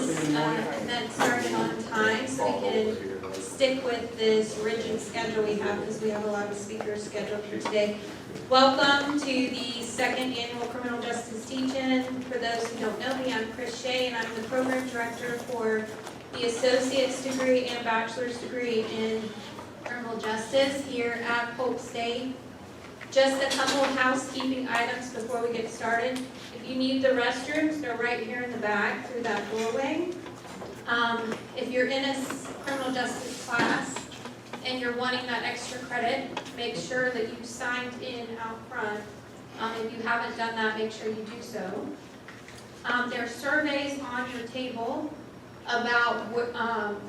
this event started on time so we can stick with this rigid schedule we have because we have a lot of speakers scheduled for today. Welcome to the second annual Criminal Justice Teach-In. For those who don't know me, I'm Chris Shea and I'm the program director for the associate's degree and bachelor's degree in criminal justice here at Polk State. Just a couple of housekeeping items before we get started. If you need the restrooms, they're right here in the back through that doorway. If you're in a criminal justice class and you're wanting that extra credit, make sure that you signed in out front. If you haven't done that, make sure you do so. There are surveys on your table about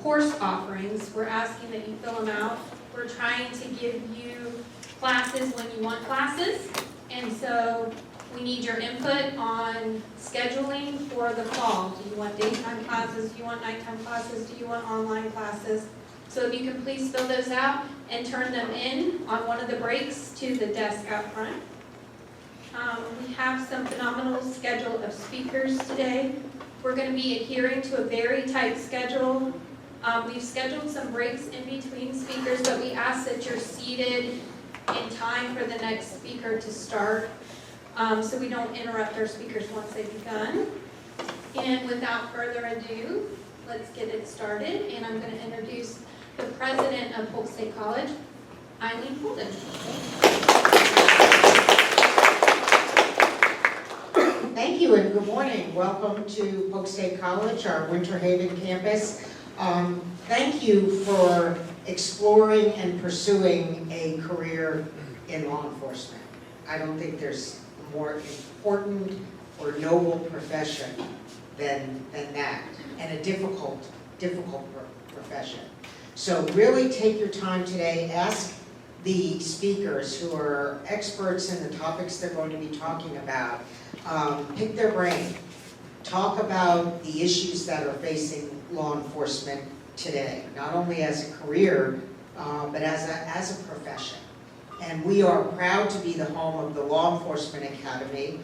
course offerings. We're asking that you fill them out. We're trying to give you classes when you want classes, and so we need your input on scheduling for the fall. Do you want daytime classes? Do you want nighttime classes? Do you want online classes? So if you can please fill those out and turn them in on one of the breaks to the desk out front. We have some phenomenal schedule of speakers today. We're going to be adhering to a very tight schedule. We've scheduled some breaks in between speakers, but we ask that you're seated in time for the next speaker to start, so we don't interrupt our speakers once they've begun. And without further ado, let's get it started. And I'm going to introduce the president of Polk State College, Eileen Holden. Thank you and good morning. Welcome to Polk State College, our Winter Haven campus. Thank you for exploring and pursuing a career in law enforcement. I don't think there's a more important or noble profession than that, and a difficult profession. So really take your time today, ask the speakers who are experts in the topics they're going to be talking about, pick their brain, talk about the issues that are facing law enforcement today, not only as a career, but as a profession. And we are proud to be the home of the Law Enforcement Academy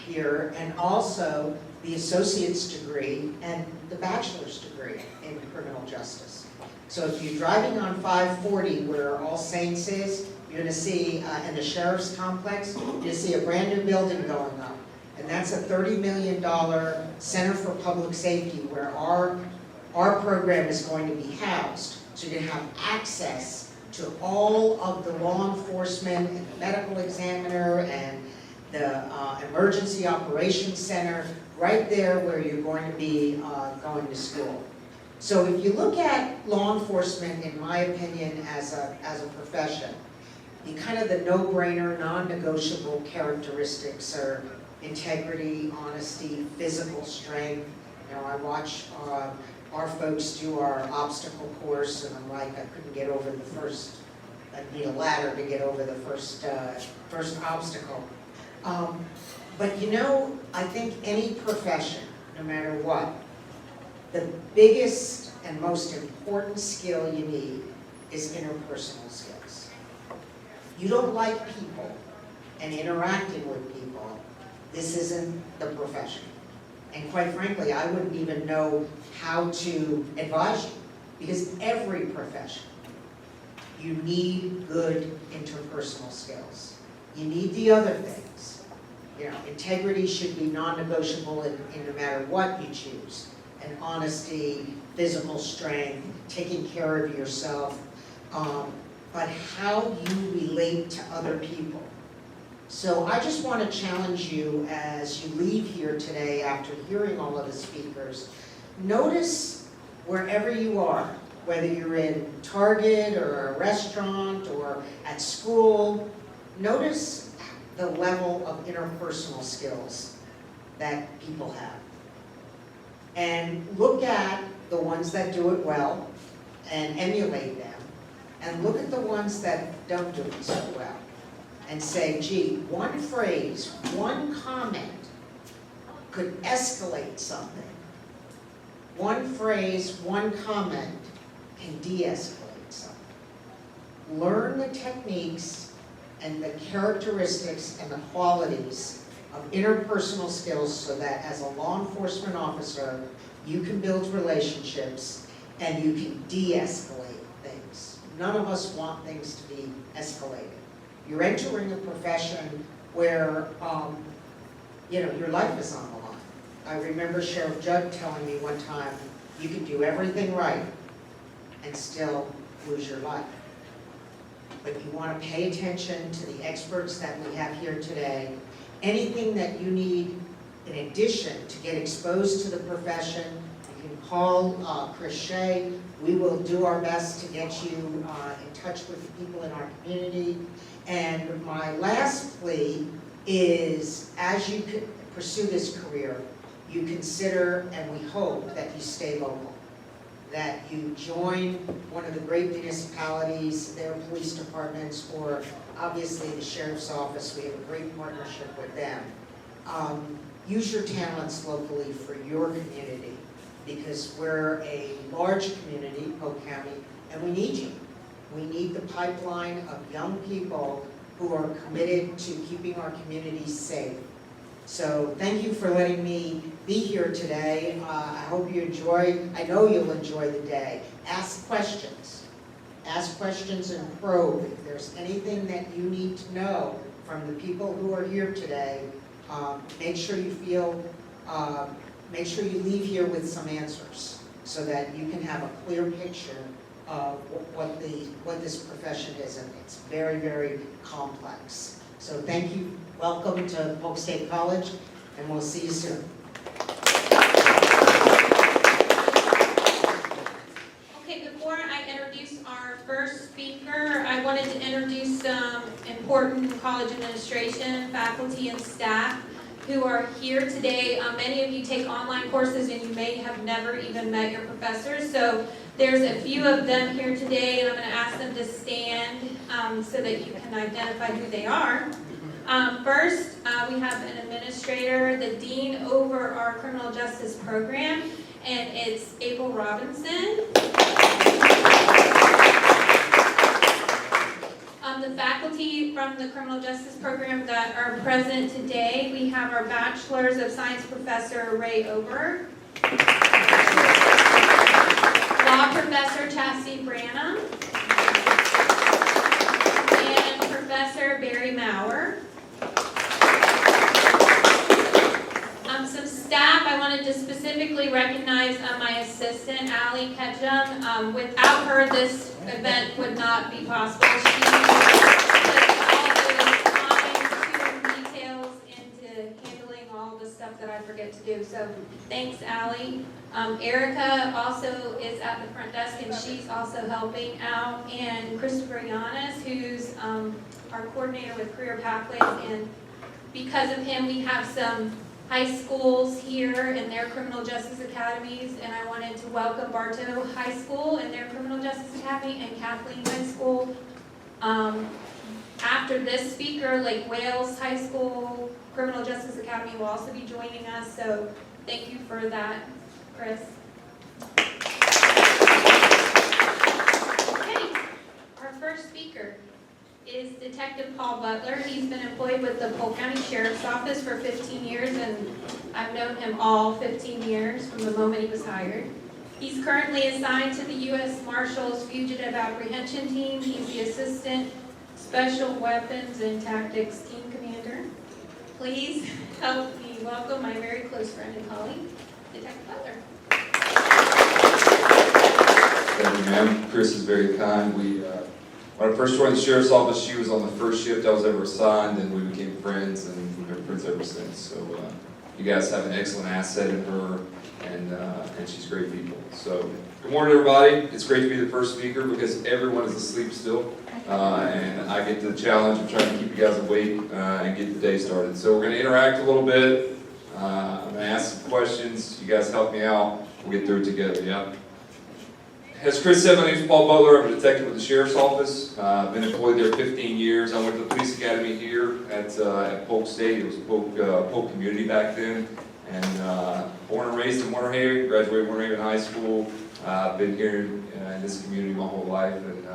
here, and also the associate's degree and the bachelor's degree in criminal justice. So if you're driving on 540 where All Saints is, you're going to see, in the Sheriff's Complex, you're going to see a brand new building going up. And that's a $30 million Center for Public Safety where our program is going to be housed. So you're going to have access to all of the law enforcement and the medical examiner and the emergency operations center right there where you're going to be going to school. So if you look at law enforcement, in my opinion, as a profession, the kind of the no-brainer, non-negotiable characteristics are integrity, honesty, physical strength. You know, I watch our folks do our obstacle course, and I'm like, I couldn't get over the first. I need a ladder to get over the first obstacle. But you know, I think any profession, no matter what, the biggest and most important skill you need is interpersonal skills. You don't like people and interacting with people, this isn't the profession. And quite frankly, I wouldn't even know how to advise you, because every profession, you need good interpersonal skills. You need the other things. You know, integrity should be non-negotiable in no matter what you choose. And honesty, physical strength, taking care of yourself, but how you relate to other people. So I just want to challenge you as you leave here today after hearing all of the speakers, notice wherever you are, whether you're in Target or a restaurant or at school, notice the level of interpersonal skills that people have. And look at the ones that do it well and emulate them, and look at the ones that don't do it so well. And say, gee, one phrase, one comment could escalate something. One phrase, one comment can de-escalate something. Learn the techniques and the characteristics and the qualities of interpersonal skills so that as a law enforcement officer, you can build relationships and you can de-escalate things. None of us want things to be escalated. You're entering a profession where, your life is on the line. I remember Sheriff Judd telling me one time, you can do everything right and still lose your life. But you want to pay attention to the experts that we have here today. Anything that you need in addition to get exposed to the profession, you can call Chris Shea. We will do our best to get you in touch with the people in our community. And my last plea is, as you pursue this career, you consider, and we hope, that you stay local. That you join one of the great municipalities, their police departments, or obviously the sheriff's office. We have a great partnership with them. Use your talents locally for your community, because we're a large community, Polk County, and we need you. We need the pipeline of young people who are committed to keeping our communities safe. So thank you for letting me be here today. I hope you I know you'll enjoy the day. Ask questions. Ask questions and probe. If there's anything that you need to know from the people who are here today, make sure you leave here with some answers so that you can have a clear picture of what this profession is, and it's very, very complex. So thank you. Welcome to Polk State College, and we'll see you soon. Okay, before I introduce our first speaker, I wanted to introduce some important college administration, faculty, and staff who are here today. Many of you take online courses and you may have never even met your professors. So there's a few of them here today, and I'm going to ask them to stand so that you can identify who they are. First, we have an administrator, the dean over our criminal justice program, and it's April Robinson. The faculty from the criminal justice program that are present today, we have our Bachelor's of Science professor, Ray Oberg, law professor, Chastity Branham, and Professor Barry Maurer. Some staff, I wanted to specifically recognize my assistant, Allie Ketchum. Without her, this event would not be possible. She puts all those time, details into handling all the stuff that I forget to do. So thanks, Allie. Erica also is at the front desk, and she's also helping out. And Christopher Yanis, who's our coordinator with Career Pathways. And because of him, we have some high schools here and their criminal justice academies, and I wanted to welcome Bartow High School and their criminal justice academy, and Kathleen High School. After this speaker, Lake Wales High School Criminal Justice Academy will also be joining us, so thank you for that, Chris. Okay, our first speaker is Detective Paul Butler. He's been employed with the Polk County Sheriff's Office for 15 years, and I've known him all 15 years from the moment he was hired. He's currently assigned to the U.S. Marshals Fugitive Apprehension Team. He's the Assistant Special Weapons and Tactics Team Commander. Please help me welcome my very close friend and colleague, Detective Butler. Thank you, ma'am. Chris is very kind. When I first joined the Sheriff's Office, she was on the first shift I was ever assigned, and we became friends, and we've been friends ever since. So you guys have an excellent asset in her, and she's great people. So good morning, everybody. It's great to be the first speaker because everyone is asleep still, and I get the challenge of trying to keep you guys awake and get the day started. So we're going to interact a little bit. I'm going to ask some questions. You guys help me out. We'll get through it together, yeah? As Chris said, my name is Paul Butler. I'm a detective with the Sheriff's Office. I've been employed there 15 years. I went to the police academy here at Polk State. It was Polk Community back then. And born and raised in Winter Haven, graduated Winter Haven High School. I've been here in this community my whole life, and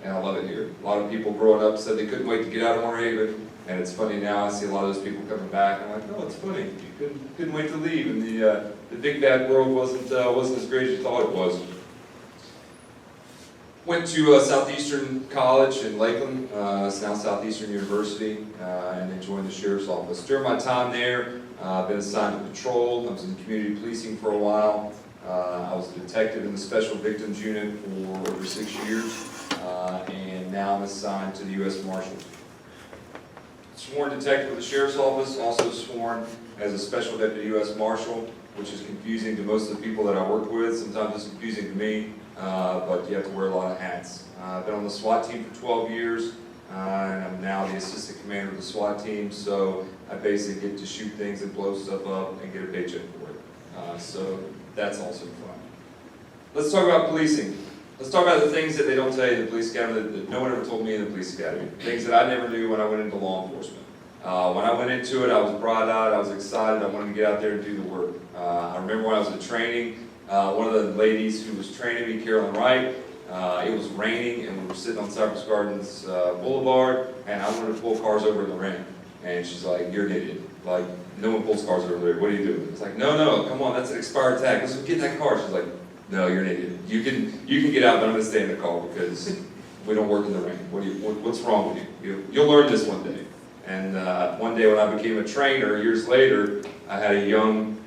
I love it here. A lot of people growing up said they couldn't wait to get out of Winter Haven, And it's funny now, I see a lot of those people coming back, and I'm like, oh, it's funny, you couldn't wait to leave, and the big bad world wasn't as great as you thought it was. Went to Southeastern College in Lakeland, it's now Southeastern University, and then joined the Sheriff's Office. During my time there, I've been assigned to patrol. I was in community policing for a while. I was a detective in the Special Victims Unit for over 6 years, and now I'm assigned to the U.S. Marshals. Sworn detective with the Sheriff's Office, also sworn as a Special Deputy U.S. Marshal, which is confusing to most of the people that I work with. Sometimes it's confusing to me, but you have to wear a lot of hats. I've been on the SWAT team for 12 years, and I'm now the assistant commander of the SWAT team, so I basically get to shoot things and blow stuff up and get a paycheck for it. So that's also fun. Let's talk about policing. Let's talk about the things that they don't tell you in the police academy that no one ever told me in the police academy. Things that I never knew when I went into law enforcement. When I went into it, I was bright-eyed, I was excited, I wanted to get out there and do the work. I remember when I was in training, one of the ladies who was training me, Carolyn Wright, it was raining and we were sitting on Cypress Gardens Boulevard, and I wanted to pull cars over in the rain. And she's like, you're an idiot. Like, no one pulls cars over there, what are you doing? It's like, no, come on, that's an expired tag, let's get in that car. She's like, no, you're an idiot. You can get out, but I'm gonna stay in the car because we don't work in the rain. What's wrong with you? You'll learn this one day. And one day when I became a trainer, years later, I had a young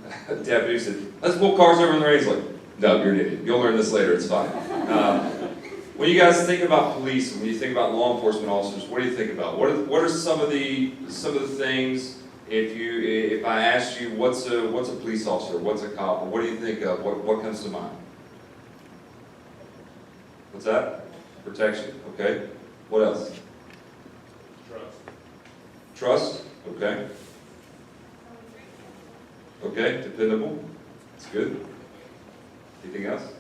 deputy who said, let's pull cars over in the rain. He's like, no, you're an idiot. You'll learn this later, it's fine. When you guys think about police, when you think about law enforcement officers, what do you think about? What are some of the things, if I asked you what's a police officer, what's a cop, or what do you think of, what comes to mind? What's that? Protection, okay. What else? Trust, okay. Okay, dependable, that's good. Anything else?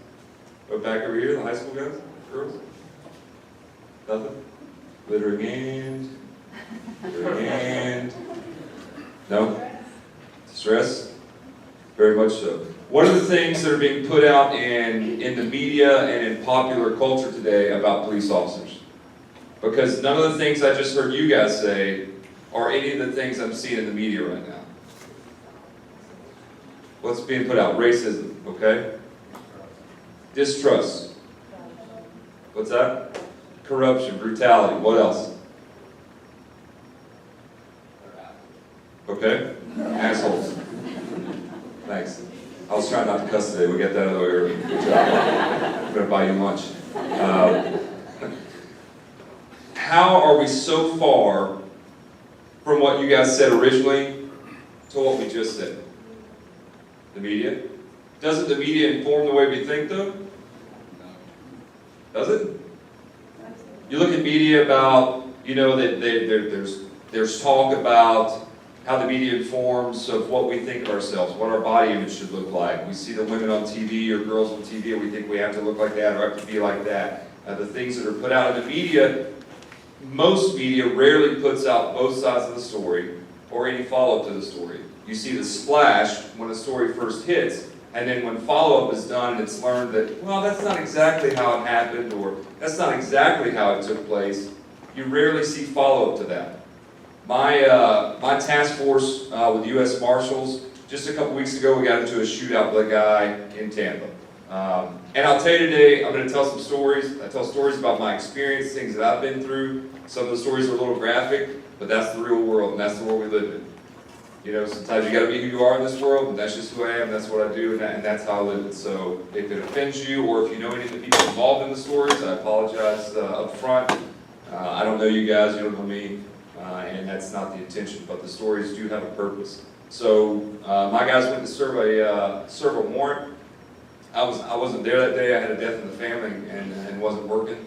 Go back over here, the high school guys, girls? Nothing? Glittering and, no? Stress? Very much so. What are the things that are being put out in the media and in popular culture today about police officers? Because none of the things I just heard you guys say are any of the things I'm seeing in the media right now. What's being put out? Racism, okay? Distrust. What's that? Corruption, brutality. What else? Okay? Assholes. Thanks. I was trying not to cuss today. We got that out of the way early. Good job. I'm going to buy you lunch. How are we so far from what you guys said originally to what we just said? The media? Doesn't the media inform the way we think, though? Does it? You look at media about, that there's talk about how the media informs of what we think of ourselves, what our body image should look like. We see the women on TV or girls on TV, and we think we have to look like that or have to be like that. The things that are put out in the media, most media rarely puts out both sides of the story or any follow-up to the story. You see the splash when a story first hits, and then when follow-up is done and it's learned that, well, that's not exactly how it happened, or that's not exactly how it took place, you rarely see follow-up to that. My task force with U.S. Marshals, just a couple weeks ago, we got into a shootout with a guy in Tampa. And I'll tell you today, I'm going to tell some stories. I tell stories about my experience, things that I've been through. Some of the stories are a little graphic, but that's the real world, and that's the world we live in. Sometimes you got to be who you are in this world, and that's just who I am, that's what I do, and that's how I live it. So if it offends you, or if you know any of the people involved in the stories, I apologize up front. I don't know you guys, you don't know me, and that's not the intention, but the stories do have a purpose. So my guys went to serve a warrant. I wasn't there that day. I had a death in the family and wasn't working.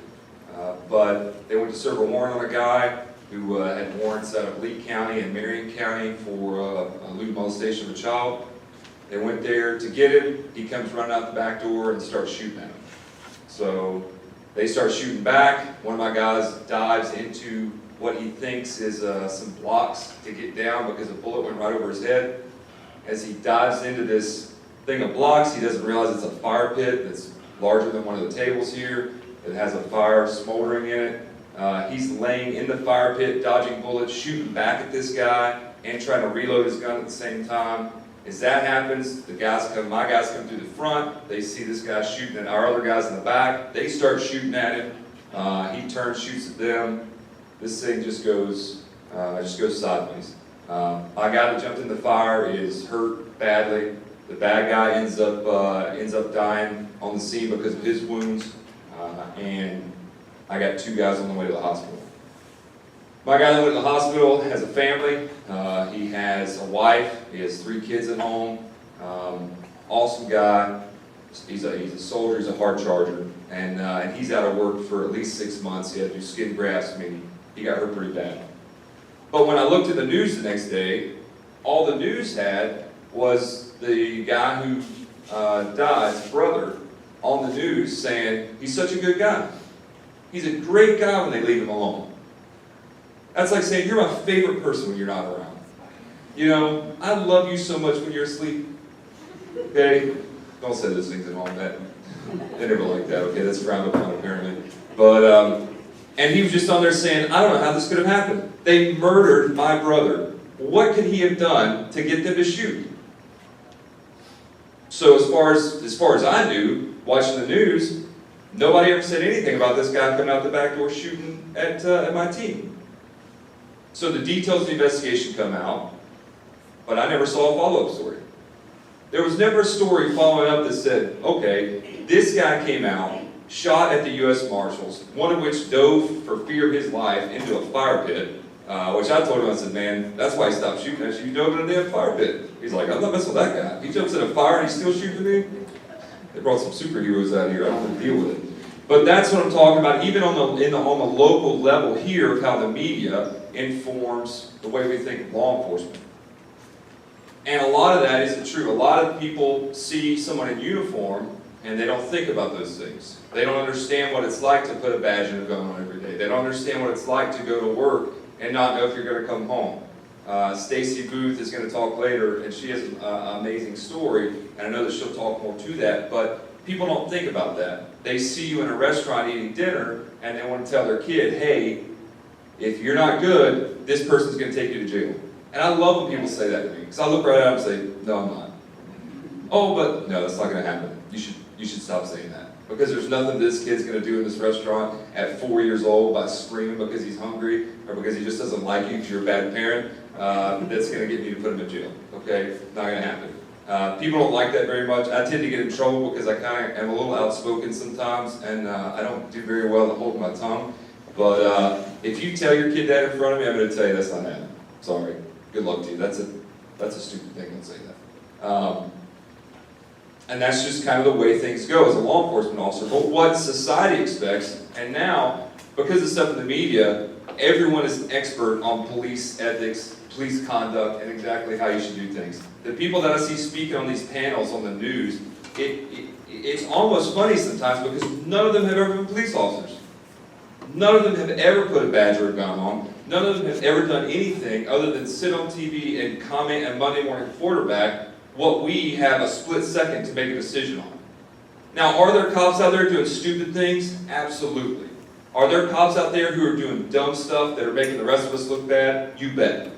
But they went to serve a warrant on a guy who had warrants out of Lee County and Marion County for a lewd molestation of a child. They went there to get him. He comes running out the back door and starts shooting at him. So they start shooting back. One of my guys dives into what he thinks is some blocks to get down because a bullet went right over his head. As he dives into this thing of blocks, he doesn't realize it's a fire pit that's larger than one of the tables here. It has a fire smoldering in it. He's laying in the fire pit, dodging bullets, shooting back at this guy, and trying to reload his gun at the same time. As that happens, my guys come through the front, they see this guy shooting at our other guys in the back, they start shooting at him, he turns, shoots at them, this thing just goes sideways. My guy that jumped in the fire is hurt badly. The bad guy ends up dying on the scene because of his wounds, and I got 2 guys on the way to the hospital. My guy that went to the hospital has a family. He has a wife. He has 3 kids at home. Awesome guy. He's a soldier. He's a hard charger, and he's out of work for at least 6 months. He had to do skin grafts. I mean, he got hurt pretty bad. But when I looked at the news the next day, all the news had was the guy who died, his brother, on the news saying he's such a good guy. He's a great guy when they leave him alone. That's like saying you're my favorite person when you're not around. You know, I love you so much when you're asleep. Okay? Don't say those things at home. They never like that. Okay, that's frowned upon apparently. But and he was just on there saying, I don't know how this could have happened. They murdered my brother. What could he have done to get them to shoot? So as far as I knew, watching the news, nobody ever said anything about this guy coming out the back door shooting at my team. So the details of the investigation come out, but I never saw a follow-up story. There was never a story following up that said, okay, this guy came out, shot at the U.S. Marshals, one of which dove for fear of his life into a fire pit, which I told him, I said, man, that's why he stopped shooting at you. You dove in a damn fire pit. He's like, I'm not messing with that guy. He jumps in a fire and he's still shooting me. They brought some superheroes out here. I don't want to deal with it. But that's what I'm talking about, even on the local level here, of how the media informs the way we think of law enforcement. And a lot of that isn't true. A lot of people see someone in uniform and they don't think about those things. They don't understand what it's like to put a badge and a gun on every day. They don't understand what it's like to go to work and not know if you're going to come home. Stacy Booth is going to talk later, and she has an amazing story, and I know that she'll talk more to that, but people don't think about that. They see you in a restaurant eating dinner, and they want to tell their kid, hey, if you're not good, this person's going to take you to jail. And I love when people say that to me, because I look right at them and say, no, I'm not. Oh, but no, that's not going to happen. You should stop saying that. Because there's nothing this kid's going to do in this restaurant at 4 years old by screaming because he's hungry or because he just doesn't like you because you're a bad parent, that's going to get me to put him in jail. Okay? Not going to happen. People don't like that very much. I tend to get in trouble because I kind of am a little outspoken sometimes, and I don't do very well at holding my tongue. But if you tell your kid that in front of me, I'm going to tell you that's not happening. Sorry. Good luck to you. That's a stupid thing. Don't say that. And that's just kind of the way things go as a law enforcement officer. But what society expects, and now, because of stuff in the media, everyone is an expert on police ethics, police conduct, and exactly how you should do things. The people that I see speaking on these panels on the news, it's almost funny sometimes because none of them have ever been police officers. None of them have ever put a badge or a gun on. None of them have ever done anything other than sit on TV and comment and Monday morning quarterback what we have a split second to make a decision on. Now, are there cops out there doing stupid things? Absolutely. Are there cops out there who are doing dumb stuff that are making the rest of us look bad? You bet.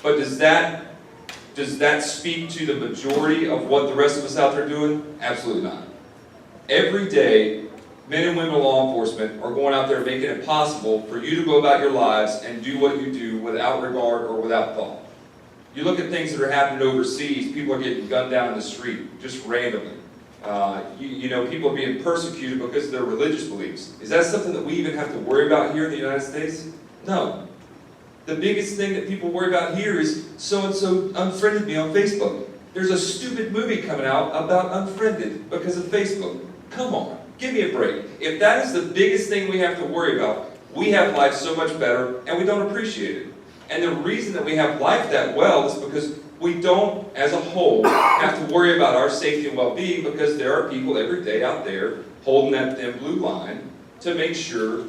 But does that speak to the majority of what the rest of us out there are doing? Absolutely not. Every day, men and women of law enforcement are going out there making it possible for you to go about your lives and do what you do without regard or without thought. You look at things that are happening overseas, people are getting gunned down in the street, just randomly. You know, people are being persecuted because of their religious beliefs. Is that something that we even have to worry about here in the United States? No. The biggest thing that people worry about here is so-and-so unfriended me on Facebook. There's a stupid movie coming out about unfriended because of Facebook. Come on, give me a break. If that is the biggest thing we have to worry about, we have life so much better and we don't appreciate it. And the reason that we have life that well is because we don't, as a whole, have to worry about our safety and well-being because there are people every day out there holding that thin blue line to make sure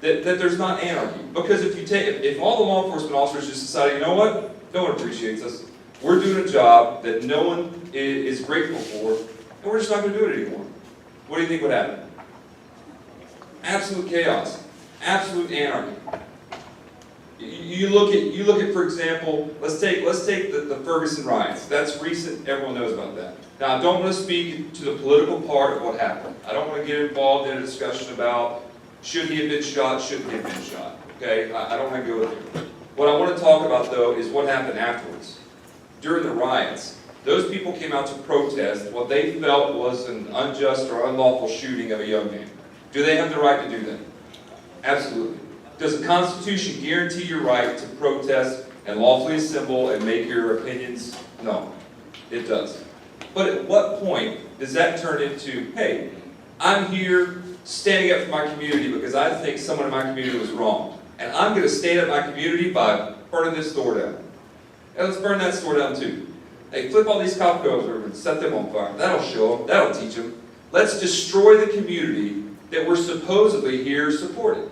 that there's not anarchy. Because if all the law enforcement officers just decided, you know what, no one appreciates us, we're doing a job that no one is grateful for, and we're just not going to do it anymore, what do you think would happen? Absolute chaos. Absolute anarchy. You look at, for example, let's take the Ferguson riots. That's recent, everyone knows about that. Now, I don't want to speak to the political part of what happened. I don't want to get involved in a discussion about should he have been shot, shouldn't he have been shot. Okay, I don't want to go there. What I want to talk about, though, is what happened afterwards. During the riots, those people came out to protest what they felt was an unjust or unlawful shooting of a young man. Do they have the right to do that? Absolutely. Does the Constitution guarantee your right to protest and lawfully assemble and make your opinions? No, it does. But at what point does that turn into, hey, I'm here standing up for my community because I think someone in my community was wrong, and I'm going to stand up my community by burning this store down. And let's burn that store down too. Hey, flip all these cop cars over and set them on fire. That'll show them. That'll teach them. Let's destroy the community that we're supposedly here supporting.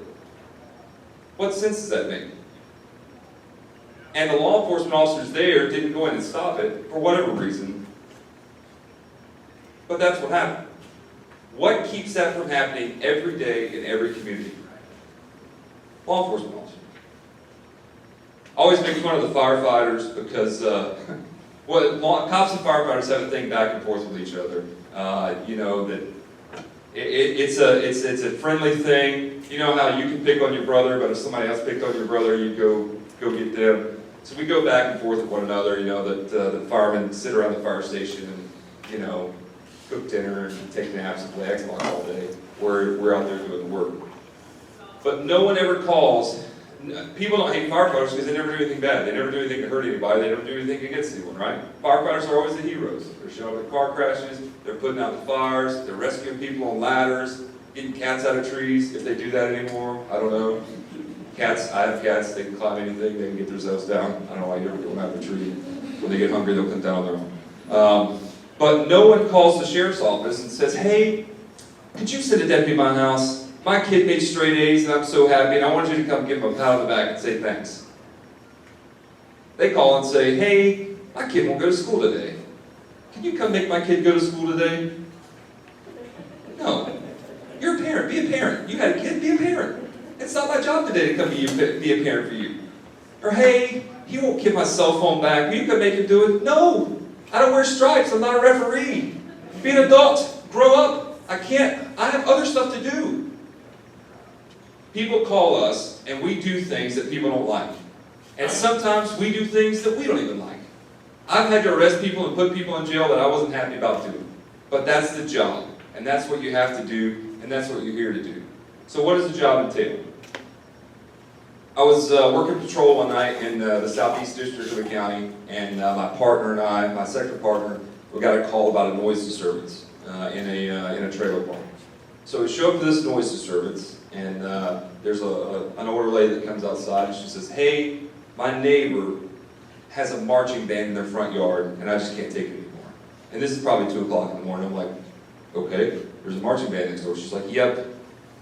What sense does that make? And the law enforcement officers there didn't go in and stop it for whatever reason. But that's what happened. What keeps that from happening every day in every community? Law enforcement officers. I always make fun of the firefighters because cops and firefighters have a thing back and forth with each other. You know that it's a friendly thing. You know how you can pick on your brother, but if somebody else picked on your brother, you go get them. So we go back and forth with one another. You know that the firemen sit around the fire station and cook dinner and take naps and play Xbox all day. We're out there doing the work. But no one ever calls. People don't hate firefighters because they never do anything bad. They never do anything to hurt anybody. They never do anything against anyone, right? Firefighters are always the heroes. They're showing up at car crashes. They're putting out the fires. They're rescuing people on ladders, getting cats out of trees. If they do that anymore, I don't know. Cats, I have cats. They can climb anything. They can get themselves down. I don't know why you ever get them out of a tree. When they get hungry, they'll come down on their own. But no one calls the sheriff's office and says, hey, could you send a deputy to my house? My kid made straight A's and I'm so happy and I want you to come give him a pat on the back and say thanks. They call and say, hey, my kid won't go to school today. Can you come make my kid go to school today? No. You're a parent. Be a parent. You had a kid, be a parent. It's not my job today to come be a parent for you. Or hey, he won't give my cell phone back. Will you come make him do it? No. I don't wear stripes. I'm not a referee. Be an adult. Grow up. I can't. I have other stuff to do. People call us and we do things that people don't like. And sometimes we do things that we don't even like. I've had to arrest people and put people in jail that I wasn't happy about doing. But that's the job. And that's what you have to do. And that's what you're here to do. So what does the job entail? I was working patrol one night in the southeast district of the county. And my partner and I, my sector partner, we got a call about a noise disturbance in a trailer park. So we show up to this noise disturbance. And there's an orderly that comes outside and she says, hey, my neighbor has a marching band in their front yard and I just can't take it anymore. And this is probably 2 o'clock in the morning. I'm like, okay, there's a marching band next door. She's like, yep.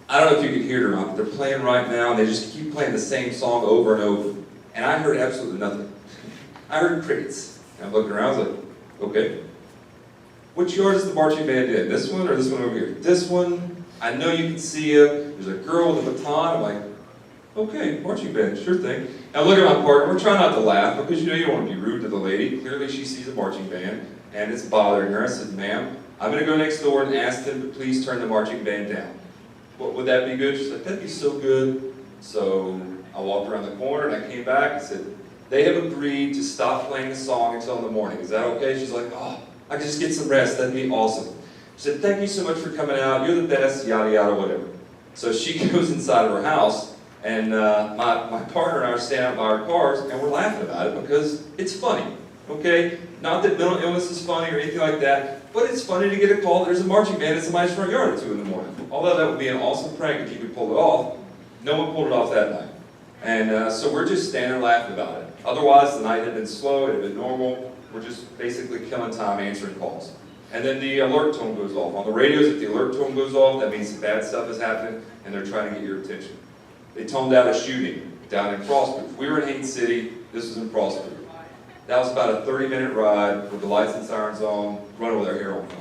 I don't know if you can hear it or not, but they're playing right now and they just keep playing the same song over and over. And I heard absolutely nothing. I heard crickets. And I'm looking around, I was like, okay. Which yard is the marching band in? This one or this one over here? This one. I know you can see it. There's a girl with a baton. I'm like, okay, marching band, sure thing. Now look at my partner. We're trying not to laugh because you don't want to be rude to the lady. Clearly she sees a marching band and it's bothering her. I said, ma'am, I'm going to go next door and ask them to please turn the marching band down. What, would that be good? She's like, that'd be so good. So I walked around the corner and I came back and said, they have agreed to stop playing the song until in the morning. Is that okay? She's like, oh, I can just get some rest. That'd be awesome. She said, thank you so much for coming out. You're the best, yada, yada, whatever. So she goes inside of her house, and my partner and I are standing out by our cars, and we're laughing about it because it's funny, okay? Not that mental illness is funny or anything like that, but it's funny to get a call that there's a marching band in somebody's front yard at 2 in the morning. Although that would be an awesome prank if you could pull it off, no one pulled it off that night. And so we're just standing and laughing about it. Otherwise, the night had been slow, it had been normal. We're just basically killing time answering calls. And then the alert tone goes off. On the radios, if the alert tone goes off, that means some bad stuff is happening and they're trying to get your attention. They toned out a shooting down in Frostproof. We were in Haines City, this was in Frostproof. That was about a 30-minute ride with the lights and sirens on, running with our hair on fire.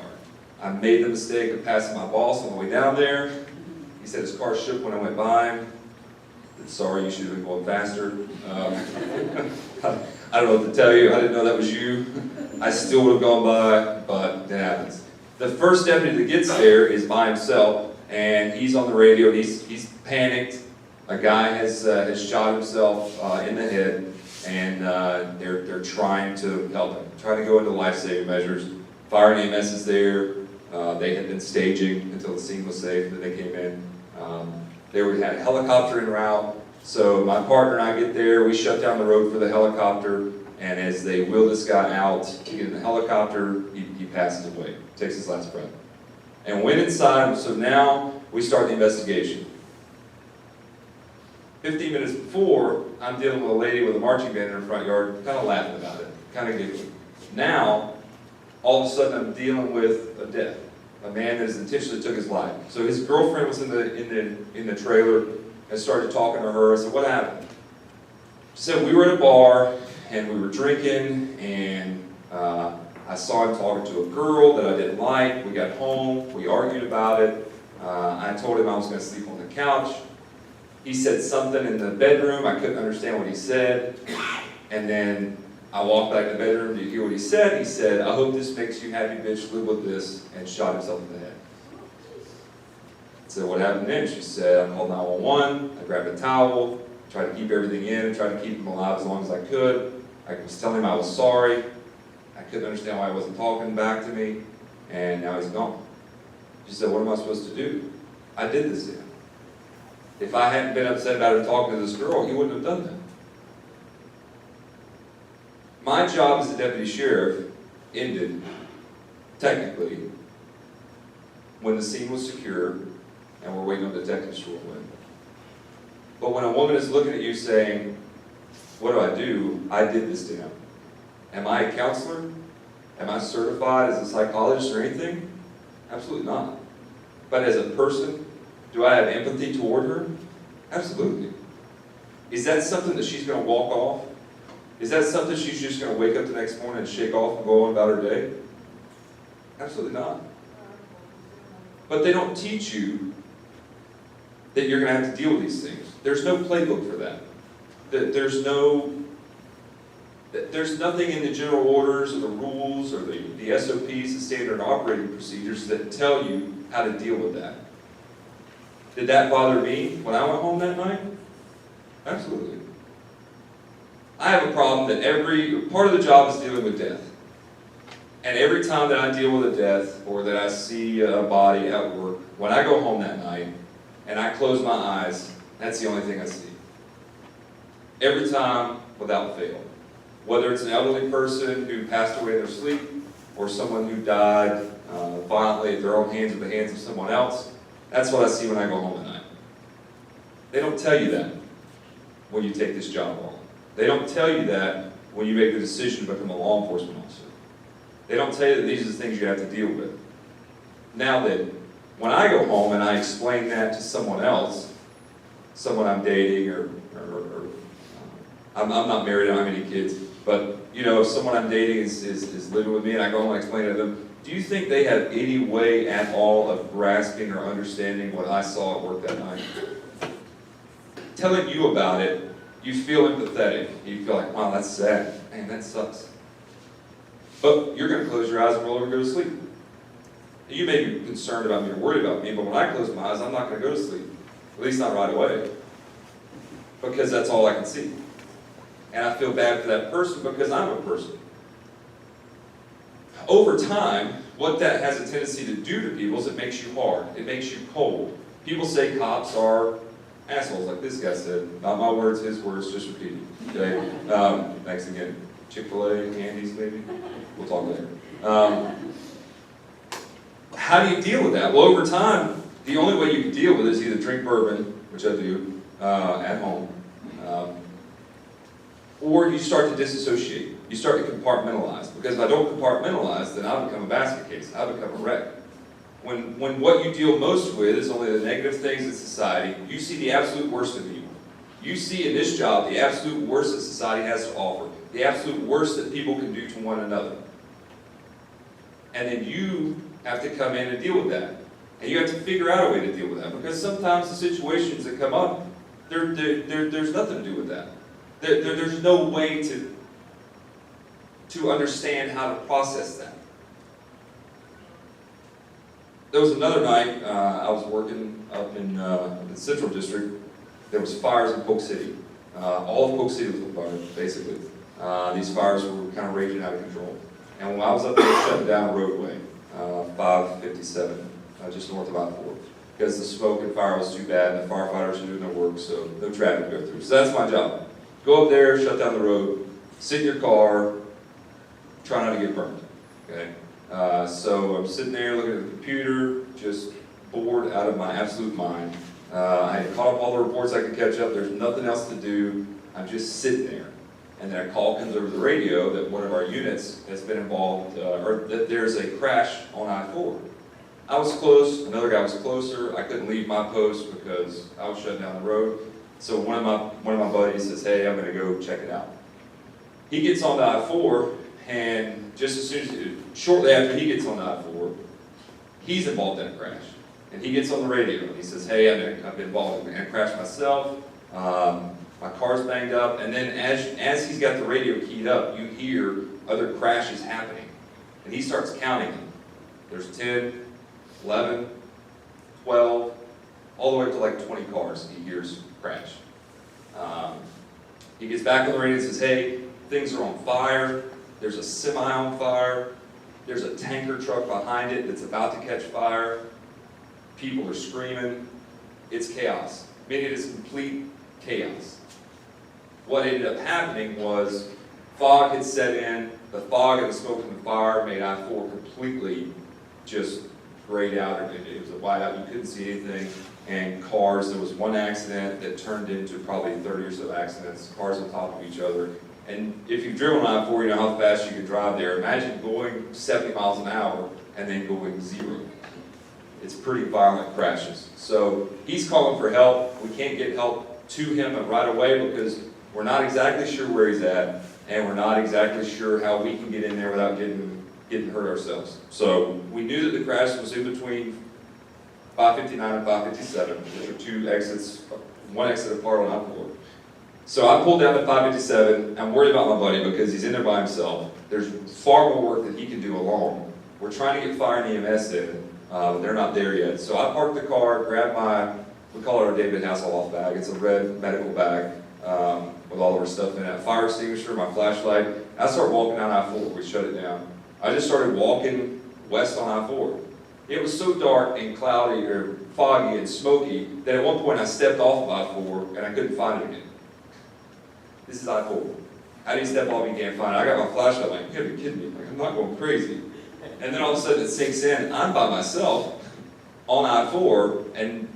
I made the mistake of passing my boss on the way down there. He said his car shook when I went by him. Sorry, you should have been going faster. I don't know what to tell you. I didn't know that was you. I still would have gone by, but it happens. The first deputy that gets there is by himself, and he's on the radio, and he's panicked. A guy has shot himself in the head, and they're trying to help him, trying to go into life-saving measures. Fire and EMS is there. They had been staging until the scene was safe, then they came in. They had a helicopter en route, so my partner and I get there, we shut down the road for the helicopter, and as they wheel this guy out to get in the helicopter, he passes away, takes his last breath. And went inside, so now we start the investigation. 15 minutes before, I'm dealing with a lady with a marching band in her front yard, kind of laughing about it, kind of giggling. Now, all of a sudden I'm dealing with a death. A man that has intentionally took his life. So his girlfriend was in the trailer and started talking to her. I said, what happened? She said, we were at a bar and we were drinking, and I saw him talking to a girl that I didn't like. We got home, we argued about it. I told him I was going to sleep on the couch. He said something in the bedroom, I couldn't understand what he said. And then I walked back to the bedroom to hear what he said. He said, I hope this makes you happy, bitch, live with this, and shot himself in the head. I said, what happened then? She said, I called 911, I grabbed a towel, tried to keep everything in, and tried to keep him alive as long as I could. I was telling him I was sorry. I couldn't understand why he wasn't talking back to me, and now he's gone. She said, what am I supposed to do? I did this to him. If I hadn't been upset about him talking to this girl, he wouldn't have done that. My job as a deputy sheriff ended, technically, when the scene was secure and we're waiting on detectives to roll in. But when a woman is looking at you saying, what do? I did this to him. Am I a counselor? Am I certified as a psychologist or anything? Absolutely not. But as a person, do I have empathy toward her? Absolutely. Is that something that she's going to walk off? Is that something she's just going to wake up the next morning and shake off and go on about her day? Absolutely not. But they don't teach you that you're going to have to deal with these things. There's no playbook for that. There's nothing in the general orders or the rules or the SOPs, the standard operating procedures that tell you how to deal with that. Did that bother me when I went home that night? Absolutely. I have a problem that every part of the job is dealing with death. And every time that I deal with a death or that I see a body at work, when I go home that night and I close my eyes, that's the only thing I see. Every time, without fail. Whether it's an elderly person who passed away in their sleep or someone who died violently at their own hands or the hands of someone else, that's what I see when I go home at night. They don't tell you that when you take this job on. They don't tell you that when you make the decision to become a law enforcement officer. They don't tell you that these are the things you have to deal with. Now that when I go home and I explain that to someone else, someone I'm dating or I'm not married, I don't have any kids, but you know, if someone I'm dating is living with me and I go home and explain it to them, do you think they have any way at all of grasping or understanding what I saw at work that night? Telling you about it, you feel empathetic. You feel like, wow, that's sad. Man, that sucks. But you're going to close your eyes and roll over and go to sleep. You may be concerned about me or worried about me, but when I close my eyes, I'm not going to go to sleep. At least not right away. Because that's all I can see. And I feel bad for that person because I'm a person. Over time, what that has a tendency to do to people is it makes you hard. It makes you cold. People say cops are assholes, like this guy said. Not my words, his words, just repeating. Okay? Thanks again. Chick-fil-A, Andy's maybe? We'll talk later. How do you deal with that? Well, over time, the only way you can deal with it is either drink bourbon, which I do, at home, or you start to disassociate. You start to compartmentalize. Because if I don't compartmentalize, then I'll become a basket case. I'll become a wreck. When what you deal most with is only the negative things in society, you see the absolute worst of people. You see in this job the absolute worst that society has to offer. The absolute worst that people can do to one another. And then you have to come in and deal with that. And you have to figure out a way to deal with that. Because sometimes the situations that come up, There's nothing to do with that. There's no way to understand how to process that. There was another night, I was working up in the Central District. There was fires in Polk City. All of Polk City was on fire, basically. These fires were kind of raging out of control. And when I was up there shutting down a roadway, 557, just north of I-4, because the smoke and fire was too bad, and the firefighters were doing their work, so no traffic to go through. So that's my job. Go up there, shut down the road, sit in your car, try not to get burned, okay? So I'm sitting there looking at the computer, just bored out of my absolute mind. I had caught up all the reports I could catch up. There's nothing else to do. I'm just sitting there. And then a call comes over the radio that one of our units has been involved, or that there's a crash on I-4. I was close, another guy was closer. I couldn't leave my post because I was shutting down the road. So one of my buddies says, hey, I'm gonna go check it out. He gets on the I-4, and just as soon as, shortly after he gets on the I-4, he's involved in a crash. And he gets on the radio and he says, hey, I've been involved in a crash myself. My car's banged up. And then as he's got the radio keyed up, you hear other crashes happening. And he starts counting them. There's 10, 11, 12, all the way up to like 20 cars he hears crash. He gets back on the radio and says, hey, things are on fire. There's a semi on fire. There's a tanker truck behind it that's about to catch fire. People are screaming. It's chaos. I mean, it is complete chaos. What ended up happening was fog had set in. The fog and the smoke from the fire made I-4 completely just grayed out. It was a whiteout. You couldn't see anything. And cars, there was one accident that turned into probably 30 or so accidents, cars on top of each other. And if you've driven on I-4, you know how fast you can drive there. Imagine going 70 miles an hour and then going 0. It's pretty violent crashes. So he's calling for help. We can't get help to him right away because we're not exactly sure where he's at, and we're not exactly sure how we can get in there without getting hurt ourselves. So we knew that the crash was in between 559 and 557, which are two exits, one exit apart on I-4. So I pulled down to 557. I'm worried about my buddy because he's in there by himself. There's far more work that he can do alone. We're trying to get fire and EMS in. They're not there yet. So I parked the car, grabbed my, we call it our David Hasselhoff bag. It's a red medical bag with all of our stuff in it. Fire extinguisher, my flashlight. I started walking down I-4. We shut it down. I just started walking west on I-4. It was so dark and cloudy or foggy and smoky that at one point I stepped off of I-4 and I couldn't find it again. This is I-4. How do you step off and you can't find it? I got my flashlight, like, you gotta be kidding me. Like, I'm not going crazy. And then all of a sudden it sinks in, I'm by myself on I-4, and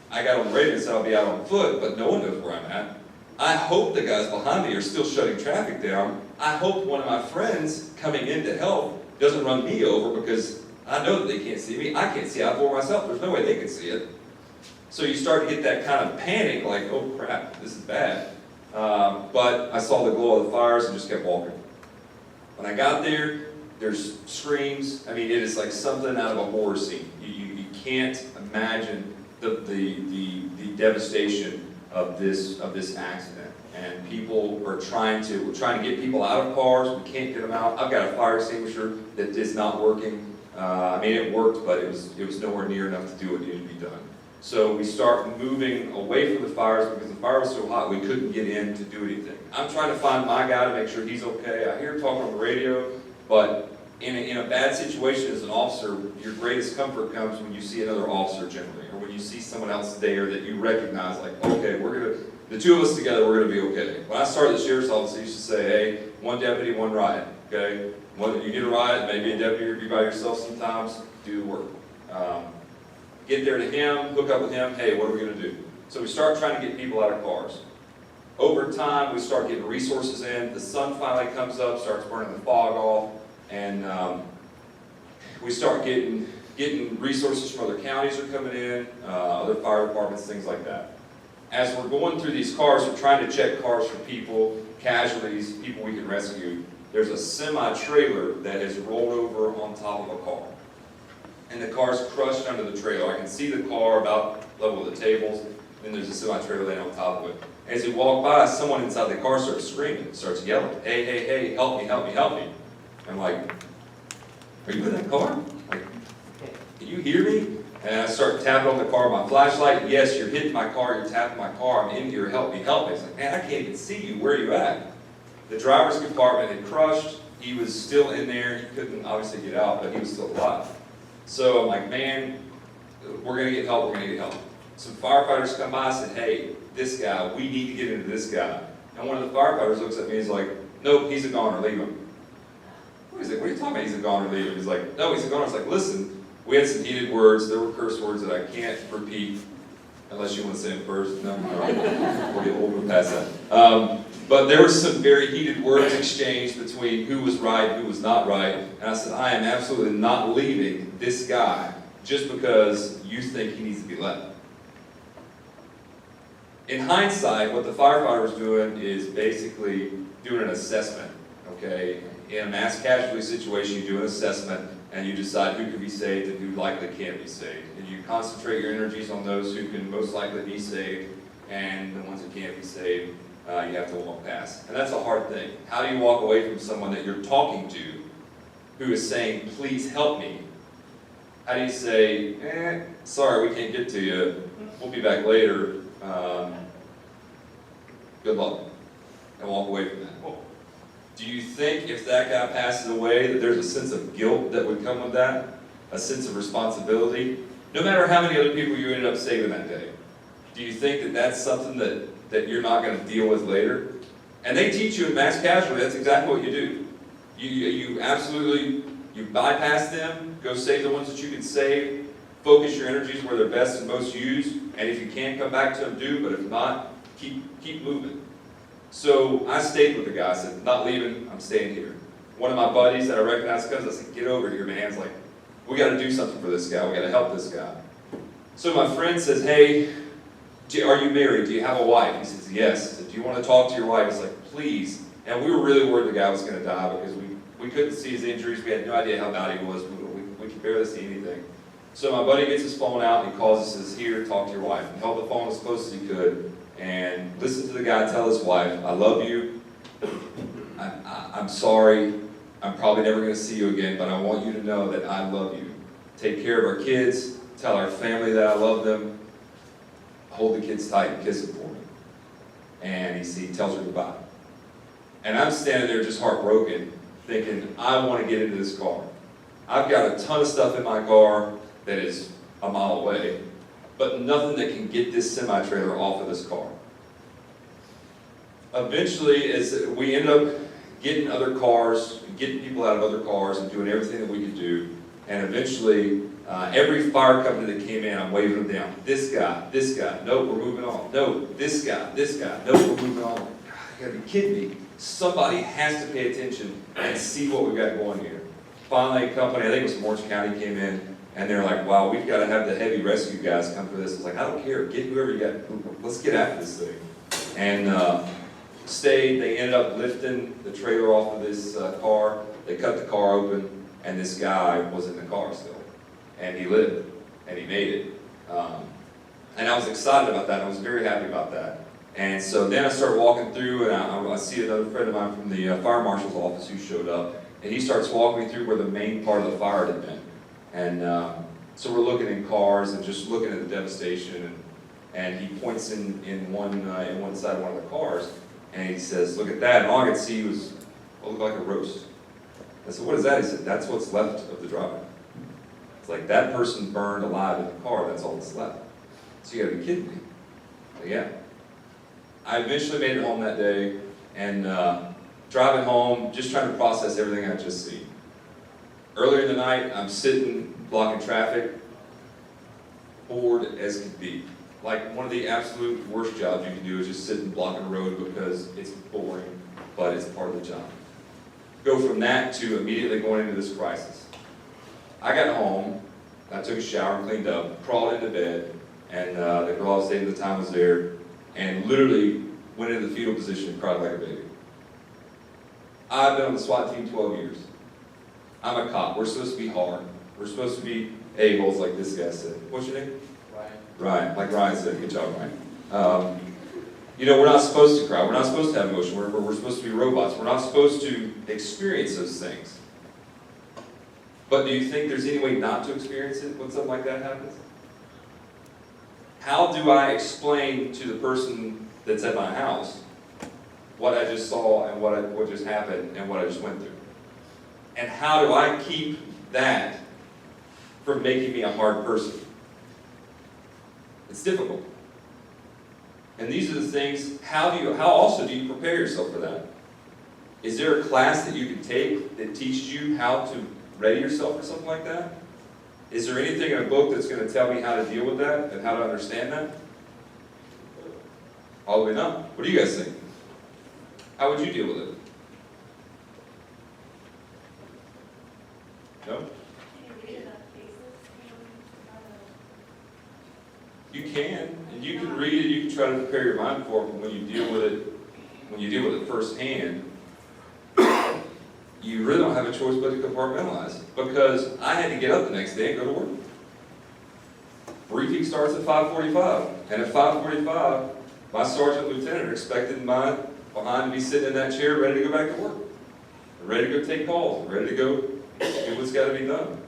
I got on the radio and said I'll be out on foot, but no one knows where I'm at. I hope the guys behind me are still shutting traffic down. I hope one of my friends coming in to help doesn't run me over because I know that they can't see me. I can't see I-4 myself. There's no way they can see it. So you start to get that kind of panic, like, oh crap, this is bad. But I saw the glow of the fires and just kept walking. When I got there, there's screams. I mean, it is like something out of a horror scene. You can't imagine the devastation of this accident. And people are trying to get people out of cars. We can't get them out. I've got a fire extinguisher that is not working. I mean, it worked, but it was nowhere near enough to do what needed to be done. So we start moving away from the fires because the fire was so hot we couldn't get in to do anything. I'm trying to find my guy to make sure he's okay. I hear him talking on the radio, but in a bad situation as an officer, your greatest comfort comes when you see another officer generally, or when you see someone else there that you recognize, like, okay, the two of us together, we're gonna be okay. When I started the sheriff's office, I used to say, hey, one deputy, one riot, okay? You get a riot, maybe a deputy or be by yourself sometimes, do the work. Get there to him, hook up with him, hey, what are we gonna do? So we start trying to get people out of cars. Over time, we start getting resources in, the sun finally comes up, starts burning the fog off, and we start getting resources from other counties are coming in, other fire departments, things like that. As we're going through these cars, we're trying to check cars for people, casualties, people we can rescue. There's a semi-trailer that has rolled over on top of a car. And the car's crushed under the trailer. I can see the car about level with the tables. then there's a semi-trailer laying on top of it. As he walked by, someone inside the car starts screaming, starts yelling, hey, hey, hey, help me, help me, help me. I'm like, are you in that car? Like, can you hear me? And I start tapping on the car with my flashlight. Yes, you're hitting my car, you're tapping my car, I'm in here, help me, help me. It's like, man, I can't even see you, where are you at? The driver's compartment had crushed, he was still in there, he couldn't obviously get out, but he was still alive. So I'm like, man, we're gonna get help, we're gonna get help. Some firefighters come by and said, hey, this guy, we need to get into this guy. And one of the firefighters looks at me and he's like, nope, he's a goner, leave him. He's like, what are you talking about, he's a goner, leave him? He's like, no, he's a goner. I was like, listen, we had some heated words, there were curse words that I can't repeat, unless you want to say them first. No, we'll move past that. But there were some very heated words exchanged between who was right, who was not right. And I said, I am absolutely not leaving this guy just because you think he needs to be left. In hindsight, what the firefighter was doing is basically doing an assessment, okay? In a mass casualty situation, you do an assessment and you decide who can be saved and who likely can't be saved. And you concentrate your energies on those who can most likely be saved, and the ones who can't be saved, you have to walk past. And that's a hard thing. How do you walk away from someone that you're talking to who is saying, please help me? How do you say, sorry, we can't get to you, we'll be back later, good luck, and walk away from that? Do you think if that guy passes away that there's a sense of guilt that would come with that? A sense of responsibility? No matter how many other people you ended up saving that day, do you think that that's something that you're not going to deal with later? And they teach you in mass casualty, that's exactly what you do. You absolutely, you bypass them, go save the ones that you can save, focus your energies where they're best and most used, and if you can come back to them, do, but if not, keep moving. So I stayed with the guy. I said, not leaving, I'm staying here. One of my buddies that I recognized comes, I said, get over here, man. He's like, we got to do something for this guy. We got to help this guy. So my friend says, hey, are you married? Do you have a wife? He says, yes. I said, do you want to talk to your wife? He's like, please. And we were really worried the guy was going to die because we couldn't see his injuries. We had no idea how bad he was. We could barely see anything. So my buddy gets his phone out and he calls and says, here, talk to your wife. And held the phone as close as he could. And listen to the guy tell his wife, I love you, I'm sorry, I'm probably never going to see you again, but I want you to know that I love you. Take care of our kids, tell our family that I love them, hold the kids tight and kiss them for me. And he tells her goodbye. And I'm standing there just heartbroken, thinking, I want to get into this car. I've got a ton of stuff in my car that is a mile away, but nothing that can get this semi-trailer off of this car. Eventually, as we end up getting other cars, getting people out of other cars and doing everything that we could do, and eventually, every fire company that came in, I'm waving them down. This guy, nope, we're moving on. No, this guy, nope, we're moving on. God, you gotta be kidding me. Somebody has to pay attention and see what we've got going here. Finally, a company, I think it was Orange County, came in, and they're like, wow, we've got to have the heavy rescue guys come for this. It's like, I don't care, get whoever you got, let's get after this thing. And they ended up lifting the trailer off of this car, they cut the car open, and this guy was in the car still. And he lived, and he made it. And I was excited about that, I was very happy about that. And so then I started walking through, and I see another friend of mine from the fire marshal's office who showed up, and he starts walking me through where the main part of the fire had been. And so we're looking in cars and just looking at the devastation, and he points in one side of one of the cars, and he says, look at that, and all I could see was what looked like a roast. I said, what is that? He said, that's what's left of the driver. It's like, that person burned alive in the car, that's all that's left. So you gotta be kidding me. But yeah. I eventually made it home that day, and driving home, just trying to process everything I just seen. Earlier in the night, I'm sitting, blocking traffic, bored as could be. Like, one of the absolute worst jobs you can do is just sit and block a road because it's boring, but it's part of the job. Go from that to immediately going into this crisis. I got home, I took a shower, cleaned up, crawled into bed, and the girl I was dating at the time was there, and literally went into the fetal position and cried like a baby. I've been on the SWAT team 12 years. I'm a cop. We're supposed to be hard. We're supposed to be a-holes like this guy said. What's your name? Ryan. Ryan, like Ryan said. Good job, Ryan. We're not supposed to cry. We're not supposed to have emotion. We're supposed to be robots. We're not supposed to experience those things. But do you think there's any way not to experience it when something like that happens? How do I explain to the person that's at my house what I just saw and what just happened and what I just went through? And how do I keep that from making me a hard person? It's difficult. And these are the things, how also do you prepare yourself for that? Is there a class that you can take that teaches you how to ready yourself for something like that? Is there anything in a book that's going to tell me how to deal with that and how to understand that? Probably not. What do you guys think? How would you deal with it? No? You can, and you can read it, you can try to prepare your mind for it, but when you deal with it firsthand, you really don't have a choice but to compartmentalize it. Because I had to get up the next day and go to work. Briefing starts at 5:45, and at 5:45, my sergeant lieutenant expected mine behind to be sitting in that chair ready to go back to work. Ready to go take calls, ready to go do what's got to be done.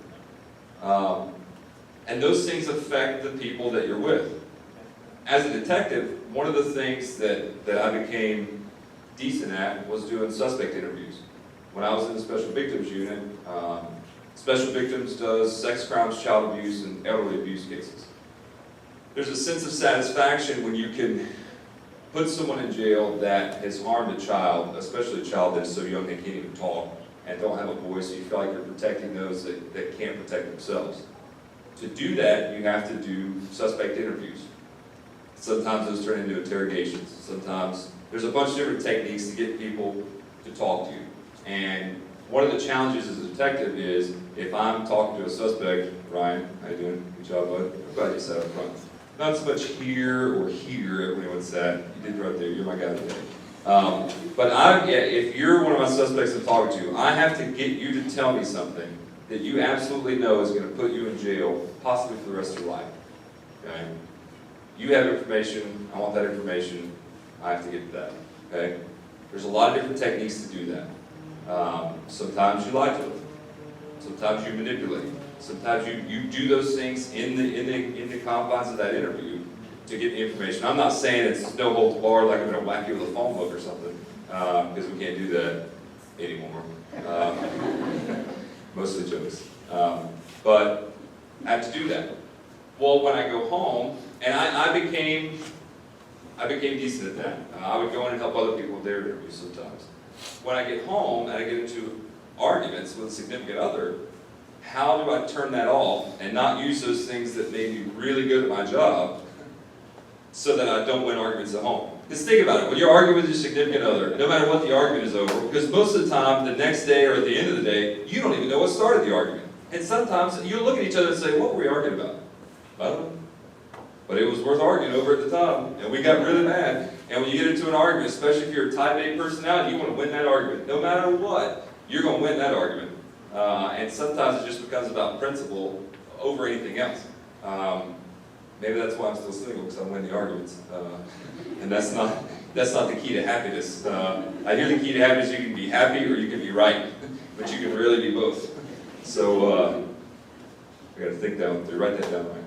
And those things affect the people that you're with. As a detective, one of the things that I became decent at was doing suspect interviews. When I was in the Special Victims Unit, Special Victims does sex crimes, child abuse, and elderly abuse cases. There's a sense of satisfaction when you can put someone in jail that has harmed a child, especially a child that is so young they can't even talk and don't have a voice, so you feel like you're protecting those that can't protect themselves. To do that, you have to do suspect interviews. Sometimes those turn into interrogations. Sometimes there's a bunch of different techniques to get people to talk to you. And one of the challenges as a detective is, if I'm talking to a suspect, Ryan, how you doing? Good job, bud. I'm glad you sat up front. Not so much here or here, everybody wants that. You did right there, you're my guy today. But if you're one of my suspects I'm talking to, I have to get you to tell me something that you absolutely know is going to put you in jail, possibly for the rest of your life. Okay? You have information, I want that information, I have to get that. Okay? There's a lot of different techniques to do that. Sometimes you lie to them. Sometimes you manipulate. Sometimes you do those things in the confines of that interview to get the information. I'm not saying it's no holds barred, like I'm going to whack you with a phone book or something, because we can't do that anymore. Mostly jokes. But I have to do that. Well, when I go home, and I became decent at that. I would go in and help other people with their interviews sometimes. When I get home and I get into arguments with a significant other, how do I turn that off and not use those things that made me really good at my job so that I don't win arguments at home? Because think about it, when you're arguing with your significant other, no matter what the argument is over, because most of the time, the next day or at the end of the day, you don't even know what started the argument. And sometimes you look at each other and say, what were we arguing about? I don't know. But it was worth arguing over at the time, and we got really mad. And when you get into an argument, especially if you're a type A personality, you want to win that argument. No matter what, you're going to win that argument. And sometimes it just becomes about principle over anything else. Maybe that's why I'm still single, because I win the arguments. And that's not the key to happiness. I hear the key to happiness, you can be happy or you can be right, but you can really be both. So I got to think down through, write that down, right?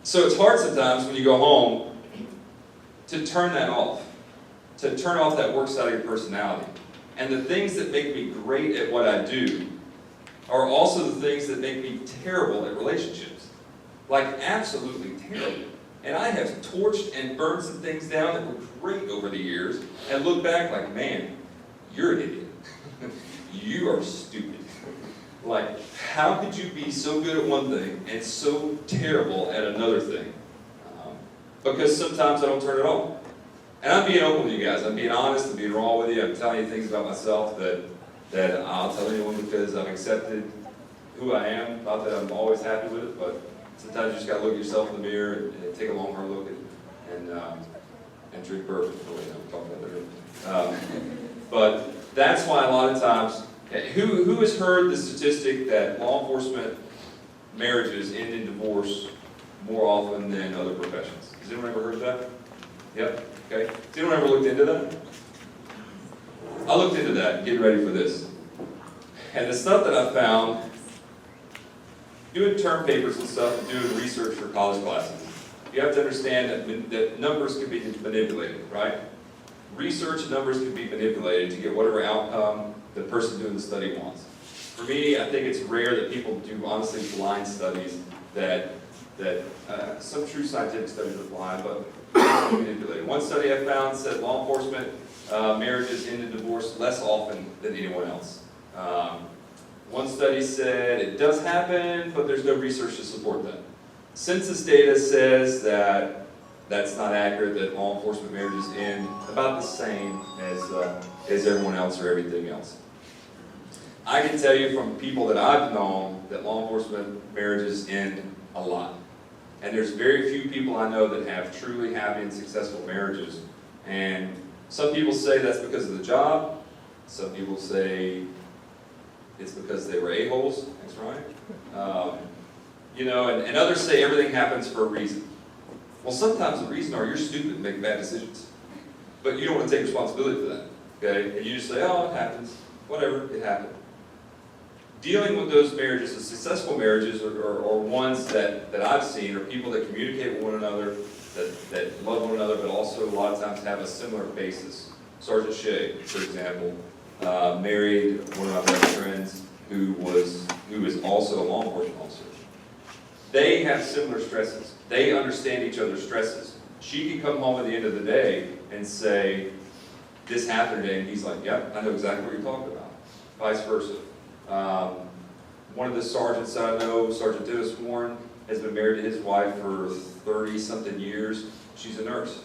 So it's hard sometimes when you go home to turn that off, to turn off that work side of your personality. And the things that make me great at what I do are also the things that make me terrible at relationships. Like, absolutely terrible. And I have torched and burned some things down that were great over the years, and look back like, man, you're an idiot. You are stupid. Like, how could you be so good at one thing and so terrible at another thing? Because sometimes I don't turn it on. And I'm being open with you guys. I'm being honest. I'm being raw with you. I'm telling you things about myself that I'll tell anyone because I've accepted who I am. Not that I'm always happy with it, but sometimes you just got to look at yourself in the mirror and take a long, hard look and drink bourbon. I'm talking about that. But that's why a lot of times, who has heard the statistic that law enforcement marriages end in divorce more often than other professions. Has anyone ever heard that? Yep, okay. Has anyone ever looked into that? I looked into that, getting ready for this. And the stuff that I found, doing term papers and stuff, and doing research for college classes, you have to understand that numbers can be manipulated, right? Research and numbers can be manipulated to get whatever outcome the person doing the study wants. For me, I think it's rare that people do honestly blind studies that some true scientific studies are blind, but manipulated. One study I found said law enforcement marriages end in divorce less often than anyone else. One study said it does happen, but there's no research to support that. Census data says that that's not accurate, that law enforcement marriages end about the same as everyone else or everything else. I can tell you from people that I've known that law enforcement marriages end a lot. And there's very few people I know that have truly happy and successful marriages. And some people say that's because of the job. Some people say it's because they were a-holes. Thanks, Ryan. And others say everything happens for a reason. Well, sometimes the reason are you're stupid and make bad decisions. But you don't want to take responsibility for that, okay? And you just say, oh, it happens. Whatever, it happened. Dealing with those marriages, the successful marriages are ones that I've seen are people that communicate with one another, that love one another, but also a lot of times have a similar basis. Sergeant Shea, for example, married one of my best friends who is also a law enforcement officer. They have similar stresses. They understand each other's stresses. She can come home at the end of the day and say, this happened today, and he's like, yep, I know exactly what you're talking about. Vice versa. One of the sergeants that I know, Sergeant Dennis Warren, has been married to his wife for 30-something years. She's a nurse.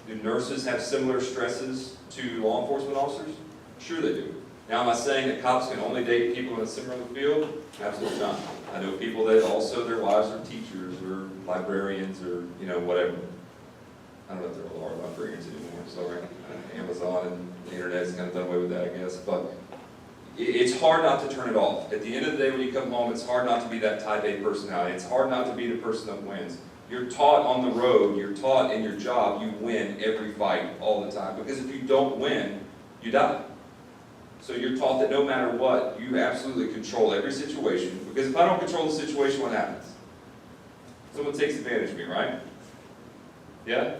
Do nurses have similar stresses to law enforcement officers? Sure they do. Now, am I saying that cops can only date people in a similar field? Absolutely not. I know people that also their wives are teachers or librarians or, whatever. I don't know if there are librarians anymore, sorry. Amazon and the internet's kind of done away with that, I guess. But it's hard not to turn it off. At the end of the day when you come home, it's hard not to be that type A personality. It's hard not to be the person that wins. You're taught on the road, you're taught in your job, you win every fight all the time. Because if you don't win, you die. So you're taught that no matter what, you absolutely control every situation. Because if I don't control the situation, what happens? Someone takes advantage of me, right? Yeah?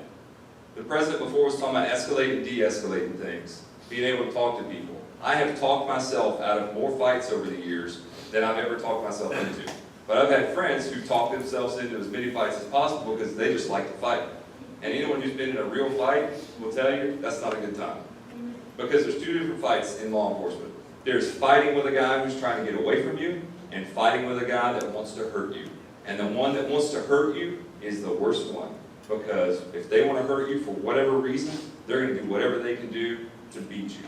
The president before was talking about escalating and de-escalating things. Being able to talk to people. I have talked myself out of more fights over the years than I've ever talked myself into. But I've had friends who talk themselves into as many fights as possible because they just like to fight. And anyone who's been in a real fight will tell you that's not a good time. Because there's two different fights in law enforcement. There's fighting with a guy who's trying to get away from you, and fighting with a guy that wants to hurt you. And the one that wants to hurt you is the worst one. Because if they want to hurt you for whatever reason, they're going to do whatever they can do to beat you.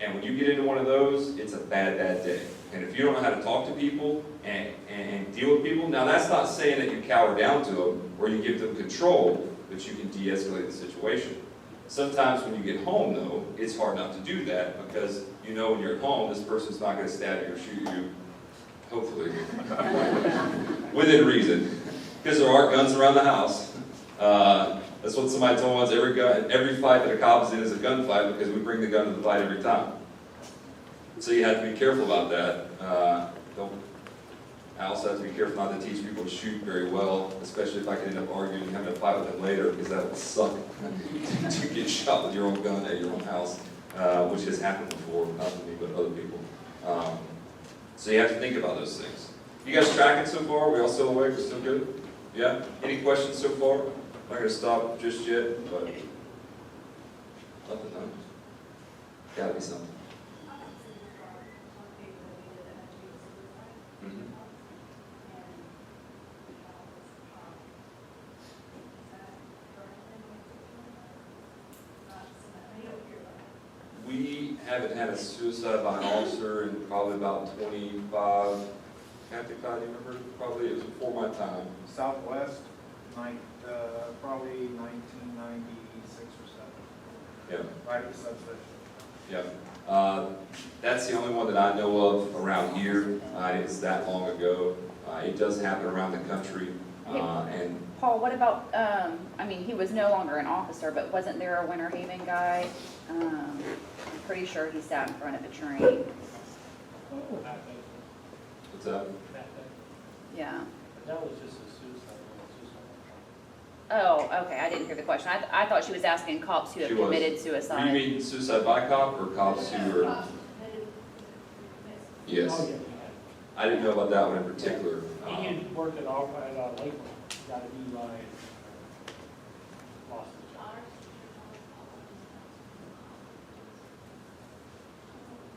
And when you get into one of those, it's a bad, bad day. And if you don't know how to talk to people and deal with people, now that's not saying that you cower down to them or you give them control, but you can de-escalate the situation. Sometimes when you get home, though, it's hard not to do that because you know when you're at home, this person's not going to stab you or shoot you, hopefully, within reason. Because there are guns around the house. That's what somebody told us, every fight that a cop is in is a gunfight because we bring the gun to the fight every time. So you have to be careful about that. I also have to be careful not to teach people to shoot very well, especially if I can end up arguing and having a fight with them later, because that will suck to get shot with your own gun at your own house, which has happened before, not to me, but other people. So you have to think about those things. You guys tracking so far? We all still awake? We're still good? Yeah? Any questions so far? I'm not going to stop just yet, but nothing, no. Gotta be something. We haven't had a suicide by an officer in probably about 25, Captain Todd, do you remember? Probably it was before my time. Southwest, probably 1996 or 7. Yeah. Right at the substation. Yeah. That's the only one that I know of around here. It's that long ago. It does happen around the country. And Paul, what about, I mean, he was no longer an officer, but wasn't there a Winter Haven guy? I'm pretty sure he sat in front of a train. what's that? Yeah. That was just a suicide. Oh, okay, I didn't hear the question. I thought she was asking cops who have She was. committed Do you suicide. mean suicide by cop or cops who are? Yes. Oh, yeah. I didn't know about that one in particular. He had worked at Lakeland, got a DUI, and lost his job.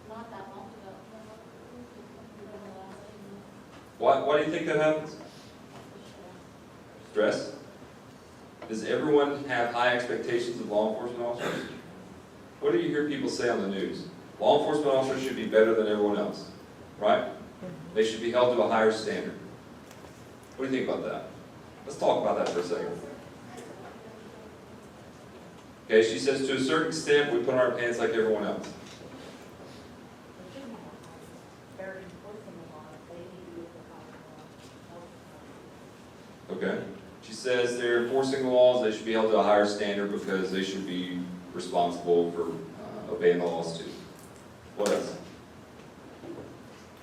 Not that long ago. Why do you think that happens? Stress? Does everyone have high expectations of law enforcement officers? What do you hear people say on the news? Law enforcement officers should be better than everyone else, right? They should be held to a higher standard. What do you think about that? Let's talk about that for a second. Okay, she says to a certain extent we put on our pants like everyone else. Okay. She says they're enforcing the laws, they should be held to a higher standard because they should be responsible for obeying the laws too. What else?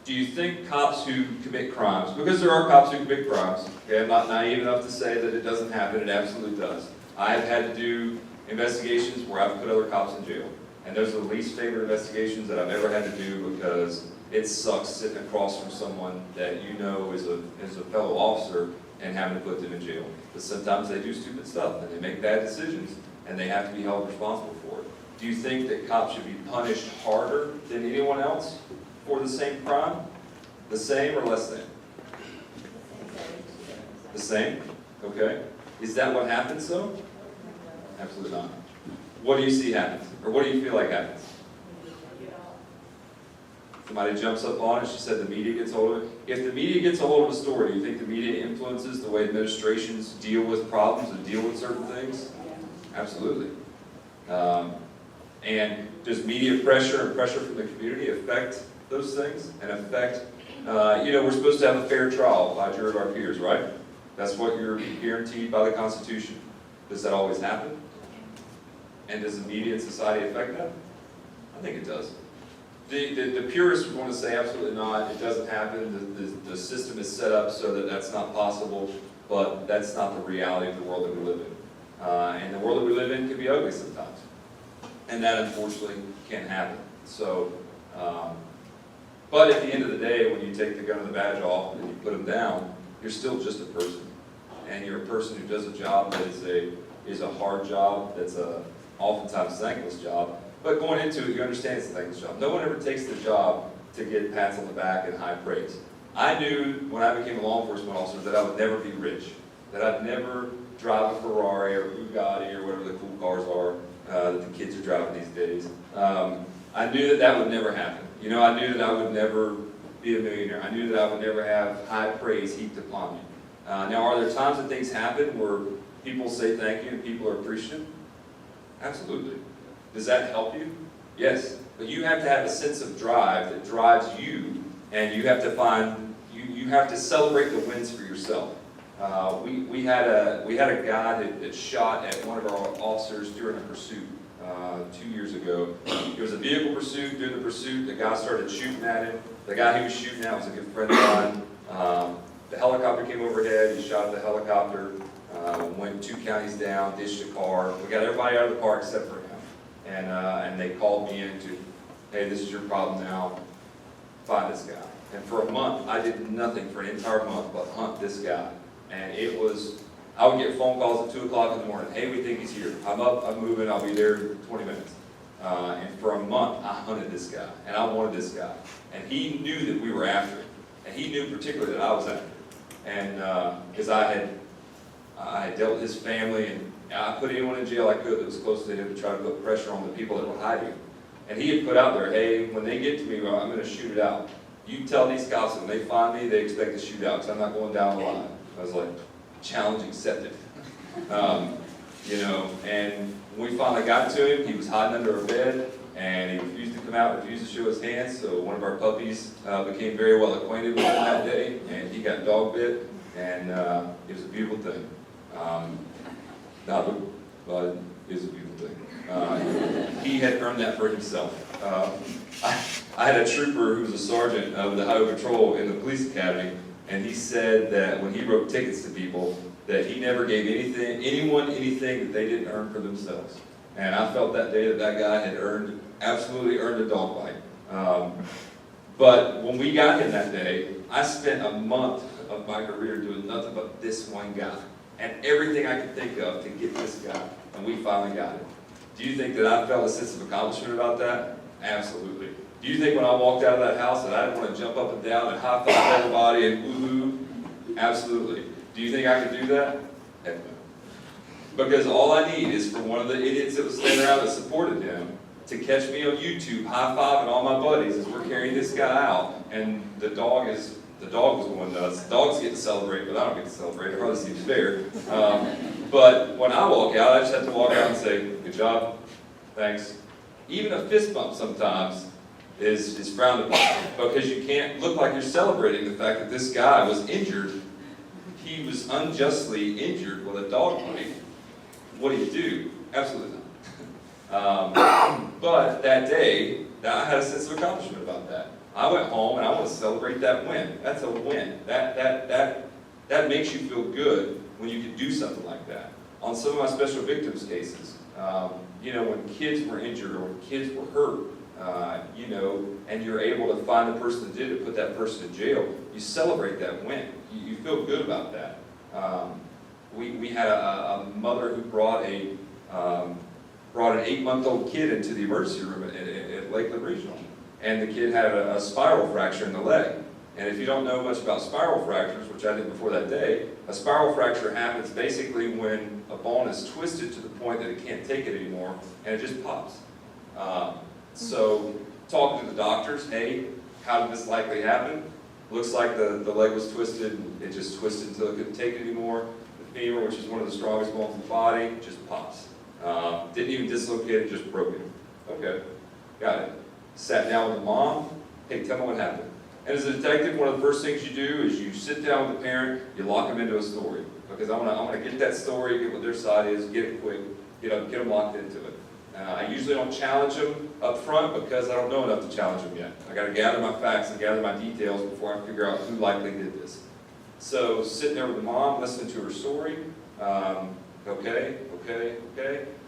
Do you think cops who commit crimes, because there are cops who commit crimes, okay, I'm not naive enough to say that it doesn't happen, it absolutely does. I've had to do investigations where I've put other cops in jail. And those are the least favorite investigations that I've ever had to do because it sucks sitting across from someone that you know is a fellow officer and having to put them in jail. But sometimes they do stupid stuff and they make bad decisions and they have to be held responsible for it. Do you think that cops should be punished harder than anyone else for the same crime? The same or less than? The same? Okay. Is that what happens though? Absolutely not. What do you see happens? Or what do you feel like happens? Somebody jumps up on it, she said the media gets hold of it. If the media gets a hold of a story, do you think the media influences the way administrations deal with problems and deal with certain things? Absolutely. And does media pressure and pressure from the community affect those things? And affect, we're supposed to have a fair trial by jury of our peers, right? That's what you're guaranteed by the Constitution. Does that always happen? And does the media and society affect that? I think it does. The purists would want to say absolutely not, it doesn't happen, the system is set up so that that's not possible, but that's not the reality of the world that we live in. And the world that we live in can be ugly sometimes. And that unfortunately can happen. So, but at the end of the day, when you take the gun and the badge off and you put them down, you're still just a person. And you're a person who does a job that is a hard job, that's a oftentimes thankless job. But going into it, you understand it's a thankless job. No one ever takes the job to get pats on the back and high praise. I knew when I became a law enforcement officer that I would never be rich, that I'd never drive a Ferrari or Bugatti or whatever the cool cars are that the kids are driving these days. I knew that would never happen. You know, I knew that I would never be a millionaire. I knew that I would never have high praise heaped upon me. Now, are there times that things happen where people say thank you and people are appreciative? Absolutely. Does that help you? Yes. But you have to have a sense of drive that drives you, and you have to find, you have to celebrate the wins for yourself. We had a guy that shot at one of our officers during a pursuit 2 years ago. It was a vehicle pursuit. During the pursuit, the guy started shooting at him. The guy he was shooting at was a good friend of mine. The helicopter came overhead. He shot at the helicopter. Went 2 counties down, ditched a car. We got everybody out of the car except for him. And they called me in to, hey, this is your problem now. Find this guy. And for a month, I did nothing for an entire month but hunt this guy. And it was, I would get phone calls at 2 o'clock in the morning. Hey, we think he's here. I'm up, I'm moving, I'll be there in 20 minutes. And for a month, I hunted this guy. And I wanted this guy. And he knew that we were after him. And he knew particularly that I was after him. And because I had dealt with his family, and I put anyone in jail I could that was close to him to try to put pressure on the people that were hiding him. And he had put out there, hey, when they get to me, well, I'm going to shoot it out. You tell these cops that when they find me, they expect to shoot out, because I'm not going down the line. I was like, challenge accepted. And when we finally got to him, he was hiding under a bed, and he refused to come out, refused to show his hands, so one of our puppies became very well acquainted with him that day, and he got dog bit. And it was a beautiful thing. But it was a beautiful thing. He had earned that for himself. I had a trooper who was a sergeant of the Highway Patrol in the police academy, and he said that when he wrote tickets to people, that he never gave anyone anything that they didn't earn for themselves. And I felt that day that that guy had absolutely earned a dog bite. But when we got him that day, I spent a month of my career doing nothing but this one guy, and everything I could think of to get this guy, and we finally got him. Do you think that I felt a sense of accomplishment about that? Absolutely. Do you think when I walked out of that house that I didn't want to jump up and down and high five everybody and woo-hoo? Absolutely. Do you think I could do that? Heck no. Because all I need is for one of the idiots that was standing around that supported him to catch me on YouTube high-fiving all my buddies as we're carrying this guy out, and the dog was going nuts. The dogs get to celebrate, but I don't get to celebrate. It probably seems fair. But when I walk out, I just have to walk out and say, good job, thanks. Even a fist bump sometimes is frowned upon, because you can't look like you're celebrating the fact that this guy was injured. He was unjustly injured with a dog bite. What do? Absolutely not. But that day, I had a sense of accomplishment about that. I went home and I want to celebrate that win. That's a win. That makes you feel good when you can do something like that. On some of my special victims cases, when kids were injured or when kids were hurt, and you're able to find the person that did it, put that person in jail, you celebrate that win. You feel good about that. We had a mother who brought an 8-month-old kid into the emergency room at Lakeland Regional, and the kid had a spiral fracture in the leg. And if you don't know much about spiral fractures, which I did before that day, a spiral fracture happens basically when a bone is twisted to the point that it can't take it anymore, and it just pops. So talking to the doctors, hey, how did this likely happen? Looks like the leg was twisted, it just twisted until it couldn't take it anymore. The femur, which is one of the strongest bones in the body, just pops. Didn't even dislocate it, just broke it. Okay, got it. Sat down with the mom, hey, tell me what happened. And as a detective, one of the first things you do is you sit down with the parent, you lock them into a story. Because I want to get that story, get what their side is, get it quick, get them locked into it. I usually don't challenge them up front because I don't know enough to challenge them yet. I got to gather my facts and gather my details before I figure out who likely did this. So sitting there with the mom, listening to her story, okay.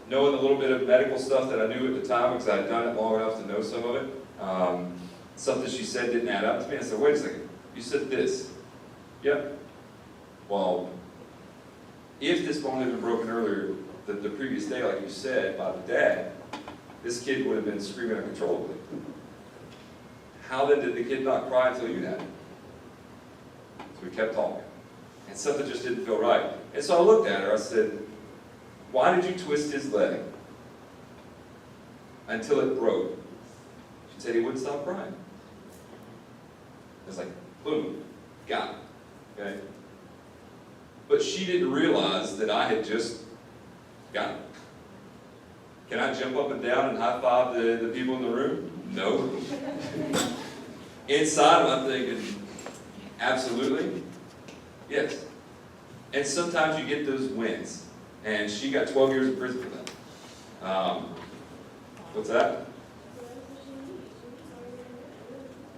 Knowing a little bit of medical stuff that I knew at the time because I had done it long enough to know some of it. Something she said didn't add up to me. I said, wait a second, you said this. Yep. Well, if this bone had been broken earlier, the previous day, like you said, by the dad, this kid would have been screaming uncontrollably. How then did the kid not cry until you had it? So we kept talking. And something just didn't feel right. And so I looked at her, I said, why did you twist his leg until it broke? She said he wouldn't stop crying. It's like, boom, got it, okay? But she didn't realize that I had just got it. Can I jump up and down and high five the people in the room? No. Inside I'm thinking, absolutely, yes. And sometimes you get those wins. And she got 12 years in prison for that. What's that?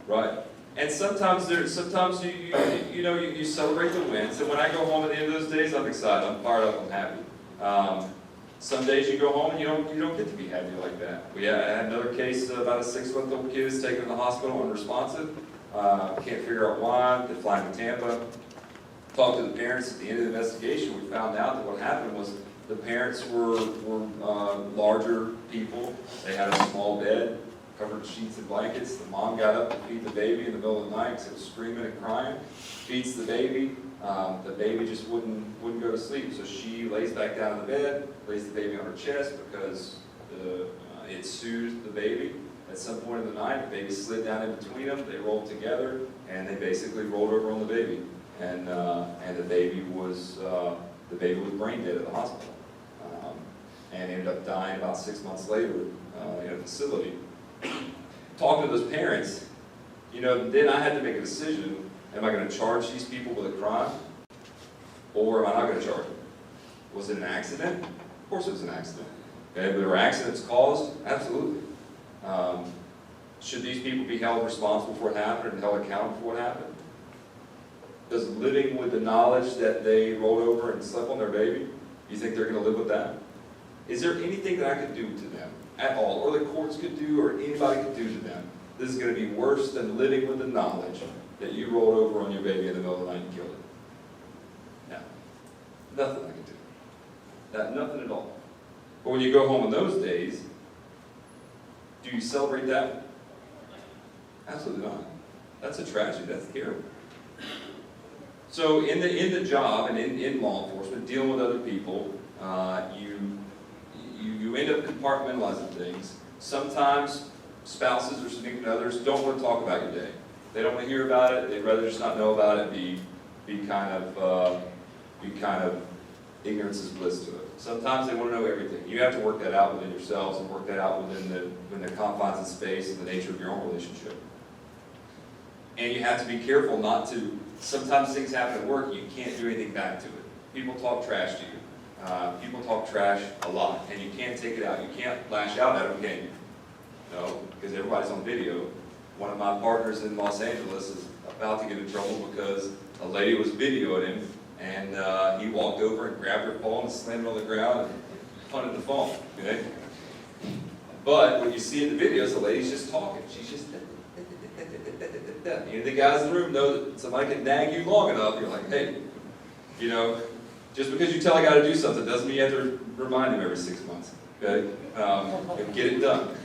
Right. And sometimes you celebrate the wins. And when I go home at the end of those days, I'm excited. I'm fired up. I'm happy. Some days you go home and you don't get to be happy like that. I had another case about a 6-month-old kid who's taken to the hospital unresponsive. Can't figure out why. They fly to Tampa. Talked to the parents at the end of the investigation. We found out that what happened was the parents were larger people. They had a small bed, covered sheets and blankets. The mom got up to feed the baby in the middle of the night because it was screaming and crying. Feeds the baby. The baby just wouldn't go to sleep. So she lays back down in the bed, lays the baby on her chest because it soothed the baby. At some point in the night, the baby slid down in between them. They rolled together, and they basically rolled over on the baby. And the baby was brain dead at the hospital, and ended up dying about 6 months later in a facility. Talking to those parents, then I had to make a decision: am I going to charge these people with a crime? or am I not gonna charge them? Was it an accident? Of course it was an accident. Okay, but were accidents caused? Absolutely. Should these people be held responsible for what happened and held accountable for what happened? Does living with the knowledge that they rolled over and slept on their baby, you think they're gonna live with that? Is there anything that I could do to them at all, or the courts could do, or anybody could do to them? This is gonna be worse than living with the knowledge that you rolled over on your baby in the middle of the night and killed it. No. Nothing I can do. Nothing at all. But when you go home in those days, do you celebrate that? Absolutely not. That's a tragedy. That's terrible. So in the job and in law enforcement, dealing with other people, you end up compartmentalizing things. Sometimes spouses or significant others don't want to talk about your day. They don't want to hear about it. They'd rather just not know about it. Be kind of ignorance is bliss to it. Sometimes they want to know everything. You have to work that out within yourselves and work that out within the confines of space and the nature of your own relationship. And you have to be careful not to, sometimes things happen at work, you can't do anything back to it. People talk trash to you. People talk trash a lot, and you can't take it out. You can't lash out at them, can you? No, because everybody's on video. One of my partners in Los Angeles is about to get in trouble because a lady was videoing him, and he walked over and grabbed her phone and slammed it on the ground and punted the phone. Okay? But when you see in the videos, the lady's just talking. She's just the guys in the room know that somebody can nag you long enough. You're like, hey, just because you tell a guy to do something doesn't mean you have to remind him every 6 months. Okay, and get it done.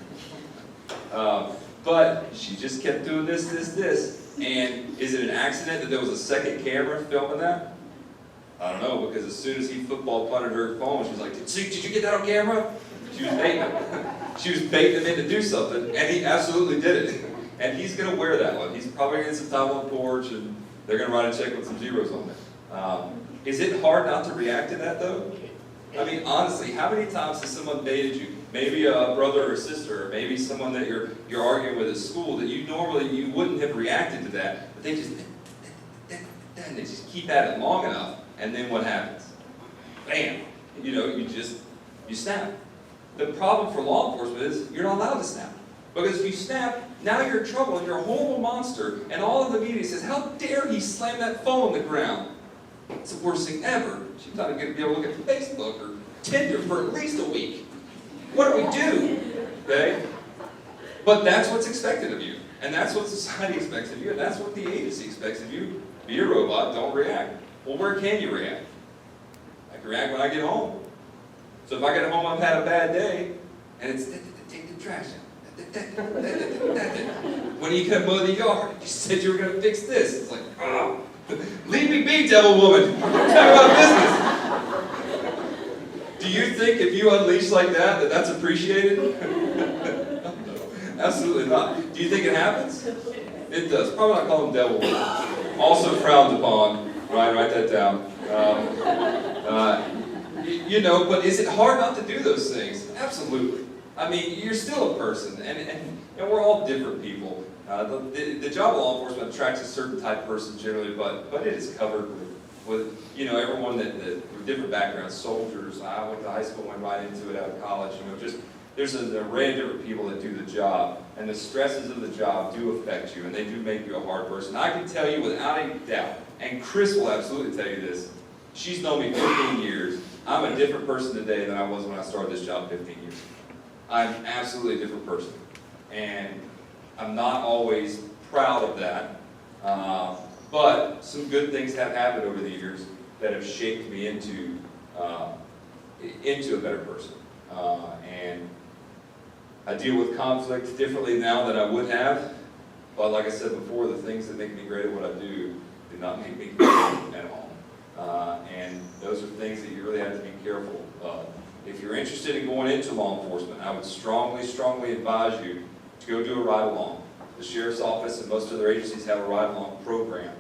But she just kept doing this. And is it an accident that there was a second camera filming that? I don't know, because as soon as he football punted her phone, she was like, did you get that on camera? She was baiting him. She was baiting him in to do something, and he absolutely did it. And he's going to wear that one. He's probably going to get some time on the porch, and they're going to write a check with some zeros on it. Is it hard not to react to that, though? I mean, honestly, how many times has someone dated you? Maybe a brother or sister, or maybe someone that you're arguing with at school that you wouldn't have reacted to that, but they just keep at it long enough, and then what happens? Bam! You snap. The problem for law enforcement is you're not allowed to snap. Because if you snap, now you're in trouble and you're a horrible monster, and all of the media says, how dare he slam that phone on the ground? It's the worst thing ever. She's not going to be able to look at Facebook or Tinder for at least a week. What do we do? Okay? But that's what's expected of you. And that's what society expects of you. And that's what the agency expects of you. Be a robot, don't react. Well, where can you react? I can react when I get home. So if I get home, I've had a bad day, and it's take the trash out. When you come mow the yard, you said you were going to fix this. It's like, oh, leave me be, devil woman. Talk about business. Do you think if you unleash like that that's appreciated? No, absolutely not. Do you think it happens? It does. Probably not call them devil woman. Also frowned upon. Right, write that down. But is it hard not to do those things? Absolutely. I mean, you're still a person, and we're all different people. The job of law enforcement attracts a certain type of person generally, but it is covered with everyone that with different backgrounds, soldiers. I went to high school, went right into it out of college. There's an array of different people that do the job, and the stresses of the job do affect you, and they do make you a hard person. I can tell you without a doubt, and Chris will absolutely tell you this. She's known me 15 years. I'm a different person today than I was when I started this job 15 years ago. I'm absolutely a different person, and I'm not always proud of that, but some good things have happened over the years that have shaped me into a better person, and I deal with conflict differently now than I would have, but like I said before, the things that make me great at what I do not make me great at all, and those are things that you really have to be careful of. If you're interested in going into law enforcement, I would strongly, strongly advise you to go do a ride-along. The Sheriff's Office and most other agencies have a ride-along program.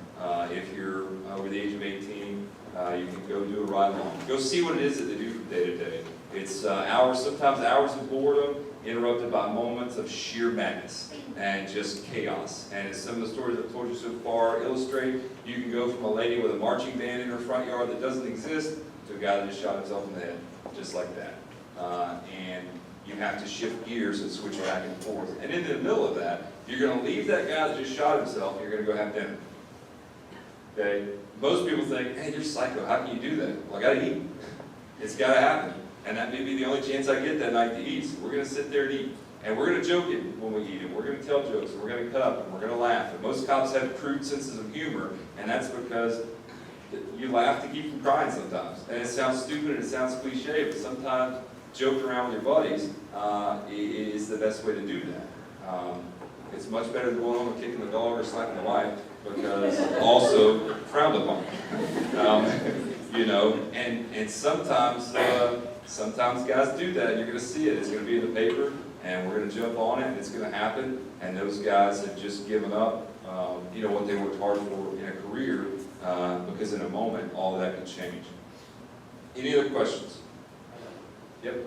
If you're over the age of 18, you can go do a ride-along. Go see what it is that they do from day to day. It's sometimes hours of boredom, interrupted by moments of sheer madness and just chaos. And as some of the stories I've told you so far illustrate, you can go from a lady with a marching band in her front yard that doesn't exist to a guy that just shot himself in the head, just like that. And you have to shift gears and switch back and forth. And in the middle of that, you're going to leave that guy that just shot himself, and you're going to go have dinner. Okay? Most people think, hey, you're psycho. How can you do that? Well, I got to eat. It's got to happen. And that may be the only chance I get that night to eat. So we're going to sit there and eat. And we're going to joke it when we eat, and we're going to tell jokes, and we're going to cut up, and we're going to laugh. And most cops have crude senses of humor, and that's because you laugh to keep from crying sometimes. And it sounds stupid and it sounds cliche, but sometimes joking around with your buddies is the best way to do that. It's much better than going home and kicking the dog or slapping the wife, because also frowned upon. You know, and sometimes guys do that. You're going to see it. It's going to be in the paper, and we're going to jump on it, and it's going to happen. And those guys have just given up, you know, what they worked hard for in a career, because in a moment, all of that can change. Any other questions? Yep. You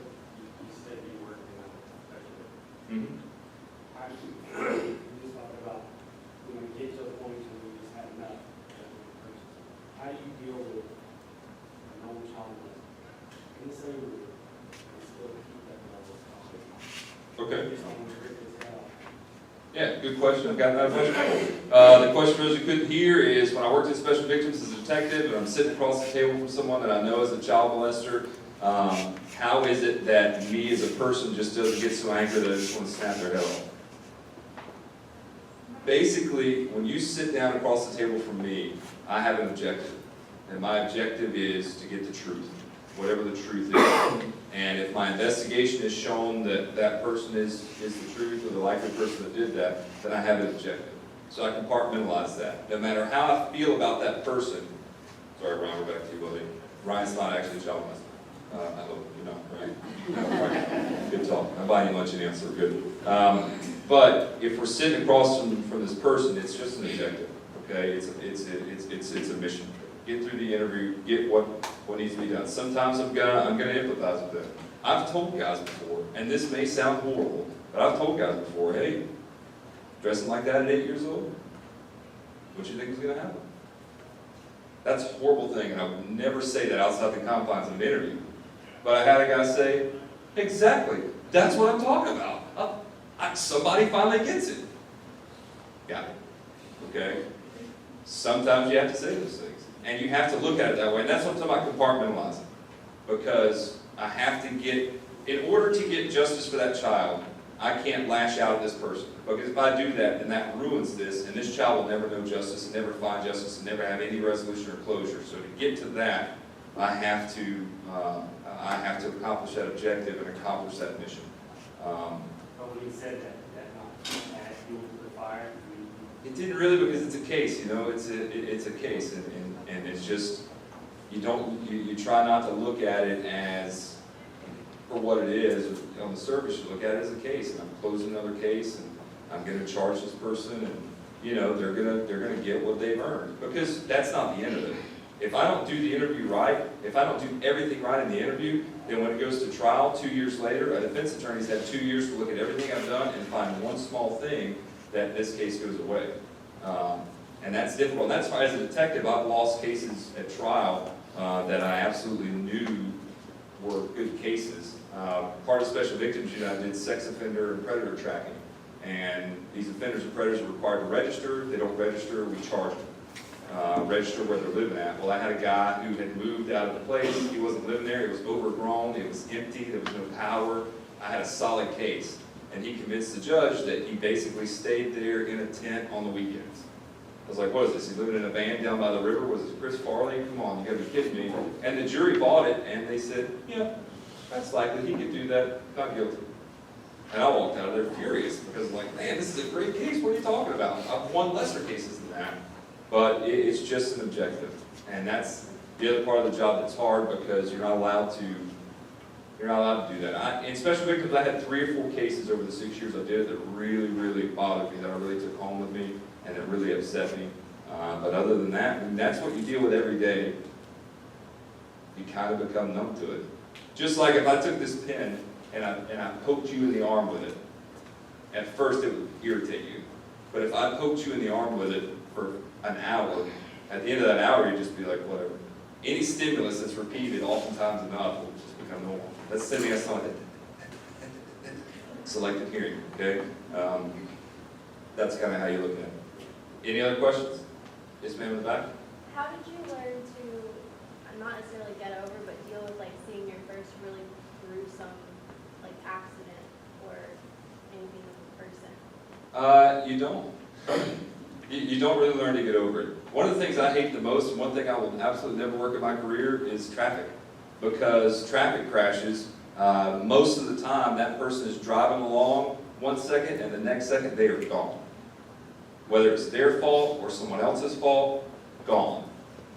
said you worked in a special. Mm-hmm. How do you just talk about when we get to a point where we just have enough as a person? How do you deal with an old child in the same room and still keep that level of confidence? Okay. Just on strict as hell. Yeah, good question. I've got another question. The question for those who couldn't hear is, when I worked in special victims as a detective, and I'm sitting across the table from someone that I know is a child molester, how is it that me as a person just doesn't get so angry that I just want to snap their head off? Basically, when you sit down across the table from me, I have an objective. And my objective is to get the truth, whatever the truth is. And if my investigation has shown that that person is the truth, or the likely person that did that, then I have an objective. So I compartmentalize that. No matter how I feel about that person, sorry, Ryan, we're back to you, buddy. Ryan's not actually a child molester. I hope you know, right? No, right. Good talk. I'm buying you lunch and answer. Good. But if we're sitting across from this person, it's just an objective. Okay, it's a mission. Get through the interview. Get what needs to be done. Sometimes I'm gonna empathize with them. I've told guys before, and this may sound horrible, but I've told guys before, hey, dressing like that at 8 years old, what do you think is gonna happen? That's a horrible thing, and I would never say that outside the confines of an interview. But I had a guy say, exactly, that's what I'm talking about. Somebody finally gets it. Got it. Okay? Sometimes you have to say those things. And you have to look at it that way. And that's what I'm talking about compartmentalizing. Because I have to get, in order to get justice for that child, I can't lash out at this person. Because if I do that, then that ruins this, and this child will never know justice, and never find justice, and never have any resolution or closure. So to get to that, I have to accomplish that objective and accomplish that mission. But when you said that not add fuel to the fire, It didn't really, because it's a case, you know, it's a case, and it's just, you try not to look at it as for what it is. On the surface, you look at it as a case, and I'm closing another case, and I'm going to charge this person, and you know they're gonna get what they've earned, because that's not the end of it. If I don't do the interview right, if I don't do everything right in the interview, then when it goes to trial 2 years later, a defense attorney's had 2 years to look at everything I've done and find one small thing that this case goes away. And that's difficult. And that's why, as a detective, I've lost cases at trial that I absolutely knew were good cases. Part of Special Victims Unit, I did sex offender and predator tracking. And these offenders and predators are required to register. If they don't register, we charge them. Register where they're living at. Well, I had a guy who had moved out of the place. He wasn't living there. It was overgrown. It was empty. There was no power. I had a solid case. And he convinced the judge that he basically stayed there in a tent on the weekends. I was like, what is this? He living in a van down by the river? Was it Chris Farley? Come on, you gotta be kidding me. And the jury bought it, and they said, yeah, that's likely. He could do that. Not guilty. And I walked out of there furious, because I'm like, man, this is a great case. What are you talking about? I've won lesser cases than that. But it's just an objective. And that's the other part of the job that's hard, because you're not allowed to do that. In Special Victims, I had 3 or 4 cases over the 6 years I did it that really, really bothered me, that I really took home with me, and that really upset me. But other than that, and that's what you deal with every day. You kind of become numb to it. Just like if I took this pen and I poked you in the arm with it, at first it would irritate you. But if I poked you in the arm with it for an hour, at the end of that hour, you'd just be like, whatever. Any stimulus that's repeated oftentimes enough will just become normal. That's sending us on selective hearing, okay? That's kind of how you look at it. Any other questions? Yes, ma'am, in the back? How did you learn to, not necessarily get over, but deal with like seeing your first really gruesome like accident or anything with a person? You don't. You don't really learn to get over it. One of the things I hate the most, and one thing I will absolutely never work in my career, is traffic. Because traffic crashes, most of the time, that person is driving along 1 second, and the next second, they are gone. Whether it's their fault or someone else's fault, gone.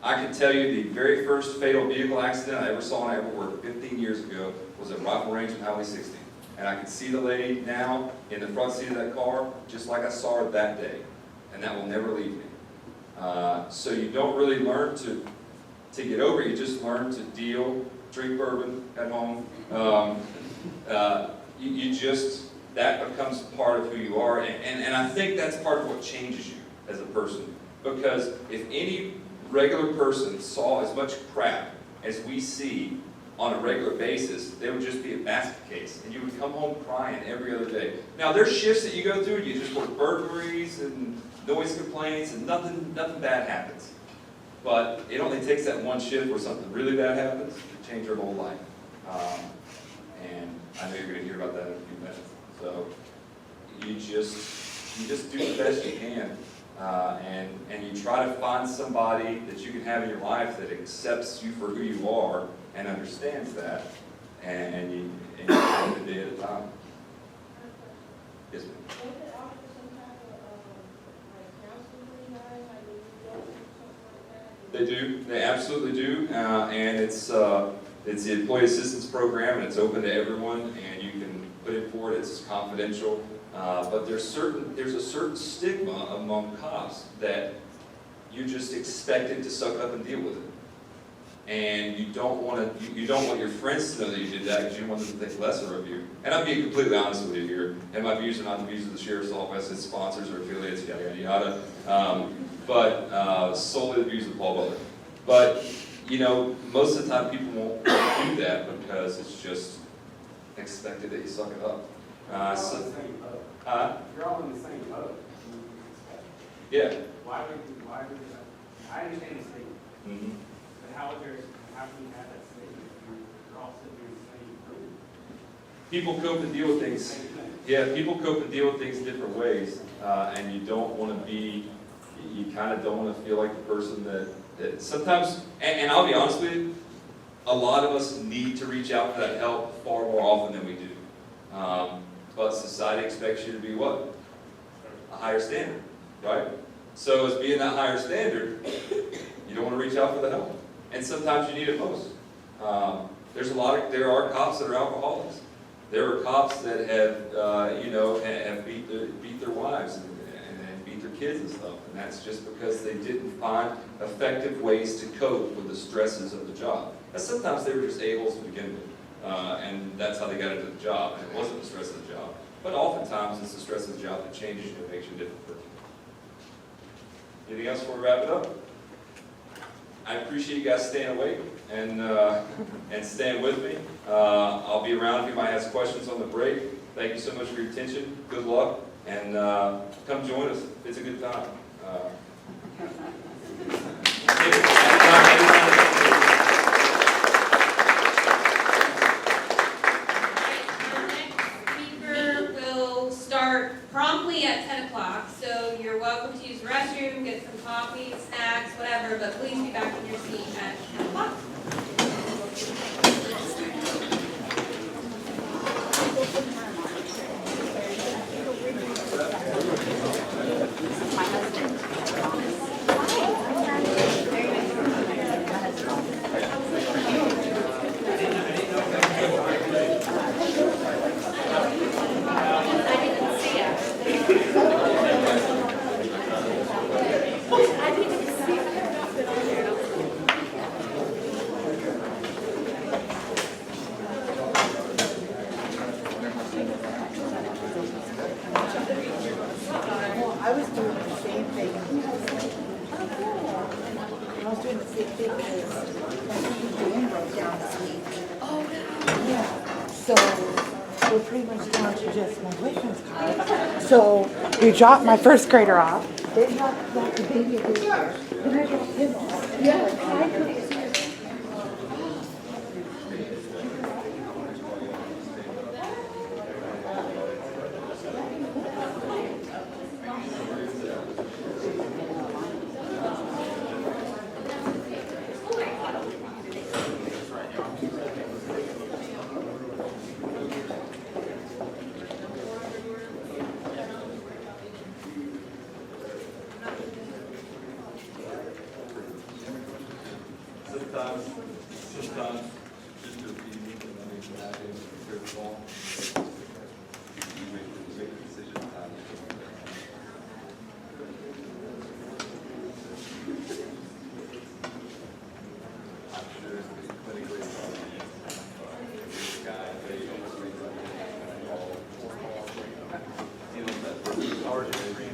I can tell you the very first fatal vehicle accident I ever saw and I ever worked 15 years ago was at Rifle Range on Highway 60. And I can see the lady now in the front seat of that car, just like I saw her that day. And that will never leave me. So you don't really learn to get over it, you just learn to deal, drink bourbon at home. That becomes part of who you are. And I think that's part of what changes you as a person. Because if any regular person saw as much crap as we see on a regular basis, they would just be a basket case. And you would come home crying every other day. Now, there's shifts that you go through, you just work burglaries and noise complaints, and nothing bad happens. But it only takes that one shift where something really bad happens to change your whole life. And I know you're going to hear about that in a few minutes. So you just do the best you can. And you try to find somebody that you can have in your life that accepts you for who you are and understands that, and you take it a day at a time. Yes, ma'am. They do. They absolutely do. And it's the Employee Assistance Program, and it's open to everyone, and you can put in for it. It's confidential. But there's a certain stigma among cops that you're just expected to suck it up and deal with it. And you don't want your friends to know that you did that because you want them to think lesser of you. And I'm being completely honest with you here. And my views are not the views of the Sheriff's Office, its sponsors or affiliates, yada, yada, yada. But solely the views of Paul Butler. But, most of the time people won't do that because it's just expected that you suck it up. You're all in the same boat. You're all in the same boat. Yeah. Why would I understand the statement, Mm-hmm. but how can you have that statement if you're all sitting in the same room? People cope and deal with things. Same thing. Yeah, people cope and deal with things different ways, and you don't want to you kind of don't want to feel like the person that sometimes, and I'll be honest with you, a lot of us need to reach out for that help far more often than we do. But society expects you to be what? A higher standard, right? So as being that higher standard, you don't want to reach out for the help. And sometimes you need it most. There are cops that are alcoholics. There are cops that have beat their wives and beat their kids and stuff. And that's just because they didn't find effective ways to cope with the stresses of the job. And sometimes they were just a-holes to begin with. And that's how they got into the job. And it wasn't the stress of the job. But oftentimes it's the stress of the job that changes you and makes you a different person. Anything else before we wrap it up? I appreciate you guys staying awake and staying with me. I'll be around if anybody has questions on the break. Thank you so much for your attention. Good luck, and come join us. It's a good time. Our next speaker will start promptly at 10 o'clock, so you're welcome to use the restroom, get some coffee, snacks, whatever, but please be back in your seat at 10 o'clock. My husband. doing the same thing. I was doing the same thing because my hand broke down this week. Oh, yeah. So we're pretty much down to just my boyfriend's car. So we dropped my first grader off. Then dropped the baby at daycare. Then I dropped him off. Yeah, I couldn't. Sometimes, just to be, prepare the ball. You make the decision time. I'm sure it's clinically guy, they almost make that all. You know, that's hard to read.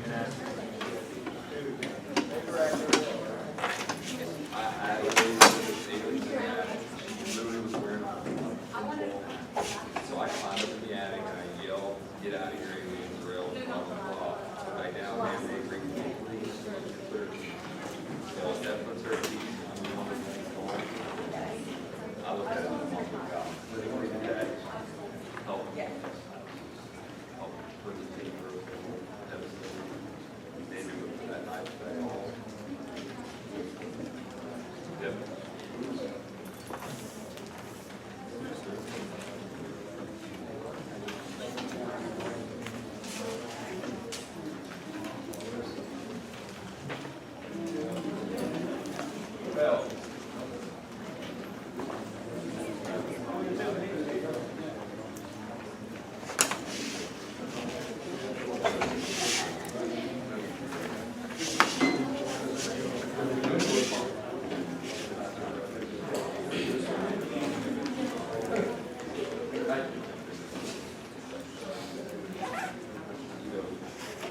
I literally was wearing a football. So I climbed up in the attic and I yelled, "Get out of here, alien drill, blah, blah, blah." Right now, man, they bring me police, so that puts her feet on the one I look at it and I'm like, God, that help put the team through. They do it for that night. Yep. Well.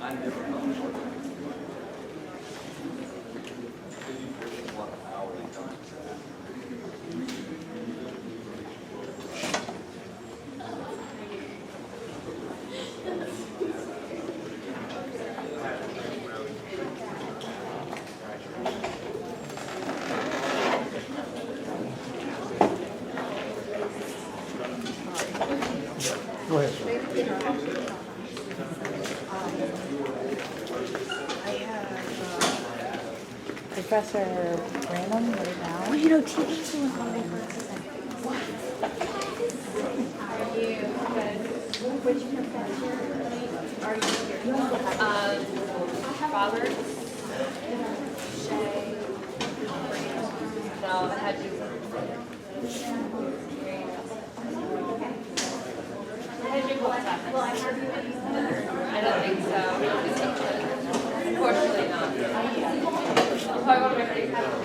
I never thought it would. Go ahead. I have Professor Branham right now. You know, THC was one of my first. Are you good? Which professor are you here? Robert? Shay? No, I had you. Well, I heard you. I don't think so. Unfortunately not. I'll probably want to make it happen.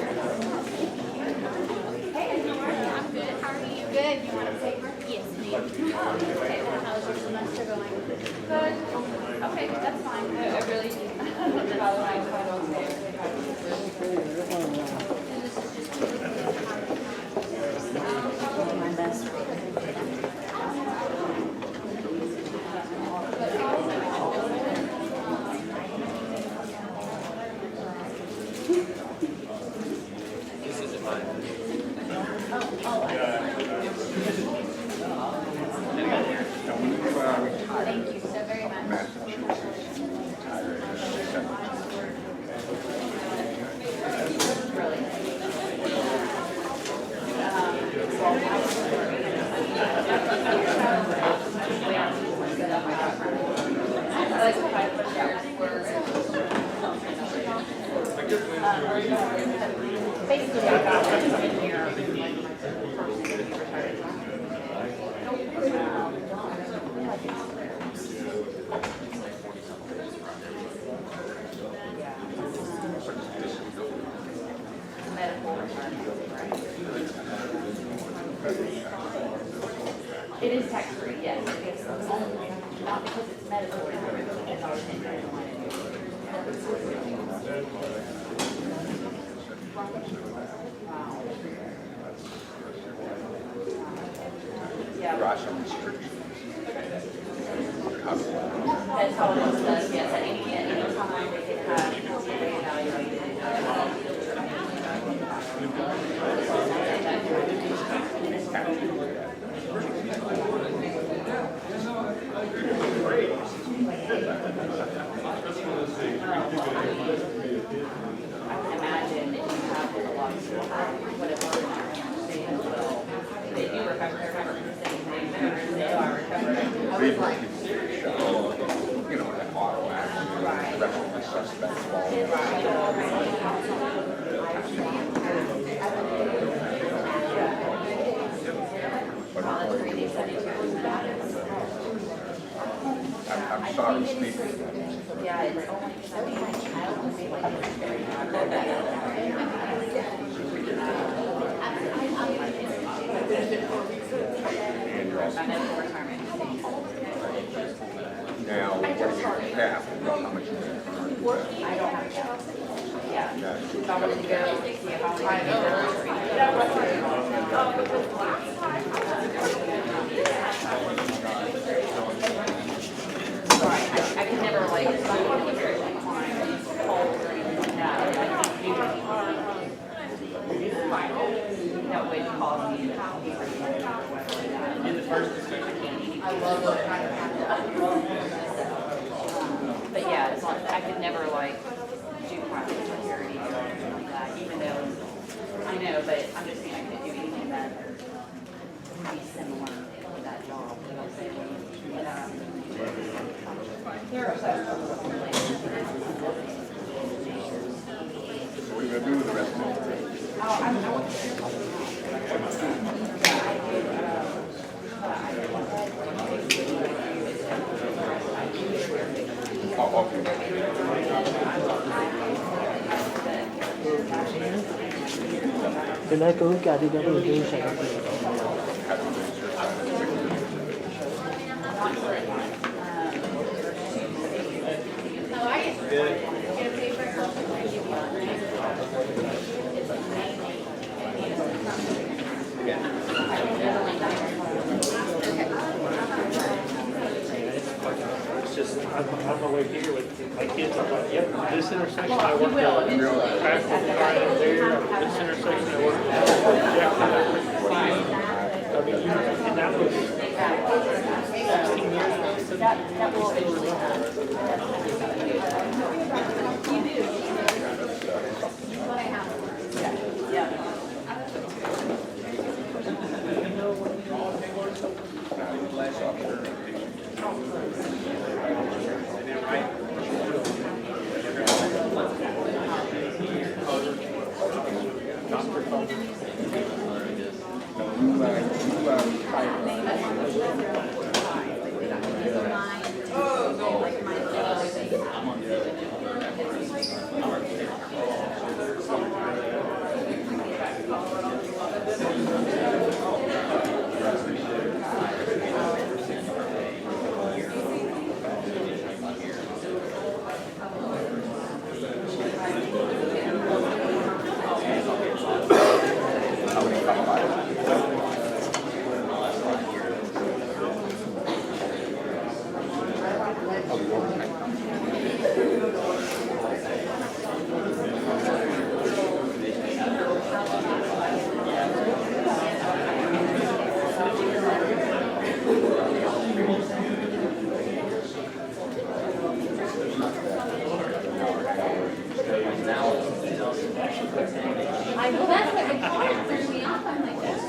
Hey, I'm good. How are you? Good. You want a paper? Yes, please. Okay, well, how's your semester going? Good. Okay, that's fine. I really do. By the way, I quite okay. My best friend. Thank you so very much. Basically, I got it in here. It is tax-free, yes. It is not because it's medical. It's always in there. Russian restrictions. That's how it was done, yes, at any time they could have reevaluated. I can imagine if you have a lot of people, whatever, they as well. They do recover, they're recovering the same thing, they are recovering. I was like, You know, an auto accident, arresting the suspect while I'm sorry, speaking. yeah, it's only because I mean, my child was able to be very I know retirement. Now, what do you have? How much you have? I don't have that. Yeah. If I was to go see if I was right, I could never like, if I would be very like climb, cold or anything like that, I can't do anything. That would cause me to be In the first discussion. I love those kind of but yeah, as long as I could never like do private security or anything like that, even though I know, but I'm just saying I couldn't do anything that would be similar to that job. What are you gonna do with the rest of it? Oh, okay. Từ nay cứ cả đi đâu cũng đi sẽ It's just, I'm on my way here with my kids, I'm like, yep, this intersection I work at. Traffic right there, this intersection I work at. I mean, and that was 16 years ago. That will eventually yeah. I know that's what the car threw me off. I'm like, that's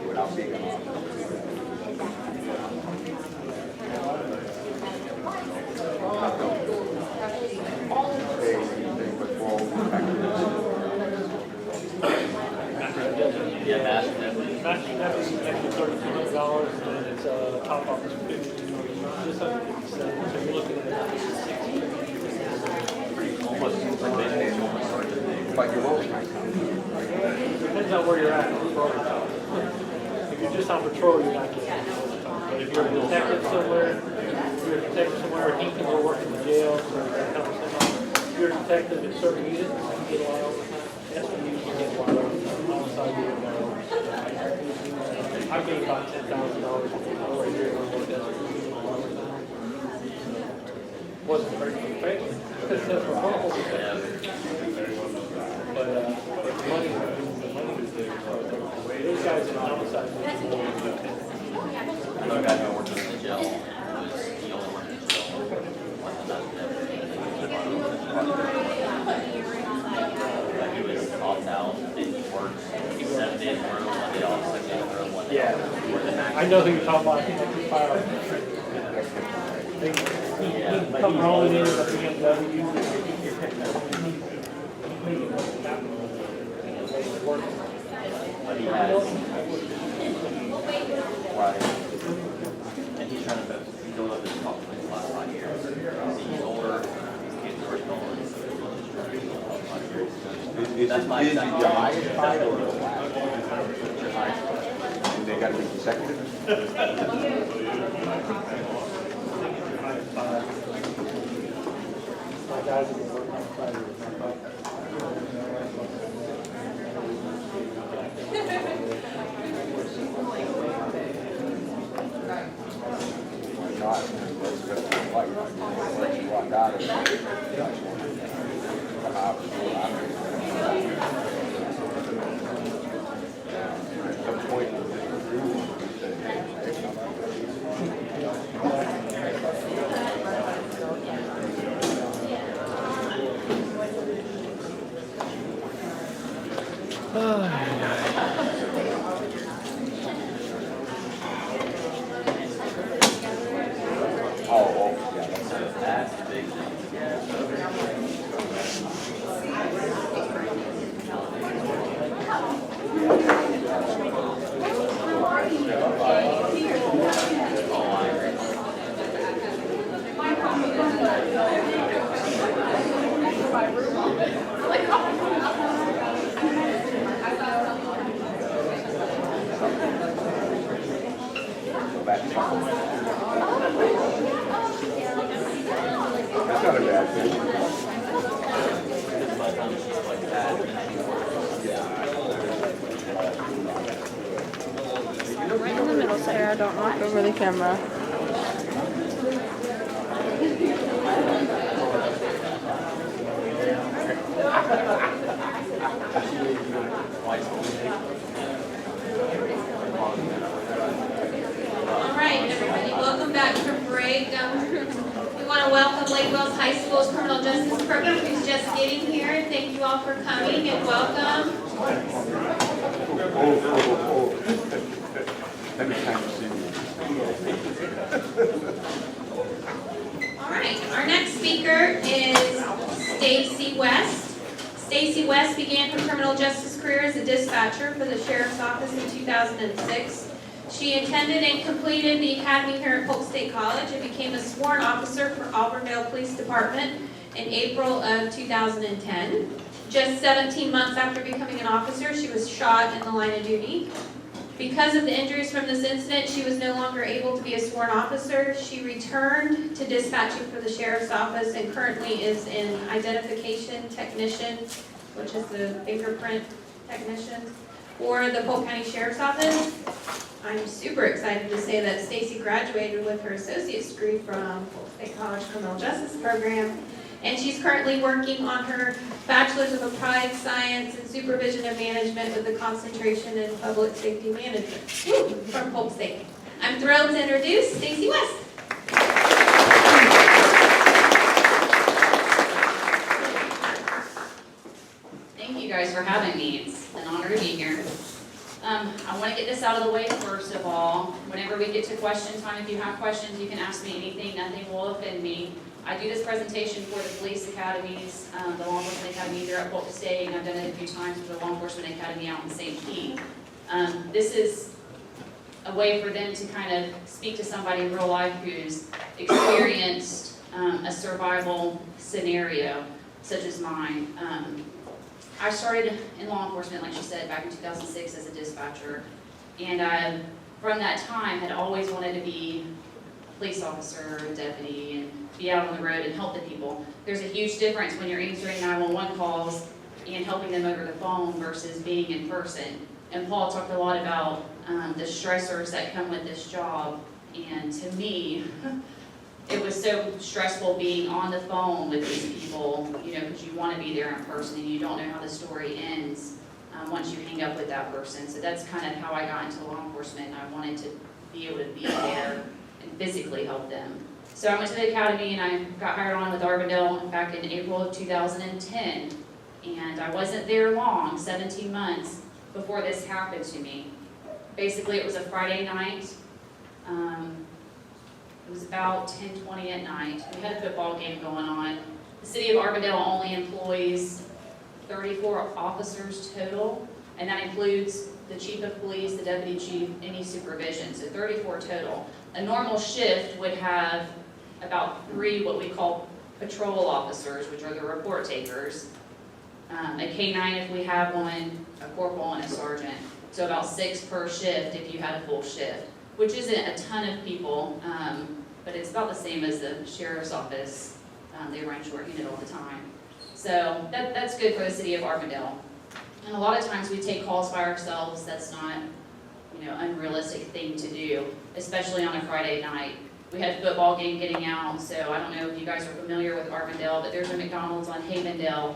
Without being an officer. Matching that is extra $3,200 and it's top office 50. Just like, But you're overtime. Depends on where you're at. If you're just on patrol, you're not getting overtime. But if you're a detective somewhere, he can go work in the jail, so that helps him out. If you're a detective in certain units, you can get a lot of overtime. That's when you can get a lot of overtime. Homicide, you get a lot of overtime. I made about $10,000 an hour a year when I worked as a criminal overtime. Wasn't very good pay. But the money was there. Those guys in homicide make more than that. Another guy who worked in the jail was the only one in the jail. He was opt out, didn't work 7 days in a row, 1 day off, 6 days in a row, 1 day off. I know who you're talking about. I think I can fire he come rolling in with a BMW. But he has, right, and he's trying to build up his confidence the last 5 years. He's older, his kids are going, so he's building his 5 years. That's my Is it exact. your highest five or the last? Your highest. And they gotta be consecutive? My guys have been working on Friday. Not, that's just like, once you walk out of it, come out, at some point, oh, yeah, That's the big thing. Oh, I agree. go back and forth. That's not a bad thing. By the time she's like that, Right in the middle, Sarah. Don't knock over the camera. All right, everybody, welcome back from break. We want to welcome Lake Wells High School's Criminal Justice Program, who's just getting here. Thank you all for coming and welcome. Let me kind of see you. All right, our next speaker is Stacy West. Stacy West began her criminal justice career as a dispatcher for the Sheriff's Office in 2006. She attended and completed the academy here at Polk State College and became a sworn officer for Auburndale Police Department in April of 2010. Just 17 months after becoming an officer, she was shot in the line of duty. Because of the injuries from this incident, she was no longer able to be a sworn officer. She returned to dispatching for the Sheriff's Office and currently is an identification technician, which is the fingerprint technician, for the Polk County Sheriff's Office. I'm super excited to say that Stacy graduated with her associate's degree from Polk State College Criminal Justice Program, and she's currently working on her Bachelor's of Applied Science in Supervision and Management with a concentration in Public Safety Management from Polk State. I'm thrilled to introduce Stacy West. Thank you guys for having me. It's an honor to be here. I want to get this out of the way first of all. Whenever we get to question time, if you have questions, you can ask me anything. Nothing will offend me. I do this presentation for the police academies, the law enforcement academy here at Polk State, and I've done it a few times for the law enforcement academy out in St. Pete. This is a way for them to kind of speak to somebody in real life who's experienced a survival scenario such as mine. I started in law enforcement, like she said, back in 2006 as a dispatcher. And I, from that time, had always wanted to be a police officer, a deputy, and be out on the road and help the people. There's a huge difference when you're answering 911 calls and helping them over the phone versus being in person. And Paul talked a lot about the stressors that come with this job. And to me, it was so stressful being on the phone with these people, because you want to be there in person and you don't know how the story ends once you hang up with that person. So that's kind of how I got into law enforcement. I wanted to be able to be there and physically help them. So I went to the academy and I got hired on with Arvindale back in April of 2010. And I wasn't there long, 17 months, before this happened to me. Basically, it was a Friday night. It was about 10:20 at night. We had a football game going on. The city of Arvindale only employs 34 officers total, and that includes the chief of police, the deputy chief, any supervision, so 34 total. A normal shift would have about 3 what we call patrol officers, which are the report takers, a K-9 if we have one, a corporal and a sergeant. So about 6 per shift if you had a full shift, which isn't a ton of people, but it's about the same as the sheriff's office. They run short unit all the time. So that's good for the city of Arvindale. And a lot of times we take calls by ourselves. That's not, unrealistic thing to do, especially on a Friday night. We had a football game getting out, so I don't know if you guys are familiar with Arvindale, but there's a McDonald's on Havendale,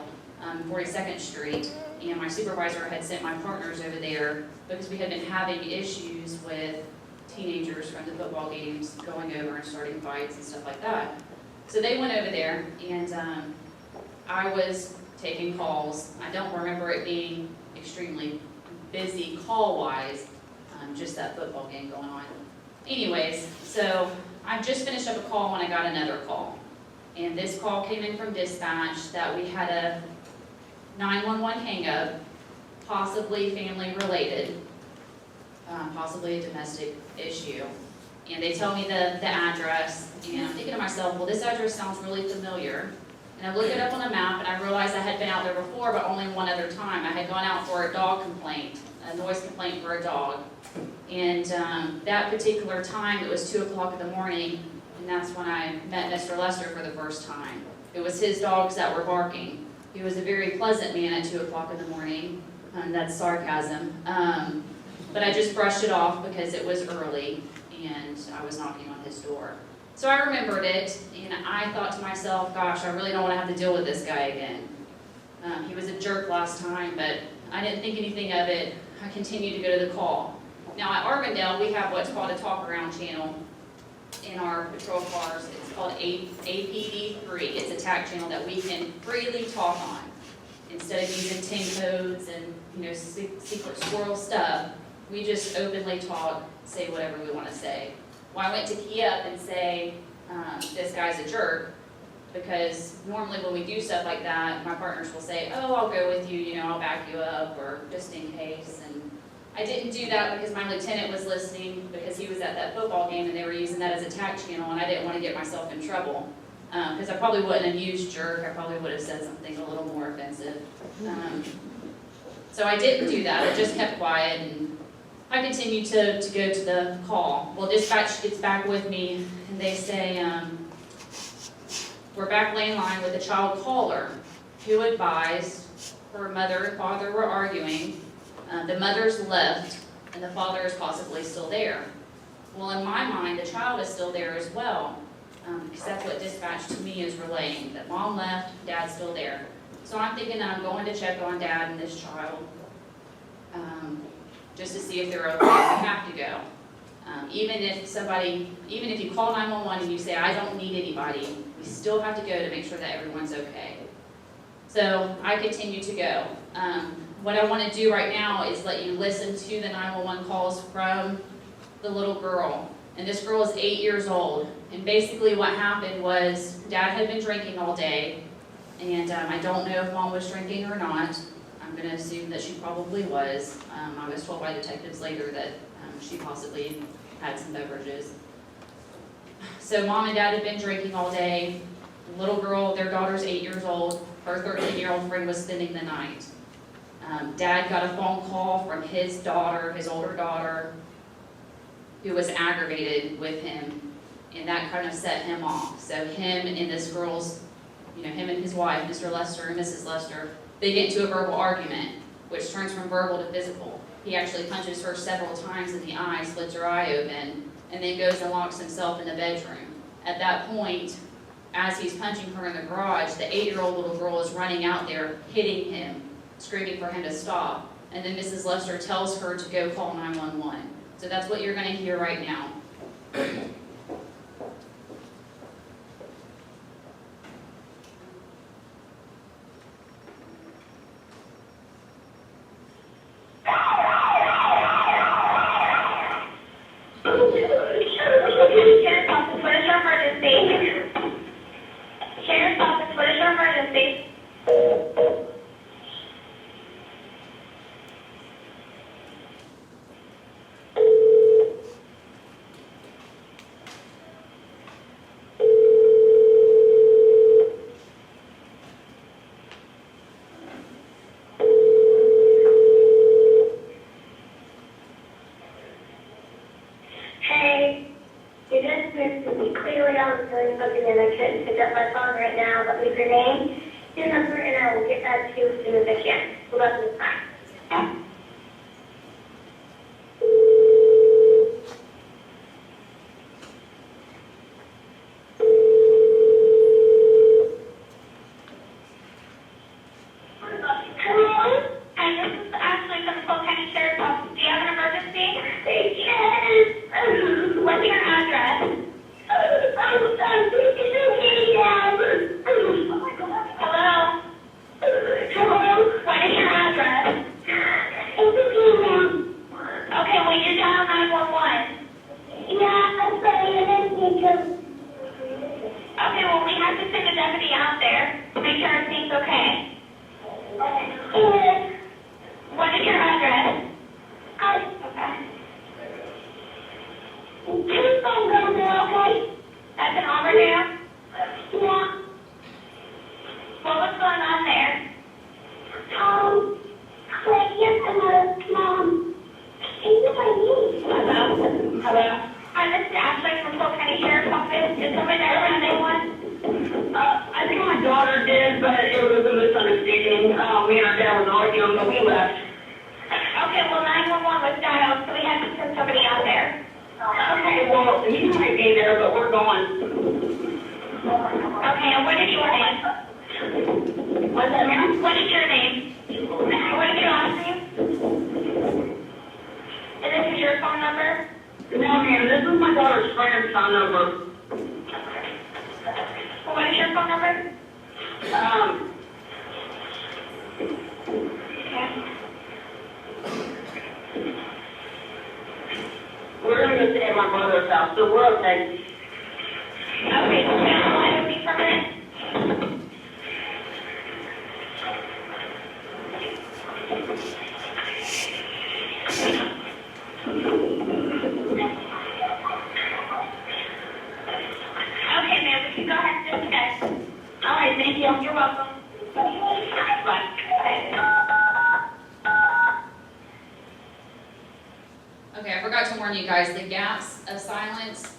42nd Street, and my supervisor had sent my partners over there because we had been having issues with teenagers from the football games going over and starting fights and stuff like that. So they went over there, and I was taking calls. I don't remember it being extremely busy call-wise, just that football game going on. Anyways, so I just finished up a call when I got another call. And this call came in from dispatch that we had a 911 hang-up, possibly family related, possibly a domestic issue. And they tell me the address, and I'm thinking to myself, well, this address sounds really familiar. And I looked it up on the map, and I realized I had been out there before, but only one other time. I had gone out for a dog complaint, a noise complaint for a dog. And that particular time, it was 2 o'clock in the morning, and that's when I met Mr. Lester for the first time. It was his dogs that were barking. He was a very pleasant man at 2 o'clock in the morning, and that's sarcasm. But I just brushed it off because it was early, and I was knocking on his door. So I remembered it, and I thought to myself, gosh, I really don't want to have to deal with this guy again. He was a jerk last time, but I didn't think anything of it. I continued to go to the call. Now at Arvindale, we have what's called a talk around channel in our patrol cars. It's called APD3. It's a TAC channel that we can freely talk on. Instead of using 10 codes and secret squirrel stuff, we just openly talk, say whatever we want to say. Well, I went to key up and say, this guy's a jerk, because normally when we do stuff like that, my partners will say, oh, I'll go with you, I'll back you up, or just in case. And I didn't do that because my lieutenant was listening, because he was at that football game and they were using that as a TAC channel, and I didn't want to get myself in trouble. Because I probably wouldn't have used jerk, I probably would have said something a little more offensive. So I didn't do that, I just kept quiet, and I continued to go to the call. Well, dispatch gets back with me, and they say, we're back laying line with a child caller who advised her mother and father were arguing. The mother's left, and the father is possibly still there. Well, in my mind, the child is still there as well, because that's what dispatch to me is relaying, that mom left, dad's still there. So I'm thinking that I'm going to check on dad and this child, just to see if they're okay. We have to go. Even if you call 911 and you say, I don't need anybody, we still have to go to make sure that everyone's okay. So I continue to go. What I want to do right now is let you listen to the 911 calls from the little girl. And this girl is 8 years old. And basically what happened was dad had been drinking all day. And I don't know if mom was drinking or not. I'm going to assume that she probably was. I was told by detectives later that she possibly had some beverages. So mom and dad had been drinking all day. The little girl, their daughter's 8 years old. Her 13-year-old friend was spending the night. Dad got a phone call from his daughter, his older daughter, who was aggravated with him, and that kind of set him off. So him and this girl's, him and his wife, Mr. Lester and Mrs. Lester, they get into a verbal argument, which turns from verbal to physical. He actually punches her several times in the eye, slits her eye open, and then goes and locks himself in the bedroom. At that point, as he's punching her in the garage, the 8-year-old little girl is running out there, hitting him, screaming for him to stop. And then Mrs. Lester tells her to go call 911. So that's what you're going to hear right now. Sheriff's Office, what is your emergency? Sheriff's Office, what is your emergency? Hey, you just missed me clearly on doing something and I couldn't pick up my phone right now, but leave your name, your number, and I will get back to you as soon as I can. Love you, bye. Hello? Hi, this is Ashley from the Polk County Sheriff's Office. Do you have an emergency? Yes. What's your address? Hello? Hello? What is your address? Okay, well, you dial 911. Yeah, I'm sorry, okay, well, we have to send a deputy out there to make sure everything's okay. What is your address? Okay. Please don't go there, okay? That's in Auburndale? Yeah. What was going on there? Mom. Hello? Hi, this is Ashley from Polk County Sheriff's Office. Is somebody there around anyone? I think my daughter did, but it was a misunderstanding. Me and her dad was arguing, but we left. Okay, well, 911 was dialed, so we had to send somebody out there. Okay, well, he might be there, but we're going. Okay, and what is your name? What's that, ma'am? What is your name? What is your last name? And this is your phone number? No, ma'am, this is my daughter's friend's phone number. What is your phone number? We're going to stay at my brother's house, so we're okay. Okay, so stay on the line with me for a minute. Okay, ma'am, we can go ahead and discuss. All right, thank you. You're welcome. Bye. Okay, I forgot to warn you guys, the gaps of silence,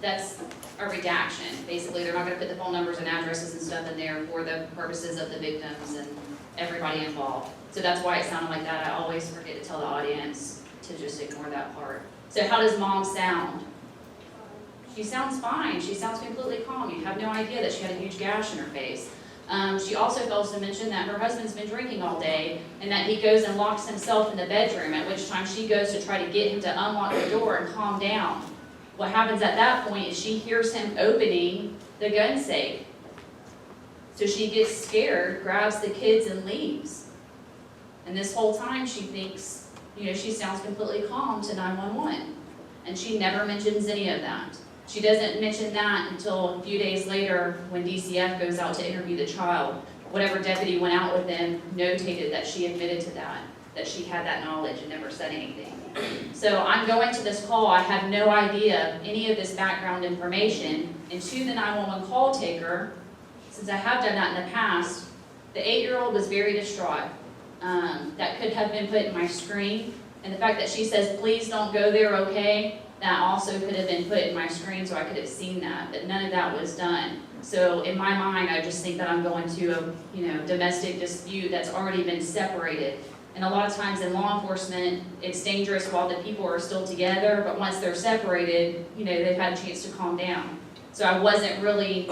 that's a redaction. Basically, they're not gonna put the phone numbers and addresses and stuff in there for the purposes of the victims and everybody involved. So that's why it sounded like that. I always forget to tell the audience to just ignore that part. So how does Mom sound? She sounds fine. She sounds completely calm. You have no idea that she had a huge gash in her face. She also fails to mention that her husband's been drinking all day and that he goes and locks himself in the bedroom, at which time she goes to try to get him to unlock the door and calm down. What happens at that point is she hears him opening the gun safe. So she gets scared, grabs the kids and leaves. And this whole time she thinks, she sounds completely calm to 911. And she never mentions any of that. She doesn't mention that until a few days later when DCF goes out to interview the child. Whatever deputy went out with them notated that she admitted to that she had that knowledge and never said anything. So I'm going to this call, I have no idea any of this background information, and to the 911 call taker, since I have done that in the past, the 8-year-old was very distraught. that could have been put in my screen. And the fact that she says, please don't go there, okay, that also could have been put in my screen so I could have seen that, but none of that was done. So in my mind, I just think that I'm going to a, domestic dispute that's already been separated. And a lot of times in law enforcement, it's dangerous while the people are still together, but once they're separated, they've had a chance to calm down. So I didn't really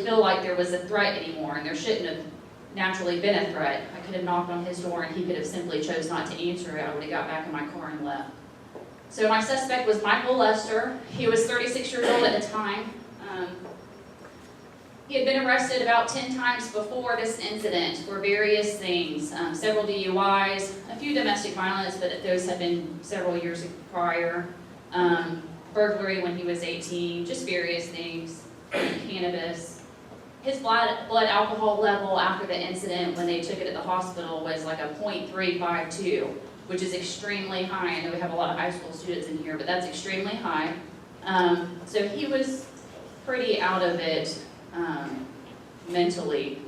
feel like there was a threat anymore, and there shouldn't have naturally been a threat. I could have knocked on his door and he could have simply chose not to answer it. I would have got back in my car and left. So my suspect was Michael Lester. He was 36 years old at the time. He had been arrested about 10 times before this incident for various things, several DUIs, a few domestic violence, but those had been several years prior, burglary when he was 18, just various things, cannabis. His blood alcohol level after the incident when they took it at the hospital was like a .352, which is extremely high. I know we have a lot of high school students in here, but that's extremely high. So he was pretty out of it mentally.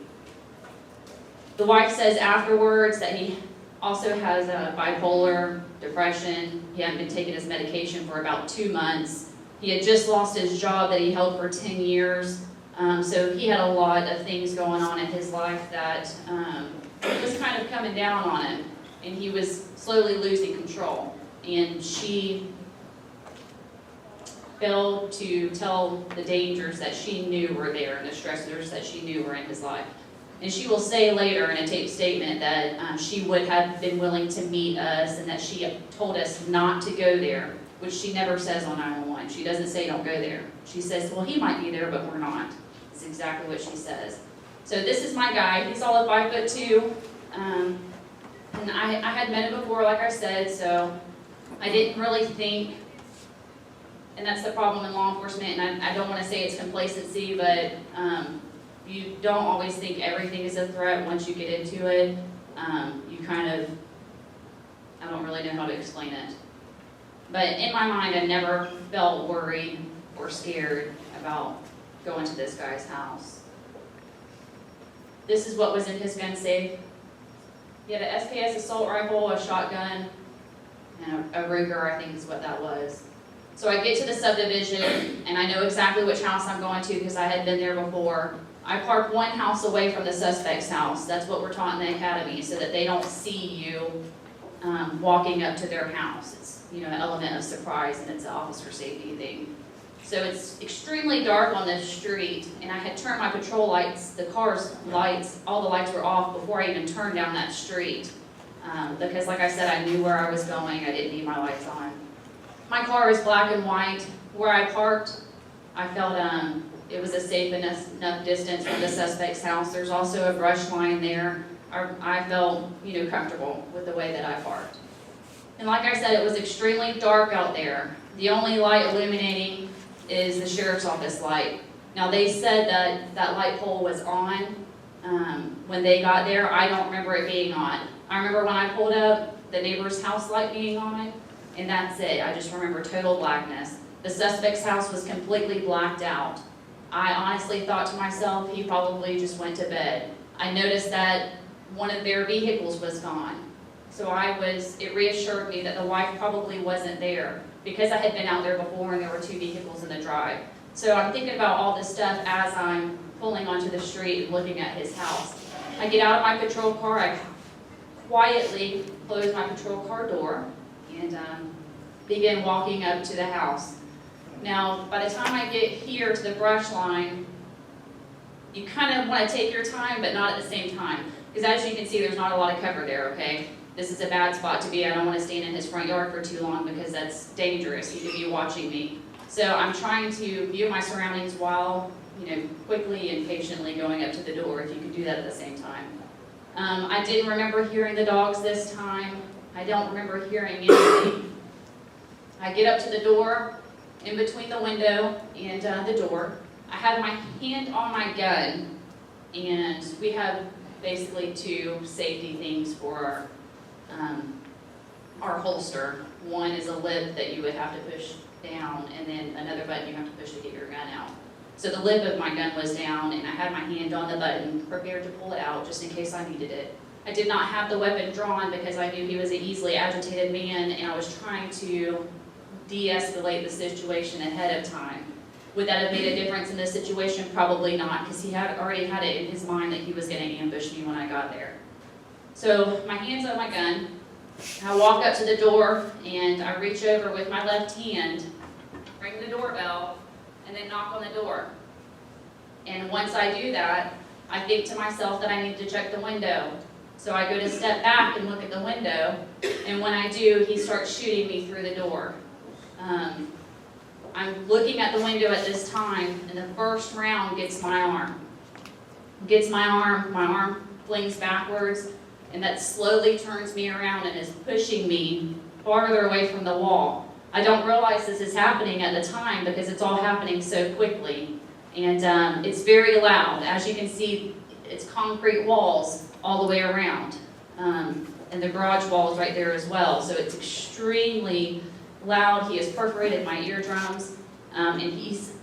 The wife says afterwards that he also has bipolar, depression. He hadn't been taking his medication for about 2 months. He had just lost his job that he held for 10 years. So he had a lot of things going on in his life that was kind of coming down on him. And he was slowly losing control. And she failed to tell the dangers that she knew were there and the stressors that she knew were in his life. And she will say later in a taped statement that she would have been willing to meet us and that she told us not to go there, which she never says on 911. She doesn't say don't go there. She says, well, he might be there, but we're not. That's exactly what she says. So this is my guy. He's all of 5'2". And I had met him before, like I said, so I didn't really think, and that's the problem in law enforcement, and I don't want to say it's complacency, but you don't always think everything is a threat once you get into it. You kind of, I don't really know how to explain it. But in my mind, I never felt worried or scared about going to this guy's house. This is what was in his gun safe. He had an SPS assault rifle, a shotgun, and a Ruger, I think is what that was. So I get to the subdivision, and I know exactly which house I'm going to because I had been there before. I park one house away from the suspect's house. That's what we're taught in the academy, so that they don't see you walking up to their house. It's an element of surprise, and it's an officer safety thing. So it's extremely dark on this street, and I had turned my patrol lights, the car's lights, all the lights were off before I even turned down that street. Because like I said, I knew where I was going, I didn't need my lights on. My car is black and white. Where I parked, I felt it was a safe enough distance from the suspect's house. There's also a brush line there. I felt, comfortable with the way that I parked. And like I said, it was extremely dark out there. The only light illuminating is the sheriff's office light. Now they said that that light pole was on when they got there. I don't remember it being on. I remember when I pulled up, the neighbor's house light being on, and that's it. I just remember total blackness. The suspect's house was completely blacked out. I honestly thought to myself, he probably just went to bed. I noticed that one of their vehicles was gone. So it reassured me that the wife probably wasn't there because I had been out there before and there were 2 vehicles in the drive. So I'm thinking about all this stuff as I'm pulling onto the street and looking at his house. I get out of my patrol car, I quietly close my patrol car door and begin walking up to the house. Now, by the time I get here to the brush line, you kind of want to take your time, but not at the same time. Because as you can see, there's not a lot of cover there, okay? This is a bad spot to be. I don't want to stand in his front yard for too long because that's dangerous. He could be watching me. So I'm trying to view my surroundings while, quickly and patiently going up to the door, if you could do that at the same time. I didn't remember hearing the dogs this time. I don't remember hearing anything. I get up to the door, in between the window and the door. I have my hand on my gun, and we have basically 2 safety things for our holster. One is a lip that you would have to push down, and then another button you have to push to get your gun out. So the lip of my gun was down, and I had my hand on the button, prepared to pull it out just in case I needed it. I did not have the weapon drawn because I knew he was an easily agitated man, and I was trying to de-escalate the situation ahead of time. Would that have made a difference in this situation? Probably not, because he had already had it in his mind that he was going to ambush me when I got there. So my hand's on my gun. I walk up to the door, and I reach over with my left hand, ring the doorbell, and then knock on the door. And once I do that, I think to myself that I need to check the window. So I go to step back and look at the window, and when I do, he starts shooting me through the door. I'm looking at the window at this time, and the first round gets my arm. My arm flings backwards, and that slowly turns me around and is pushing me farther away from the wall. I don't realize this is happening at the time because it's all happening so quickly. And it's very loud. As you can see, it's concrete walls all the way around. And the garage wall is right there as well. So it's extremely loud. He has perforated my eardrums, and he's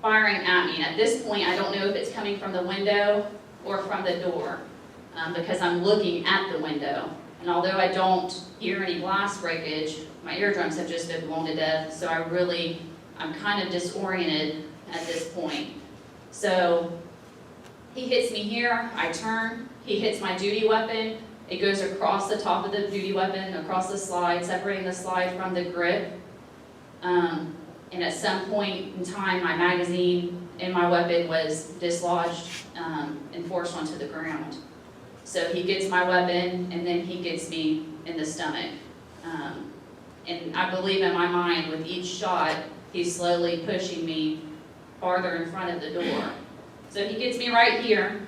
firing at me. And at this point, I don't know if it's coming from the window or from the door, because I'm looking at the window. And although I don't hear any glass breakage, my eardrums have just been blown to death, so I'm kind of disoriented at this point. So he hits me here, I turn, he hits my duty weapon, it goes across the top of the duty weapon, across the slide, separating the slide from the grip. And at some point in time, my magazine in my weapon was dislodged and forced onto the ground. So he gets my weapon, and then he gets me in the stomach. And I believe in my mind, with each shot, he's slowly pushing me farther in front of the door. So he gets me right here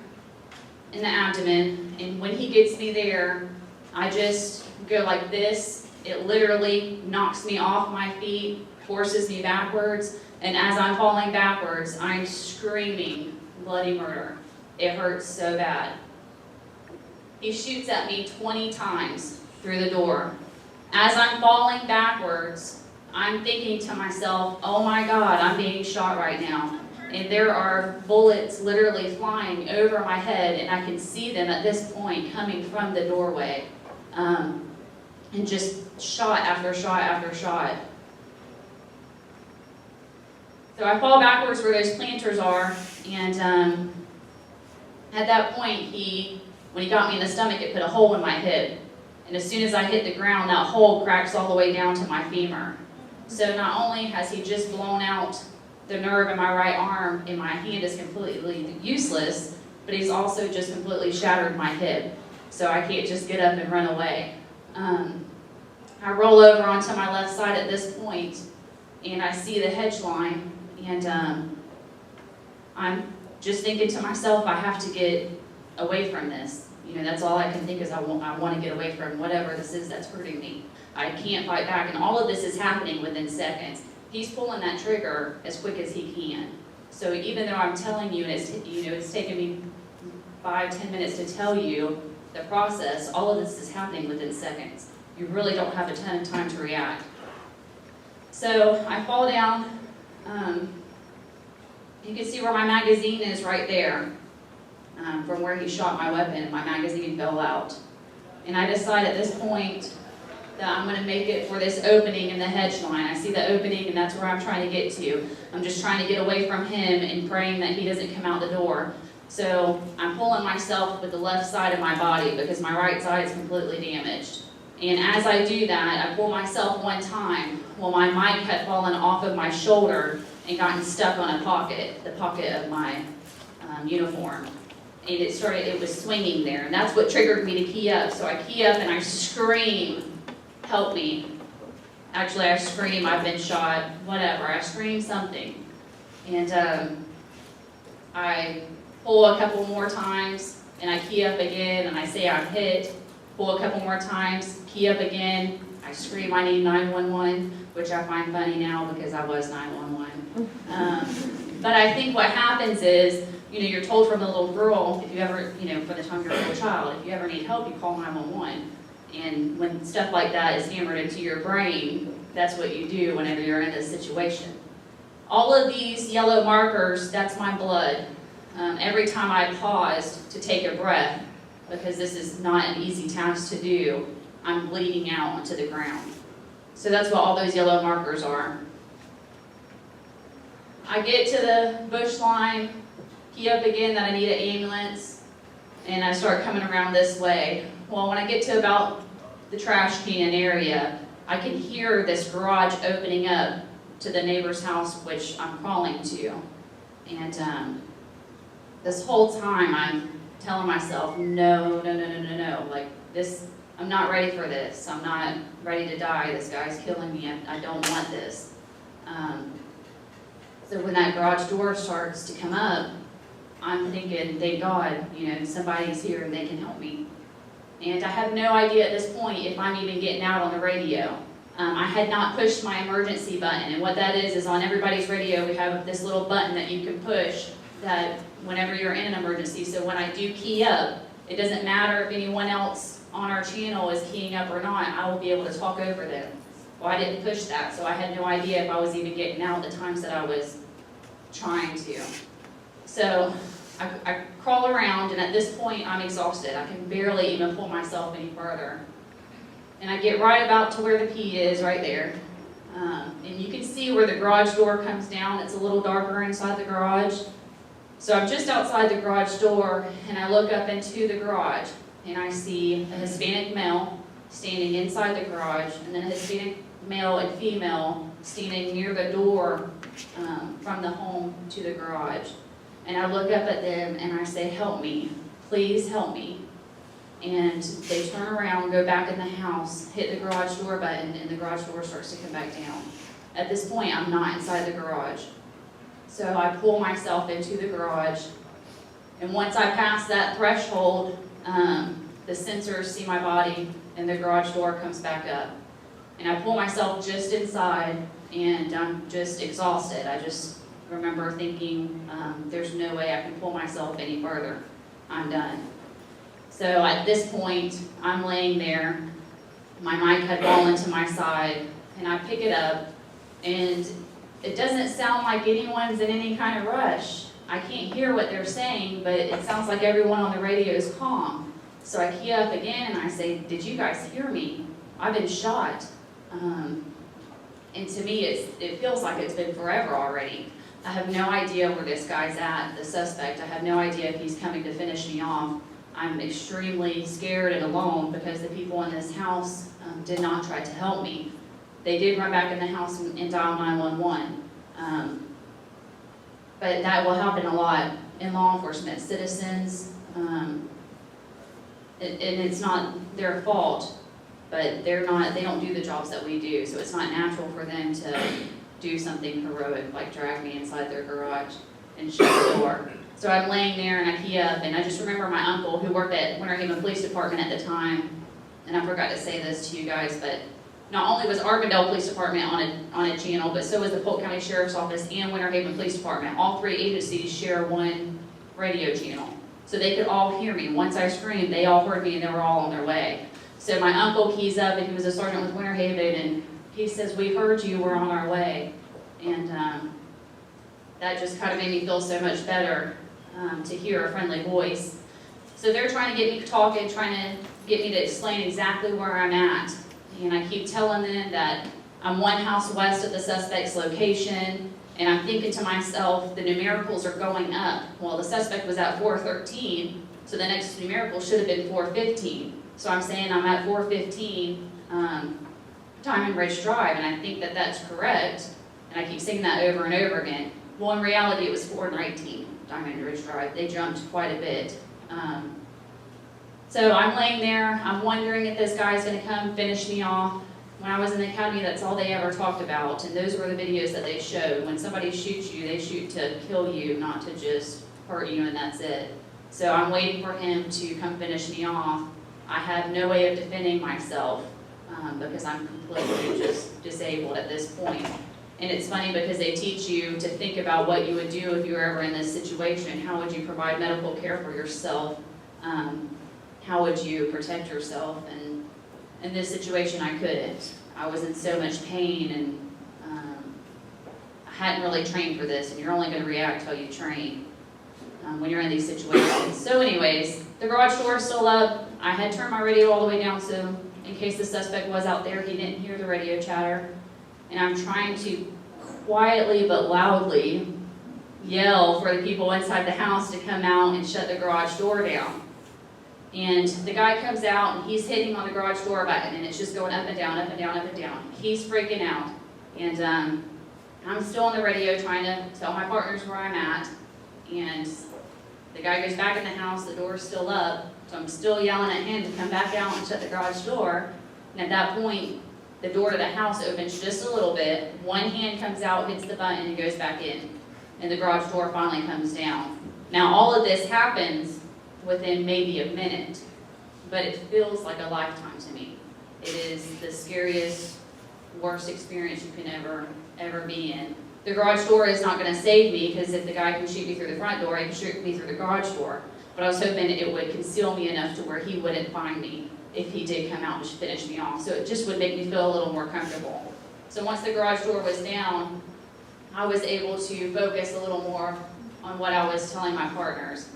in the abdomen, and when he gets me there, I just go like this. It literally knocks me off my feet, forces me backwards, and as I'm falling backwards, I'm screaming bloody murder. It hurts so bad. He shoots at me 20 times through the door. As I'm falling backwards, I'm thinking to myself, oh my God, I'm being shot right now. And there are bullets literally flying over my head, and I can see them at this point coming from the doorway. And just shot after shot after shot. So I fall backwards where those planters are, and at that point, when he got me in the stomach, it put a hole in my hip. And as soon as I hit the ground, that hole cracks all the way down to my femur. So not only has he just blown out the nerve in my right arm and my hand is completely useless, but he's also just completely shattered my hip. So I can't just get up and run away. I roll over onto my left side at this point, and I see the hedge line, and I'm just thinking to myself, I have to get away from this. You know, that's all I can think is I want to get away from whatever this is that's hurting me. I can't fight back, and all of this is happening within seconds. He's pulling that trigger as quick as he can. So even though I'm telling you, and it's taken me 5-10 minutes to tell you the process, all of this is happening within seconds. You really don't have a ton of time to react. So I fall down. You can see where my magazine is right there. From where he shot my weapon, my magazine fell out. And I decide at this point that I'm going to make it for this opening in the hedge line. I see the opening, and that's where I'm trying to get to. I'm just trying to get away from him and praying that he doesn't come out the door. So I'm pulling myself with the left side of my body because my right side is completely damaged. And as I do that, I pull myself one time. Well, my mic had fallen off of my shoulder and gotten stuck on the pocket of my uniform. And it was swinging there, and that's what triggered me to key up. So I key up and I scream, help me. Actually, I scream, I've been shot, whatever. I scream something. And I pull a couple more times, and I key up again, and I say I'm hit. Pull a couple more times, key up again. I scream, I need 911, which I find funny now because I was 911. But I think what happens is, you're told from the little girl, if you ever, from the time you're a little child, if you ever need help, you call 911. And when stuff like that is hammered into your brain, that's what you do whenever you're in this situation. All of these yellow markers, that's my blood. Every time I paused to take a breath, because this is not an easy task to do, I'm bleeding out onto the ground. So that's what all those yellow markers are. I get to the bush line, key up again that I need an ambulance, and I start coming around this way. Well, when I get to about the trash can area, I can hear this garage opening up to the neighbor's house, which I'm crawling to. And this whole time I'm telling myself, no, like this, I'm not ready for this. I'm not ready to die. This guy's killing me. I don't want this. So when that garage door starts to come up, I'm thinking, thank God, somebody's here and they can help me. And I have no idea at this point if I'm even getting out on the radio. I had not pushed my emergency button, and what that is on everybody's radio we have this little button that you can push that whenever you're in an emergency. So when I do key up, it doesn't matter if anyone else on our channel is keying up or not, I will be able to talk over them. Well, I didn't push that, so I had no idea if I was even getting out the times that I was trying to. So I crawl around, and at this point I'm exhausted. I can barely even pull myself any further. And I get right about to where the P is, right there. And you can see where the garage door comes down. It's a little darker inside the garage. So I'm just outside the garage door, and I look up into the garage, and I see a Hispanic male standing inside the garage, and then a Hispanic male and female standing near the door from the home to the garage. And I look up at them and I say, help me, please help me. And they turn around, go back in the house, hit the garage door button, and the garage door starts to come back down. At this point, I'm not inside the garage. So I pull myself into the garage, and once I pass that threshold, the sensors see my body, and the garage door comes back up. And I pull myself just inside, and I'm just exhausted. I just remember thinking, there's no way I can pull myself any further. I'm done. So at this point, I'm laying there. My mic had fallen to my side, and I pick it up, and it doesn't sound like anyone's in any kind of rush. I can't hear what they're saying, but it sounds like everyone on the radio is calm. So I key up again, and I say, did you guys hear me? I've been shot. And to me, it feels like it's been forever already. I have no idea where this guy's at, the suspect. I have no idea if he's coming to finish me off. I'm extremely scared and alone because the people in this house did not try to help me. They did run back in the house and dial 911. But that will happen a lot in law enforcement. Citizens, and it's not their fault, but they don't do the jobs that we do, so it's not natural for them to do something heroic like drag me inside their garage and shut the door. So I'm laying there and I key up, and I just remember my uncle who worked at Winter Haven Police Department at the time, and I forgot to say this to you guys, but not only was Argandale Police Department on a channel, but so was the Polk County Sheriff's Office and Winter Haven Police Department. All three agencies share one radio channel, so they could all hear me. Once I screamed, they all heard me, and they were all on their way. So my uncle keys up, and he was a sergeant with Winter Haven, and he says, we heard you, we're on our way. And that just kind of made me feel so much better to hear a friendly voice. So they're trying to get me talking, trying to get me to explain exactly where I'm at. And I keep telling them that I'm one house west of the suspect's location, and I'm thinking to myself, the numericals are going up. Well, the suspect was at 413, so the next numerical should have been 415. So I'm saying I'm at 415 Diamond Ridge Drive, and I think that that's correct. And I keep saying that over and over again. Well, in reality, it was 419 Diamond Ridge Drive. They jumped quite a bit. So I'm laying there. I'm wondering if this guy's going to come finish me off. When I was in the academy, that's all they ever talked about. And those were the videos that they showed. When somebody shoots you, they shoot to kill you, not to just hurt you, and that's it. So I'm waiting for him to come finish me off. I have no way of defending myself because I'm completely just disabled at this point. And it's funny because they teach you to think about what you would do if you were ever in this situation. How would you provide medical care for yourself? How would you protect yourself? And in this situation, I couldn't. I was in so much pain, and I hadn't really trained for this, and you're only going to react till you train. when you're in these situations. So anyways, the garage door is still up. I had turned my radio all the way down so in case the suspect was out there, he didn't hear the radio chatter. And I'm trying to quietly but loudly yell for the people inside the house to come out and shut the garage door down. And the guy comes out and he's hitting on the garage door button and it's just going up and down, up and down, up and down. He's freaking out. And I'm still on the radio trying to tell my partners where I'm at. And the guy goes back in the house, the door's still up. So I'm still yelling at him to come back out and shut the garage door. And at that point, the door to the house opens just a little bit. One hand comes out, hits the button, and goes back in. And the garage door finally comes down. Now all of this happens within maybe a minute, but it feels like a lifetime to me. It is the scariest, worst experience you can ever be in. The garage door is not going to save me because if the guy can shoot me through the front door, he can shoot me through the garage door. But I was hoping it would conceal me enough to where he wouldn't find me if he did come out and finish me off. So it just would make me feel a little more comfortable. So once the garage door was down, I was able to focus a little more on what I was telling my partners.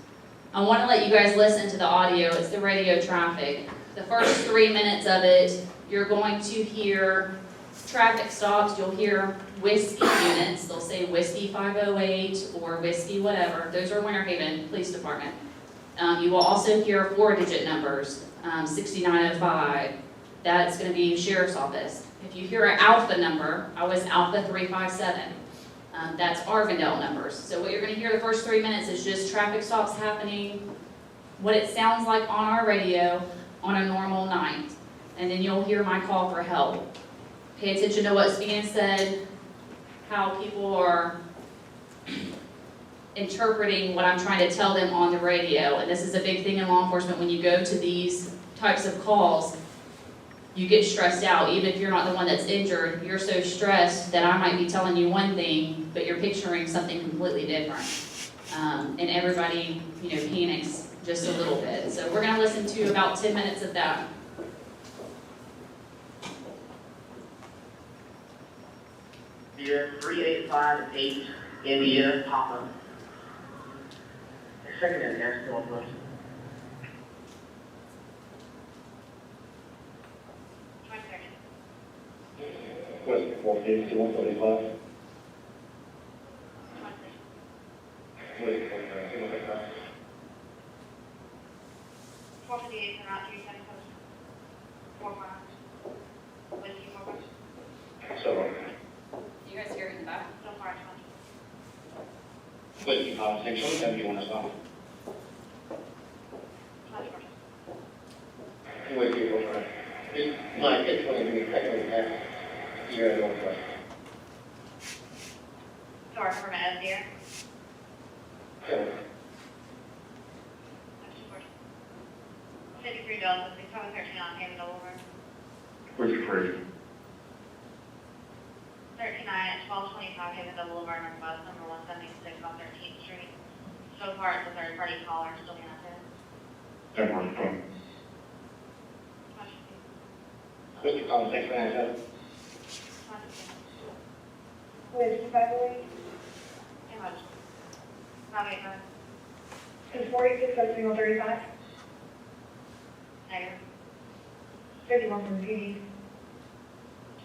I want to let you guys listen to the audio. It's the radio traffic. The first 3 minutes of it, you're going to hear traffic stops. You'll hear whiskey units. They'll say whiskey 508 or whiskey whatever. Those are Winter Haven Police Department. You will also hear 4-digit numbers, 6905. That's going to be Sheriff's Office. If you hear an Alpha number, I was Alpha 357. That's Arvindale numbers. So what you're going to hear the first 3 minutes is just traffic stops happening, what it sounds like on our radio on a normal night. And then you'll hear my call for help. Pay attention to what's being said, how people are interpreting what I'm trying to tell them on the radio. And this is a big thing in law enforcement. When you go to these types of calls, you get stressed out. Even if you're not the one that's injured, you're so stressed that I might be telling you one thing, but you're picturing something completely different. And everybody, panics just a little bit. So we're going to listen to about 10 minutes of that. Deer 3858 India Papa. Secondary gas Northwest. West 450 145. West 455. 458 and out 377. 45. Whiskey 45. So, You guys hear it in the back? So far, 20. Whiskey 56 71 as well. 20. Whiskey 45. Mike, it's 23 second half. Here Northwest. Sorry, for my S here. So, 53 dollars. They probably 13 on payment over. Whiskey 3. 39 at 1225 Haven Double Boulevard, Northwest, number 176 on 13th Street. So far, it's a third-party caller, still being attended. That one from. Whiskey 697. Whiskey 508. How much? Not 800. Is 46 at single 35? Negative. 51 from PD.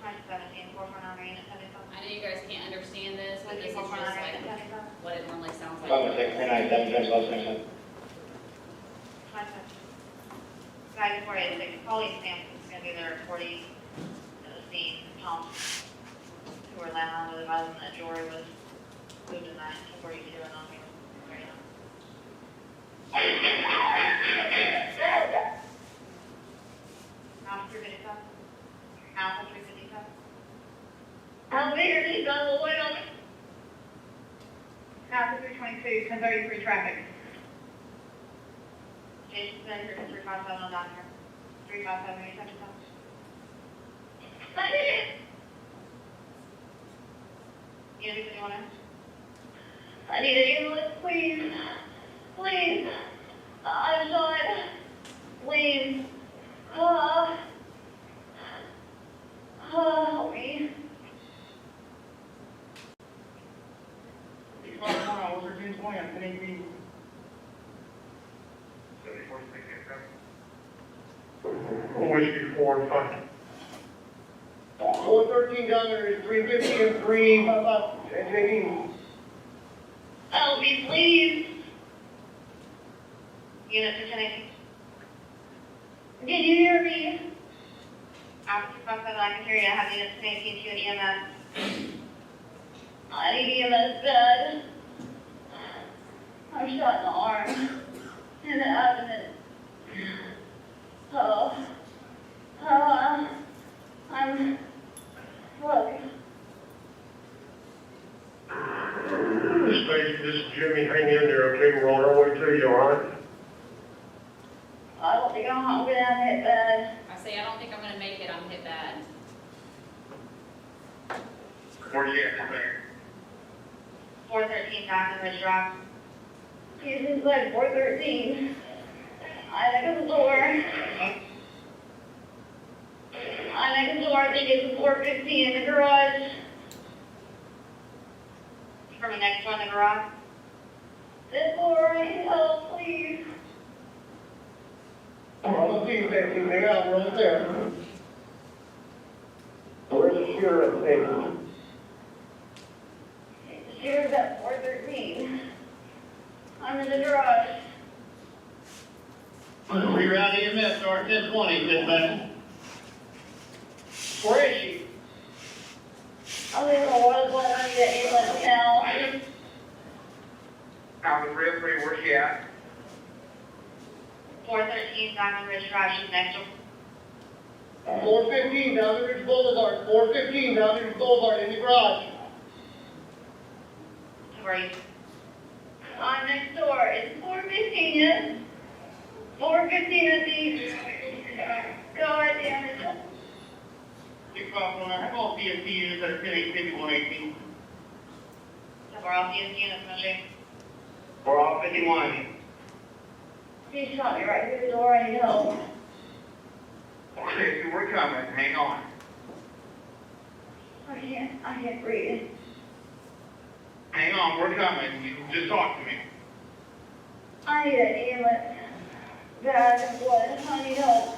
2017, 449 at 75. I know you guys can't understand this, but this is just like what it normally sounds like. 639 Guy 486, Pauline Sampson is going to be there reporting at the scene. Pumps who were landing with advising that Jory was moved to 942 and on me. Alpha 355. Alpha 355. I'm here, she's on the way on. Alpha 322, 1033 traffic. Jason Senator, 357 on down here. 357, any touch touch. I did it. You know what you want to? I need an ambulance, please. Please. I'm sorry. Please. Help me. Officer James Williams, can you Whiskey 4-5. 413 down there is 350 and 355. JD. Help me, please. Unit 210. Can you hear me? After 257, I can hear you. I have unit 218 to an EMS. I need EMS bed. I'm shot in the arm. In the abdomen. I'm... Look. Stacy, this is Jimmy. Hang in there, okay? We're on our way to you, all right? I don't think I'm gonna hit bed. I say, I don't think I'm gonna make it, I'm hit bad. Where you at, man? 413 Diamond Ridge Drive. He's inside 413. I think it's the door. I think it's 415 in the garage. From the next door in the garage. This door, I need help, please. I'm gonna see you back in there. We're right there. Where's the shooter at, Stacy? The shooter's at 413. I'm in the garage. Reroute EMS, start 1020, get back. Where is she? I don't even know what is going on. I need an ambulance now. Out of the real three, where's she at? 413 Diamond Ridge Drive, she's next door. 415 Diamond Ridge Boulevard, 415 Diamond Ridge Boulevard in the garage. Where are you? I'm next door. It's 415 yet? 415 at the... God damn it. 651, have all PST units that are 10-8-51-18. We're off the units, Monday. We're off 51. He shot me right through the door. I need help. Okay, we're coming, hang on. I can't breathe. Hang on, we're coming, you just talk to me. I need an ambulance. Bad and blood. I need help.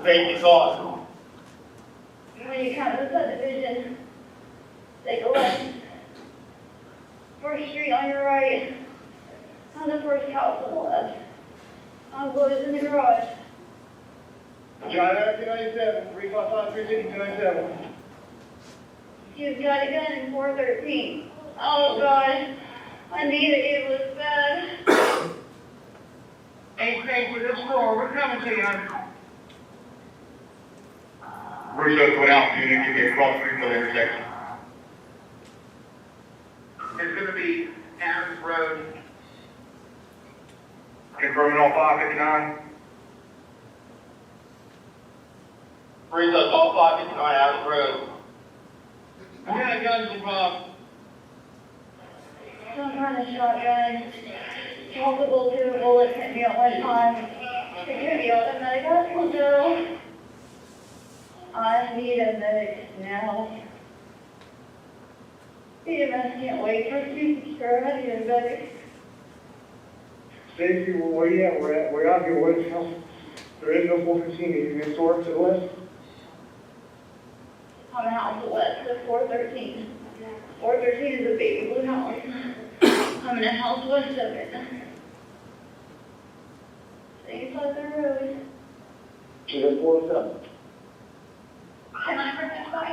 Safety call. When you come to the subdivision, take a left. First street on your right. On the first house on the left. I'm closed in the garage. John F. 297, 355-360-297. You've got a gun in 413. Oh God, I need it. It was bad. Hey, stay with this floor, we're coming to you. Bruce Oak went out, you need to get across the street for the intersection. It's gonna be Adams Road. Confirming all 559. Bruce Oak, all 559 Adams Road. What kind of guns involved? Some kind of shotgun. Multiple 2 bullets hit me at one time. It could be automatic. I don't know. I need a medic now. EMS can't wait for people, sure. I need a medic. Stacy, where you at? We're out here, what is house? There is no 415, you can store to the west? I'm a house west of 413. 413 is a baby blue house. I'm in a house west of it. Stay inside the road. That's 407. Can I bring this by?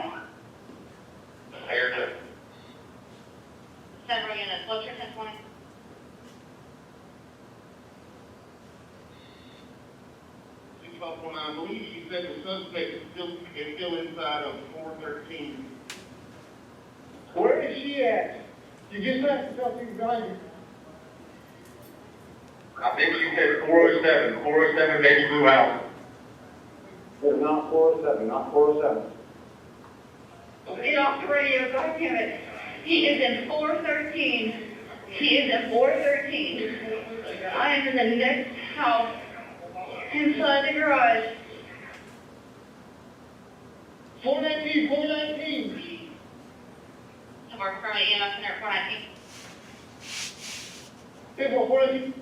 Here, too. Several units. What's your 1020? I believe she said the suspect is still inside of 413. Where is she at? You just have to tell people behind you. I think she said 407, 407 baby blue house. It's not 407, not 407. Get off the radio, God damn it. He is in 413. He is in 413. I am in the next house. Inside the garage. 419, 419. Have our permanent EMS in there at 419. Hey, 419.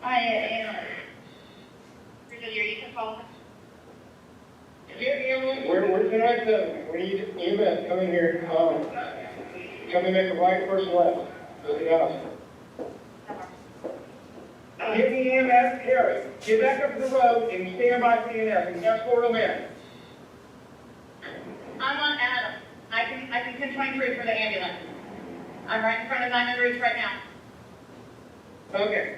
I am. You can call. We're tonight, we need EMS, come in here, come and make a right first left, to the house. Get me EMS, Harry, get back up to the road and stand by for EMS and escort them in. I'm on Adam. I can 1023 for the ambulance. I'm right in front of 900 right now. Okay.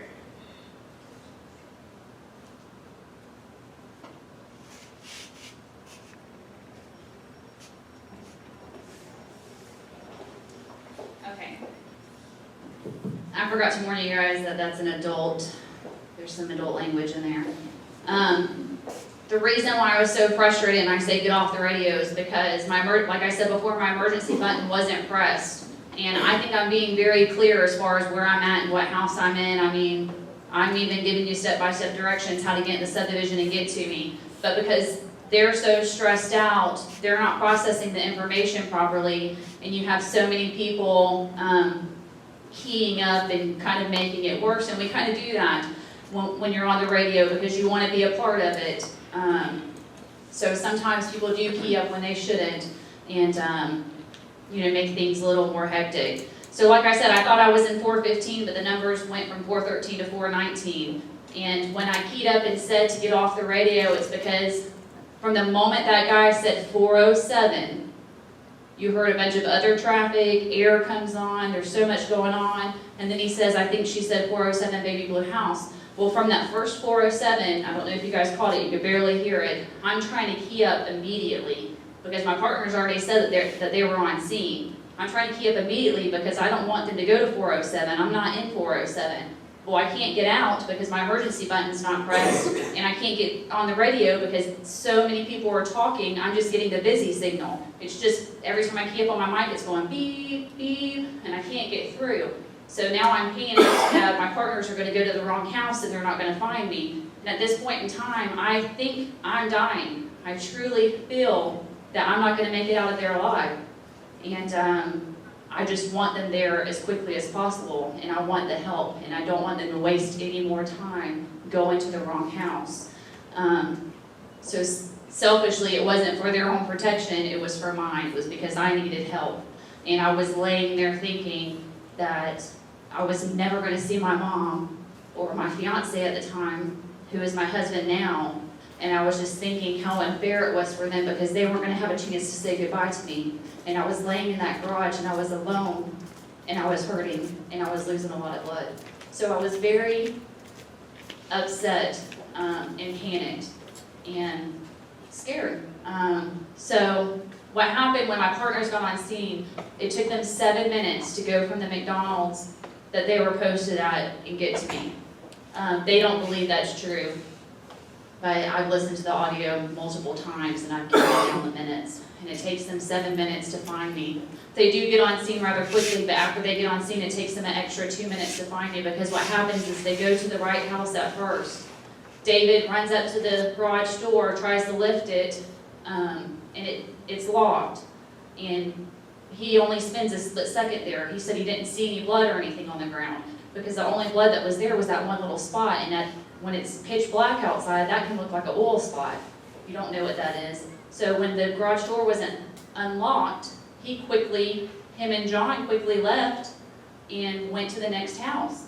Okay. I forgot to warn you guys that that's an adult, there's some adult language in there. The reason why I was so frustrated and I say get off the radio is because like I said before, my emergency button wasn't pressed. And I think I'm being very clear as far as where I'm at and what house I'm in. I mean, I'm even giving you step-by-step directions how to get in the subdivision and get to me. But because they're so stressed out, they're not processing the information properly, and you have so many people keying up and kind of making it worse, and we kind of do that when you're on the radio because you want to be a part of it. So sometimes people do key up when they shouldn't, and make things a little more hectic. So like I said, I thought I was in 415, but the numbers went from 413 to 419. And when I keyed up and said to get off the radio, it's because from the moment that guy said 407, you heard a bunch of other traffic, air comes on, there's so much going on, and then he says, I think she said 407 Baby Blue House. Well, from that first 407, I don't know if you guys caught it, you could barely hear it, I'm trying to key up immediately because my partners already said that they were on scene. I'm trying to key up immediately because I don't want them to go to 407. I'm not in 407. Well, I can't get out because my emergency button's not pressed, and I can't get on the radio because so many people are talking, I'm just getting the busy signal. It's just, every time I key up on my mic, it's going beep, beep, and I can't get through. So now I'm panicked that my partners are going to go to the wrong house and they're not going to find me. And at this point in time, I think I'm dying. I truly feel that I'm not going to make it out of there alive. And I just want them there as quickly as possible, and I want the help, and I don't want them to waste any more time going to the wrong house. So selfishly, it wasn't for their own protection, it was for mine. It was because I needed help. And I was laying there thinking that I was never going to see my mom or my fiance at the time, who is my husband now. And I was just thinking how unfair it was for them because they weren't going to have a chance to say goodbye to me. And I was laying in that garage and I was alone and I was hurting and I was losing a lot of blood. So I was very upset and panicked and scared. So what happened when my partners got on scene, it took them 7 minutes to go from the McDonald's that they were posted at and get to me. They don't believe that's true. But I've listened to the audio multiple times and I've counted down the minutes. And it takes them 7 minutes to find me. They do get on scene rather quickly, but after they get on scene, it takes them an extra 2 minutes to find me because what happens is they go to the right house at first. David runs up to the garage door, tries to lift it, and it's locked. And he only spends a split second there. He said he didn't see any blood or anything on the ground because the only blood that was there was that one little spot, and that when it's pitch black outside, that can look like an oil spot. You don't know what that is. So when the garage door wasn't unlocked, him and John quickly left and went to the next house.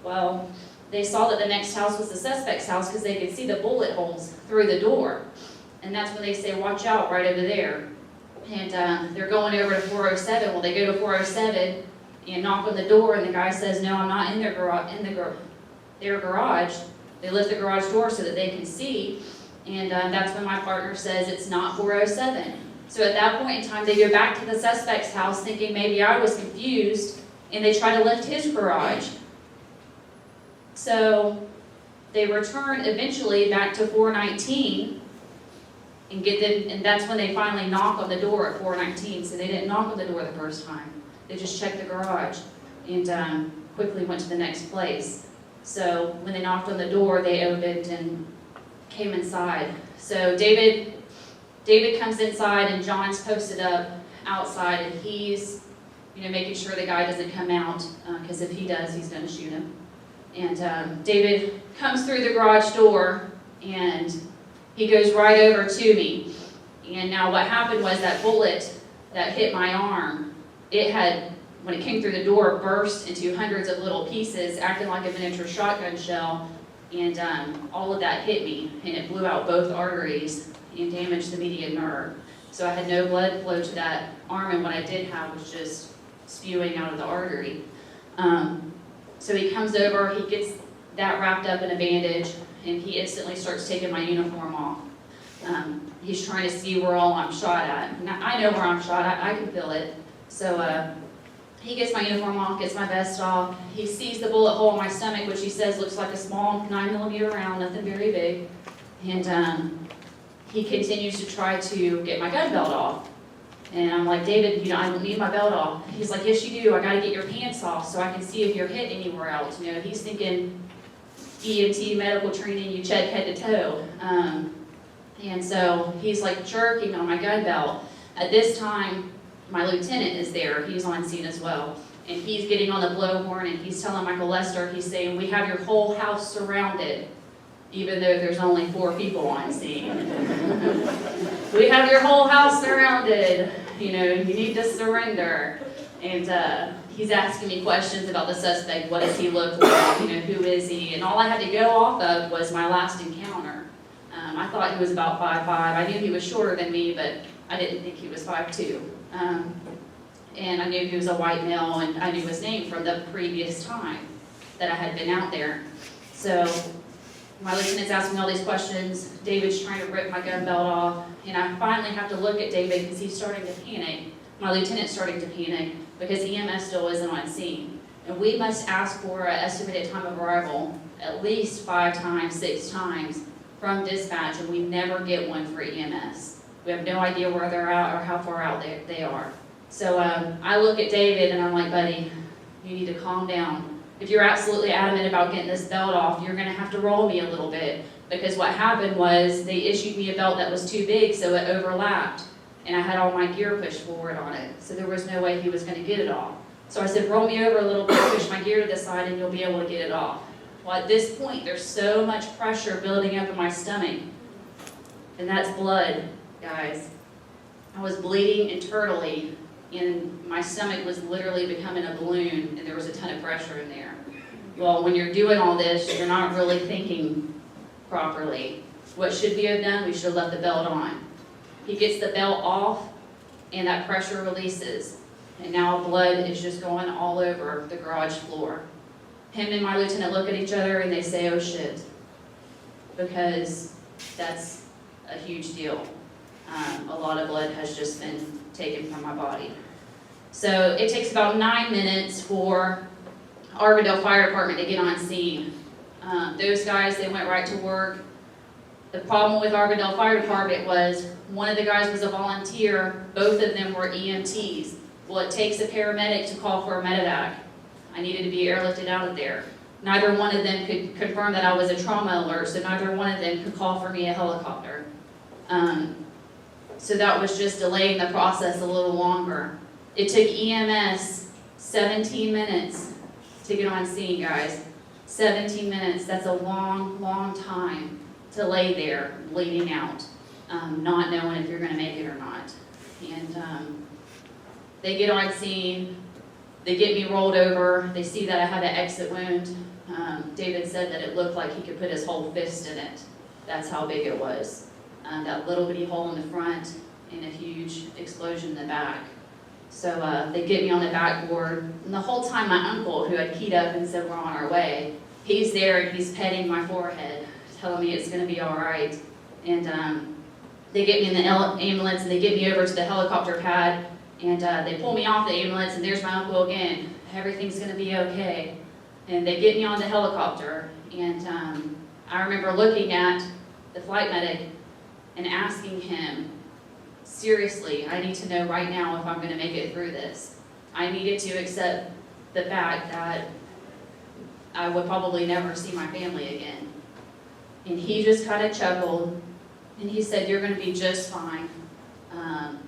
Well, they saw that the next house was the suspect's house because they could see the bullet holes through the door. And that's when they say, watch out, right over there. And they're going over to 407. Well, they go to 407 and knock on the door, and the guy says, no, I'm not in their garage. They lift the garage door so that they can see, and that's when my partner says it's not 407. So at that point in time, they go back to the suspect's house thinking maybe I was confused, and they try to lift his garage. So they return eventually back to 419 and get them, and that's when they finally knock on the door at 419. So they didn't knock on the door the first time. They just checked the garage and quickly went to the next place. So when they knocked on the door, they opened and came inside. So David comes inside and John's posted up outside, and he's making sure the guy doesn't come out because if he does, he's going to shoot him. And David comes through the garage door, and he goes right over to me. And now what happened was that bullet that hit my arm, it had, when it came through the door, burst into hundreds of little pieces, acting like a miniature shotgun shell, and all of that hit me, and it blew out both arteries and damaged the median nerve. So I had no blood flow to that arm, and what I did have was just spewing out of the artery. So he comes over, he gets that wrapped up in a bandage, and he instantly starts taking my uniform off. He's trying to see where all I'm shot at. Now, I know where I'm shot at, I can feel it. So he gets my uniform off, gets my vest off. He sees the bullet hole in my stomach, which he says looks like a small 9mm round, nothing very big. And he continues to try to get my gun belt off. And I'm like, David, I don't need my belt off. He's like, yes, you do. I gotta get your pants off so I can see if you're hit anywhere else. He's thinking EMT medical training, you check head to toe. And so he's like jerking on my gun belt. At this time, my lieutenant is there. He's on scene as well. And he's getting on the blowhorn, and he's telling Michael Lester, he's saying, we have your whole house surrounded, even though there's only 4 people on scene. We have your whole house surrounded. You need to surrender. And he's asking me questions about the suspect. What does he look like? Who is he? And all I had to go off of was my last encounter. I thought he was about 5'5". I knew he was shorter than me, but I didn't think he was 5'2". And I knew he was a white male, and I knew his name from the previous time that I had been out there. So my lieutenant's asking all these questions. David's trying to rip my gun belt off, and I finally have to look at David because he's starting to panic. My lieutenant's starting to panic because EMS still isn't on scene. And we must ask for an estimated time of arrival at least 5 times, 6 times from dispatch, and we never get one for EMS. We have no idea where they're at or how far out they are. So I look at David and I'm like, buddy, you need to calm down. If you're absolutely adamant about getting this belt off, you're gonna have to roll me a little bit, because what happened was they issued me a belt that was too big, so it overlapped, and I had all my gear pushed forward on it, so there was no way he was gonna get it off. So I said, roll me over a little bit, push my gear to the side, and you'll be able to get it off. Well, at this point, there's so much pressure building up in my stomach, and that's blood, guys. I was bleeding internally, and my stomach was literally becoming a balloon, and there was a ton of pressure in there. Well, when you're doing all this, you're not really thinking properly. What should we have done? We should have left the belt on. He gets the belt off, and that pressure releases, and now blood is just going all over the garage floor. Him and my lieutenant look at each other, and they say, oh shit, because that's a huge deal. A lot of blood has just been taken from my body. So it takes about 9 minutes for Arvindale Fire Department to get on scene. Those guys, they went right to work. The problem with Arvindale Fire Department was one of the guys was a volunteer, both of them were EMTs. Well, it takes a paramedic to call for a medevac. I needed to be airlifted out of there. Neither one of them could confirm that I was a trauma alert, so neither one of them could call for me a helicopter. So that was just delaying the process a little longer. It took EMS 17 minutes to get on scene, guys. 17 minutes, that's a long, long time to lay there bleeding out, not knowing if you're gonna make it or not. And they get on scene, they get me rolled over, they see that I have an exit wound. David said that it looked like he could put his whole fist in it. That's how big it was. That little bitty hole in the front and a huge explosion in the back. So they get me on the backboard, and the whole time my uncle, who had keyed up and said we're on our way, he's there and he's petting my forehead, telling me it's gonna be all right. And they get me in the ambulance, and they get me over to the helicopter pad, and they pull me off the ambulance, and there's my uncle again. Everything's gonna be okay. And they get me on the helicopter, and I remember looking at the flight medic and asking him, seriously, I need to know right now if I'm gonna make it through this. I needed to accept the fact that I would probably never see my family again. And he just kind of chuckled, and he said, you're gonna be just fine. And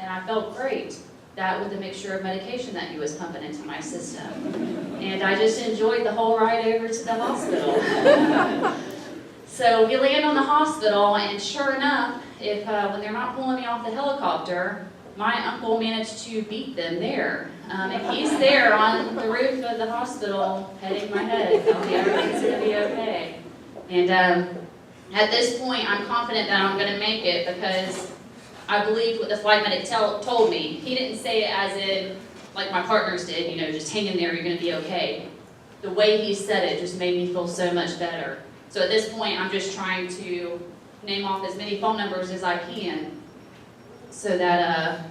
I felt great. That with the mixture of medication that he was pumping into my system. And I just enjoyed the whole ride over to the hospital. So we land on the hospital, and sure enough, when they're not pulling me off the helicopter, my uncle managed to beat them there. And he's there on the roof of the hospital, petting my head, telling me everything's going to be okay. And at this point, I'm confident that I'm going to make it because I believed what the flight medic told me. He didn't say it as in, like my partners did, you know, just hang in there, you're going to be okay. The way he said it just made me feel so much better. So at this point, I'm just trying to name off as many phone numbers as I can so that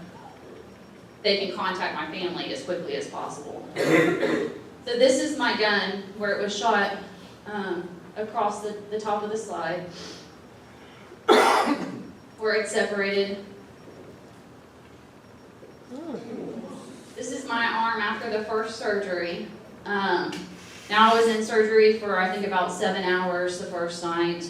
they can contact my family as quickly as possible. So this is my gun where it was shot across the top of the slide where it separated. This is my arm after the first surgery. Now I was in surgery for I think about 7 hours the first night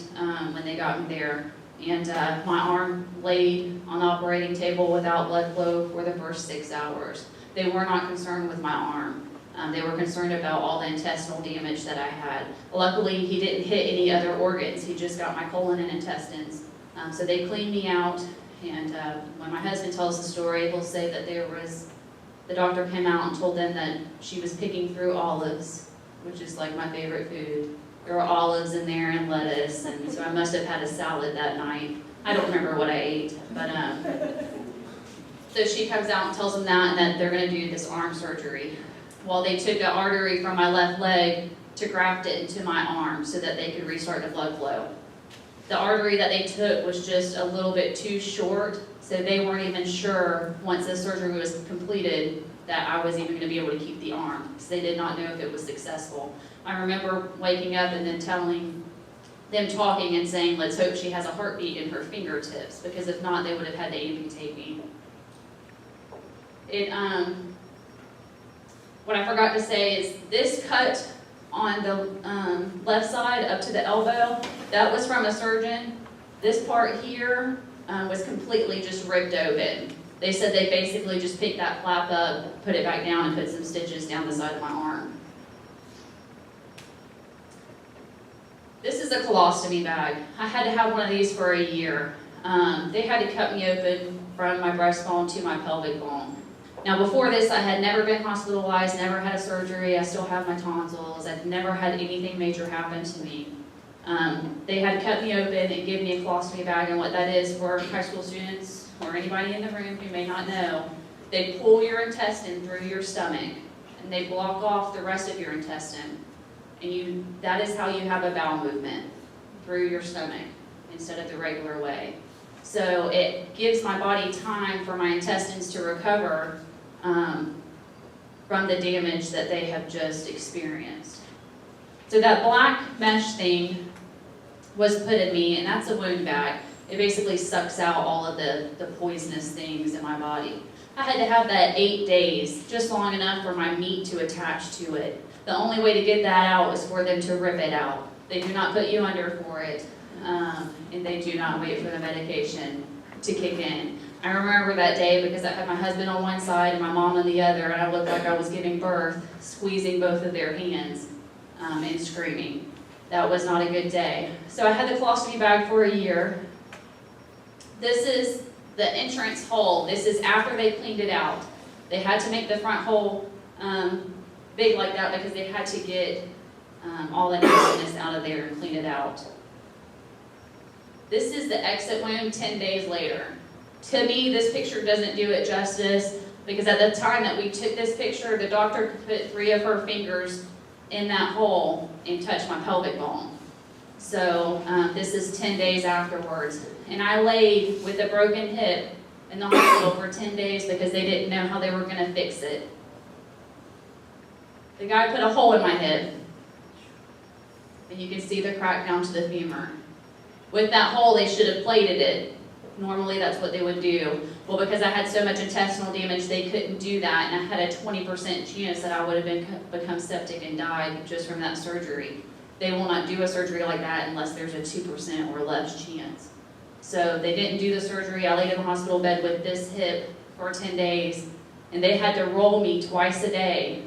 when they got me there. And my arm laid on the operating table without blood flow for the first 6 hours. They were not concerned with my arm. They were concerned about all the intestinal damage that I had. Luckily, he didn't hit any other organs. He just got my colon and intestines. So they cleaned me out. And when my husband tells the story, he'll say that the doctor came out and told them that she was picking through olives, which is like my favorite food. There were olives in there and lettuce, and so I must have had a salad that night. I don't remember what I ate, but so she comes out and tells them that, and that they're going to do this arm surgery. Well, they took an artery from my left leg to graft it into my arm so that they could restart the blood flow. The artery that they took was just a little bit too short, so they weren't even sure once the surgery was completed that I was even going to be able to keep the arm, because they did not know if it was successful. I remember waking up and then telling them, talking and saying, let's hope she has a heartbeat in her fingertips, because if not, they would have had to amputate me. What I forgot to say is this cut on the left side up to the elbow, that was from a surgeon. This part here was completely just ripped open. They said they basically just picked that flap up, put it back down, and put some stitches down the side of my arm. This is a colostomy bag. I had to have one of these for a year. They had to cut me open from my breastbone to my pelvic bone. Now before this, I had never been hospitalized, never had a surgery, I still have my tonsils, I've never had anything major happen to me. They had cut me open and give me a colostomy bag, and what that is for high school students or anybody in the room who may not know, they pull your intestine through your stomach and they block off the rest of your intestine. And that is how you have a bowel movement, through your stomach instead of the regular way. So it gives my body time for my intestines to recover from the damage that they have just experienced. So that black mesh thing was put in me, and that's a wound bag. It basically sucks out all of the poisonous things in my body. I had to have that 8 days, just long enough for my meat to attach to it. The only way to get that out is for them to rip it out. They do not put you under for it, and they do not wait for the medication to kick in. I remember that day because I had my husband on one side and my mom on the other, and I looked like I was giving birth, squeezing both of their hands and screaming. That was not a good day. So I had the colostomy bag for a year. This is the entrance hole. This is after they cleaned it out. They had to make the front hole big like that because they had to get all the nastiness out of there and clean it out. This is the exit wound 10 days later. To me, this picture doesn't do it justice because at the time that we took this picture, the doctor could put 3 of her fingers in that hole and touch my pelvic bone. So this is 10 days afterwards. And I laid with a broken hip in the hospital for 10 days because they didn't know how they were going to fix it. The guy put a hole in my hip, and you can see the crack down to the femur. With that hole, they should have plated it. Normally, that's what they would do. Well, because I had so much intestinal damage, they couldn't do that, and I had a 20% chance that I would have become septic and died just from that surgery. They will not do a surgery like that unless there's a 2% or less chance. So they didn't do the surgery. I laid in the hospital bed with this hip for 10 days, and they had to roll me twice a day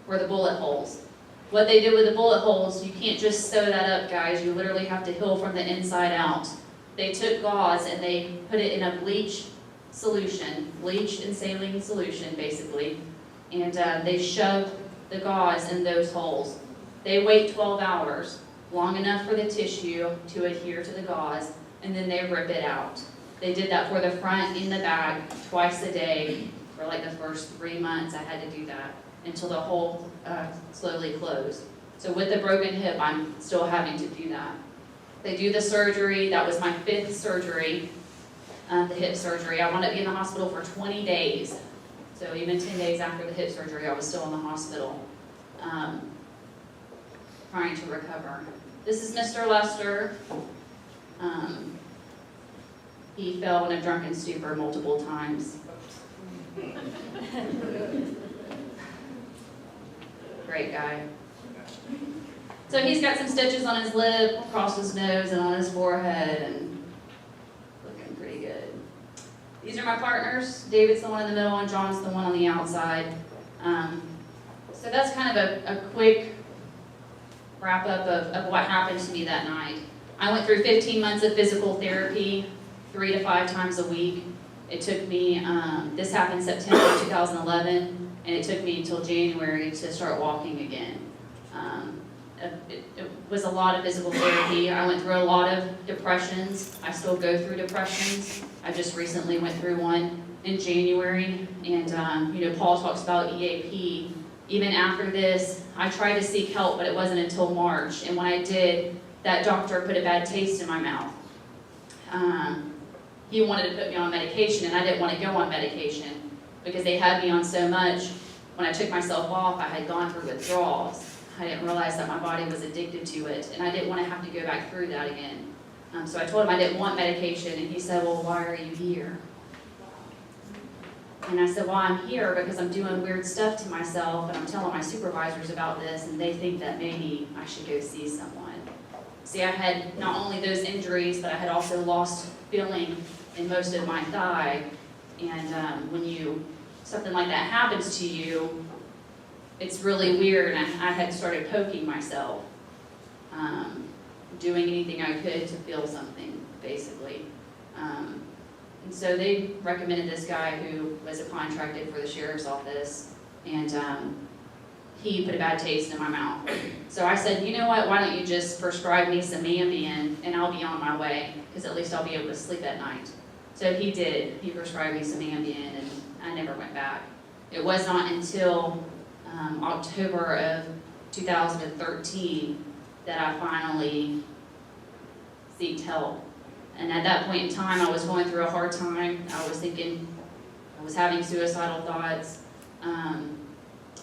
were the bullet holes. What they did with the bullet holes, you can't just sew that up, guys. You literally have to heal from the inside out. They took gauze and they put it in a bleach solution, bleach and saline solution, basically, and they shoved the gauze in those holes. They wait 12 hours, long enough for the tissue to adhere to the gauze, and then they rip it out. They did that for the front and the back twice a day for like the first 3 months. I had to do that until the hole slowly closed. So with the broken hip, I'm still having to do that. They do the surgery. That was my 5th surgery, the hip surgery. I wound up being in the hospital for 20 days. So even 10 days after the hip surgery, I was still in the hospital trying to recover. This is Mr. Lester. He fell in a drunken stupor multiple times. Great guy. So he's got some stitches on his lip, across his nose, and on his forehead, and looking pretty good. These are my partners. David's the one in the middle, and John's the one on the outside. So that's kind of a quick wrap-up of what happened to me that night. I went through 15 months of physical therapy, 3 to 5 times a week. It took me, this happened September 2011, and it took me until January to start walking again. It was a lot of physical therapy. I went through a lot of depressions. I still go through depressions. I just recently went through one in January, and you know, Paul talks about EAP. Even after this, I tried to seek help, but it wasn't until March, and when I did, that doctor put a bad taste in my mouth. He wanted to put me on medication, and I didn't want to go on medication because they had me on so much. When I took myself off, I had gone through withdrawals. I didn't realize that my body was addicted to it, and I didn't want to have to go back through that again. So I told him I didn't want medication, and he said, well, why are you here? And I said, well, I'm here because I'm doing weird stuff to myself, and I'm telling my supervisors about this, and they think that maybe I should go see someone. See, I had not only those injuries, but I had also lost feeling in most of my thigh, and when something like that happens to you, it's really weird, and I had started poking myself, doing anything I could to feel something, basically. And so they recommended this guy who was contracted for the sheriff's office, and he put a bad taste in my mouth. So I said, you know what, why don't you just prescribe me some Ambien, and I'll be on my way, because at least I'll be able to sleep at night. So he did. He prescribed me some Ambien, and I never went back. It was not until October of 2013 that I finally seeked help. And at that point in time, I was going through a hard time. I was thinking, I was having suicidal thoughts.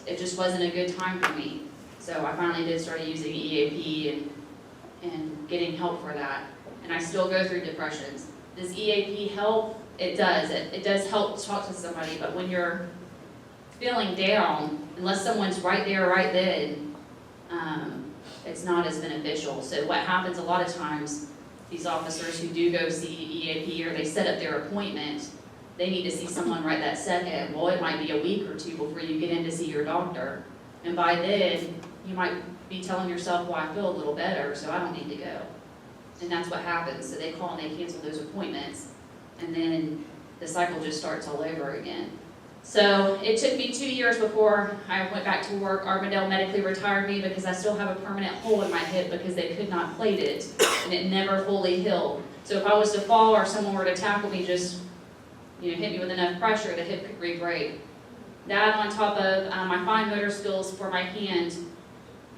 It just wasn't a good time for me. So I finally did start using EAP and getting help for that. And I still go through depressions. Does EAP help? It does. It does help to talk to somebody, but when you're feeling down, unless someone's right there, right then, it's not as beneficial. So what happens a lot of times, these officers who do go see EAP or they set up their appointment, they need to see someone right that second. Well, it might be a week or 2 before you get in to see your doctor. And by then, you might be telling yourself, well, I feel a little better, so I don't need to go. And that's what happens. So they call and they cancel those appointments, and then the cycle just starts all over again. So it took me 2 years before I went back to work. Armidale medically retired me because I still have a permanent hole in my hip because they could not plate it, and it never fully healed. So if I was to fall or someone were to tackle me, just hit me with enough pressure, the hip could re-break. That on top of my fine motor skills for my hand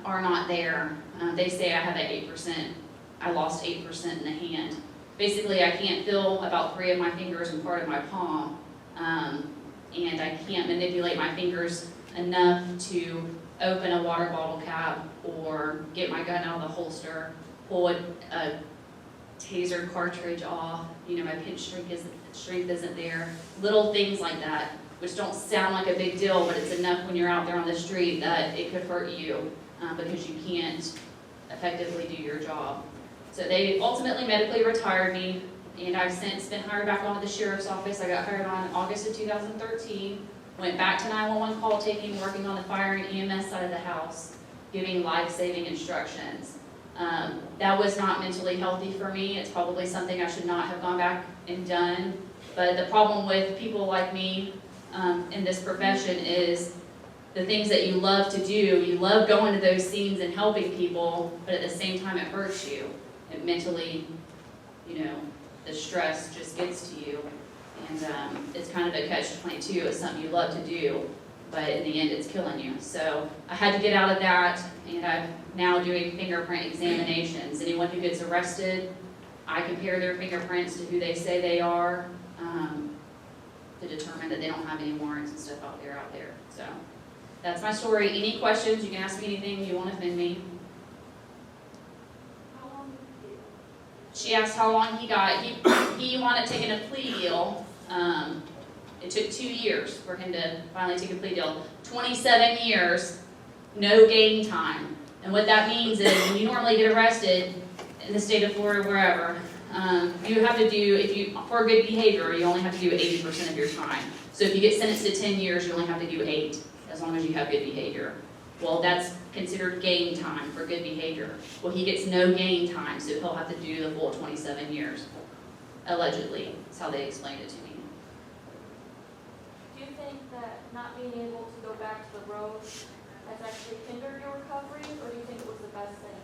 are not there. They say I have an 8%. I lost 8% in the hand. Basically, I can't feel about 3 of my fingers and part of my palm. And I can't manipulate my fingers enough to open a water bottle cap or get my gun out of the holster, pull a taser cartridge off, my pinch strength isn't there. Little things like that, which don't sound like a big deal, but it's enough when you're out there on the street that it could hurt you because you can't effectively do your job. So they ultimately medically retired me, and I've since been hired back onto the sheriff's office. I got hired on August of 2013. went back to 911 call taking, working on the fire and EMS side of the house, giving life-saving instructions. That was not mentally healthy for me. It's probably something I should not have gone back and done. But the problem with people like me in this profession is the things that you love to do, you love going to those scenes and helping people, but at the same time it hurts you. It mentally, you know, the stress just gets to you. And it's kind of a catch-22. It's something you love to do, but in the end it's killing you. So I had to get out of that, and I'm now doing fingerprint examinations. Anyone who gets arrested, I compare their fingerprints to who they say they are to determine that they don't have any warrants and stuff out there. So that's my story. Any questions? You can ask me anything you want to offend me. How long did you do? She asked how long he got. He wanted taking a plea deal. It took 2 years for him to finally take a plea deal. 27 years, no game time. And what that means is when you normally get arrested in the state of Florida, wherever, you have to do, for good behavior, you only have to do 80% of your time. So if you get sentenced to 10 years, you only have to do 8, as long as you have good behavior. Well, that's considered game time for good behavior. Well, he gets no game time, so he'll have to do the full 27 years, allegedly. That's how they explained it to me. Do you think that not being able to go back to the road has actually hindered your recovery, or do you think it was the best thing?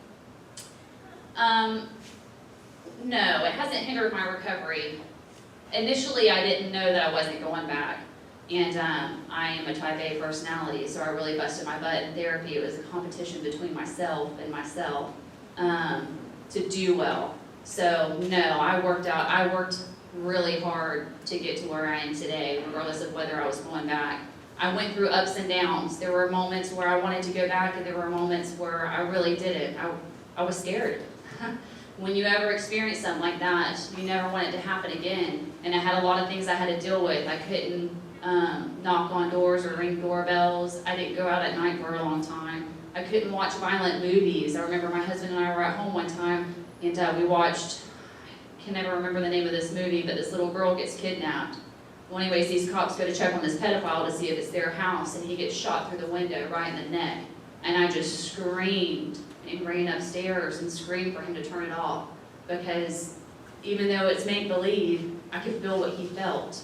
No, it hasn't hindered my recovery. Initially, I didn't know that I wasn't going back. And I am a type A personality, so I really busted my butt in therapy. It was a competition between myself and myself to do well. So no, I worked really hard to get to where I am today, regardless of whether I was going back. I went through ups and downs. There were moments where I wanted to go back, and there were moments where I really didn't. I was scared. When you ever experience something like that, you never want it to happen again. And I had a lot of things I had to deal with. I couldn't knock on doors or ring doorbells. I didn't go out at night for a long time. I couldn't watch violent movies. I remember my husband and I were at home one time, and we watched, I can never remember the name of this movie, but this little girl gets kidnapped. Well, anyways, these cops go to check on this pedophile to see if it's their house, and he gets shot through the window right in the neck. And I just screamed and ran upstairs and screamed for him to turn it off, because even though it's make-believe, I could feel what he felt.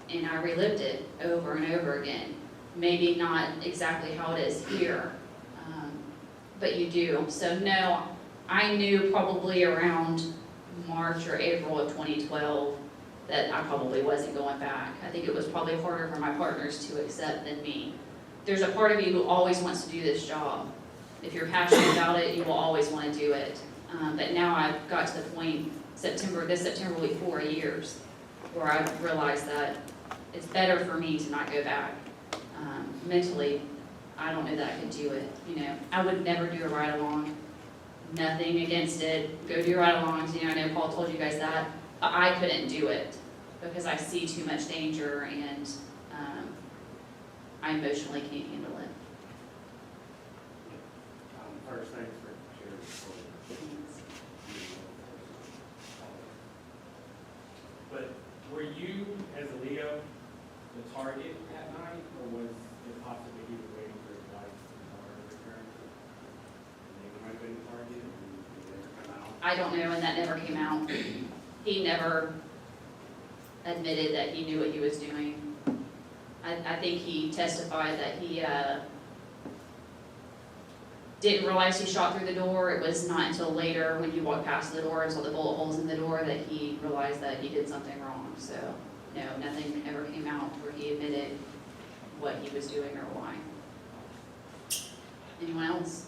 And I relived it over and over again. Maybe not exactly how it is here, but you do. So no, I knew probably around March or April of 2012 that I probably wasn't going back. I think it was probably harder for my partners to accept than me. There's a part of you who always wants to do this job. If you're passionate about it, you will always want to do it. But now I've got to the point, this September will be 4 years, where I've realized that it's better for me to not go back. Mentally, I don't know that I could do it. You know, I would never do a ride-along. Nothing against it. Go do ride-alongs. You know, I know Paul told you guys that. But I couldn't do it because I see too much danger, and I emotionally can't handle it. First, thanks for sharing. But were you, as a Leo, the target at night, or was it possibly he was waiting for his wife to return? And they might have been the target, and it never come out? I don't know, and that never came out. He never admitted that he knew what he was doing. I think he testified that he didn't realize he shot through the door. It was not until later, when he walked past the door and saw the bullet holes in the door, that he realized that he did something wrong. So no, nothing ever came out where he admitted what he was doing or why. Anyone else?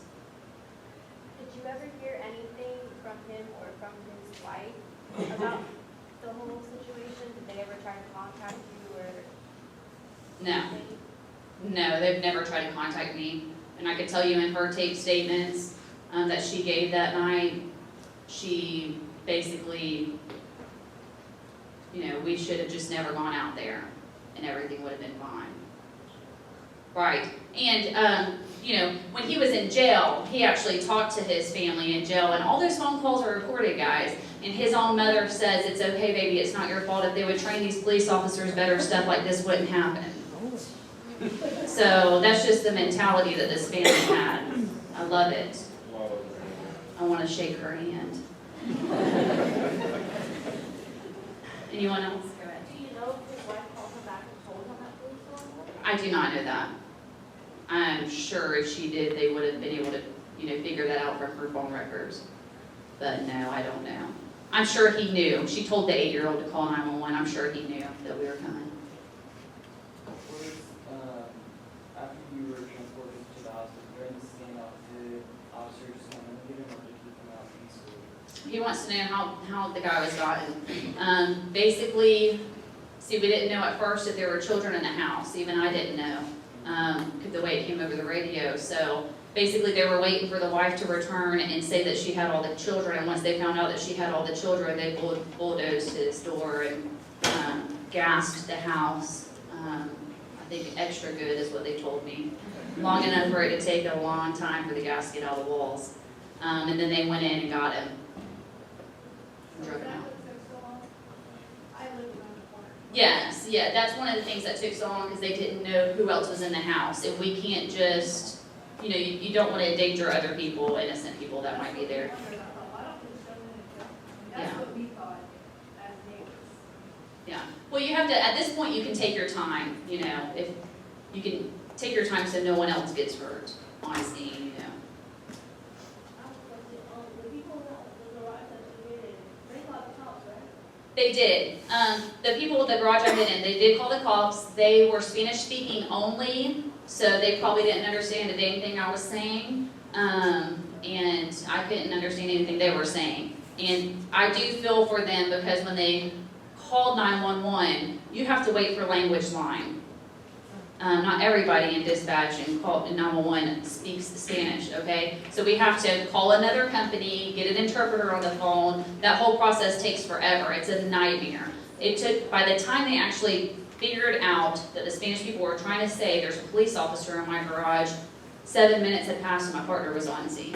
Did you ever hear anything from him or from his wife about the whole situation? Did they ever try to contact you or No. anything? No, they've never tried to contact me. And I could tell you in her tape statements that she gave that night, she basically, you know, we should have just never gone out there and everything would have been fine. Right. And, you know, when he was in jail, he actually talked to his family in jail, and all those phone calls are recorded, guys. And his own mother says, it's okay, baby, it's not your fault. If they would train these police officers better, stuff like this wouldn't happen. So that's just the mentality that this family had. I love it. I want to shake her hand. Anyone else? Go ahead. Do you know if his wife called him back and told him that police were on board? I do not know that. I'm sure if she did, they would have been able to, figure that out from her phone records. But no, I don't know. I'm sure he knew. She told the 8-year-old to call 911. I'm sure he knew that we were coming. Was, after you were transported to the hospital, during the standoff, did officer just come in and get him, or did he come out peacefully? He wants to know how the guy was gotten. Basically, see, we didn't know at first that there were children in the house. Even I didn't know, the way it came over the radio. So basically, they were waiting for the wife to return and say that she had all the children. And once they found out that she had all the children, they bulldozed his door and gassed the house. I think extra good is what they told me. Long enough for it to take a long time for the gas to get out of the walls. And then they went in and got him. Drove him out. Yes, yeah, that's one of the things that took so long because they didn't know who else was in the house. And we can't just, you don't want to endanger other people, innocent people that might be there. That's what we thought as neighbors. Yeah. Well, you have to, at this point, you can take your time, if you can take your time so no one else gets hurt on scene, The people that the garage that you did, they called the cops, right? They did. The people at the garage I've been in, they did call the cops. They were Spanish speaking only, so they probably didn't understand anything I was saying. And I couldn't understand anything they were saying. And I do feel for them because when they called 911, you have to wait for language line. Not everybody in dispatch and 911 speaks Spanish, okay? So we have to call another company, get an interpreter on the phone. That whole process takes forever. It's a nightmare. It took, by the time they actually figured out that the Spanish people were trying to say there's a police officer in my garage, 7 minutes had passed and my partner was on scene.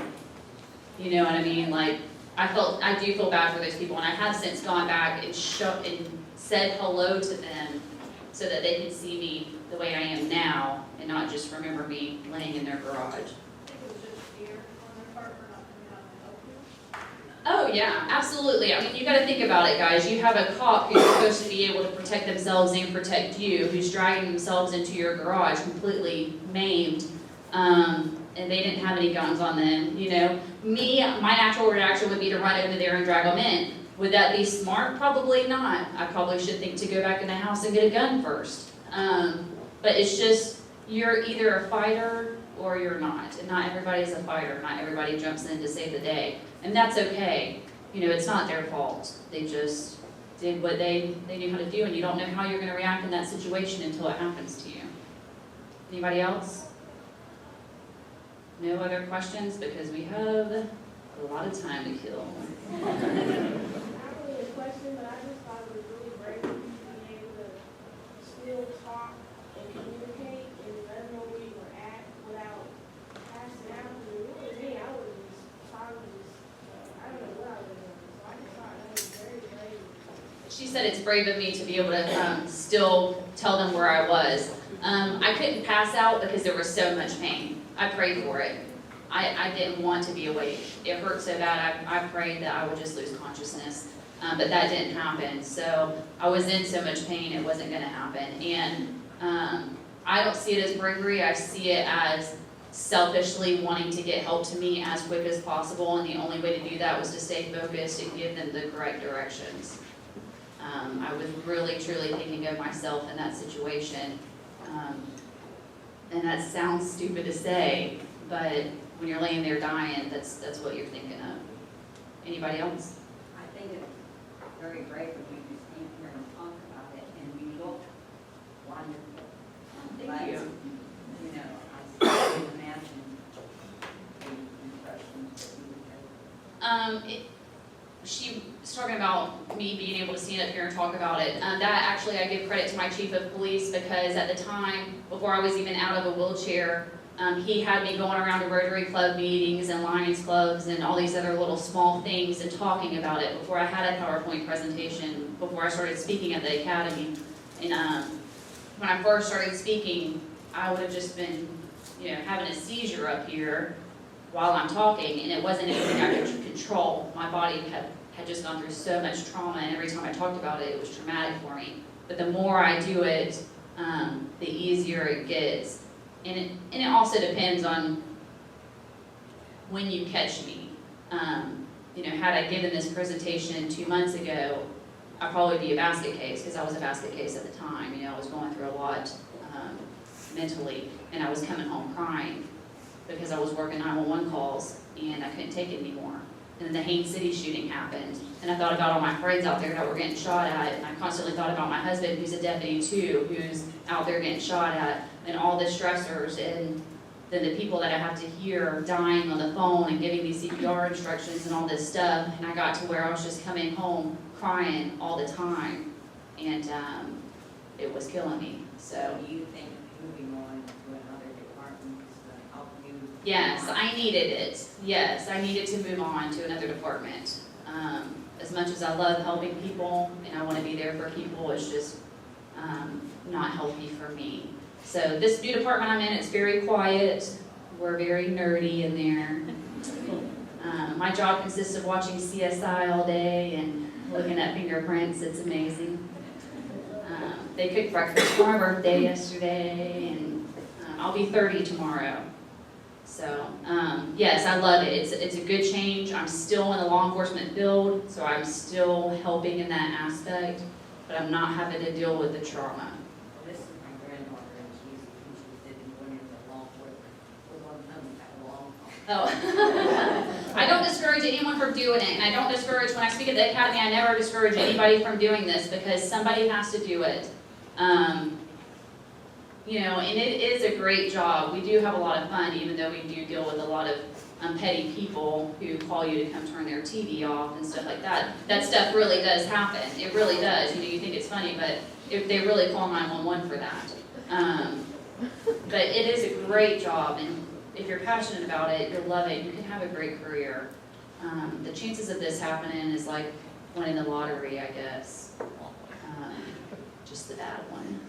You know what I mean? Like, I do feel bad for those people, and I have since gone back and said hello to them so that they can see me the way I am now and not just remember me laying in their garage. I think it was just fear on their part for not coming out and helping. Oh yeah, absolutely. I mean, you gotta think about it, guys. You have a cop who's supposed to be able to protect themselves and protect you, who's dragging themselves into your garage completely maimed, and they didn't have any guns on them, My natural reaction would be to run over there and drag them in. Would that be smart? Probably not. I probably should think to go back in the house and get a gun first. But it's just, you're either a fighter or you're not. And not everybody's a fighter. Not everybody jumps in to save the day. And that's okay. It's not their fault. They just did what they knew how to do, and you don't know how you're going to react in that situation until it happens to you. Anybody else? No other questions? Because we have a lot of time to kill. Not really a question, but I just thought it was really brave of you being able to still talk and communicate and let them know where you were at without passing out. Because if it was me, I would have I don't know what I would have done. So I just thought that was very brave. She said it's brave of me to be able to still tell them where I was. I couldn't pass out because there was so much pain. I prayed for it. I didn't want to be awake. It hurt so bad, I prayed that I would just lose consciousness. But that didn't happen. So I was in so much pain, it wasn't going to happen. And I don't see it as bravery. I see it as selfishly wanting to get help to me as quick as possible. And the only way to do that was to stay focused and give them the correct directions. I was really, truly thinking of myself in that situation. And that sounds stupid to say, but when you're laying there dying, that's what you're thinking of. Anybody else? I think it's very brave of you to stand here and talk about it, and you look wonderful. Thank you. I can't imagine the impressions that you would take. She was talking about me being able to stand up here and talk about it. That actually I give credit to my chief of police, because at the time, before I was even out of a wheelchair, He had me going around to Rotary Club meetings and Lions Clubs and all these other little small things and talking about it before I had a PowerPoint presentation, before I started speaking at the academy. And when I first started speaking, I would have just been, having a seizure up here while I'm talking, and it wasn't anything I could control. My body had just gone through so much trauma, and every time I talked about it, it was traumatic for me. But the more I do it, the easier it gets. And it also depends on when you catch me. Had I given this presentation 2 months ago, I'd probably be a basket case, because I was a basket case at the time. I was going through a lot mentally, and I was coming home crying because I was working 911 calls, and I couldn't take it anymore. And then the Haines City shooting happened, and I thought about all my friends out there that were getting shot at, and I constantly thought about my husband, who's a deputy too, who's out there getting shot at, and all the stressors, and then the people that I have to hear dying on the phone and giving me CPR instructions and all this stuff. And I got to where I was just coming home crying all the time, and it was killing me. So Do you think moving on to another department is going to help you? yes, I needed it. Yes, I needed to move on to another department. As much as I love helping people and I want to be there for people, it's just not healthy for me. So this new department I'm in, it's very quiet. We're very nerdy in there. My job consists of watching CSI all day and looking at fingerprints. It's amazing. They cooked breakfast for my birthday yesterday, and I'll be 30 tomorrow. So, yes, I love it. It's a good change. I'm still in the law enforcement field, so I'm still helping in that aspect, but I'm not having to deal with the trauma. Well, this is my granddaughter, and she's interested in going into law enforcement. We're going to have a long Oh. I don't discourage anyone from doing it, and I don't discourage, when I speak at the academy, I never discourage anybody from doing this, because somebody has to do it. And it is a great job. We do have a lot of fun, even though we do deal with a lot of petty people who call you to come turn their TV off and stuff like that. That stuff really does happen. It really does. You think it's funny, but they really call 911 for that. But it is a great job, and if you're passionate about it, you'll love it, you can have a great career. The chances of this happening is like winning the lottery, I guess. Just the bad one.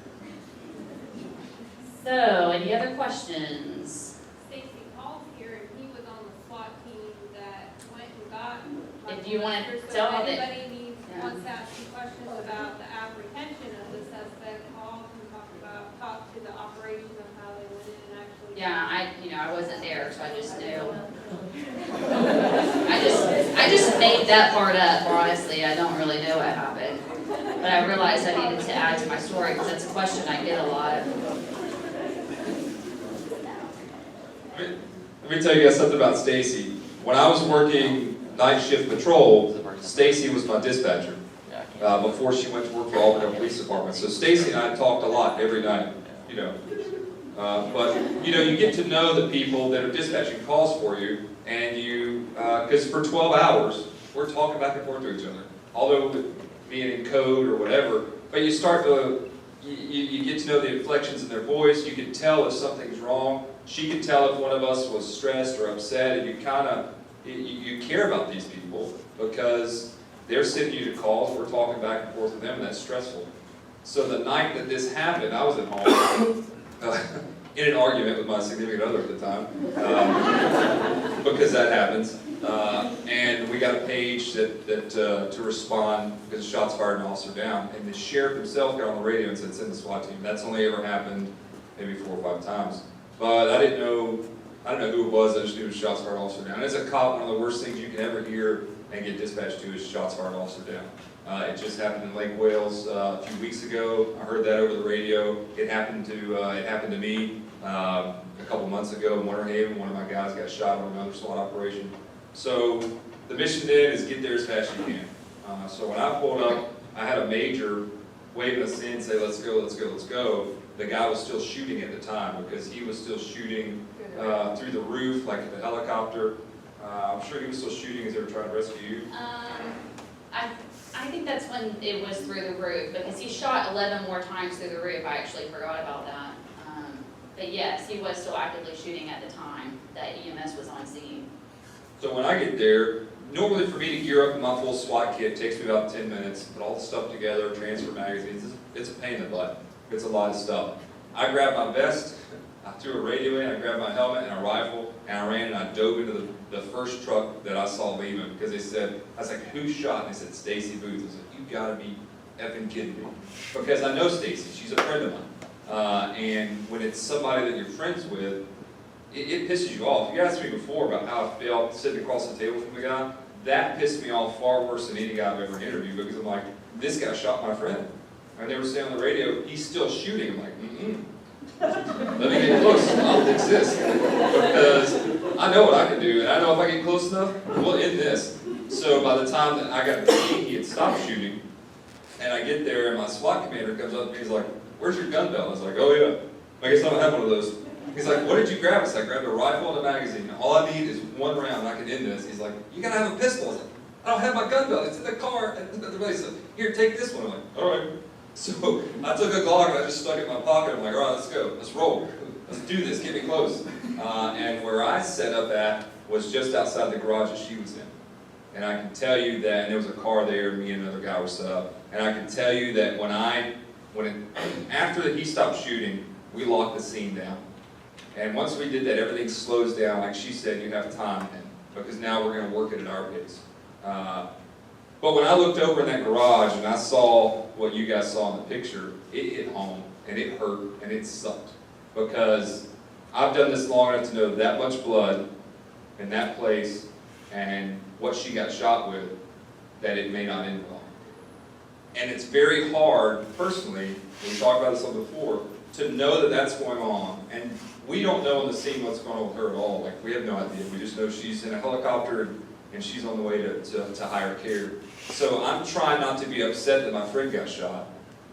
So, any other questions? Stacy Paul's here, and he was on the SWAT team that went and got. If you want to So tell if them that, anybody wants to ask you questions about the apprehension of the suspect, Paul can talk to the operation of how they went in and actually. yeah, I wasn't there, so I just knew. I just made that part up, honestly. I don't really know what happened. But I realized I needed to add to my story, because that's a question I get a lot. Let me tell you guys something about Stacy. When I was working night shift patrol, Stacy was my dispatcher before she went to work for Albany Police Department. So Stacy and I talked a lot every night, But you get to know the people that are dispatching calls for you, and because for 12 hours, we're talking back and forth to each other. Although being in code or whatever, but you start to, you get to know the inflections in their voice. You can tell if something's wrong. She could tell if one of us was stressed or upset, and you care about these people because they're sending you to calls, we're talking back and forth with them, and that's stressful. So the night that this happened, I was at home in an argument with my significant other at the time, because that happens, and we got a page to respond because shots fired and officer down, and the sheriff himself got on the radio and said, send the SWAT team. That's only ever happened maybe 4 or 5 times. But I don't know who it was, I just knew it was shots fired, officer down. As a cop, one of the worst things you can ever hear and get dispatched to is shots fired, officer down. It just happened in Lake Wales a few weeks ago. I heard that over the radio. It happened to me a couple months ago in Winter Haven. One of my guys got shot on another SWAT operation. So the mission then is get there as fast as you can. So when I pulled up, I had a major waving us in, say, let's go, let's go, let's go. The guy was still shooting at the time because he was still shooting through the roof, like at the helicopter. I'm sure he was still shooting as they were trying to rescue you. I think that's when it was through the roof, because he shot 11 more times through the roof. I actually forgot about that. But yes, he was still actively shooting at the time that EMS was on scene. So when I get there, normally for me to gear up in my full SWAT kit takes me about 10 minutes, put all the stuff together, transfer magazines, it's a pain in the butt. It's a lot of stuff. I grabbed my vest, I threw a radio in, I grabbed my helmet and a rifle, and I ran and I dove into the first truck that I saw leaving, because they said, I was like, who shot? And they said, Stacy Booth. I was like, you gotta be effing kidding me. Because I know Stacy, she's a friend of mine. And when it's somebody that you're friends with, it pisses you off. You asked me before about how I felt sitting across the table from the guy. That pissed me off far worse than any guy I've ever interviewed, because I'm like, this guy shot my friend. I never say on the radio, he's still shooting. I'm like, let me get close, I'll fix this. Because I know what I can do, and I know if I get close enough, we'll end this. So by the time that I got to the scene, he had stopped shooting, and I get there, and my SWAT commander comes up to me, he's like, where's your gun belt? I was like, oh yeah, I guess I don't have one of those. He's like, what did you grab? I said, I grabbed a rifle and a magazine. All I need is one round, I can end this. He's like, you gotta have a pistol. I was like, I don't have my gun belt, it's in the car. And the place said, here, take this one. I'm like, all right. So I took a Glock and I just stuck it in my pocket. I'm like, all right, let's go, let's roll. Let's do this, get me close. And where I set up at was just outside the garage that she was in. And I can tell you that, and there was a car there, me and another guy were set up. And I can tell you that after he stopped shooting, we locked the scene down. And once we did that, everything slows down. Like she said, you have time then, because now we're going to work it at our pace. But when I looked over in that garage and I saw what you guys saw in the picture, it hit home, and it hurt, and it sucked. Because I've done this long enough to know that much blood in that place and what she got shot with, that it may not end well. And it's very hard, personally, we talked about this on before, to know that that's going on. And we don't know on the scene what's going on with her at all. Like, we have no idea. We just know she's in a helicopter and she's on the way to higher care. So I'm trying not to be upset that my friend got shot.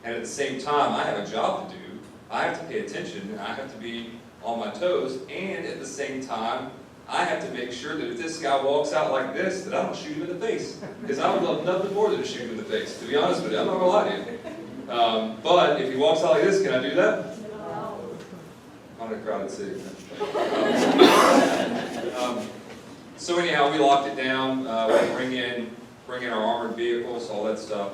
And at the same time, I have a job to do. I have to pay attention, and I have to be on my toes. And at the same time, I have to make sure that if this guy walks out like this, that I don't shoot him in the face. Because I would love nothing more than to shoot him in the face, to be honest with you. I'm not going to lie to you. But if he walks out like this, can I do that? I'm in a crowded city. So anyhow, we locked it down. We bring in our armored vehicles, all that stuff.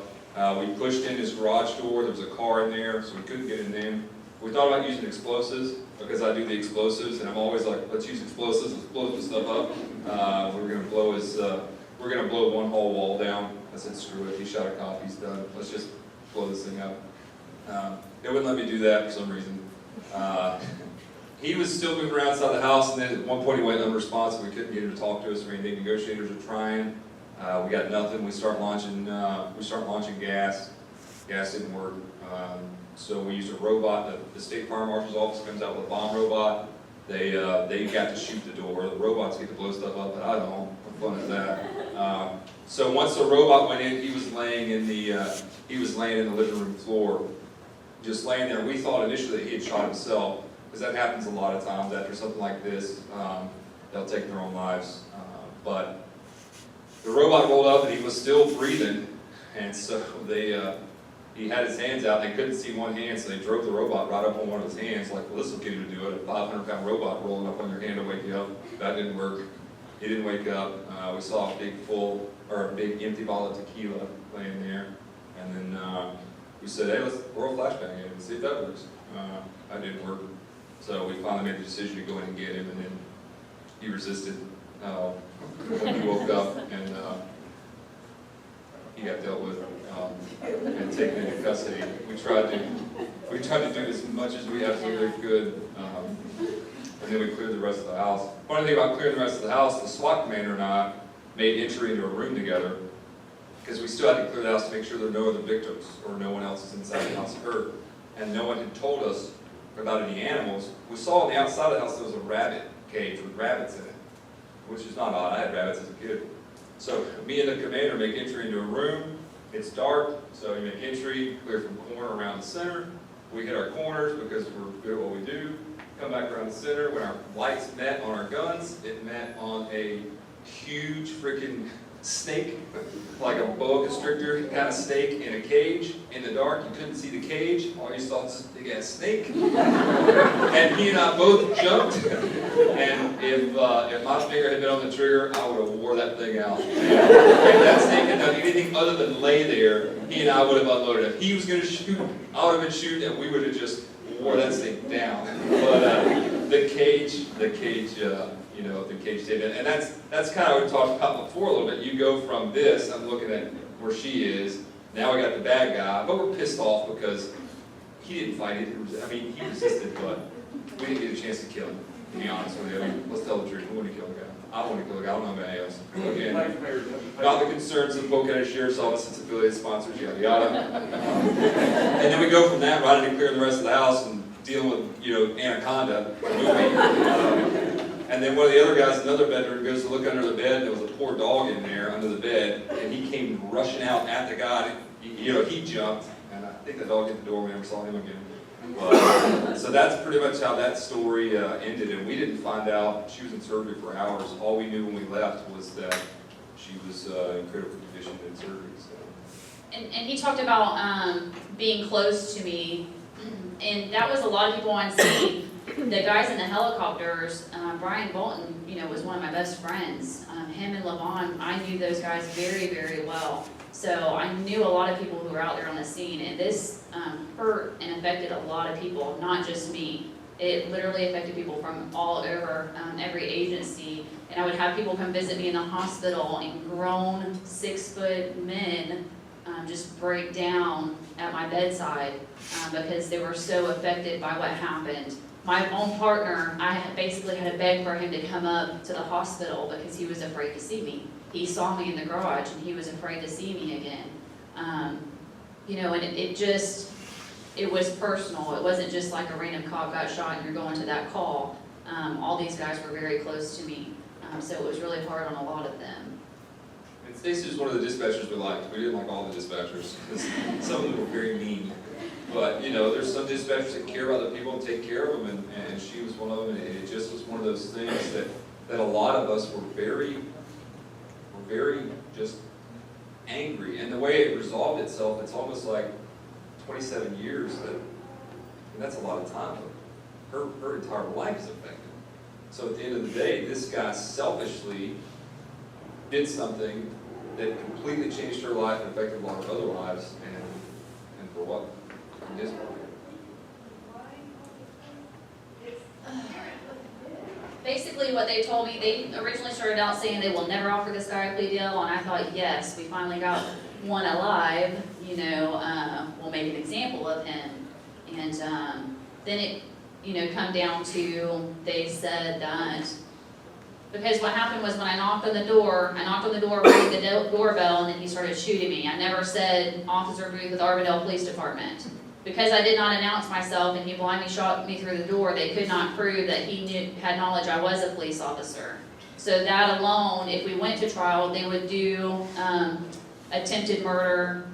We pushed in his garage door. There was a car in there, so we couldn't get in there. We thought about using explosives, because I do the explosives, and I'm always like, let's use explosives, let's blow this stuff up. We're gonna blow one whole wall down. I said, screw it, he shot a cop, he's done. Let's just blow this thing up. They wouldn't let me do that for some reason. He was still moving around outside the house, and then at one point he went unresponsive. We couldn't get him to talk to us or anything. Negotiators are trying. We got nothing. We start launching gas. Gas didn't work. So we used a robot. The state fire marshal's office comes out with a bomb robot. They got to shoot the door. The robots get to blow stuff up, but I don't. What fun is that? So once the robot went in, he was laying in the living room floor, just laying there. We thought initially that he had shot himself, because that happens a lot of times after something like this. They'll take their own lives. But the robot rolled up and he was still breathing, and so he had his hands out. They couldn't see one hand, so they drove the robot right up on one of his hands. Like, well, this will get him to do it. A 500-pound robot rolling up on your hand to wake you up. That didn't work. He didn't wake up. We saw a big empty bottle of tequila laying there, and then we said, hey, let's throw a flashbang at him and see if that works. That didn't work. So we finally made the decision to go in and get him, and then he resisted. When he woke up, and he got dealt with and taken into custody. We tried to do as much as we absolutely could, and then we cleared the rest of the house. Funny thing about clearing the rest of the house, the SWAT commander and I made entry into a room together, because we still had to clear the house to make sure there were no other victims or no one else is inside the house hurt. And no one had told us about any animals. We saw on the outside of the house there was a rabbit cage with rabbits in it, which is not odd. I had rabbits as a kid. So me and the commander make entry into a room. It's dark, so we make entry, clear from corner around the center. We hit our corners because we're good at what we do. Come back around the center. When our lights met on our guns, it met on a huge freaking snake, like a boa constrictor kind of snake in a cage in the dark. You couldn't see the cage. All you saw was this big ass snake. And he and I both jumped. And if my finger had been on the trigger, I would have wore that thing out. And if that snake had done anything other than lay there, he and I would have unloaded. If he was going to shoot, I would have been shooting, and we would have just wore that snake down. But the cage, you know, the cage did it. And that's kind of what we talked about before a little bit. You go from this, I'm looking at where she is, now we got the bad guy, but we're pissed off because he didn't fight it. He resisted, but we didn't get a chance to kill him, to be honest with you. I mean, let's tell the truth, we want to kill the guy. I want to kill the guy, I don't know about anybody else. Again, about the concerns of the Polk County Sheriff's Office, its affiliated sponsors, yada yada. And then we go from that right into clearing the rest of the house and dealing with, you know, Anaconda movie. And then one of the other guys, another veteran, goes to look under the bed, and there was a poor dog in there under the bed, and he came rushing out at the guy. You know, he jumped, and I think the dog hit the door, we never saw him again. But, so that's pretty much how that story ended, and we didn't find out. She was in surgery for hours. All we knew when we left was that she was in critical condition in surgery. So. And he talked about being close to me, and that was a lot of people on scene. The guys in the helicopters, Brian Bolton, you know, was one of my best friends. Him and Levon, I knew those guys very, very well. So I knew a lot of people who were out there on the scene, and this hurt and affected a lot of people, not just me. It literally affected people from all over, every agency. And I would have people come visit me in the hospital, and grown 6-foot men just break down at my bedside because they were so affected by what happened. My own partner, I basically had to beg for him to come up to the hospital because he was afraid to see me. He saw me in the garage and he was afraid to see me again. You know, and it was personal. It wasn't just like a random cop got shot and you're going to that call. All these guys were very close to me, so it was really hard on a lot of them. And Stacy was one of the dispatchers we liked. We didn't like all the dispatchers because some of them were very mean. But, you know, there's some dispatchers that care about the people and take care of them, and she was one of them, and it just was one of those things that a lot of us were very just angry. And the way it resolved itself, it's almost like 27 years, and that's a lot of time. Her entire life is affected. So at the end of the day, this guy selfishly did something that completely changed her life and affected a lot of other lives, and for what? Yes. Basically what they told me, they originally started out saying they will never offer this guy a plea deal, and I thought, yes, we finally got one alive, you know, we'll make an example of him. And then it, you know, come down to, they said that, because what happened was when I knocked on the door, rang the doorbell, and then he started shooting me. I never said Officer Booth with Arvindale Police Department. Because I did not announce myself and he blindly shot me through the door, they could not prove that he had knowledge I was a police officer. So that alone, if we went to trial, they would do attempted murder,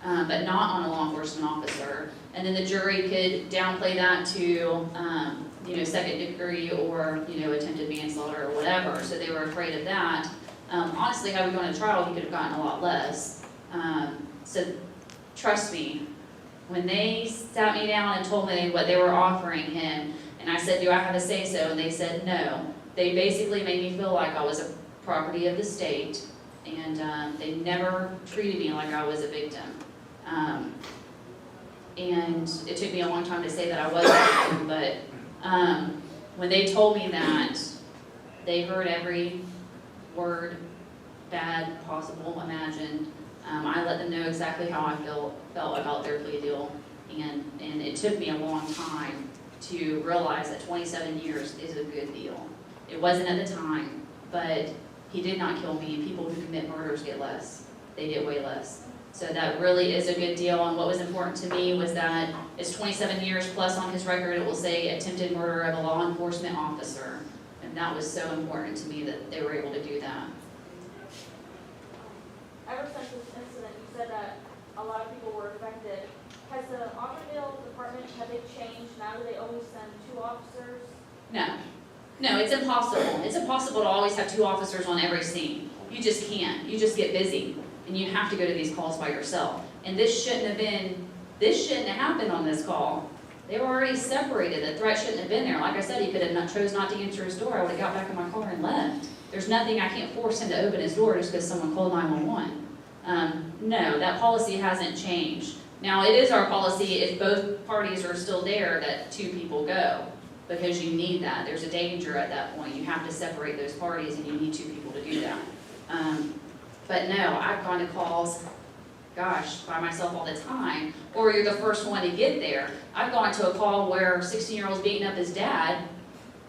but not on a law enforcement officer. And then the jury could downplay that to, you know, second degree or, you know, attempted manslaughter or whatever. So they were afraid of that. Honestly, had we gone to trial, he could have gotten a lot less. So trust me, when they sat me down and told me what they were offering him, and I said, do I have a say-so? And they said no. They basically made me feel like I was a property of the state, and they never treated me like I was a victim. And it took me a long time to say that I was a victim, but when they told me that, they heard every word bad possible, imagined. I let them know exactly how I felt about their plea deal, and it took me a long time to realize that 27 years is a good deal. It wasn't at the time, but he did not kill me, and people who commit murders get less. They get way less. So that really is a good deal, and what was important to me was that it's 27 years plus on his record, it will say attempted murder of a law enforcement officer, and that was so important to me that they were able to do that. Ever since this incident, you said that a lot of people were affected. Has the Auburndale department, have they changed? Now do they always send 2 officers? No, it's impossible. It's impossible to always have 2 officers on every scene. You just can't. You just get busy, and you have to go to these calls by yourself. And this shouldn't have happened on this call. They were already separated. The threat shouldn't have been there. Like I said, he could have chose not to answer his door. I would have got back in my car and left. There's nothing, I can't force him to open his door just because someone called 911. No, that policy hasn't changed. Now, it is our policy, if both parties are still there, that 2 people go, because you need that. There's a danger at that point. You have to separate those parties, and you need 2 people to do that. But no, I've gone to calls, gosh, by myself all the time, or you're the first one to get there. I've gone to a call where a 16-year-old's beating up his dad.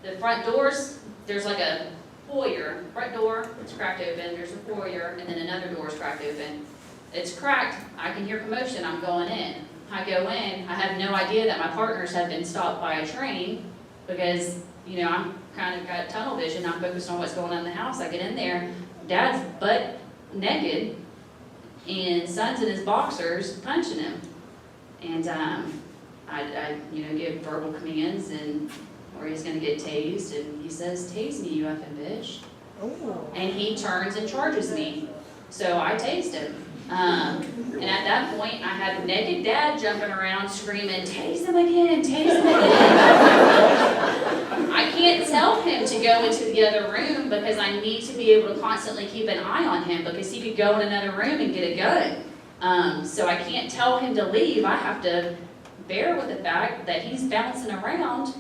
The front doors, there's like a foyer, front door, it's cracked open, there's a foyer, and then another door is cracked open. It's cracked, I can hear commotion, I'm going in. I go in, I have no idea that my partners have been stopped by a train, because, you know, I'm kind of got tunnel vision, I'm focused on what's going on in the house. I get in there, dad's butt naked, and son's in his boxers punching him. And I you know, give verbal commands, and or he's gonna get tased, and he says, "Tase me, you effing bitch." Oh. And he turns and charges me. So I tased him. And at that point, I had naked dad jumping around screaming, "Tase him again, tase him again." I can't tell him to go into the other room because I need to be able to constantly keep an eye on him, because he could go in another room and get a gun. So I can't tell him to leave. I have to bear with the fact that he's bouncing around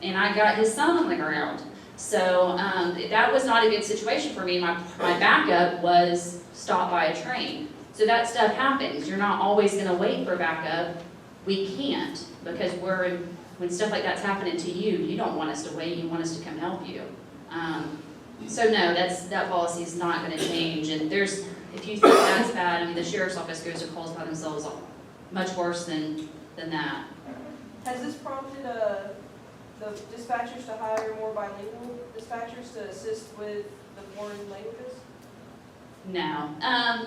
and I got his son on the ground. So that was not a good situation for me. My backup was stopped by a train. So that stuff happens. You're not always going to wait for backup. We can't, because when stuff like that's happening to you, you don't want us to wait. You want us to come help you. So no, that policy is not going to change. And if you think that's bad, I mean, the sheriff's office goes to calls by themselves much worse than that. Has this prompted the dispatchers to hire more bilingual dispatchers to assist with the foreign languages? No.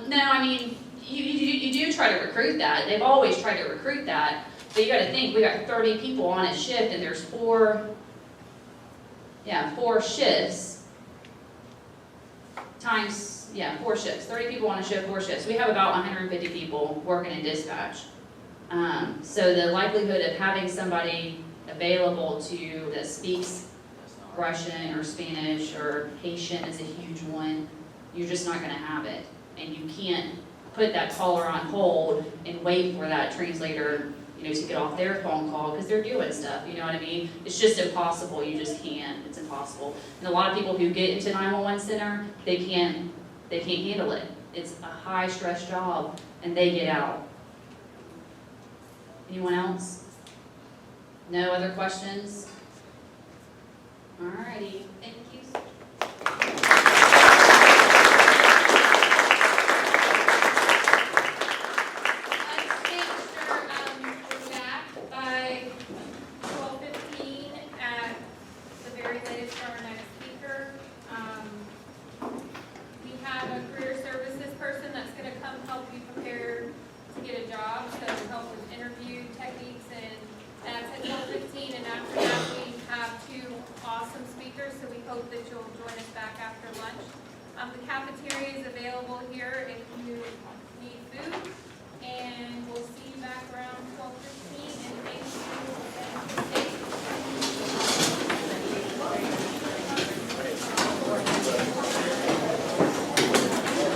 No, I mean, you do try to recruit that. They've always tried to recruit that. But you got to think, we got 30 people on a shift, and there's 4 shifts times, 4 shifts. 30 people on a shift, 4 shifts. We have about 150 people working in dispatch. So the likelihood of having somebody available that speaks Russian or Spanish or Haitian is a huge one. You're just not going to have it. And you can't put that caller on hold and wait for that translator, you know, to get off their phone call, because they're doing stuff, you know what I mean? It's just impossible. You just can't. It's impossible. And a lot of people who get into 911 center, they can't handle it. It's a high stress job, and they get out. Anyone else? No other questions? Alrighty. Thank you. Let's make sure we're back by 12:15 at the very latest for our next speaker. We have a career services person that's going to come help you prepare to get a job, so help with interview techniques, and that's at 12:15. And after that, we have 2 awesome speakers, so we hope that you'll join us back after lunch. The cafeteria is available here if you need food, and we'll see you back around 12:15. And thank you.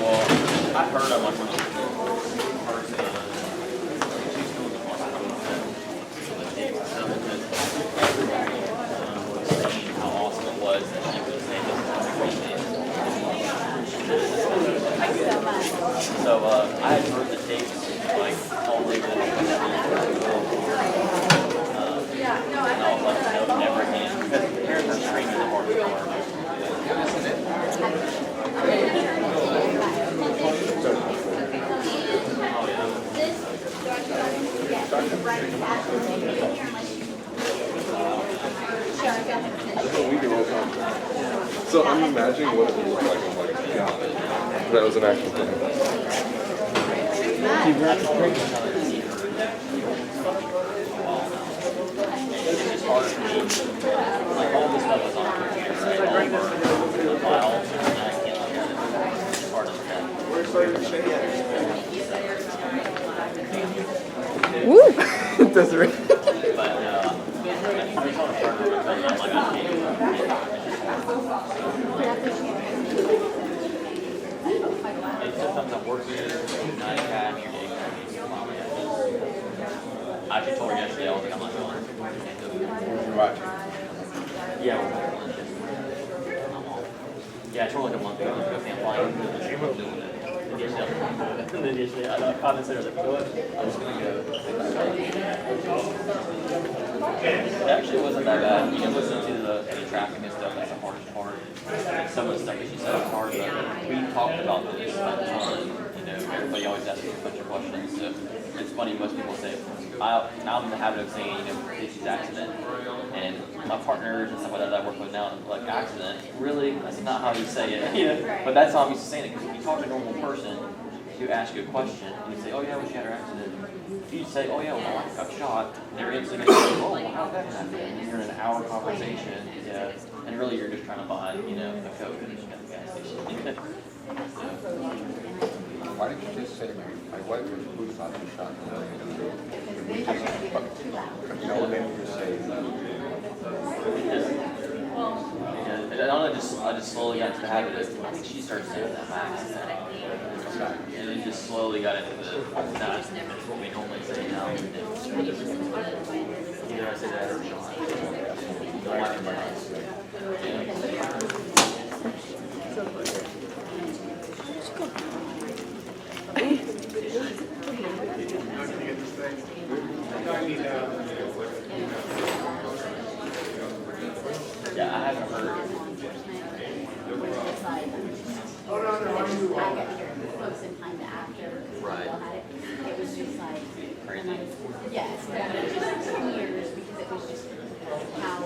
Well, I heard of like when person, she's doing the most everybody was saying how awesome it was that she was saying so I had heard the tapes like all legal and I was like, no, never again, because parents are screaming the hardest part. So I'm imagining what it would look like. I'm like, God, that was an actual thing. It's hard for me. Like all this stuff is on the computer, right? All the files, and I can't understand. Woo! Desiree. But, I just want to start over because I'm like, I can't. It's sometimes I'm working, 9 times your day. I actually told her yesterday, I was like, I'm not going. Right. Yeah. Yeah, I told her like a month ago, I was going to flying. And then yesterday, I commented, I was like, you know what, I'm just going to go. It actually wasn't that bad. You know, listening to the traffic and stuff, that's the hardest part. Some of the stuff that she said was hard, but we talked about this a ton. You know, everybody always asks me a bunch of questions. So it's funny, most people say, I'm in the habit of saying, you know, this is accident. And my partners and stuff like that I work with now, like, accident, really? That's not how you say it. You know? But that's how I'm used to saying it, because if you talk to a normal person, you ask you a question, and you say, oh yeah, when she had her accident, if you say, oh yeah, well, my wife got shot, they're instantly going to say, oh, well, how did that happen? You're in an hour conversation, yeah, and really you're just trying to buy, you know, a Coke at the gas station. Why didn't you just say, my wife was police officer shot? No, then you say. And I don't know, I just slowly got into the habit of, I think she started saying that Max. And it just slowly got into the, that's what we normally say now. Either I say that or Sean. Don't watch my house. Yeah, I haven't heard. Close in time to after, because Right. people had it. It was just like, Crazy. yes, but it was just 2 years because it was just how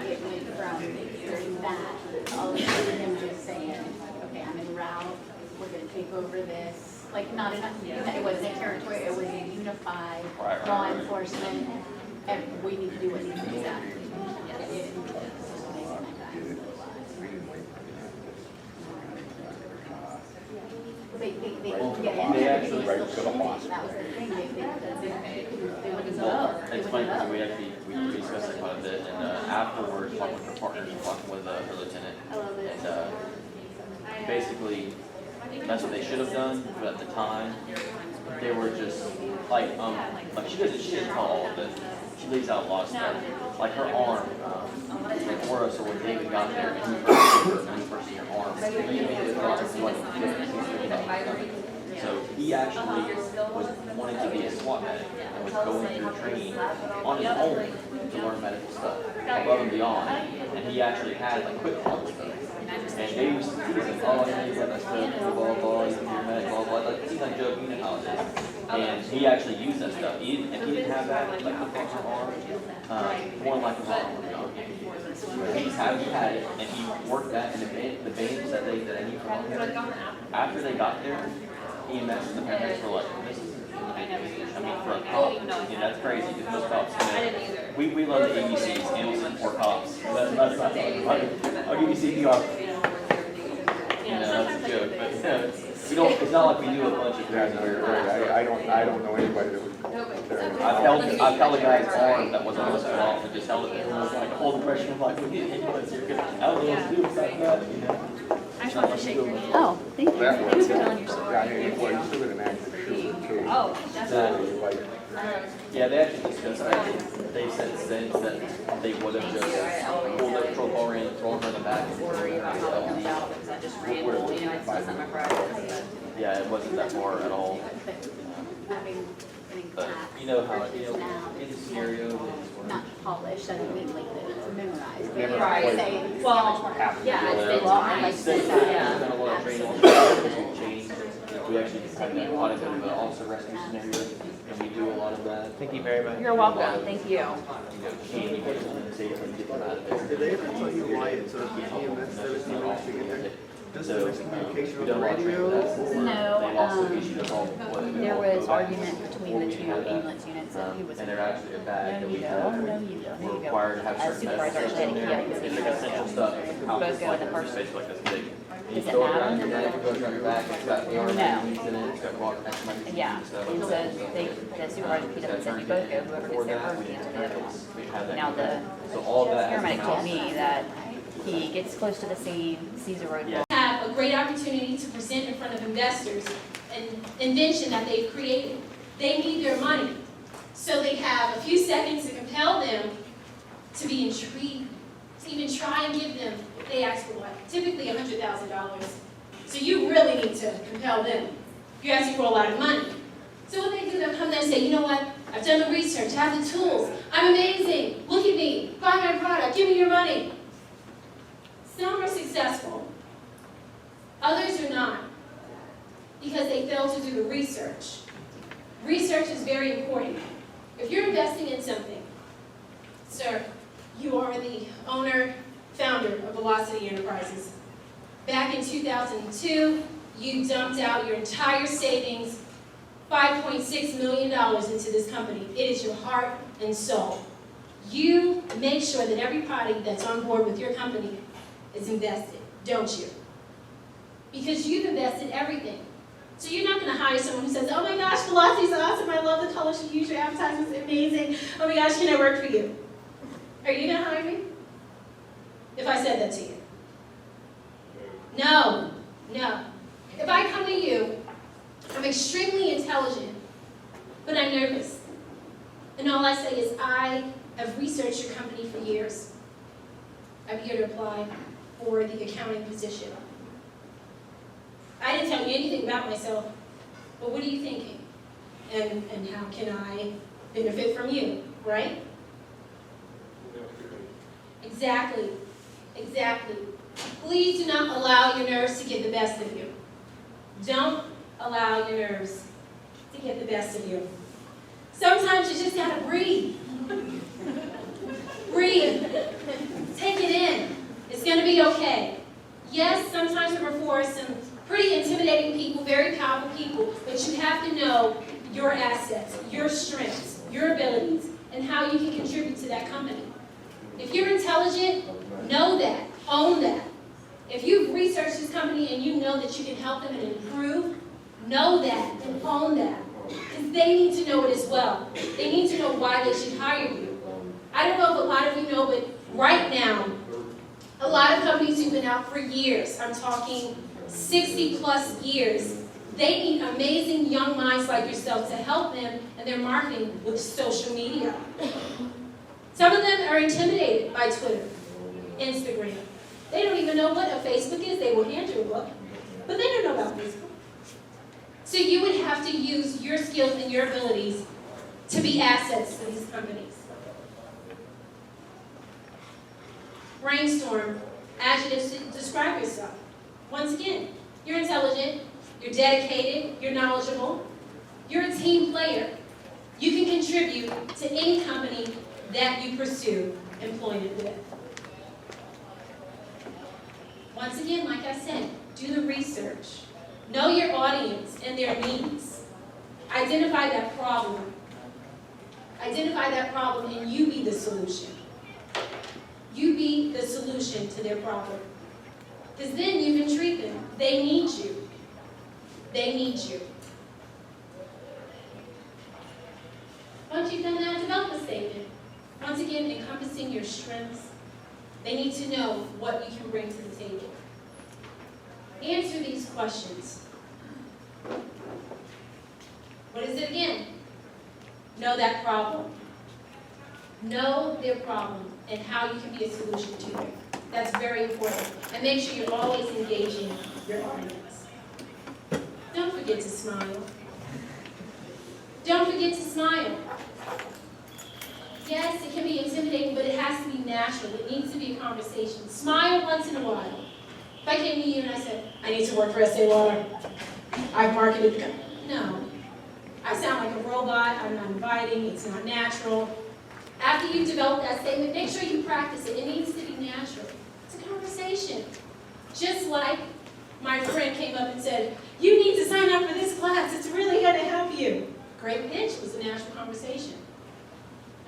it went from very bad. All of a sudden him just saying, okay, I'm in route, we're gonna take over this. Like, not enough, it wasn't a territory, it was a unified Right. law enforcement, and we need to do what needs to be done. They actually- right to the hospital. That was the thing, they wouldn't know. Well, it's funny because we discussed it quite a bit, and afterwards, talking with her partners and talking with her lieutenant, and basically, that's what they should have done, but at the time, they were just, like she didn't tell all of it, she leaves out a lot of stuff, like her arm, like Aura, so when David got there, and he first seen her arm, so he actually was wanting to be a SWAT medic and was going through training on his own to learn medical stuff above and beyond. And he actually had like quick talk stuff. And he was like, oh yeah, you got that stuff, blah blah blah, you can hear medic, blah blah. Like he's like joking, you know how it is. And he actually used that stuff. If he didn't have that, like the box on arm, more like a lot. He had it, and he worked that, and the bands that they need from him. After they got there, EMS and the paramedics were like, this is, I mean, for a cop, you know, that's crazy, because most cops, you know, we love the ABCs, ambulance and poor cops. That's not something, I'll give you CPR. You know, that's a joke, but, you know, we don't, it's not like we do a bunch of crazy. I don't know anybody that would. I've held a guy's arm that wasn't supposed to go off and just held it there, and was like, hold the pressure, I'm like, we need ambulance here, because I don't know what to do besides that, you know? I just want to shake your hand. Oh, thank you. That Thanks for way. telling your story. Yeah, you still got an active shooter too. Oh, that's So, like, Yeah, they actually discussed that. They said since that they would have just pulled the patrol car in, thrown her in the back, and Worry about how it comes out, because I just ran, you know, it's just on my Friday. yeah, it wasn't that far at all. But you know how, you know, in the scenario, Not polished, doesn't mean like that it's memorized. But Never you quite. say, Well, yeah, it's been Well, I time. like since that. we've done a lot of training, all the changed. We actually had quite a bit of an officer rescue scenario, and we do a lot of that. Thank you very much. You're welcome, thank you. You know, can you safely get them out of there? Did they ever tell you why it took EMS 17 minutes to get there? So, we've done a lot of training with that before. No, They've also issued us all what There all was go back argument between the before we two had that. ambulance units that he was. And they're actually a bag that No, we you have. don't, no, you don't, We're you required to have don't. certain medical Supervisor stuff in said, there. yeah, It's like essential stuff. Both go in the first. Basically like this big. You Does it throw it matter? around your neck, it goes around your back, it's got AR No. magnets in it, it's got rock magnets in it. Yeah, stuff. and so they, the supervisor picked up and said, you both go, whoever gets there first gets to the other one. We had that. Now, the So all of that has paramedic come told out. me that he gets close to the scene, sees a roadblock. Have a great opportunity to present in front of investors an invention that they've created. They need their money. So they have a few seconds to compel them to be intrigued, to even try and give them, if they ask for what, typically $100,000. So you really need to compel them. You're asking for a lot of money. So what they do, they'll come there and say, you know what, I've done the research, I have the tools, I'm amazing, look at me, buy my product, give me your money. Some are successful, others are not, because they fail to do the research. Research is very important. If you're investing in something, sir, you are the owner, founder of Velocity Enterprises. Back in 2002, you dumped out your entire savings, $5.6 million into this company. It is your heart and soul. You make sure that every party that's on board with your company is invested, don't you? Because you've invested everything. So you're not going to hire someone who says, oh my gosh, Velocity's awesome, I love the colors you use, your advertisements are amazing, oh my gosh, can I work for you? Are you going to hire me? If I said that to you? No, no. If I come to you, I'm extremely intelligent, but I'm nervous. And all I say is, I have researched your company for years. I'm here to apply for the accounting position. I didn't tell you anything about myself, but what are you thinking? And how can I benefit from you, right? Exactly, exactly. Please do not allow your nerves to get the best of you. Don't allow your nerves to get the best of you. Sometimes you just gotta breathe. Breathe. Take it in. It's gonna be okay. Yes, sometimes we're before some pretty intimidating people, very powerful people, but you have to know your assets, your strengths, your abilities, and how you can contribute to that company. If you're intelligent, know that, own that. If you've researched this company and you know that you can help them and improve, know that and own that. Because they need to know it as well. They need to know why they should hire you. I don't know if a lot of you know, but right now, a lot of companies who've been out for years, I'm talking 60 plus years, they need amazing young minds like yourself to help them in their marketing with social media. Some of them are intimidated by Twitter, Instagram. They don't even know what a Facebook is. They will hand you a book, but they don't know about Facebook. So you would have to use your skills and your abilities to be assets to these companies. Brainstorm adjectives to describe yourself. Once again, you're intelligent, you're dedicated, you're knowledgeable, you're a team player. You can contribute to any company that you pursue employment with. Once again, like I said, do the research. Know your audience and their needs. Identify that problem. Identify that problem and you be the solution. You be the solution to their problem. Because then you can treat them. They need you. They need you. Once you've done that, develop a statement. Once again, encompassing your strengths. They need to know what you can bring to the table. Answer these questions. What is it again? Know that problem. Know their problem and how you can be a solution to it. That's very important. And make sure you're always engaging your audience. Don't forget to smile. Don't forget to smile. Yes, it can be intimidating, but it has to be natural. It needs to be a conversation. Smile once in a while. If I came to you and I said, I need to work for Estee Lauder, I've marketed the company. No. I sound like a robot, I'm not inviting, it's not natural. After you develop that statement, make sure you practice it. It needs to be natural. It's a conversation. Just like my friend came up and said, "You need to sign up for this class. It's really going to help you." Great pitch. It was a national conversation.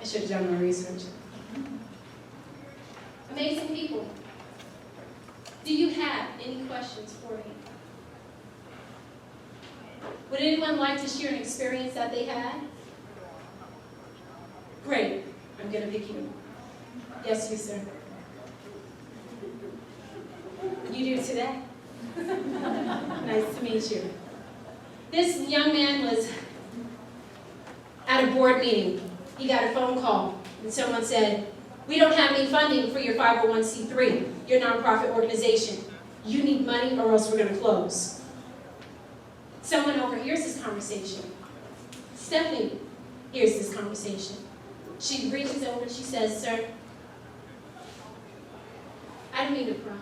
I should have done my research. Amazing people. Do you have any questions for me? Would anyone like to share an experience that they had? Great. I'm going to pick you. Yes, you, sir. You do today. Nice to meet you. This young man was at a board meeting. He got a phone call, and someone said, "We don't have any funding for your 501c3, your nonprofit organization. You need money or else we're going to close." Someone overhears this conversation. Stephanie hears this conversation. She reaches over and she says, "Sir, I don't mean to cry,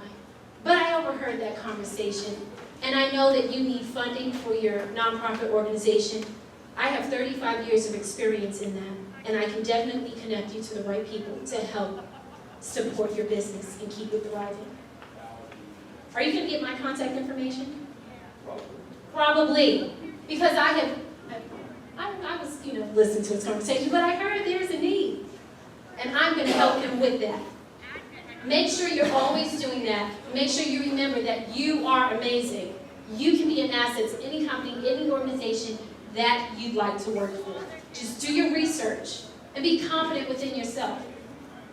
but I overheard that conversation, and I know that you need funding for your nonprofit organization. I have 35 years of experience in that, and I can definitely connect you to the right people to help support your business and keep it thriving. Are you going to get my contact information?" Probably. Because I was, listening to his conversation, but I heard there's a need. And I'm going to help him with that. Make sure you're always doing that. Make sure you remember that you are amazing. You can be an asset to any company, any organization that you'd like to work for. Just do your research and be confident within yourself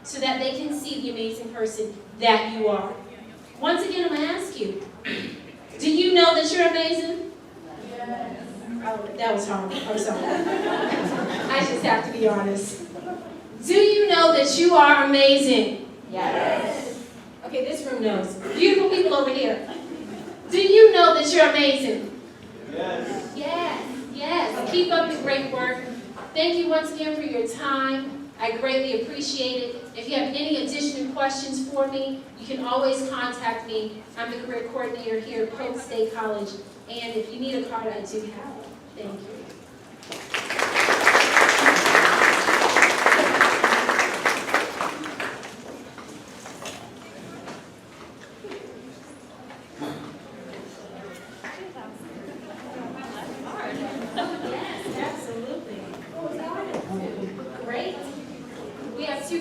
so that they can see the amazing person that you are. Once again, I'm going to ask you, do you know that you're amazing? Yes. Oh, that was horrible. I'm sorry. I just have to be honest. Do you know that you are amazing? Yes. Okay, this room knows. Beautiful people over here. Do you know that you're amazing? Yes. Yes. Yes. Keep up the great work. Thank you once again for your time. I greatly appreciate it. If you have any additional questions for me, you can always contact me. I'm the career coordinator here at Polk State College. And if you need a card, I do have it. Thank you.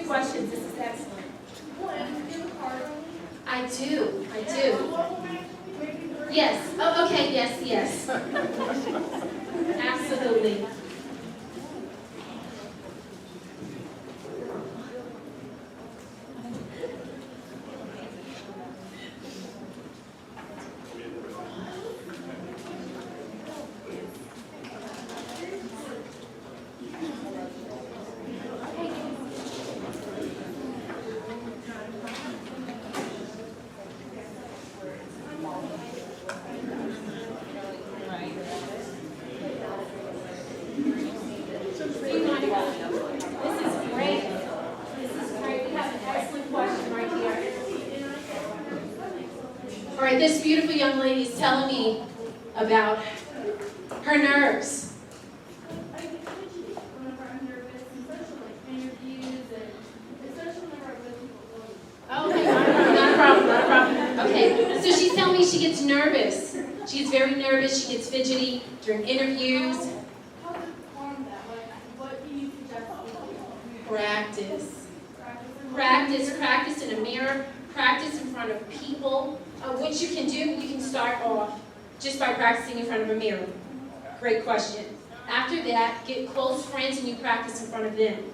Questions. This is excellent. I do. Yes. Oh, okay. Yes. Absolutely. This beautiful young lady is telling me about her nerves. Oh, okay, not a problem. Okay, so she's telling me she gets nervous. She gets very nervous, she gets fidgety during interviews. Practice in a mirror, practice in front of people. What you can do, you can start off just by practicing in front of a mirror. Great question. After that, get close friends and you practice in front of them.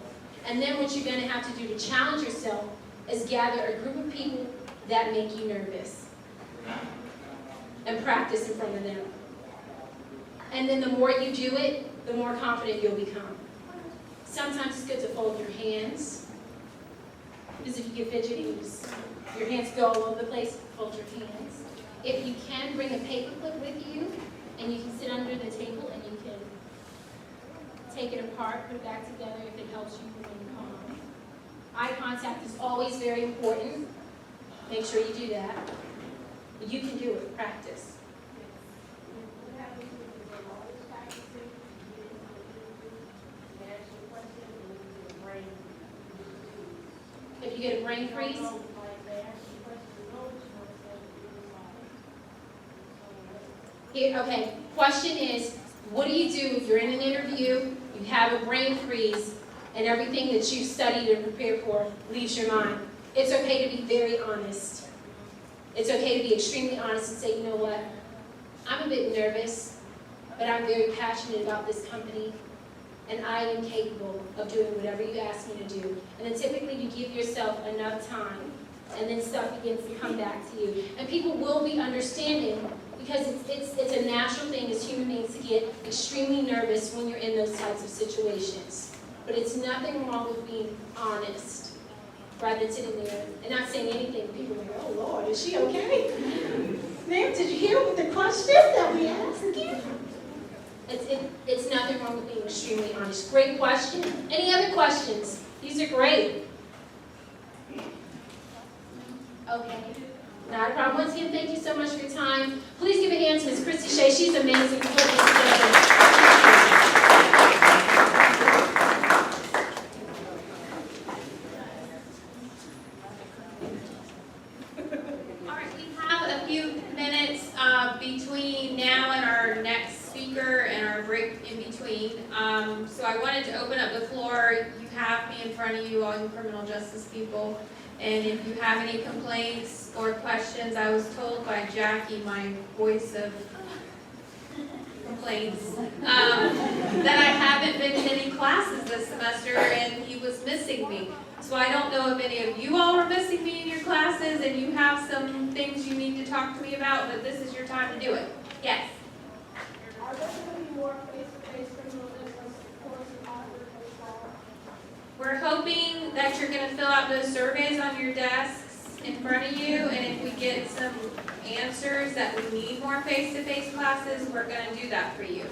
And then what you're going to have to do to challenge yourself is gather a group of people that make you nervous. And practice in front of them. And then the more you do it, the more confident you'll become. Sometimes it's good to fold your hands. Because if you get fidgety, your hands go all over the place, fold your hands. If you can, bring a paperclip with you, and you can sit under the table and you can take it apart, put it back together if it helps you remain calm. Eye contact is always very important. Make sure you do that. But you can do it, practice. If you get a brain freeze, Here, okay, question is, what do you do if you're in an interview, you have a brain freeze, and everything that you studied and prepared for leaves your mind? It's okay to be very honest. It's okay to be extremely honest and say, you know what, I'm a bit nervous, but I'm very passionate about this company, and I am capable of doing whatever you ask me to do. And then typically you give yourself enough time, and then stuff begins to come back to you. And people will be understanding, because it's a natural thing as human beings to get extremely nervous when you're in those types of situations. But it's nothing wrong with being honest, rather than sitting there and not saying anything. People are like, oh Lord, is she okay? Ma'am, did you hear what the question that we asked again? It's nothing wrong with being extremely honest. Great question. Any other questions? These are great. Okay. Not a problem. Once again, thank you so much for your time. Please give a hand to Ms. Christy Shea. She's amazing for putting this together. All right, we have a few minutes between now and our next speaker and our break in between. So I wanted to open up the floor. You have me in front of you, all you criminal justice people. And if you have any complaints or questions, I was told by Jackie, my voice of complaints, that I haven't been in any classes this semester and he was missing me. So I don't know if any of you all are missing me in your classes and you have some things you need to talk to me about, but this is your time to do it. Yes? Are there going to be more face-to-face criminal justice courses offered this fall? We're hoping that you're going to fill out those surveys on your desks in front of you, and if we get some answers that we need more face-to-face classes, we're going to do that for you.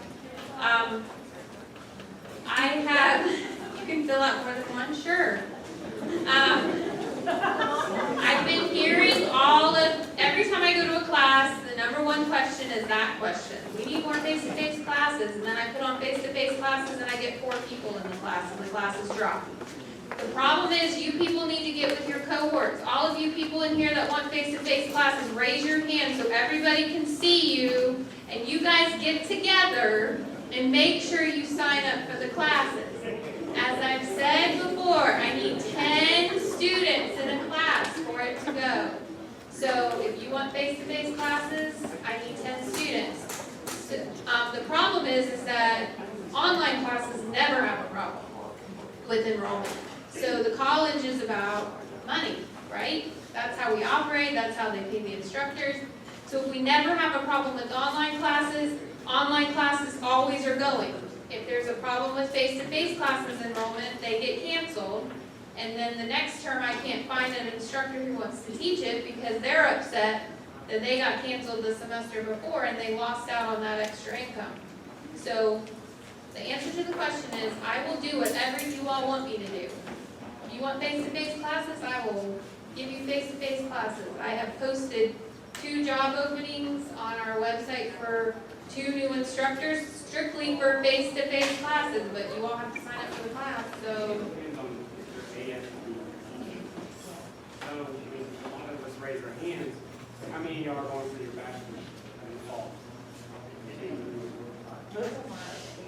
You can fill out more than one, sure. I've been hearing every time I go to a class, the number one question is that question. We need more face-to-face classes, and then I put on face-to-face classes and I get 4 people in the class and the classes drop. The problem is you people need to get with your cohorts. All of you people in here that want face-to-face classes, raise your hand so everybody can see you, and you guys get together and make sure you sign up for the classes. As I've said before, I need 10 students in a class for it to go. So if you want face-to-face classes, I need 10 students. So, the problem is that online classes never have a problem with enrollment. So the college is about money, right? That's how we operate, that's how they pay the instructors. So if we never have a problem with online classes always are going. If there's a problem with face-to-face classes enrollment, they get canceled. And then the next term I can't find an instructor who wants to teach it because they're upset that they got canceled the semester before and they lost out on that extra income. So the answer to the question is I will do whatever you all want me to do. If you want face-to-face classes, I will give you face-to-face classes. I have posted 2 job openings on our website for 2 new instructors strictly for face-to-face classes, but you all have to sign up for the class, so. Depends on if there's ASB. So, a lot of us raise our hands, how many of y'all are going through your bachelor's in the fall? Most of them are,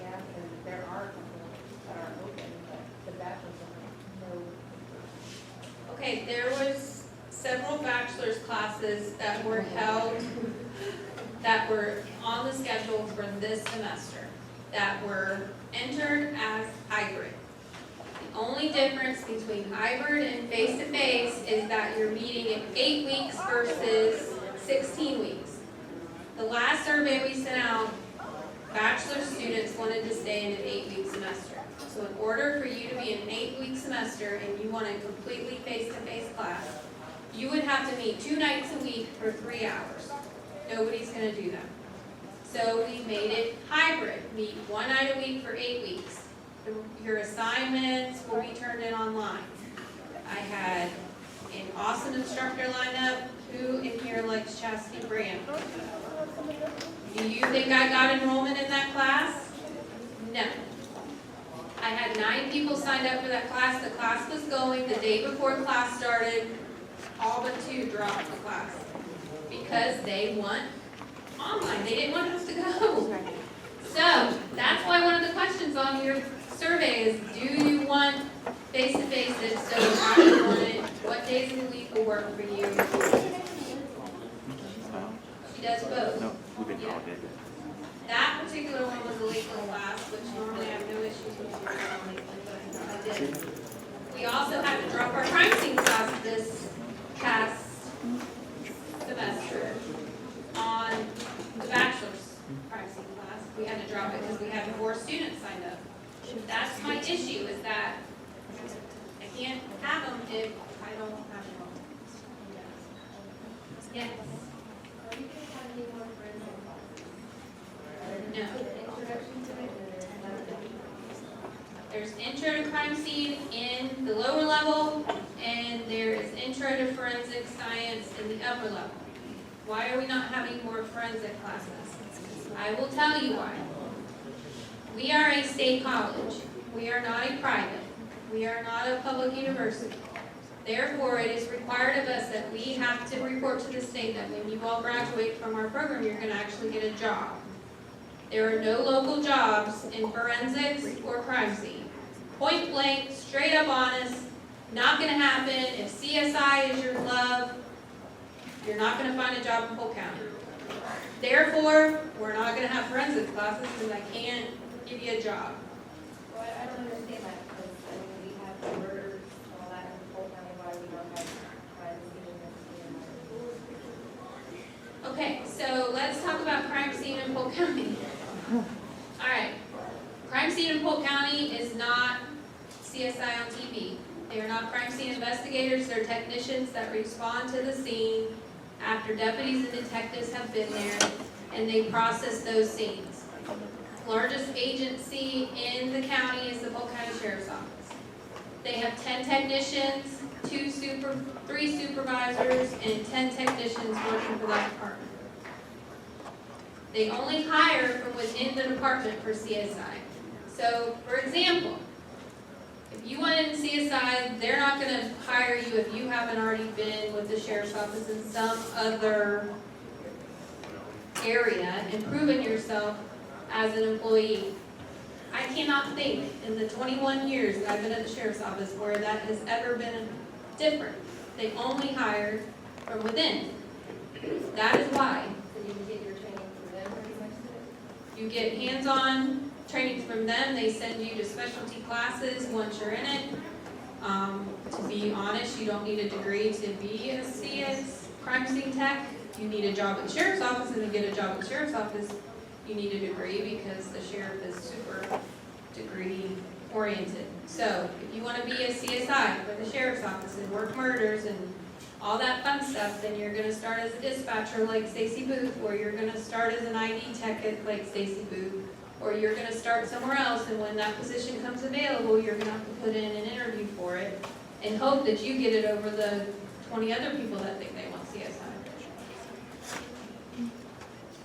yeah, and there are that are open, but the bachelor's are no. Okay, there was several bachelor's classes that were held, that were on the schedule for this semester, that were entered as hybrid. The only difference between hybrid and face-to-face is that you're meeting in 8 weeks versus 16 weeks. The last survey we sent out, bachelor students wanted to stay in an 8-week semester. So in order for you to be in an 8-week semester and you want a completely face-to-face class, you would have to meet 2 nights a week for 3 hours. Nobody's going to do that. So we made it hybrid. Meet 1 night a week for 8 weeks. Your assignments will be turned in online. I had an awesome instructor lineup. Who in here likes Chastity Brand? Do you think I got enrollment in that class? No. I had 9 people signed up for that class. The class was going the day before class started. All but 2 dropped the class because they want online, they didn't want us to go. So, that's why one of the questions on your survey is, do you want face-to-face? If so, how do you want it? What days of the week will work for you? She does both. No, we've been Yeah. all day. That particular one was a Lakeland class, which normally I have no issues with doing on Lakeland, but I did. We also had to drop our crime scene class this past semester on the bachelor's crime scene class. We had to drop it because we had 4 students signed up. That's my issue, is that I can't have them if I don't have them. Yes. No. There's intro to crime scene in the lower level, and there is intro to forensic science in the upper level. Why are we not having more forensic classes? I will tell you why. We are a state college. We are not a private. We are not a public university. Therefore, it is required of us that we have to report to the state that when you all graduate from our program, you're going to actually get a job. There are no local jobs in forensics or crime scene. Point blank, straight up honest, not going to happen. If CSI is your love, you're not going to find a job in Polk County. Therefore, we're not going to have forensics classes because I can't give you a job. Well, I don't understand that, because, I mean, we have murders and all that in Polk County, why we don't have crime scene in Okay, so let's talk about crime scene in Polk County. All right, crime scene in Polk County is not CSI on TV. They are not crime scene investigators, they're technicians that respond to the scene after deputies and detectives have been there, and they process those scenes. Largest agency in the county is the Polk County Sheriff's Office. They have 10 technicians, 3 supervisors, and 10 technicians working for that department. They only hire from within the department for CSI. So, for example, if you want in CSI, they're not going to hire you if you haven't already been with the Sheriff's Office in some other area and proven yourself as an employee. I cannot think in the 21 years that I've been at the Sheriff's Office where that has ever been different. They only hire from within. That is why. So you can get your training from them pretty much too? You get hands-on training from them. They send you to specialty classes once you're in it. To be honest, you don't need a degree to be a CS crime scene tech. You need a job at the Sheriff's Office, and to get a job at the Sheriff's Office, you need a degree because the sheriff is super degree oriented. So if you want to be a CSI for the Sheriff's Office and work murders and all that fun stuff, then you're going to start as a dispatcher like Stacy Booth, or you're going to start as an ID tech like Stacy Booth, or you're going to start somewhere else, and when that position comes available, you're going to have to put in an interview for it and hope that you get it over the 20 other people that think they want CSI.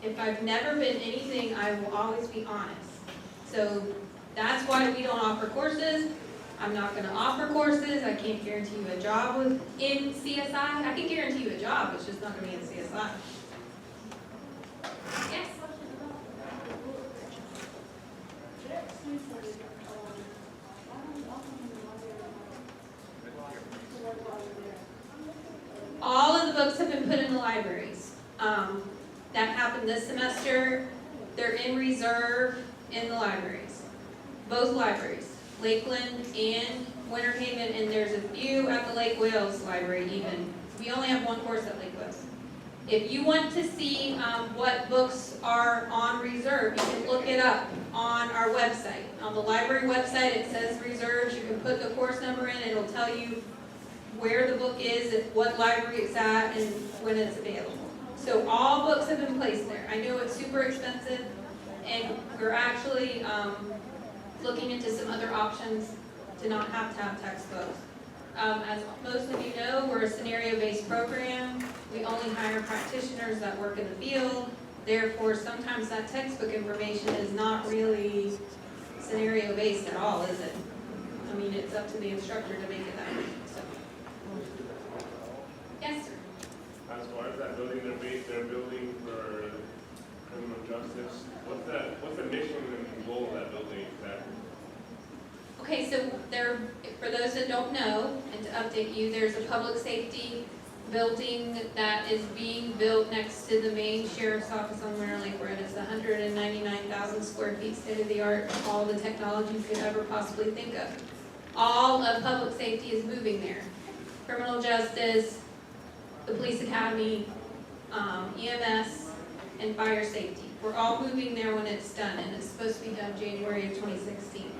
If I've never been anything, I will always be honest. So that's why we don't offer courses. I'm not going to offer courses. I can't guarantee you a job in CSI. I can guarantee you a job, it's just not going to be in CSI. Yes? All of the books have been put in the libraries. That happened this semester. They're in reserve in the libraries. Both libraries, Lakeland and Winter Haven, and there's a few at the Lake Wales Library even. We only have one course at Lake Wales. If you want to see what books are on reserve, you can look it up on our website. On the library website, it says reserves. You can put the course number in. It'll tell you where the book is, what library it's at, and when it's available. So all books have been placed there. I know it's super expensive, and we're actually looking into some other options to not have to have textbooks. As most of you know, we're a scenario-based program. We only hire practitioners that work in the field. Therefore, sometimes that textbook information is not really scenario-based at all, is it? I mean, it's up to the instructor to make it that way. So. Yes, sir. As far as that building they're building for that don't know, and to update you, there's a public safety building that is being built next to the main sheriff's office on Winter Lake Road. It's 199,000 square feet, state-of-the-art, all the technology you could ever possibly think of. All of public safety is moving there. Criminal justice, the police academy, EMS, and fire safety. We're all moving there when it's done, and it's supposed to be done January of 2016.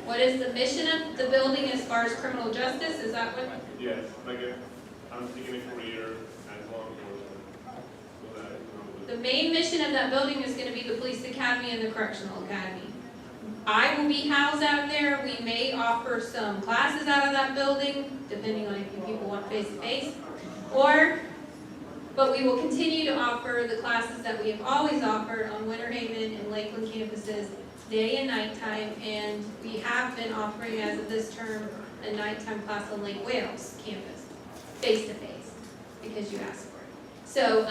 What is the mission of the building as far as criminal justice? Is that what? Yes, I'm seeking a career as law enforcement. The main mission of that building is going to be the police academy and the correctional academy. I will be housed out there. We may offer some classes out of that building, depending on if you people want face-to-face, but we will continue to offer the classes that we have always offered on Winter Haven and Lakeland campuses, day and nighttime, and we have been offering, as of this term, a nighttime class on Lake Wales campus, face-to-face, because you asked for it. So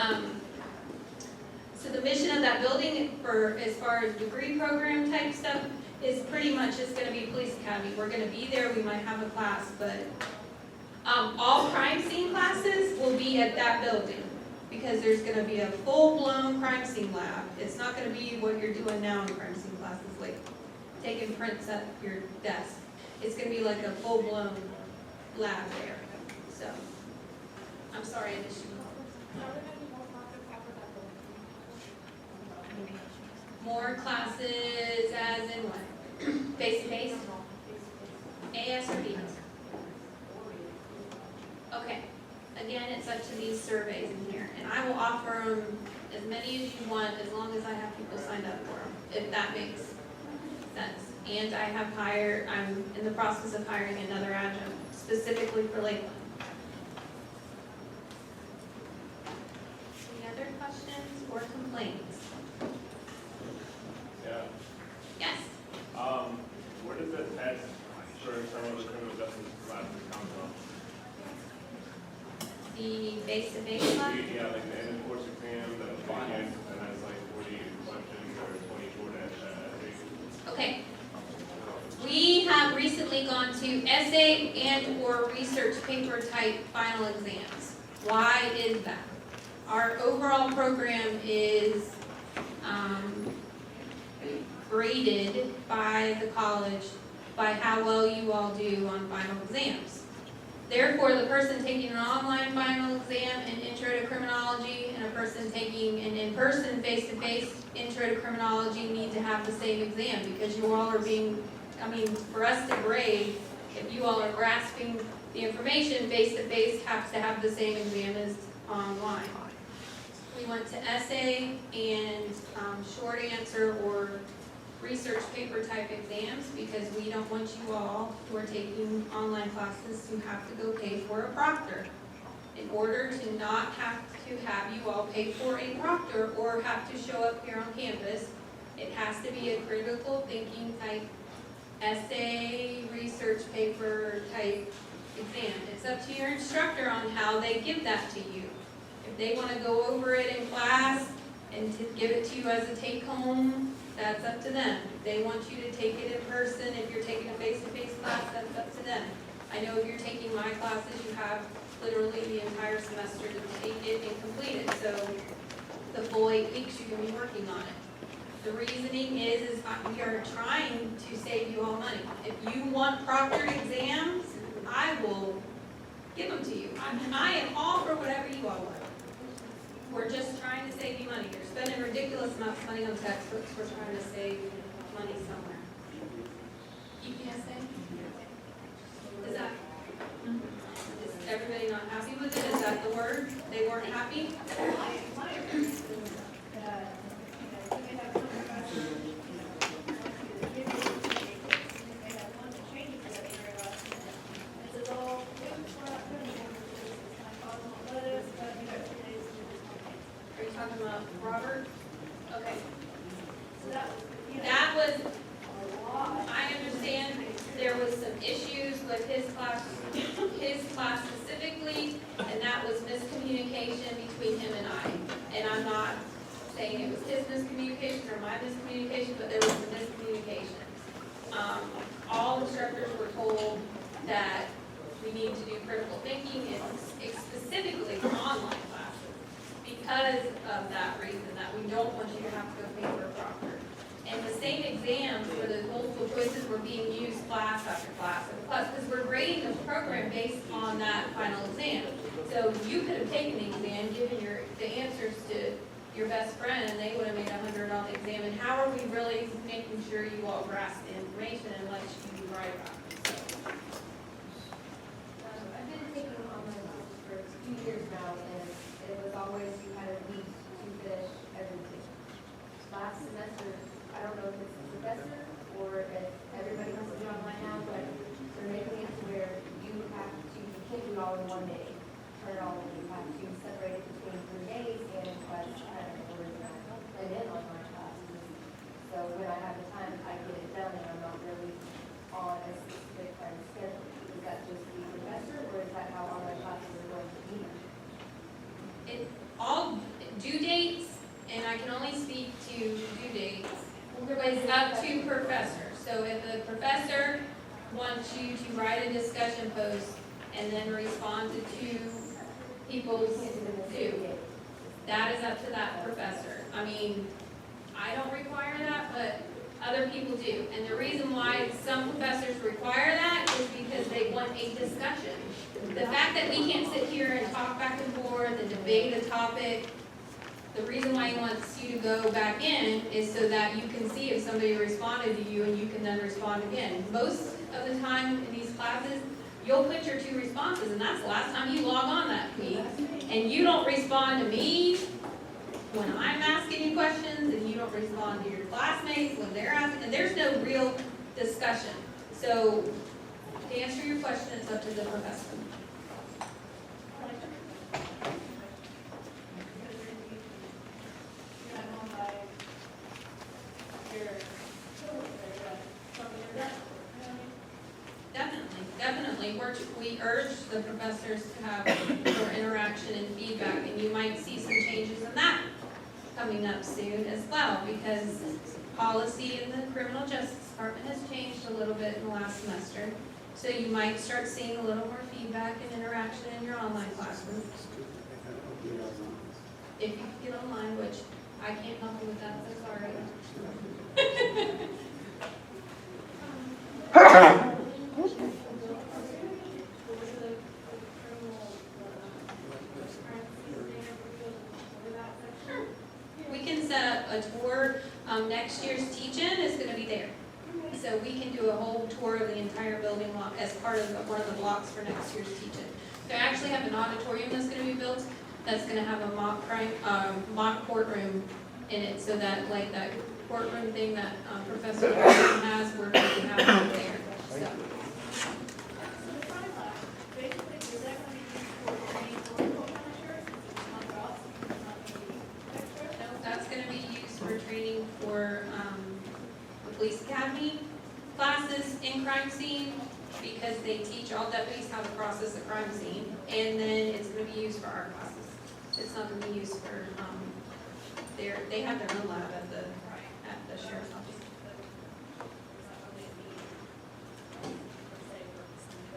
the mission of that building, for as far as degree program type stuff, is pretty much just going to be police academy. We're going to be there. We might have a class, but all crime scene classes will be at that building, because there's going to be a full-blown crime scene lab. It's not going to be what you're doing now in crime scene classes, like taking prints at your desk. It's going to be like a full-blown lab there. So, I'm sorry I missed you. More classes as in what? Face-to-face? AS or BS? Okay. Again, it's up to these surveys in here, and I will offer them as many as you want, as long as I have people signed up for them, if that makes sense. And I'm in the process of hiring another adjunct, specifically for Lakeland. Any other questions or complaints? Yeah. Yes? Where does the test for some of the criminal justice classes come from? The face-to-face class? Yeah, like the end of course exam, the finance, and that's like 40 questions or 24 essays. Okay. We have recently gone to essay and or research paper type final exams. Why is that? Our overall program is graded by the college by how well you all do on final exams. Therefore, the person taking an online final exam in Intro to Criminology and a person taking an in-person face-to-face Intro to Criminology need to have the same exam, because you all are for us to grade, if you all are grasping the information, face-to-face has to have the same exam as online. We went to essay and short answer or research paper type exams, because we don't want you all who are taking online classes to have to go pay for a proctor. In order to not have to have you all pay for a proctor or have to show up here on campus, it has to be a critical thinking type essay, research paper type exam. It's up to your instructor on how they give that to you. If they want to go over it in class and to give it to you as a take-home, that's up to them. If they want you to take it in person, if you're taking a face-to-face class, that's up to them. I know if you're taking my classes, you have literally the entire semester to take it and complete it. So the full 8 weeks you can be working on it. The reasoning is we are trying to save you all money. If you want proctored exams, I will give them to you. I am all for whatever you all want. We're just trying to save you money. You're spending ridiculous amounts of money on textbooks. We're trying to save money somewhere. EPSA? Is everybody not happy with it? Is that the word? They weren't happy? Are you talking about Robert? Okay. That was, I understand there was some issues with his class specifically, and that was miscommunication between him and I. And I'm not saying it was his miscommunication or my miscommunication, but there was some miscommunication. All instructors were told that we need to do critical thinking, it's specifically for online classes, because of that reason, that we don't want you to have to go pay for a proctor. And the same exams for the multiple choices were being used class after class after class, because we're grading the program based on that final exam. So you could have taken the exam, given the answers to your best friend, and they would have made 100 on the exam. And how are we really making sure you all grasp the information unless you write about it? I've been taking online classes for 2 years now, and it was always you kind of need to finish everything. Last semester, I don't know if it's the professor or if everybody has to do online now, but they're making it to where you can't do it all in one day. Turn it all in, you have to separate it between 3 days and class credit or and then online classes. So when I have the time, I get it done and I'm not really on a specific kind of schedule. Is that just the professor or is that how online classes are going to be? All due dates, and I can only speak to due dates, it's up to professors. So if the professor wants you to write a discussion post and then respond to 2 people's due, that is up to that professor. I mean, I don't require that, but other people do. And the reason why some professors require that is because they want a discussion. The fact that we can't sit here and talk back and forth and debate a topic, the reason why he wants you to go back in is so that you can see if somebody responded to you and you can then respond again. Most of the time in these classes, you'll put your 2 responses, and that's the last time you log on that week. And you don't respond to me when I'm asking you questions, and you don't respond to your classmates when they're asking, and there's no real discussion. So to answer your question, it's up to the professor. Definitely. We urge the professors to have more interaction and feedback, and you might see some changes in that coming up soon as well, because policy in the criminal justice department has changed a little bit in the last semester. So you might start seeing a little more feedback and interaction in your online classroom. If you can get online, which I can't help you with that, so sorry. We can set up a tour. Next year's teach-in is going to be there. So we can do a whole tour of the entire building as part of one of the blocks for next year's teach-in. They actually have an auditorium that's going to be built that's going to have a mock courtroom in it, so that like that courtroom thing that Professor Wilson has, we're going to have it there. So. That's going to be used for training for the police academy classes in crime scene, because they teach all deputies how to process a crime scene, and then it's going to be used for our classes. It's not going to be used for they have their own lab at the sheriff's office.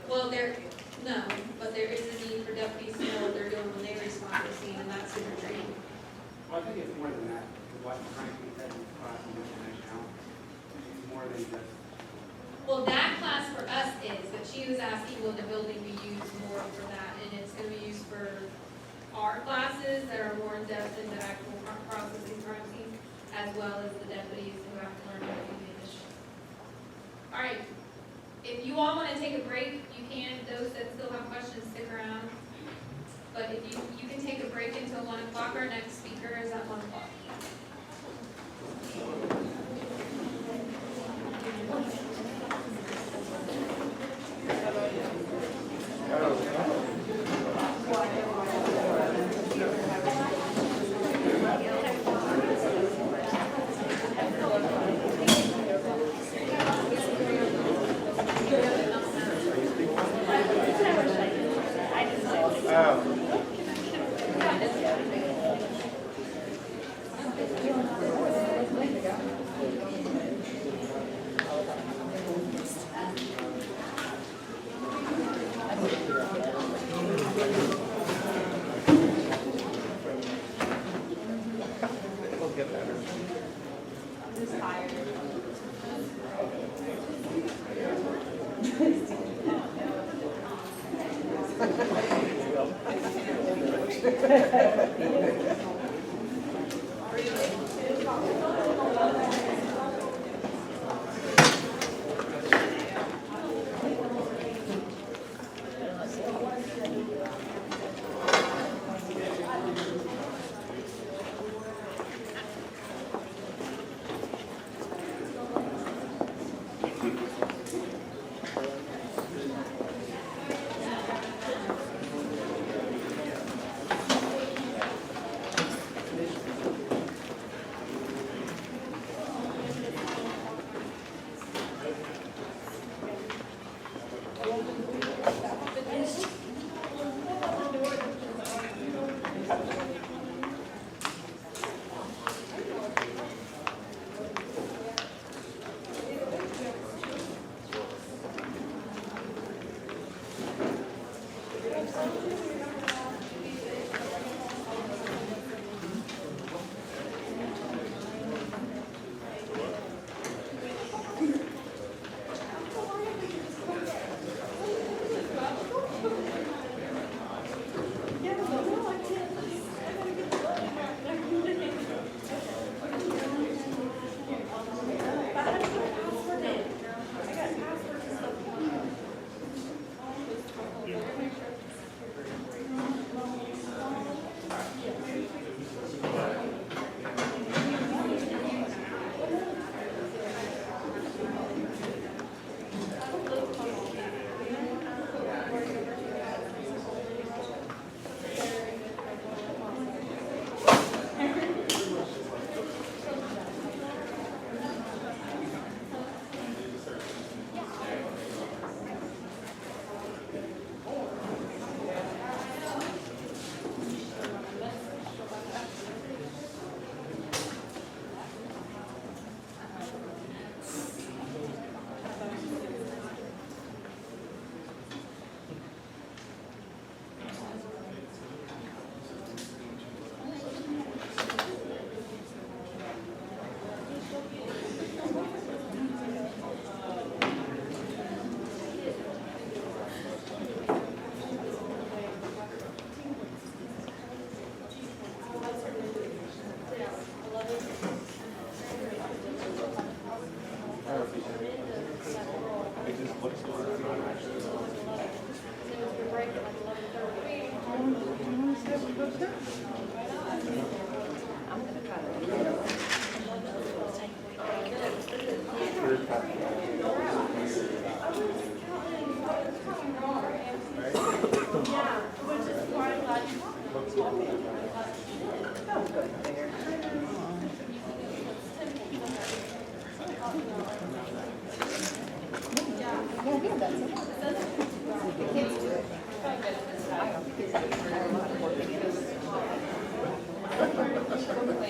Well, no, but there is a need for deputies to know what they're doing when they respond to a scene, and that's in their training. Well, I think it's more than that. What Frankie said in class and now, it's more than just. Well, that class for us is, but she was asking, will the building be used more for that? And it's going to be used for our classes that are more in depth into actual processing crime scenes, as well as the deputies who have to learn how to do the initial. All right. If you all want to take a break, you can. Those that still have questions, stick around. But if you can take a break until 1 o'clock. Our next speaker is at 1 o'clock. get better. I'm just tired.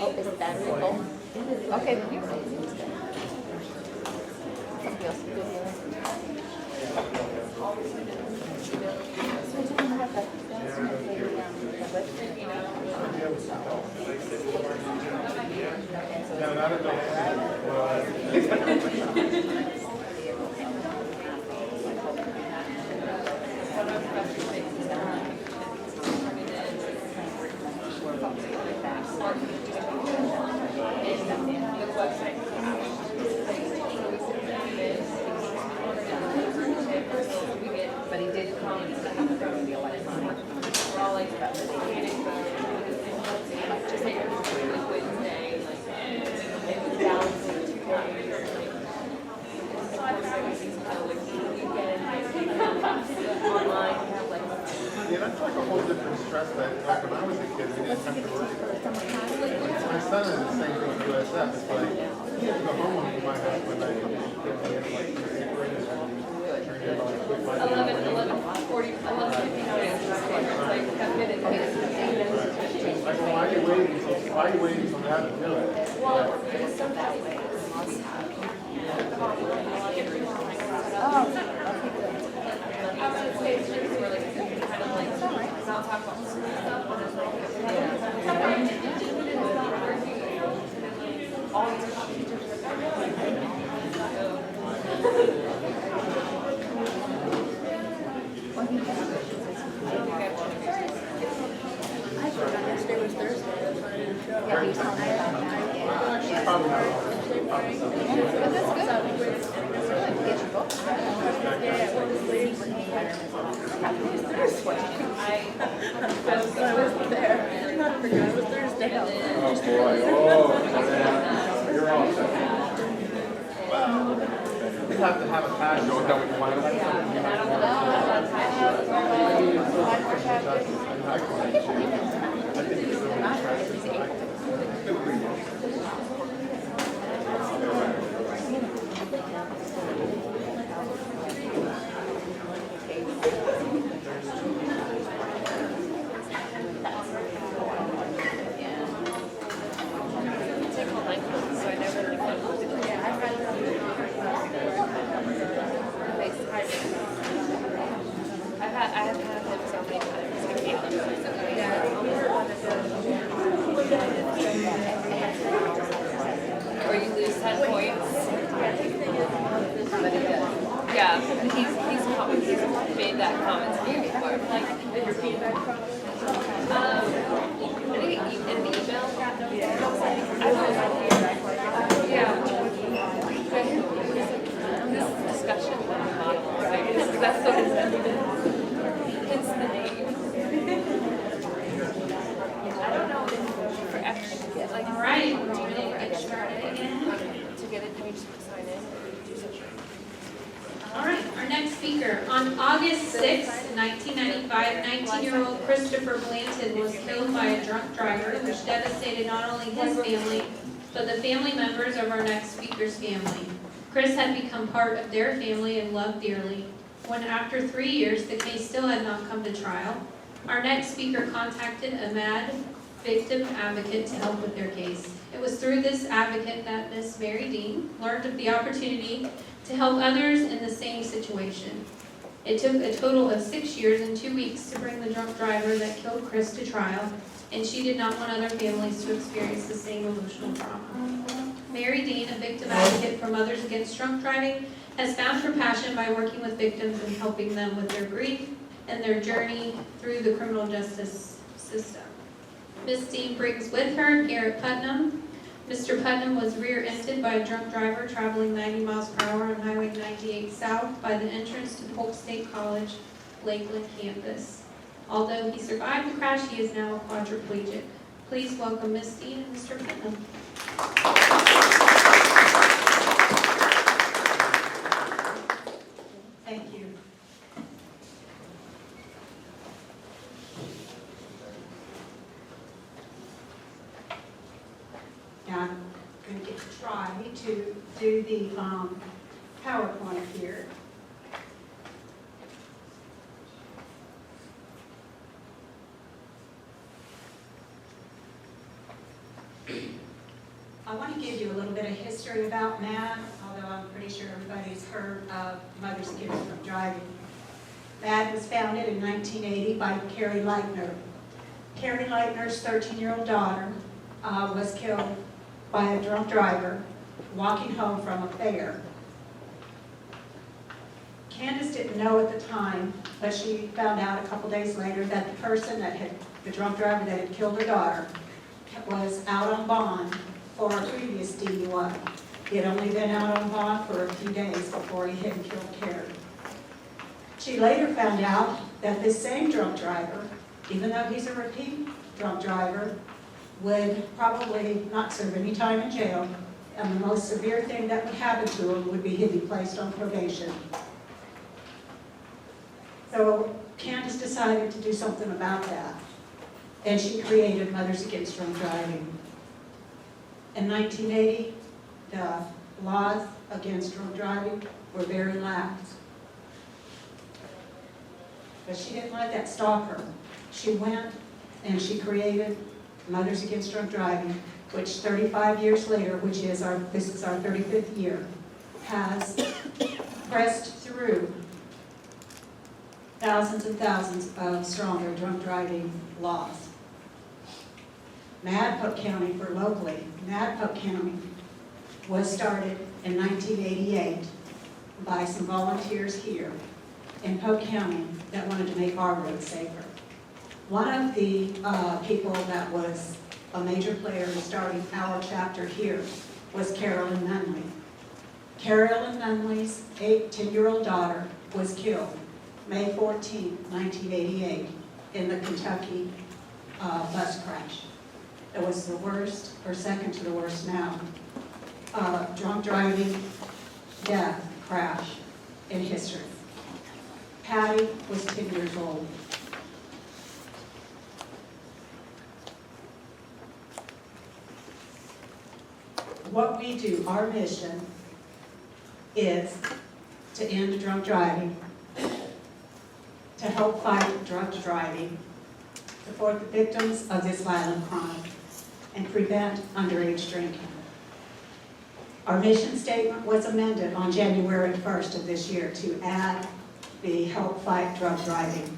Oh, is it battery full? Okay, then you're right. Somebody else can do it. So do you know what that's gonna say, No, not at all. But he did come and say he's going to be electronic. We're all like, just like liquid today, like, it was balancing two days. So I found these kind of like, you get online, you have like. Yeah, that's like a whole different stress that, like when I was a kid, we didn't have to worry about it. My son is the same thing with USF, it's like, he has to go home to my house when I come home, like, turn it on quick. 11:40, 11:59, it's like 10 minutes. Like, why are you waiting until now to do it? Well, it's so that way. Oh, I would say it's just where like, you can kind of like, not talk about stuff, but it's like, Oh, boy, oh, you're all set. You have to have a passion. You know what that would plan? I think it's really interesting. I have had him so many times. I can't. Or you lose 10 points. Yeah, he's made that comment to me before. Like, did your feedback from? I think in the email. I don't know. Yeah. This discussion model, right? Because that's what it says. Hence the name. I don't know if for extra to get like. All right, we're ready to get started again. To get it, can we just sign in? All right, our next speaker. On August 6, 1995, 19-year-old Christopher Blanton was killed by a drunk driver, which devastated not only his family, but the family members of our next speaker's family. Chris had become part of their family and loved dearly. When after 3 years, the case still had not come to trial, our next speaker contacted a MAD victim advocate to help with their case. It was through this advocate that Miss Mary Dean learned of the opportunity to help others in the same situation. It took a total of 6 years and 2 weeks to bring the drunk driver that killed Chris to trial, and she did not want other families to experience the same emotional trauma. Mary Dean, a victim advocate for Mothers Against Drunk Driving, has found her passion by working with victims and helping them with their grief and their journey through the criminal justice system. Ms. Dean brings with her Garrett Putnam. Mr. Putnam was rear-ended by a drunk driver traveling 90 miles per hour on Highway 98 South by the entrance to Polk State College Lakeland campus. Although he survived the crash, he is now a quadriplegic. Please welcome Ms. Dean and Mr. Putnam. Thank you. Now, I'm going to try to do the PowerPoint here. I want to give you a little bit of history about MAD, although I'm pretty sure everybody's heard of Mothers Against Drunk Driving. MAD was founded in 1980 by Carrie Leitner. Carrie Leitner's 13-year-old daughter was killed by a drunk driver walking home from a fair. Candace didn't know at the time, but she found out a couple days later that the person that had, the drunk driver that had killed her daughter, was out on bond for a previous DUI. He had only been out on bond for a few days before he had killed Carrie. She later found out that this same drunk driver, even though he's a repeat drunk driver, would probably not serve any time in jail, and the most severe thing that would happen to him would be he'd be placed on probation. So Candace decided to do something about that, and she created Mothers Against Drunk Driving. In 1980, the laws against drunk driving were very lax. But she didn't let that stop her. She went and she created Mothers Against Drunk Driving, which 35 years later, this is our 35th year, has pressed through thousands and thousands of stronger drunk driving laws. Maddpub County for locally, Maddpub County was started in 1988 by some volunteers here in Polk County that wanted to make our roads safer. One of the people that was a major player in starting our chapter here was Carolyn Nunley. Carolyn Nunley's 10-year-old daughter was killed May 14, 1988 in the Kentucky bus crash. It was the worst, or second to the worst now, drunk driving death crash in history. Patty was 10 years old. What we do, our mission, is to end drunk driving, to help fight drunk driving, support the victims of this violent crime, and prevent underage drinking. Our mission statement was amended on January 1st of this year to add the help fight drunk driving.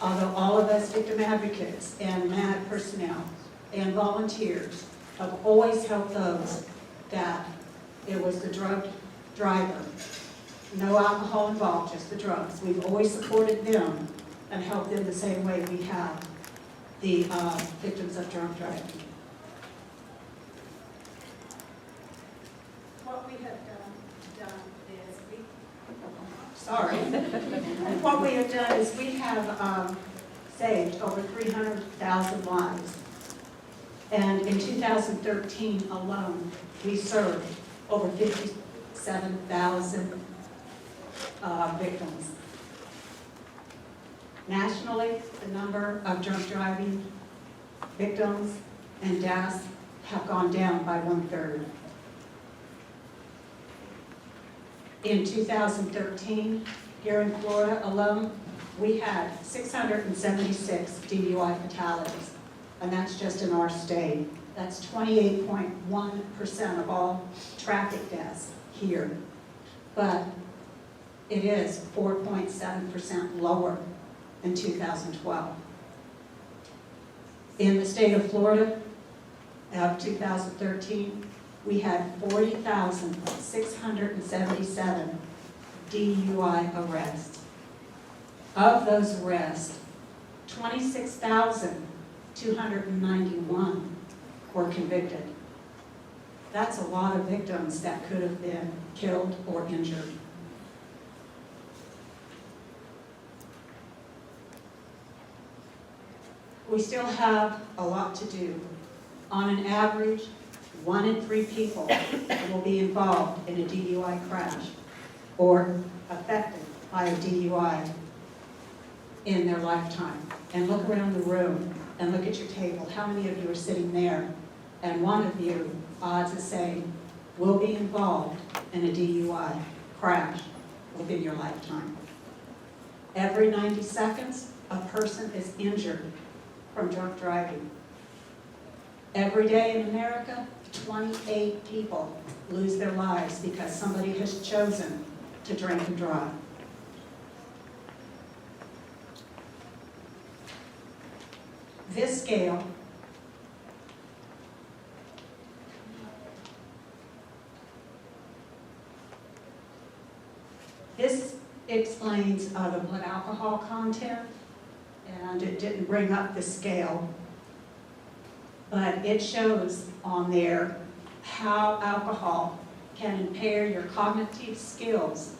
Although all of us victim advocates and MAD personnel and volunteers have always helped those that it was the drug driver, no alcohol involved, just the drugs. We've always supported them and helped them the same way we have the victims of drunk driving. What we have done is what we have done is we have saved over 300,000 lives. And in 2013 alone, we served over 57,000 victims. Nationally, the number of drunk driving victims and deaths have gone down by 1/3. In 2013, here in Florida alone, we had 676 DUI fatalities, and that's just in our state. That's 28.1% of all traffic deaths here. But it is 4.7% lower than 2012. In the state of Florida, of 2013, we had 40,677 DUI arrests. Of those arrests, 26,291 were convicted. That's a lot of victims that could have been killed or injured. We still have a lot to do. On an average, 1 in 3 people will be involved in a DUI crash or affected by a DUI in their lifetime. And look around the room and look at your table. How many of you are sitting there? And one of you, odds are saying, will be involved in a DUI crash within your lifetime. Every 90 seconds, a person is injured from drunk driving. Every day in America, 28 people lose their lives because somebody has chosen to drink and drive. This scale explains the blood alcohol content, and it didn't bring up the scale, but it shows on there how alcohol can impair your cognitive skills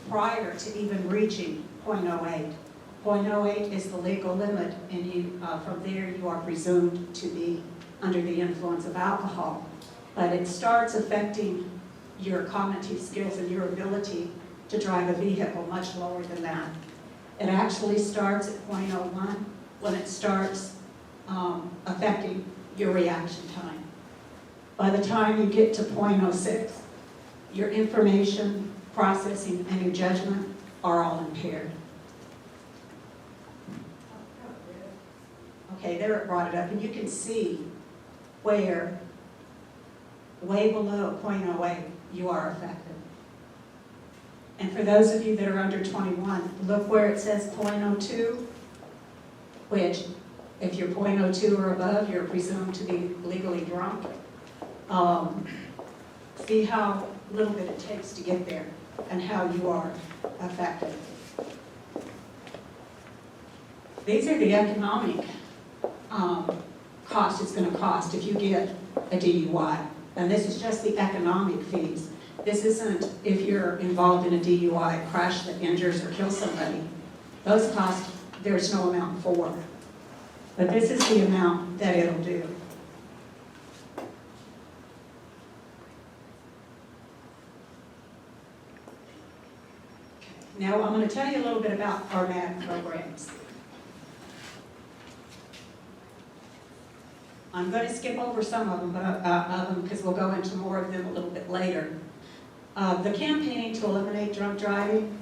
prior to even reaching 0.08. 0.08 is the legal limit, and from there you are presumed to be under the influence of alcohol. But it starts affecting your cognitive skills and your ability to drive a vehicle much lower than that. It actually starts at 0.01 when it starts affecting your reaction time. By the time you get to 0.06, your information processing and your judgment are all impaired. Okay, there it brought it up, and you can see where way below 0.08 you are affected. And for those of you that are under 21, look where it says 0.02, which if you're 0.02 or above, you're presumed to be legally drunk. see how little bit it takes to get there and how you are affected. These are the economic cost it's going to cost if you get a DUI. And this is just the economic fees. This isn't if you're involved in a DUI crash that injures or kills somebody. Those costs, there's no amount for. But this is the amount that it'll do. Now, I'm going to tell you a little bit about our MAD programs. I'm going to skip over some of them, because we'll go into more of them a little bit later. The campaigning to eliminate drunk driving,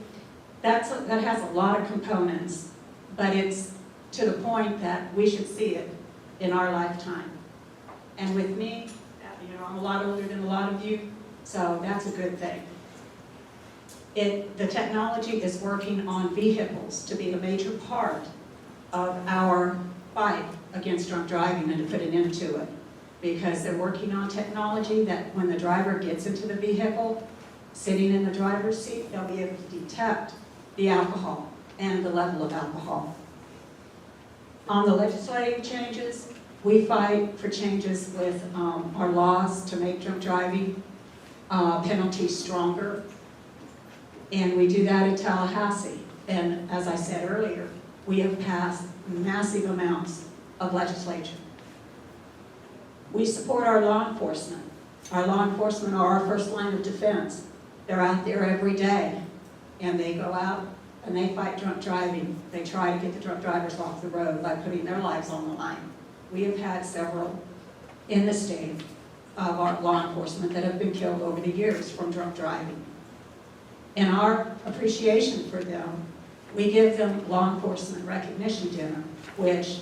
that has a lot of components, but it's to the point that we should see it in our lifetime. And with me, I'm a lot older than a lot of you, so that's a good thing. The technology is working on vehicles to be a major part of our fight against drunk driving and to put an end to it. Because they're working on technology that when the driver gets into the vehicle, sitting in the driver's seat, they'll be able to detect the alcohol and the level of alcohol. On the legislative changes, we fight for changes with our laws to make drunk driving penalties stronger. And we do that in Tallahassee. And as I said earlier, we have passed massive amounts of legislation. We support our law enforcement. Our law enforcement are our first line of defense. They're out there every day, and they go out and they fight drunk driving. They try to get the drunk drivers off the road by putting their lives on the line. We have had several in the state of our law enforcement that have been killed over the years from drunk driving. In our appreciation for them, we give them law enforcement recognition dinner, which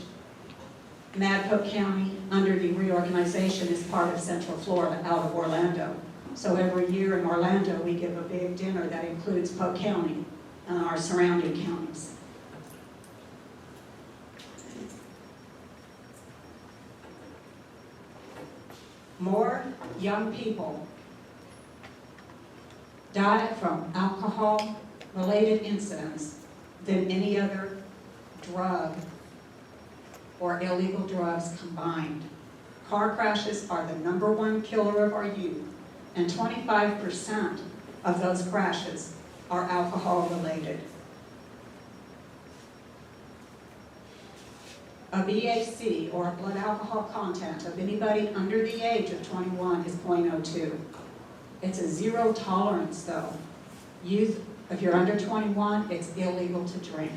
Maricopa County, under the reorganization, is part of Central Florida out of Orlando. So every year in Orlando, we give a big dinner that includes Polk County and our surrounding counties. More young people die from alcohol-related incidents than any other drug or illegal drugs combined. Car crashes are the #1 killer of our youth, and 25% of those crashes are alcohol-related. A BAC, or blood alcohol content, of anybody under the age of 21 is 0.02. It's a zero tolerance, though. Youth, if you're under 21, it's illegal to drink.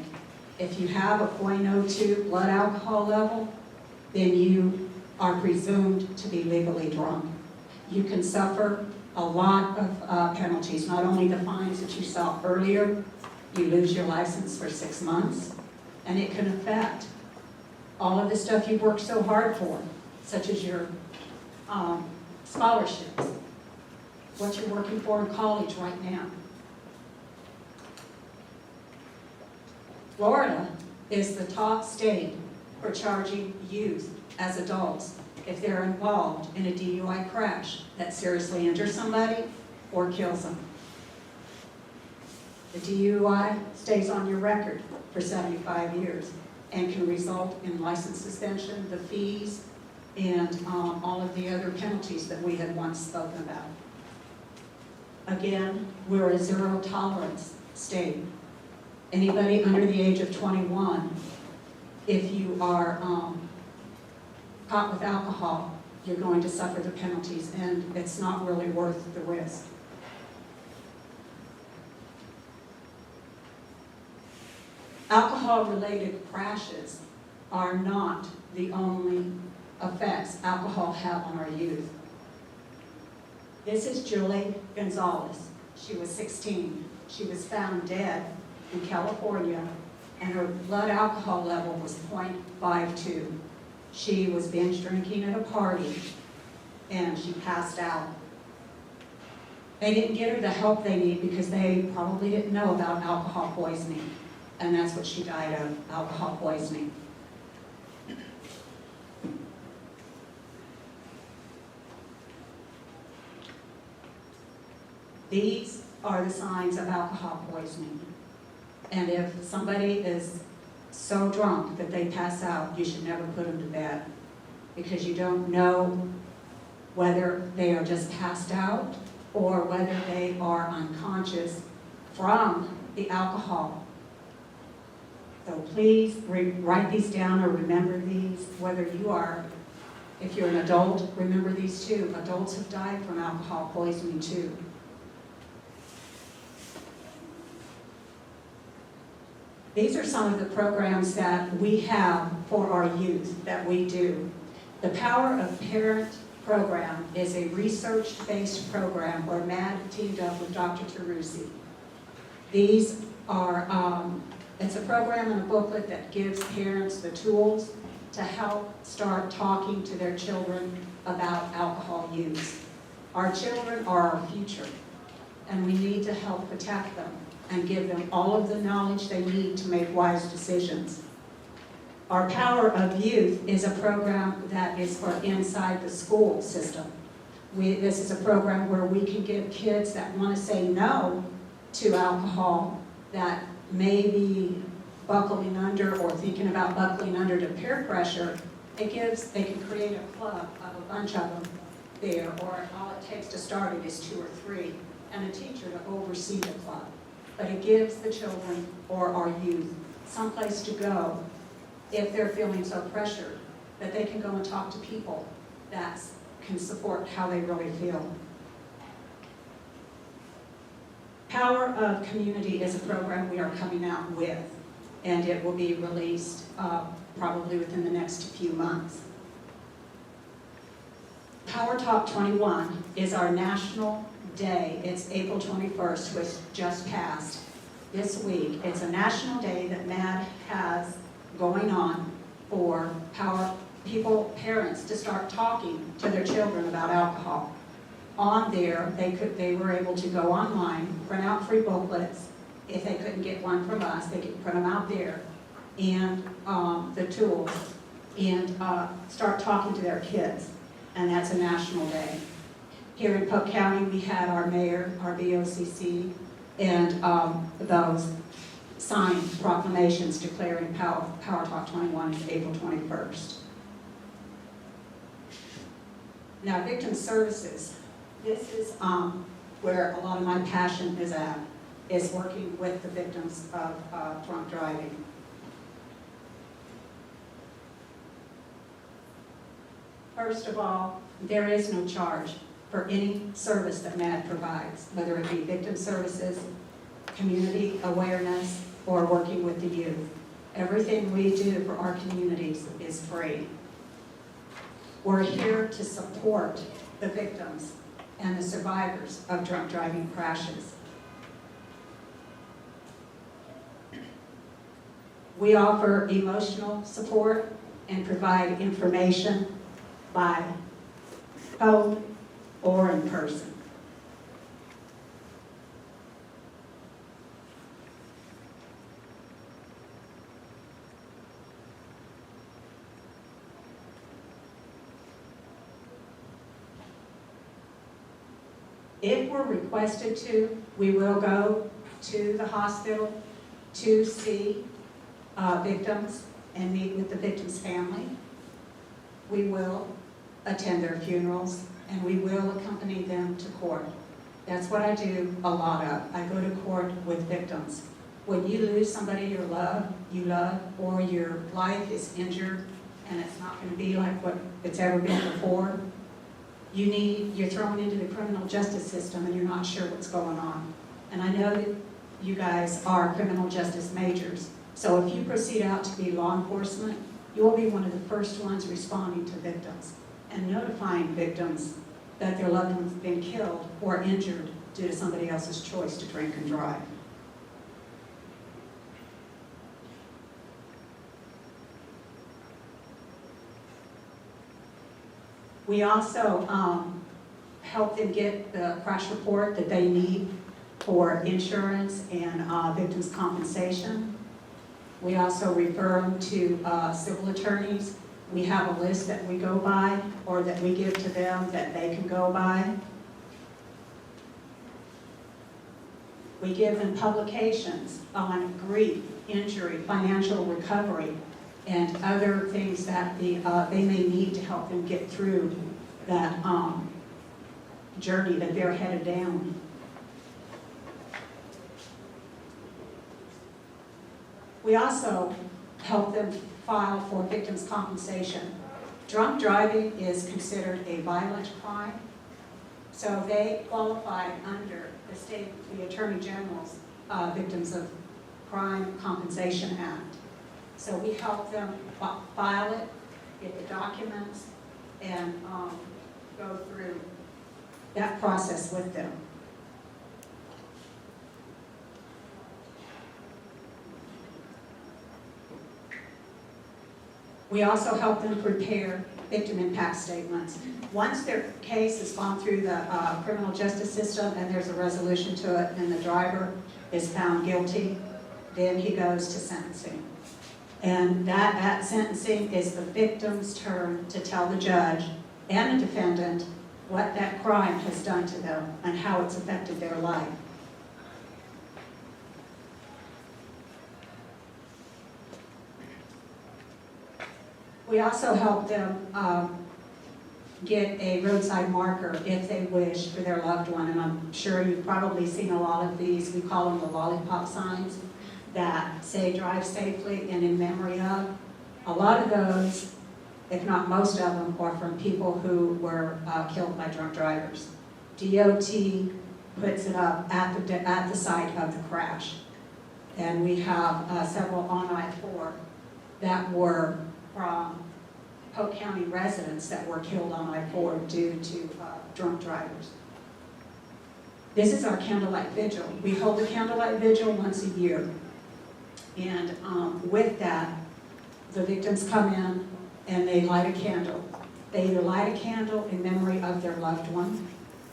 If you have a 0.02 blood alcohol level, then you are presumed to be legally drunk. You can suffer a lot of penalties, not only the fines that you saw earlier, you lose your license for 6 months, and it can affect all of the stuff you've worked so hard for, such as your scholarships, what you're working for in college right now. Florida is the top state for charging youth as adults if they're involved in a DUI crash that seriously injures somebody or kills them. The DUI stays on your record for 75 years and can result in license suspension, the fees, and all of the other penalties that we had once spoken about. Again, we're a zero tolerance state. Anybody under the age of 21, if you are caught with alcohol, you're going to suffer the penalties, and it's not really worth the risk. Alcohol-related crashes are not the only effects alcohol have on our youth. This is Julie Gonzalez. She was 16. She was found dead in California, and her blood alcohol level was 0.52. She was binge drinking at a party, and she passed out. They didn't get her the help they need because they probably didn't know about alcohol poisoning, and that's what she died of, alcohol poisoning. These are the signs of alcohol poisoning. And if somebody is so drunk that they pass out, you should never put them to bed, because you don't know whether they are just passed out or whether they are unconscious from the alcohol. So please write these down or remember these, whether you are, if you're an adult, remember these too. Adults have died from alcohol poisoning too. These are some of the programs that we have for our youth that we do. The Power of Parent program is a research-based program where MAD teamed up with Dr. Teruzzi. These are, it's a program and a booklet that gives parents the tools to help start talking to their children about alcohol use. Our children are our future, and we need to help protect them and give them all of the knowledge they need to make wise decisions. Our Power of Youth is a program that is for inside the school system. This is a program where we can give kids that want to say no to alcohol, that may be buckling under or thinking about buckling under to peer pressure. They can create a club of a bunch of them there, or all it takes to start it is 2 or 3, and a teacher to oversee the club. But it gives the children or our youth someplace to go if they're feeling so pressured, that they can go and talk to people that can support how they really feel. Power of Community is a program we are coming out with, and it will be released probably within the next few months. Power Talk 21 is our national day. It's April 21st, which just passed this week. It's a national day that MAD has going on for parents to start talking to their children about alcohol. On there, they were able to go online, print out free booklets. If they couldn't get one from us, they could print them out there, and the tools, and start talking to their kids. And that's a national day. Here in Polk County, we had our mayor, our BOCC, and those signed proclamations declaring Power Talk 21 is April 21st. Now, victim services. This is where a lot of my passion is at, is working with the victims of drunk driving. First of all, there is no charge for any service that MAD provides, whether it be victim services, community awareness, or working with the youth. Everything we do for our communities is free. We're here to support the victims and the survivors of drunk driving crashes. We offer emotional support and provide information by phone or in person. If we're requested to, we will go to the hospital to see victims and meet with the victim's family. We will attend their funerals, and we will accompany them to court. That's what I do a lot of. I go to court with victims. When you lose somebody you love, or your life is injured and it's not going to be like what it's ever been before, you're thrown into the criminal justice system and you're not sure what's going on. And I know that you guys are criminal justice majors, so if you proceed out to be law enforcement, you will be one of the first ones responding to victims and notifying victims that their loved one's been killed or injured due to somebody else's choice to drink and drive. We also help them get the crash report that they need for insurance and victims' compensation. We also refer them to civil attorneys. We have a list that we go by, or that we give to them that they can go by. We give them publications on grief, injury, financial recovery, and other things that they may need to help them get through that journey that they're headed down. We also help them file for victims' compensation. Drunk driving is considered a violent crime, so they qualify under the Attorney General's Victims of Crime Compensation Act. So we help them file it, get the documents, and go through that process with them. We also help them prepare victim impact statements. Once their case has gone through the criminal justice system and there's a resolution to it and the driver is found guilty, then he goes to sentencing. And that at sentencing is the victim's turn to tell the judge and the defendant what that crime has done to them and how it's affected their life. We also help them get a roadside marker if they wish for their loved one, and I'm sure you've probably seen a lot of these. We call them the lollipop signs that say drive safely and in memory of. A lot of those, if not most of them, are from people who were killed by drunk drivers. DOT puts it up at the site of the crash. And we have several on I-4 that were from Polk County residents that were killed on I-4 due to drunk drivers. This is our candlelight vigil. We hold a candlelight vigil once a year. And with that, the victims come in and they light a candle. They either light a candle in memory of their loved one,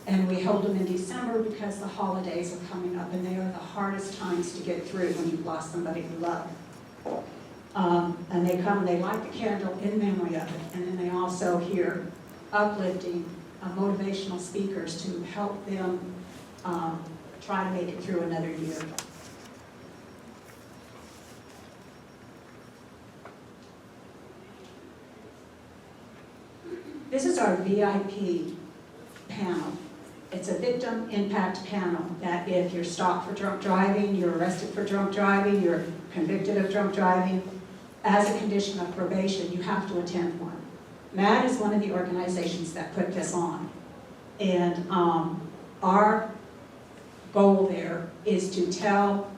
and we hold them in December because the holidays are coming up and they are the hardest times to get through when you've lost somebody you love. And they come and they light the candle in memory of it, and then they also hear uplifting, motivational speakers to help them try to make it through another year. This is our VIP panel. It's a victim impact panel that if you're stopped for drunk driving, you're arrested for drunk driving, you're convicted of drunk driving, as a condition of probation, you have to attend one. MAD is one of the organizations that put this on. And our goal there is to tell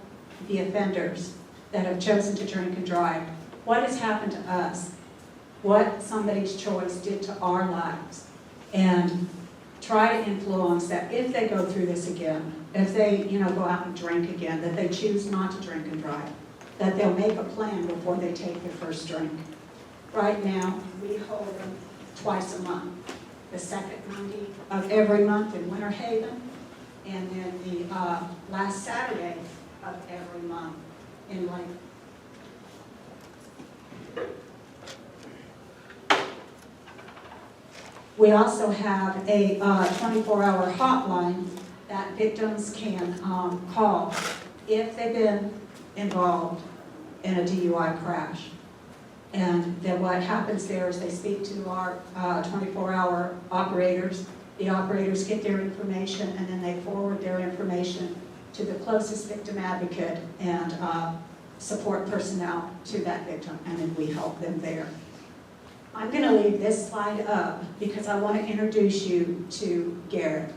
the offenders that have chosen to drink and drive what has happened to us, what somebody's choice did to our lives, and try to influence that if they go through this again, if they go out and drink again, that they choose not to drink and drive, that they'll make a plan before they take their first drink. Right now, we hold them twice a month, the second Monday of every month in Winter Haven, and then the last Saturday of every month in Lake. We also have a 24-hour hotline that victims can call if they've been involved in a DUI crash. And then what happens there is they speak to our 24-hour operators. The operators get their information, and then they forward their information to the closest victim advocate and support personnel to that victim, and then we help them there. I'm going to leave this slide up because I want to introduce you to Garrett.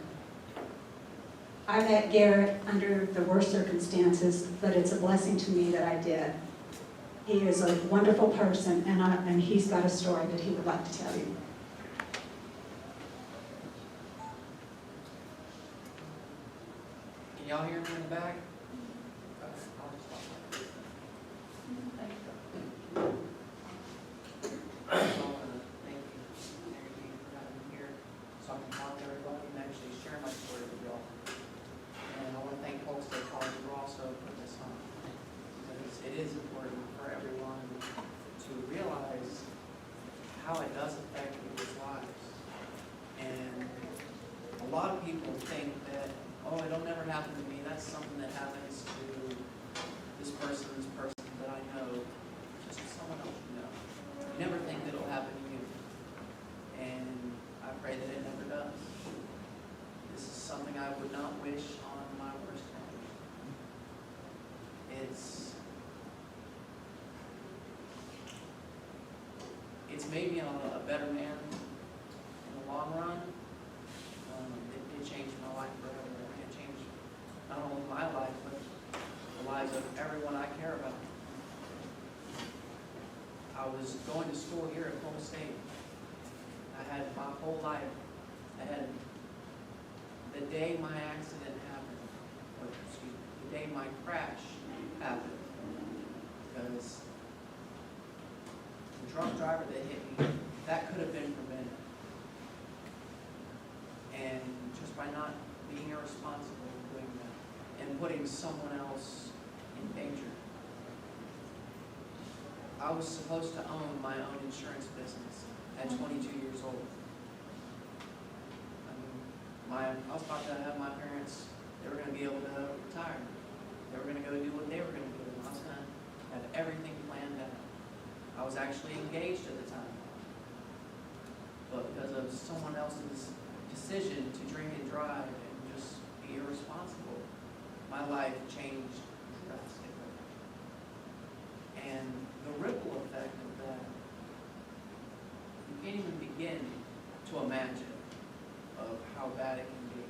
I met Garrett under the worst circumstances, but it's a blessing to me that I did. He is a wonderful person, and he's got a story that he would like to tell you. Can y'all hear me in the back? So I can talk to everybody and actually share my story with y'all. And I want to thank Polk State College for also putting this on. Because it is important for everyone to realize how it does affect people's lives. And a lot of of people think that, oh, it'll never happen to me. That's something that happens to this person that I know, just someone else you know. You never think that it'll happen to you. And I pray that it never does. This is something I would not wish on my worst enemy. It's made me a better man in the long run. It changed my life forever. It changed not only my life, but the lives of everyone I care about. I was going to school here at Polk State. I had my whole life ahead of me. The day my accident happened, or excuse me, the day my crash happened, because the drunk driver that hit me, that could have been prevented. And just by not being irresponsible and doing that, and putting someone else in danger. I was supposed to own my own insurance business at 22 years old. I was about to have my parents, they were going to be able to retire. They were going to go do what they were going to do. And I was going to have everything planned out. I was actually engaged at the time. But because of someone else's decision to drink and drive and just be irresponsible, my life changed drastically. And the ripple effect of that, you can't even begin to imagine of how bad it can be.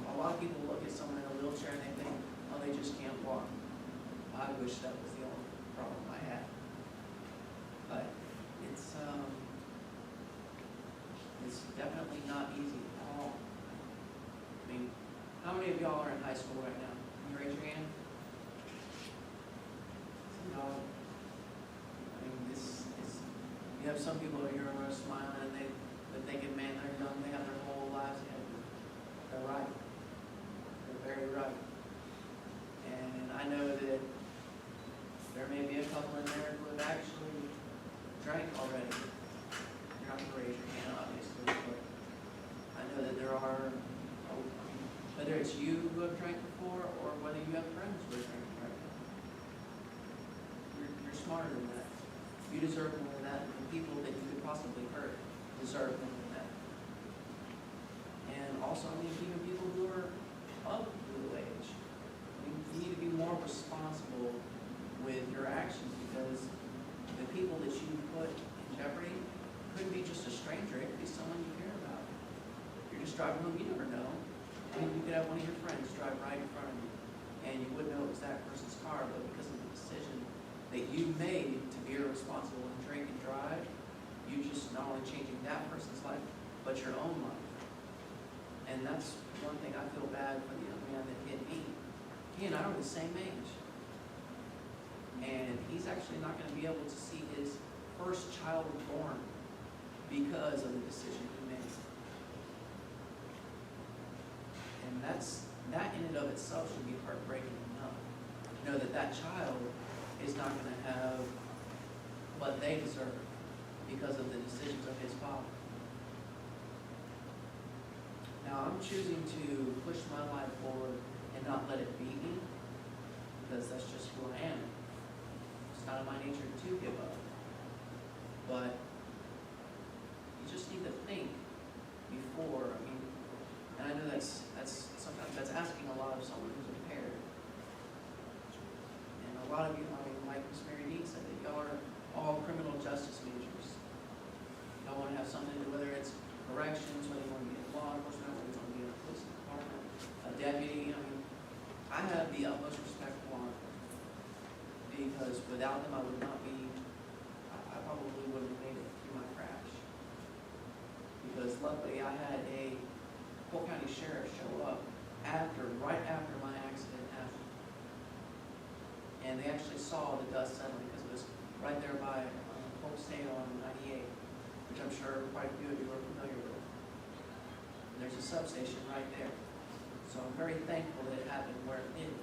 A lot of people look at someone in a wheelchair and they think, oh, they just can't walk. I wish that was the only problem I had. But it's definitely not easy at all. I mean, how many of y'all are in high school right now? Can you raise your hand? Some y'all, I mean, you have some people here who are smiling and they're thinking, man, they're young, they have their whole lives ahead of them. They're right. They're very right. And I know that there may be a couple in there who have actually drank already. You're not going to raise your hand, obviously, but I know that there are, whether it's you who have drank before or whether you have friends who have drank right now. You're smarter than that. You deserve more than that. The people that you could possibly hurt deserve more than that. And also, I mean, even people who are of legal age. I mean, you need to be more responsible with your actions because the people that you put in jeopardy could be just a stranger. It could be someone you care about. You're just driving home, you never know. I mean, you could have one of your friends drive right in front of you, and you wouldn't know it was that person's car, but because of the decision that you made to be irresponsible and drink and drive, you just not only changing that person's life, but your own life. And that's one thing I feel bad for the young man that hit me. He and I were the same age. And he's actually not going to be able to see his first child born because of the decision he made. And that in and of itself should be heartbreaking enough. To know that that child is not going to have what they deserve because of the decisions of his father. Now I'm choosing to push my life forward and not let it beat me because that's just who I am. It's not in my nature to give up. But you just need to think before, I mean, and I know that's sometimes that's asking a lot of someone who's impaired. And a lot of you, I mean, like Ms. Mary Dean said, that y'all are all criminal justice majors. Y'all want to have something to do, whether it's corrections, whether you want to be in law enforcement, whether you want to be in a police department, a deputy. I mean, I have the utmost respect for law enforcement because without them I would not be, I probably wouldn't have made it through my crash. Because luckily I had a Polk County Sheriff show up right after my accident happened. And they actually saw the dust settling because it was right there by Polk State on 98, which I'm sure quite a few of you are familiar with. And there's a substation right there. So I'm very thankful that it happened where it did.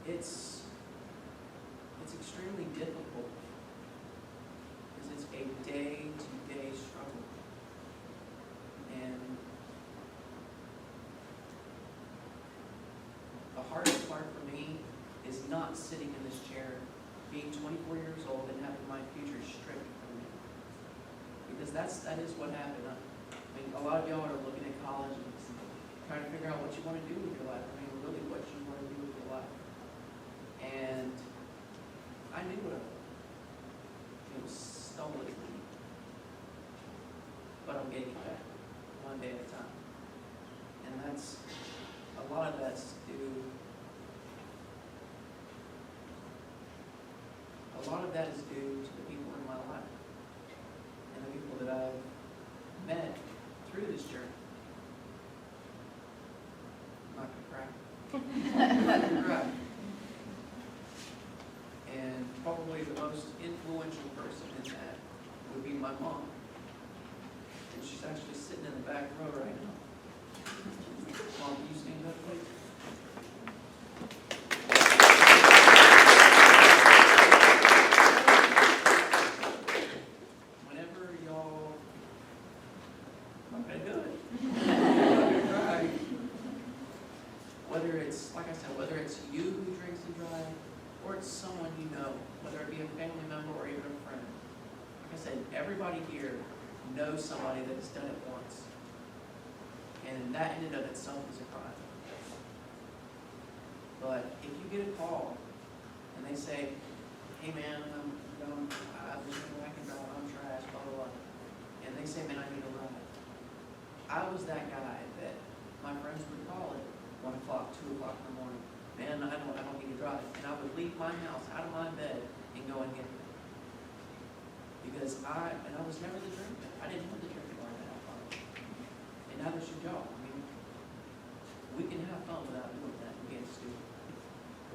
It's extremely difficult not sitting in this chair, being 24 years old and having my future stripped from me. Because that is what happened. I mean, a lot of y'all are looking at college and trying to figure out what you want to do with your life. I mean, really what you want to do with your life. And I knew what I wanted. It was stolen from me. But I'm getting it back, one day at a time. And that's, a lot of that's due, a lot of that is due to the people in my life. And the people that I've met through this journey. I'm not gonna cry. I'm not gonna cry. And probably the most influential person in that would be my mom. And she's actually sitting in the back row right now. Mom, can you stand up, please? Whenever y'all, I'm not gonna do it. I'm gonna cry. Whether it's, like I said, whether it's you who drinks and drives, or it's someone you know, whether it be a family member or even a friend. Like I said, everybody here knows somebody that has done it once. And that in and of itself is a crime. But if you get a call and they say, hey man, I can drive, I'm trash, blah, blah, blah. And they say, man, I need a ride. I was that guy that my friends would call at 1 o'clock, 2 o'clock in the morning. Man, I don't need to drive. And I would leave my house out of my bed and go and get them. Because I was never the drinker. I didn't know the drinking part of alcohol. And neither should y'all. I mean, we can have fun without doing that and being stupid.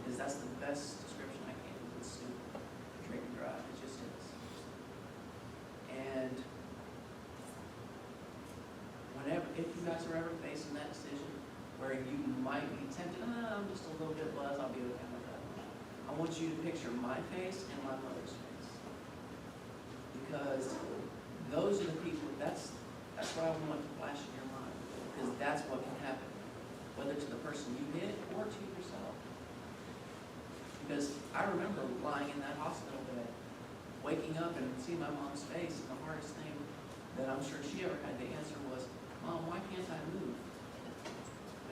Because that's the best description I can do. It's stupid. Drink and drive. It just is. And whenever, if you guys are ever facing that decision where you might be tempted, I'm just a little bit buzzed, I'll be okay with that. I want you to picture my face and my mother's face. Because those are the people, that's what I want to flash in your mind. Because that's what can happen. Whether to the person you hit or to yourself. Because I remember lying in that hospital bed, waking up and seeing my mom's face, and the hardest thing that I'm sure she ever had to answer was, Mom, why can't I move?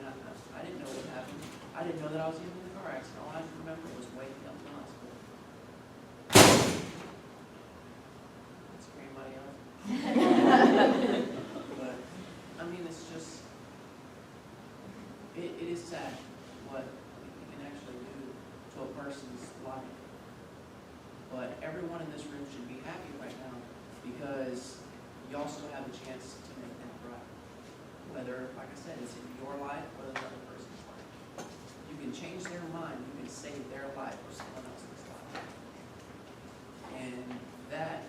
And I didn't know what happened. I didn't know that I was even in a car accident. All I remember was waking up in the hospital. That's anybody else? But, I mean, it's just, it is sad what we can actually do to a person's life. But everyone in this room should be happy right now because you also have a chance to make them right. Whether, like I said, it's in your life or another person's life. You can change their mind, you can save their life or someone else's life. And that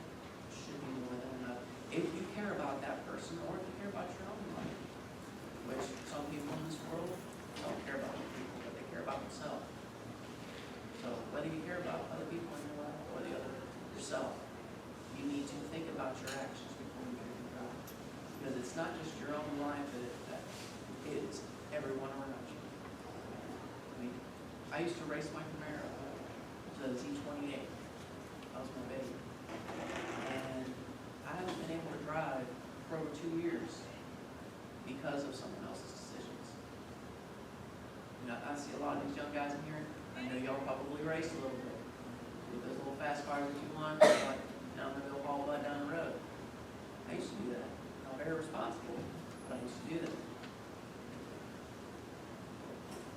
should be more than enough. If you care about that person or if you care about your own life, which some people in this world don't care about other people, but they care about themselves. So whether you care about other people in your life or the other yourself, you need to think about your actions before you drink and drive. Because it's not just your own life that it affects, it's everyone around you. I mean, I used to race my Camaro to the Z28. That was my baby. And I haven't been able to drive for over 2 years because of someone else's decisions. You know, I see a lot of these young guys in here. I know y'all probably race a little bit. With those little fast cars that you want, like, now I'm going to go haul butt down the road. I used to do that. Not very responsible, but I used to do that.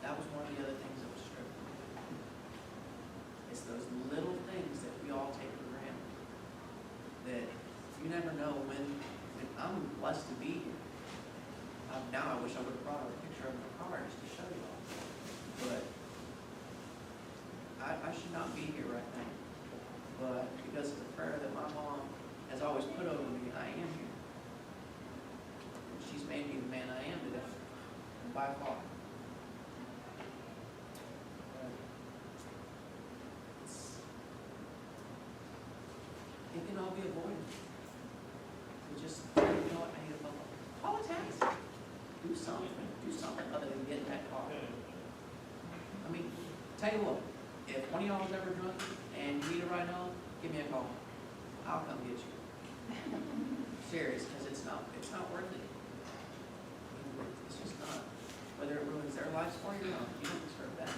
That was one of the other things that was stripped from me. It's those little things that we all take for granted. That you never know when I'm blessed to be here. Now I wish I would have brought a picture of my car just to show you all. But I should not be here right now. But because of the prayer that my mom has always put over me, I am here. And she's made me the man I am today, by far. It can all be avoided. We just, you know what, I need a phone call. Call a taxi. Do something. Do something other than get in that car. I mean, tell you what, if one of y'all is ever drunk and you need a ride home, give me a call. I'll come get you. Serious, because it's not worth it. It's just not. Whether it ruins their lives for you or not, you don't deserve that.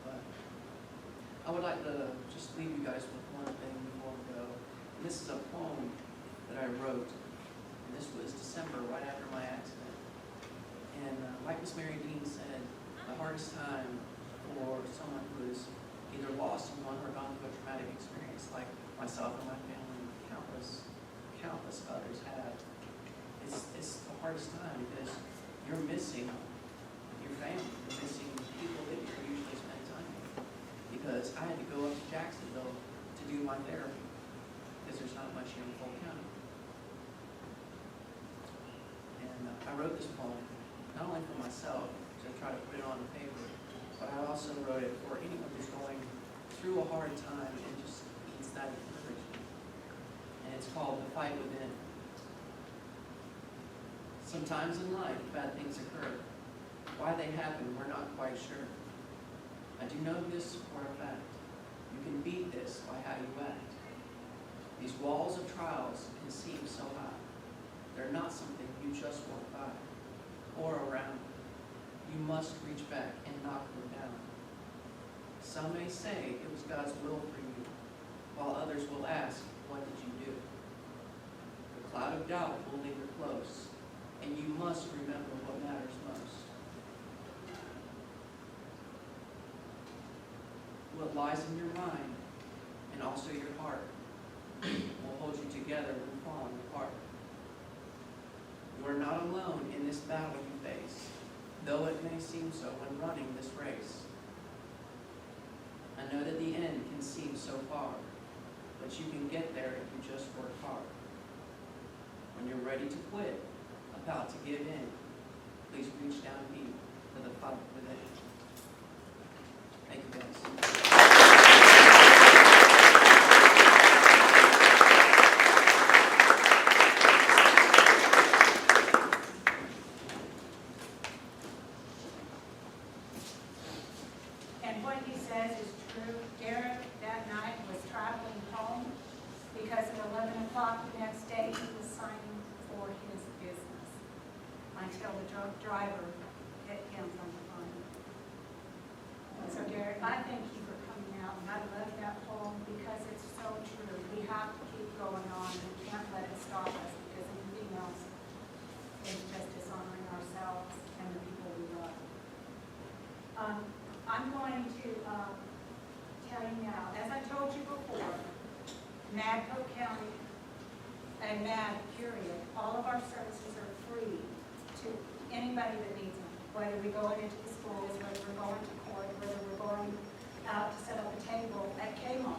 But I would like to just leave you guys with one thing before we go. And this is a poem that I wrote. And this was December, right after my accident. And like Miss Mary Dean said, the hardest time for someone who has either lost someone or gone through a traumatic experience, like myself and my family, countless others have, it's the hardest time because you're missing your family, you're missing people that you usually spend time with. Because I had to go up to Jacksonville to do my therapy because there's not much here in Polk County. And I wrote this poem not only for myself to try to put it on the paper, but I also wrote it for anyone who's going through a hard time and just needs that encouragement. And it's called The Fight Within. Sometimes in life, bad things occur. Why they happen, we're not quite sure. I do know this for a fact. You can beat this by how you act. These walls of trials can seem so high. They're not something you just walk by or around. You must reach back and knock them down. Some may say it was God's will for you, while others will ask, what did you do? The cloud of doubt will linger close, and you must remember what matters most. What lies in your mind, and also your heart, will hold you together when falling apart. You are not alone in this battle you face, though it may seem so when running this race. I know that the end can seem so far, but you can get there if you just work hard. When you're ready to quit, about to give in, please reach down deep to the fight within. Thank you, guys. And what he says is true. Derek that night was traveling home because at 11 o'clock the next day he was signing for his business until the drunk driver hit him from behind. So Derek, I thank you for coming out, and I love that poem because it's so true. We have to keep going on. We can't let it stop us because anything else is just dishonoring ourselves and the people we love. I'm going to tell you now, as I told you before, MAD Polk County and MAD period, all of our services are free to anybody that needs them, whether we're going into the schools, whether we're going to court, whether we're going out to set up a table at Kmart.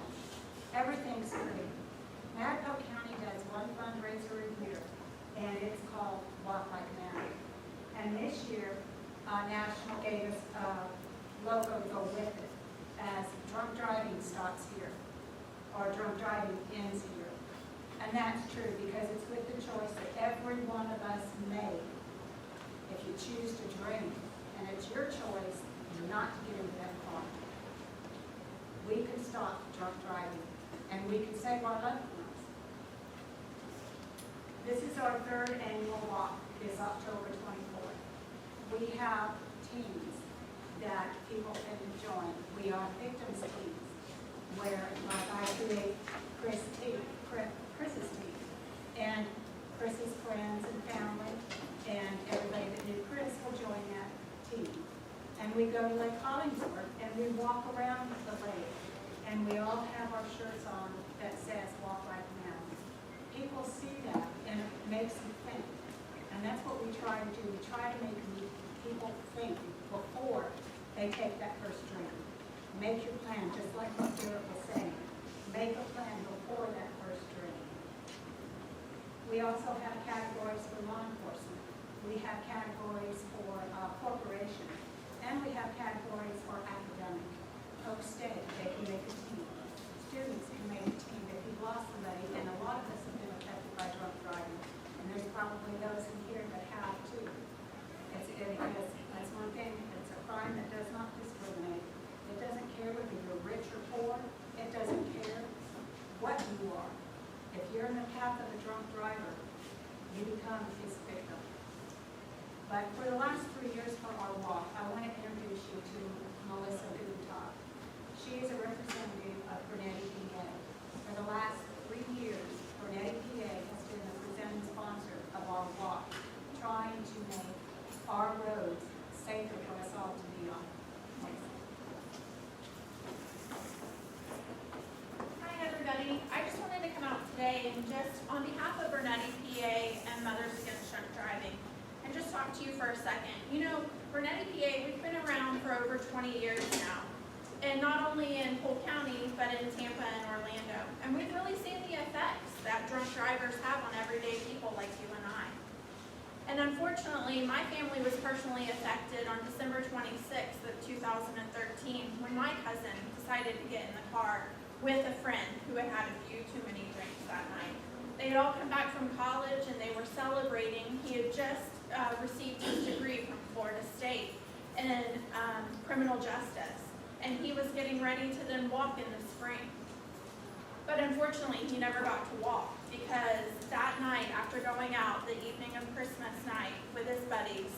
Everything's free. MAD Polk County does one fundraiser a year, and it's called Walk Like MAD. And this year, National gave us logo to go with it, as drunk driving stops here, or drunk driving ends here. And that's true because it's with the choice that every one of us made. If you choose to drink, and it's your choice not to get into that car, we can stop drunk driving, and we can save our loved ones. This is our third annual walk, this October 24th. We have teams that people can join. We are victims teams, where like I create Chris's team, and Chris's friends and family, and everybody that knew Chris will join that team. And we go to Lake Hollingsworth, and we walk around the lake, and we all have our shirts on that says Walk Like MAD. People see that, and it makes them think. And that's what we try to do. We try to make people think before they take that first drink. Make your plan, just like what Garrett was saying. Make a plan before that first drink. We also have categories for law enforcement. We have categories for corporations. And we have categories for academic. Polk State, they can make a team. Students can make a team if you've lost somebody, and a lot of us have been affected by drunk driving. And there's probably those in here that have too. Because that's one thing, it's a crime that does not discriminate. one of his victims. But for the last 3 years for our walk, I want to introduce you to Melissa Gutak. She is a representative of Bernetti, PA. For the last 3 years, Bernetti, PA has been the presenting sponsor of our walk, trying to make our roads safer for us all to be on. Hi everybody, I just wanted to come out today and just on behalf of Bernetti, PA and Mothers Against Drunk Driving and just talk to you for a second. You know, Bernetti, PA, we've been around for over 20 years now. And not only in Polk County, but in Tampa and Orlando. And we've really seen the effects that drunk drivers have on everyday people like you and I. And unfortunately, my family was personally affected on December 26th of 2013 when my cousin decided to get in the car with a friend who had had a few too many drinks that night. They had all come back from college and they were celebrating. He had just received his degree from Florida State in criminal justice. And he was getting ready to then walk in the spring. But unfortunately, he never got to walk because that night, after going out the evening of Christmas night with his buddies,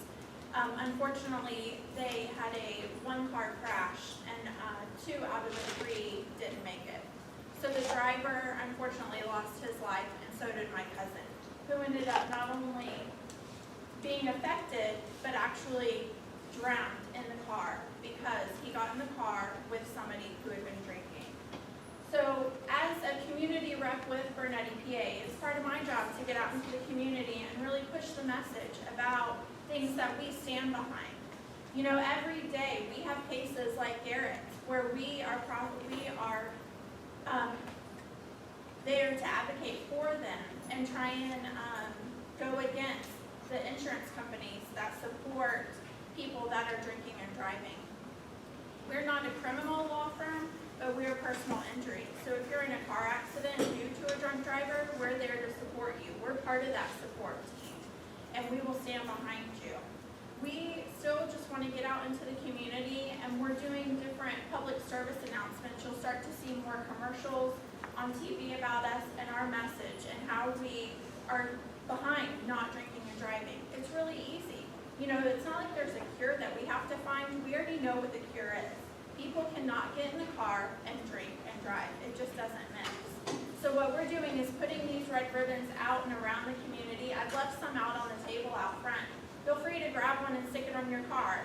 unfortunately, they had a one-car crash and 2 out of the 3 didn't make it. So the driver unfortunately lost his life and so did my cousin, who ended up not only being affected, but actually drowned in the car because he got in the car with somebody who had been drinking. So as a community rep with Bernetti, PA, it's part of my job to get out into the community and really push the message about things that we stand behind. You know, every day we have cases like Garrett's where we are there to advocate for them and try and go against the insurance companies that support people that are drinking and driving. We're not a criminal law firm, but we're personal injury. So if you're in a car accident due to a drunk driver, we're there to support you. We're part of that support team, and we will stand behind you. We still just want to get out into the community, and we're doing different public service announcements. You'll start to see more commercials on TV about us and our message and how we are behind not drinking and driving. It's really easy. You know, it's not like there's a cure that we have to find. We already know what the cure is. People cannot get in the car and drink and drive. It just doesn't mix. So what we're doing is putting these red ribbons out and around the community. I've left some out on the table out front. Feel free to grab one and stick it on your car,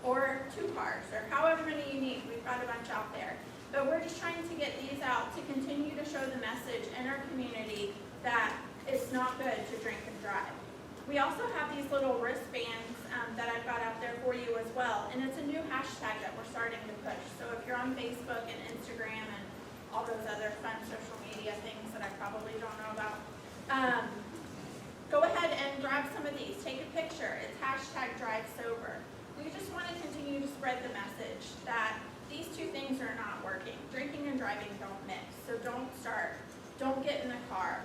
or 2 cars, or however many you need. We've got a bunch out there. But we're just trying to get these out to continue to show the message in our community that it's not good to drink and drive. We also have these little wristbands that I've got out there for you as well, and it's a new hashtag that we're starting to push. So if you're on Facebook and Instagram and all those other fun social media things that I probably don't know about, go ahead and grab some of these. Take a picture. It's hashtag Drive Sober. We just want to continue to spread the message that these 2 things are not working. Drinking and driving don't mix. So don't start. Don't get in the car.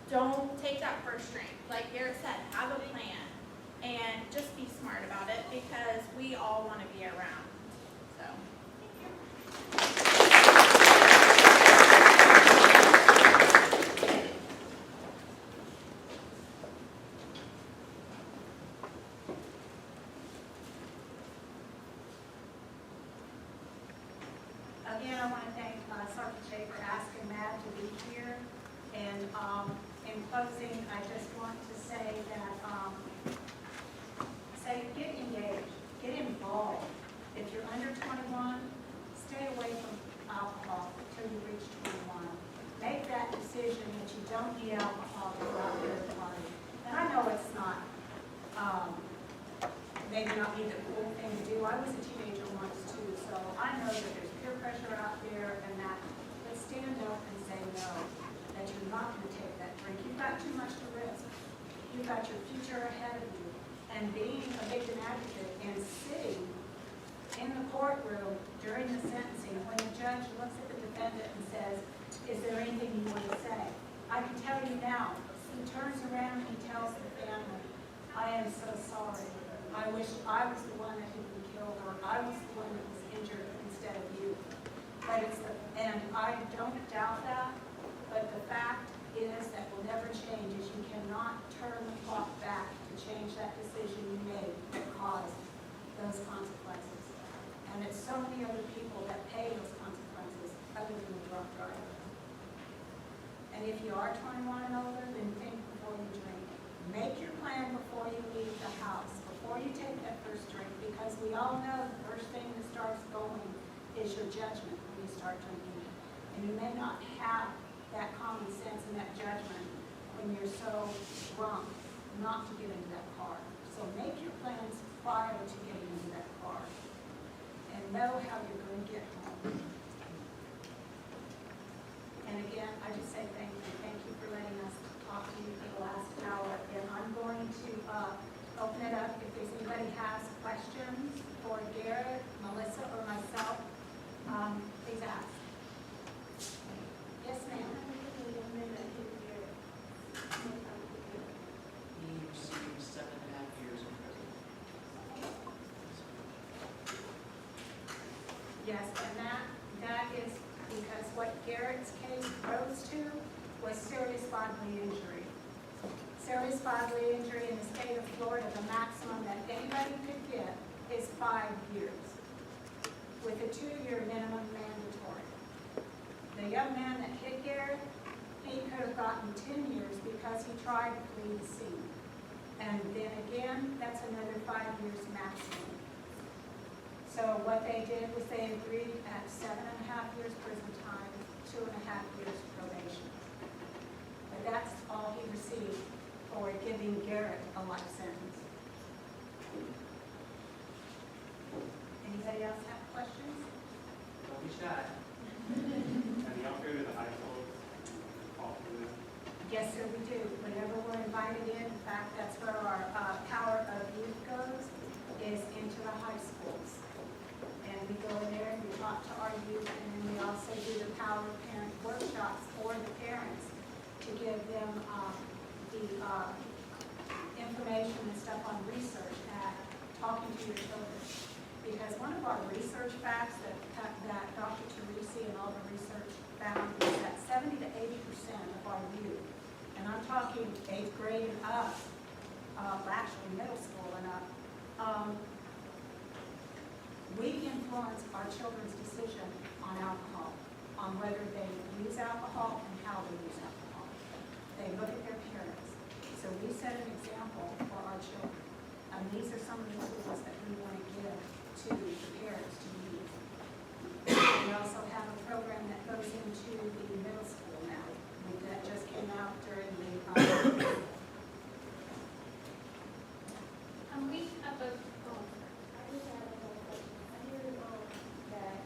Don't take that first drink. Like Garrett said, have a plan. And just be smart about it because we all want to be around. So, thank you. Again, I want to thank Sergeant Shea for asking Matt to be here. And in closing, I just want to say that, get engaged, get involved. If you're under 21, stay away from alcohol until you reach 21. Make that decision that you don't need alcohol to go out there and party. And I know it's not, maybe not be the cool thing to do. I was a teenager once too, so I know that there's peer pressure out there and that, but stand up and say no, that you're not going to take that drink. You've got too much to risk. You've got your future ahead of you. And being a victim advocate and sitting in the courtroom during the sentencing, when the judge looks at the defendant and says, is there anything you want to say? I can tell you now, he turns around and he tells the family, I am so sorry. I wish I was the one that had been killed, or I was the one that was injured instead of you. But and I don't doubt that, but the fact is that will never change is you cannot turn the clock back change that decision you made that caused those consequences. And it's so many other people that pay those consequences other than the drunk driver. And if you are 21 and older, then think before you drink. Make your plan before you leave the house, before you take that first drink, because we all know the first thing that starts going is your judgment when you start drinking. And you may not have that common sense and that judgment when you're so drunk not to get into that car. So make your plans prior to getting into that car and know how you're going to get home. And again, I just say thank you. Thank you for letting us talk to you for the last hour. And I'm going to open it up. If there's anybody has questions for Garrett, Melissa, or myself, please ask. Yes, ma'am. He received 7.5 years in prison. Yes, and that is because what Garrett's case rose to was serious bodily injury. Serious bodily injury in the state of Florida, the maximum that anybody could get is 5 years, with a 2-year minimum mandatory. The young man that hit Garrett, he could have gotten 10 years because he tried to flee the scene. And then again, that's another 5 years maximum. So what they did was they agreed at 7.5 years prison time, 2.5 years probation. But that's all he received for giving Garrett a life sentence. Anybody else have questions? Don't be shy. And y'all go to the high school, talk to them? Yes, sir, we do. Whenever we're invited in fact, that's where our Power of Youth goes, is into the high schools. And we go in there and we talk to our youth, and then we also do the Power of Parent workshops for the parents to give them the information and stuff on research at talking to your children. Because one of our research facts that Dr. Teresi and all the research found is that 70 to 80% of our youth, and I'm talking 8th grade and up, actually middle school and up, we influence our children's decision on alcohol, on whether they use alcohol and how they use alcohol. They look at their parents. So we set an example for our children. And these are some of the tools that we want to give to the parents to use. We also have a program that goes into the middle school now. That just came out during the we have a, I just have a question. I hear that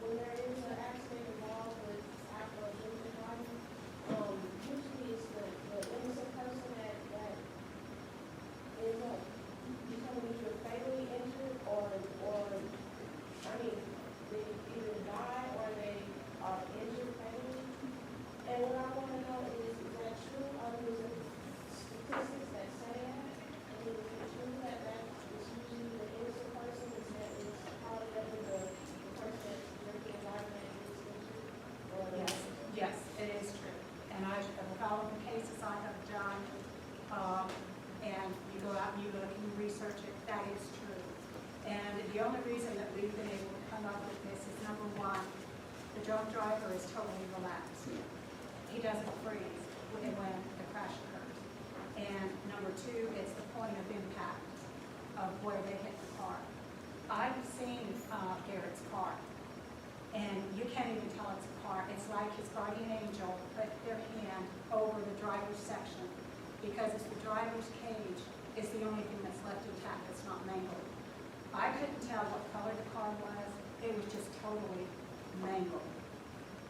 when there is an accident involved with alcohol driving, usually it's the innocent person that ends up becoming either fatally injured or I mean, they either die or they are injured fatally. And what I want to know is that true? Are there statistics that say that? And is it true that is usually the innocent person that is probably under the person that's drinking and driving and is injured? Or Yes, yes, it is true. And with all of the cases I have done, and you go out and you look and you research it, that is true. And the only reason that we've been able to come up with this is, number one, the drunk driver is totally relaxed. He doesn't freeze when the crash occurs. And number two, it's the point of impact of where they hit the car. I've seen Garrett's car, and you can't even tell it's a car. It's like his guardian angel put their hand over the driver's section, because it's the driver's cage is the only thing that's left intact that's not mangled. I couldn't tell what color the car was. It was just totally mangled.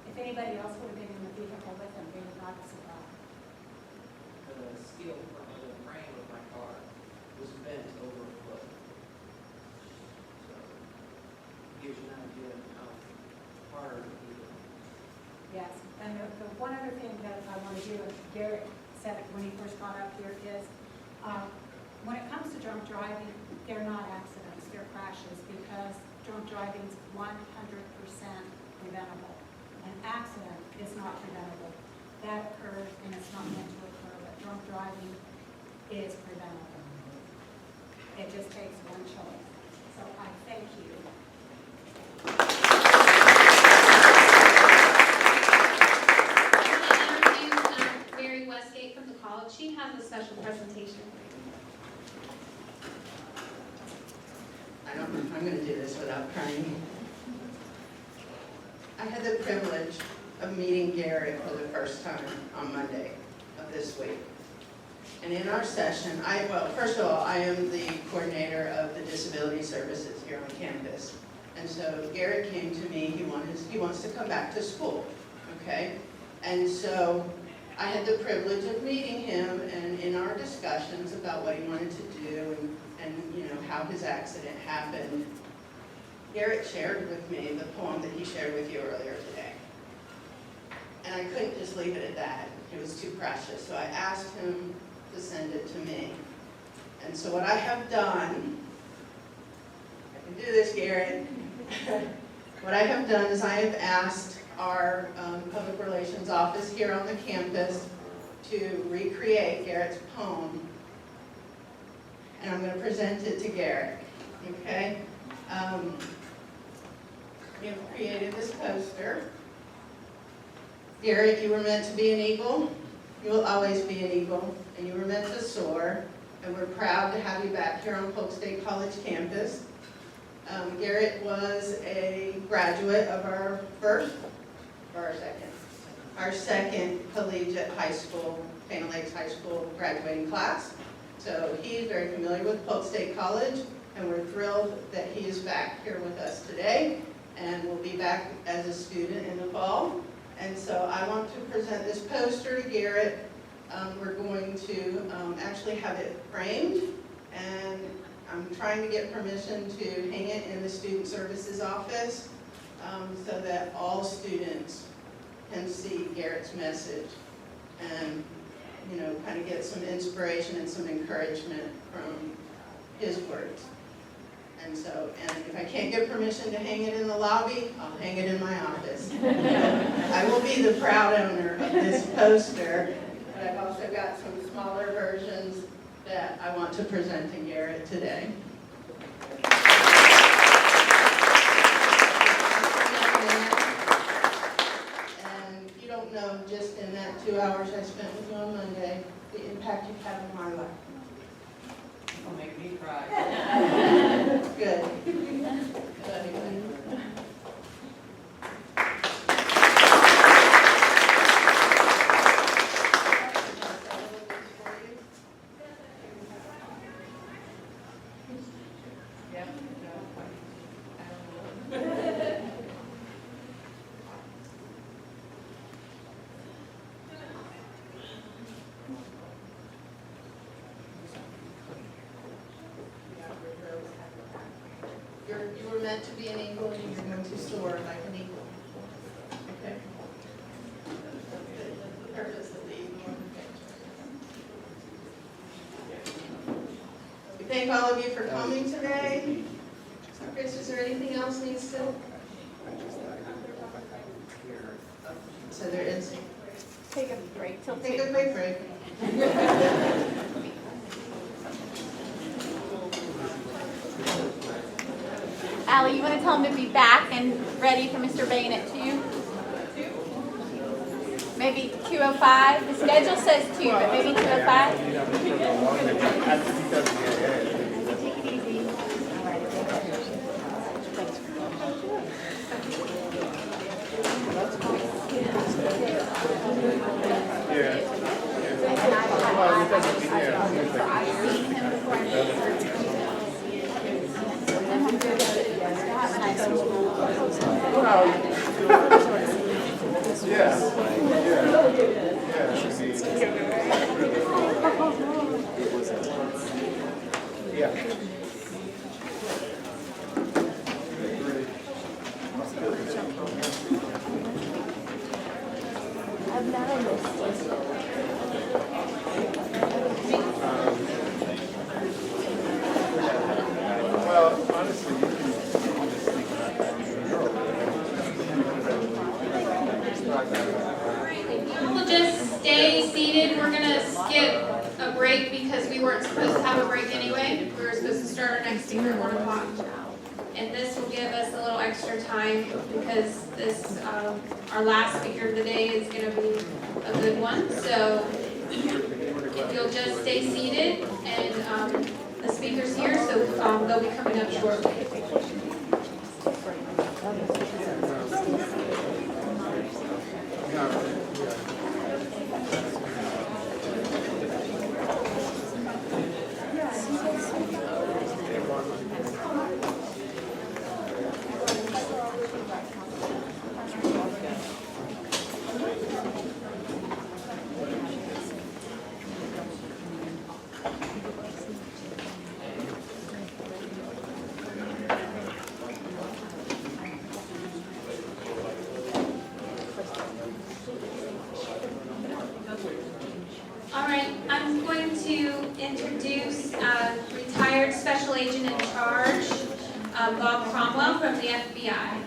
If anybody else would have been in the vehicle with him, they would not have survived. The steel frame of my car was bent over a foot. So, gives you an idea of how hard it is. Yes, and the one other thing that I want to do, Garrett said it when he first got up here, is when it comes to drunk driving, they're not accidents, they're crashes, because drunk driving is 100% preventable. An accident is not preventable. That occurs and it's not meant to occur, but drunk driving is preventable. It just takes one choice. So I thank you. I'm going to introduce Mary Westgate from the college. She has a special presentation. I'm going to do this without crying. I had the privilege of meeting Garrett for the first time on Monday of this week. And in our session, first of all, I am the coordinator of the disability services here on campus. And so Garrett came to me, he wants to come back to school, okay? And so I had the privilege of meeting him, and in our discussions about what he wanted to do and you know, how his accident happened, Garrett shared with me the poem that he shared with you earlier today. And I couldn't just leave it at that. It was too precious. So I asked him to send it to me. And so what I have done, I can do this, Garrett. What I have done is I have asked our public relations office here on the campus to recreate Garrett's poem. And I'm going to present it to Garrett, okay? We have created this poster. Garrett, you were meant to be an eagle. You will always be an eagle, and you were meant to soar. And we're proud to have you back here on Polk State College campus. Garrett was a graduate of our second collegiate high school, Dana Lakes High School graduating class. So he's very familiar with Polk State College, and we're thrilled that he is back here with us today, and will be back as a student in the fall. And so I want to present this poster to Garrett. We're going to actually have it framed, and I'm trying to get permission to hang it in the student services office so that all students can see Garrett's message and, you know, kind of get some inspiration and some encouragement from his words. And so, and if I can't get permission to hang it in the lobby, I'll hang it in my office. I will be the proud owner of this poster, but I've also got some smaller versions that I want to present to Garrett today. And you don't know, just in that 2 hours I spent with you on Monday, the impact you've had on my life. Don't make me cry. Good. Anyway. You were meant to be an eagle, and you're going to soar like an eagle. Okay? That's the purpose of the eagle on the picture. We thank all of you for coming today. Chris, is there anything else needs to? So there is. Take a break till Take a quick break. Allie, you want to tell him to be back and ready for Mr. Bain at 2? Maybe 2:05? The schedule says 2, but maybe 2:05? Take it easy. We'll just stay seated. We're going to skip a a break because we weren't supposed to have a break anyway. We were supposed to start our next speaker at 1 o'clock. And this will give us a little extra time because this, our last speaker of the day is gonna be a good one. So if you'll just stay seated and the speaker's here, so they'll be coming up shortly. All right, I'm going to introduce retired special agent in charge, Bob Cromwell from the FBI.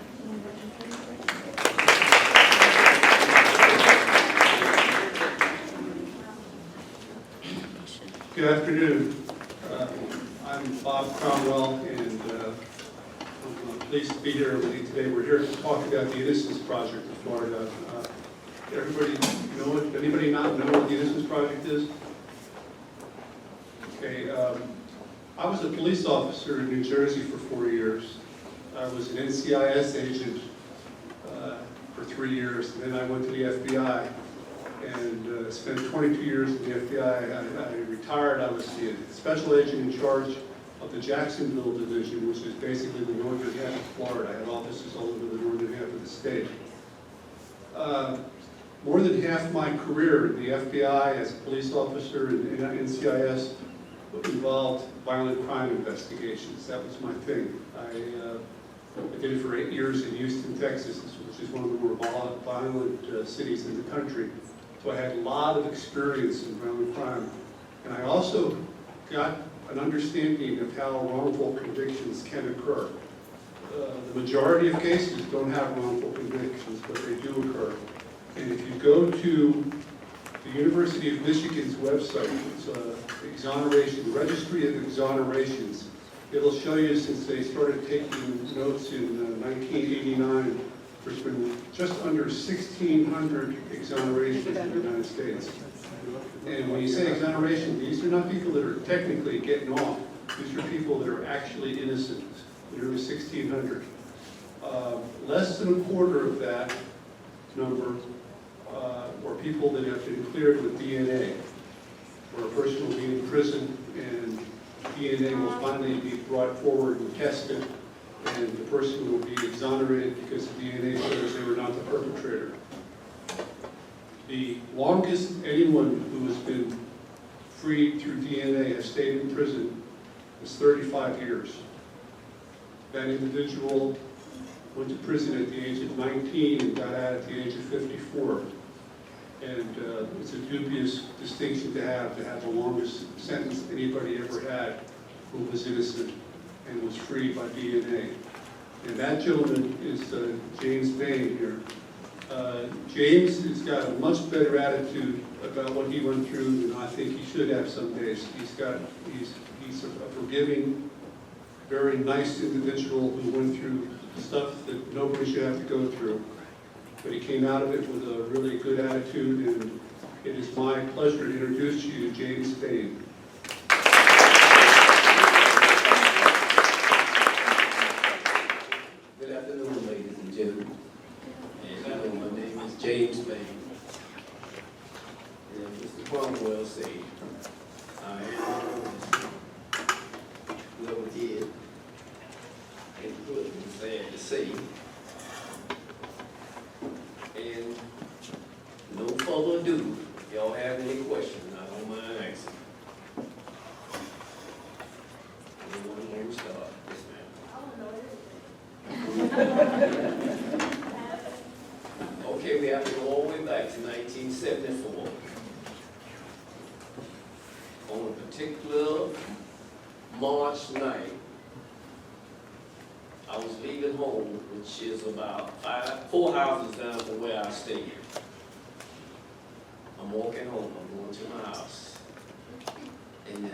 Good afternoon. I'm Bob Cromwell, and I'm pleased to be here with you today. We're here to talk about the Innocence Project in Florida. Everybody know it? Anybody not know what the Innocence Project is? Okay. I was a police officer in New Jersey for 4 years. I was an NCIS agent for 3 years, and then I went to the FBI and spent 22 years in the FBI. I retired. I was the special agent in charge of the Jacksonville Division, which is basically the northern half of Florida. I had offices all over the northern half of the state. More than half my career in the FBI as a police officer and NCIS involved violent crime investigations. That was my thing. I did it for 8 years in Houston, Texas, which is one of the more violent cities in the country. So I had a lot of experience in violent crime. And I also got an understanding of how wrongful convictions can occur. The majority of cases don't have wrongful convictions, but they do occur. And if you go to the University of Michigan's website, it's exoneration, Registry of Exonerations. It'll show you since they started taking notes in 1989, there's been just under 1,600 exonerations in the United States. And when you say exoneration, these are not people that are technically getting off. These are people that are actually innocent. Nearly 1,600. Less than a quarter of that number or people that have been cleared with DNA, where a person will be in prison and DNA will finally be brought forward and tested, and the person will be exonerated because the DNA shows they were not the perpetrator. The longest anyone who has been freed through DNA has stayed in prison is 35 years. That individual went to prison at the age of 19 and got out at the age of 54. And it's a dubious distinction to have the longest sentence anybody ever had who was innocent and was freed by DNA. And that gentleman is James Bain here. James has got a much better attitude about what he went through than I think he should have some days. He's a forgiving, very nice individual who went through stuff that nobody should have to go through. But he came out of it with a really good attitude, and it is my pleasure to introduce you to James Bain. Good afternoon, ladies and gentlemen. And my name is James Bain. And Mr. Cromwell said, I am whoever did, and put me sad to say. And no further ado, if y'all have any questions, I don't mind asking. Anyone want to start? Yes, ma'am. Okay, we have to go all the way back to 1974. On a particular March night, I was leaving home, which is about 4 houses down from where I stay. I'm walking home, I'm going to my house. And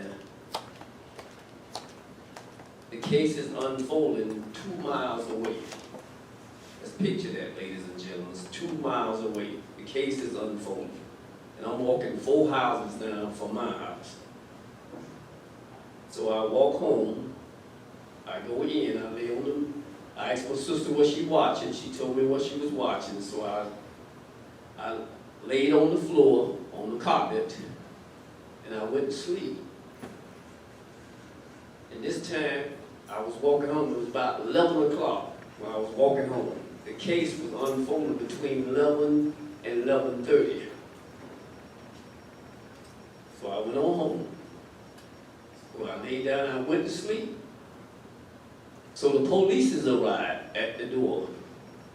the case is unfolding 2 miles away. Let's picture that, ladies and gentlemen. It's 2 miles away. The case is unfolding. And I'm walking 4 houses down from my house. So I walk home. I go in. I lay on the. I asked my sister what she watching. She told me what she was watching. So I laid on the floor, on the carpet, and I went to sleep. And this time, I was walking home. It was about 11 o'clock when I was walking home. The case was unfolding between 11 and 11:30. So I went on home. So I laid down and I went to sleep. So the police arrived at the door.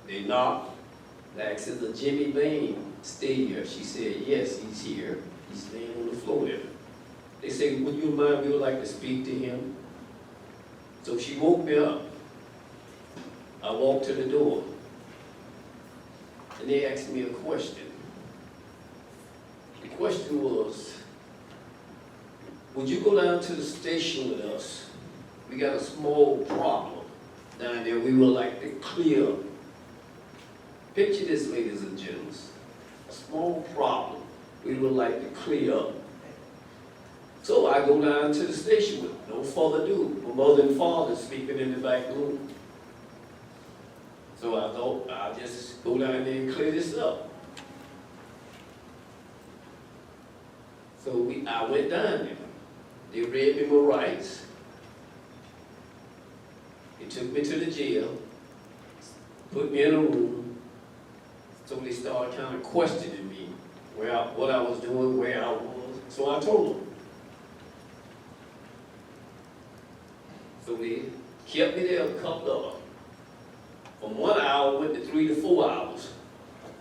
They knocked. They asked, "Is Jimmy Bain stay here?" She said, "Yes, he's here. He's laying on the floor there." They said, "Would you mind, we would like to speak to him?" So she woke me up. I walked to the door. And they asked me a question. The question was, "Would you go down to the station with us? We got a small problem down there we would like to clear." Picture this, ladies and gentlemen. A small problem we would like to clear up. So I go down to the station with no further ado. My mother and father sleeping in the back room. So I thought I'll just go down there and clear this up. So I went down there. They read me my rights. They took me to the jail, put me in a room. So they started kind of questioning me, what I was doing, where I was. So I told them. So they kept me there a couple of them. From 1 hour went to 3 to 4 hours.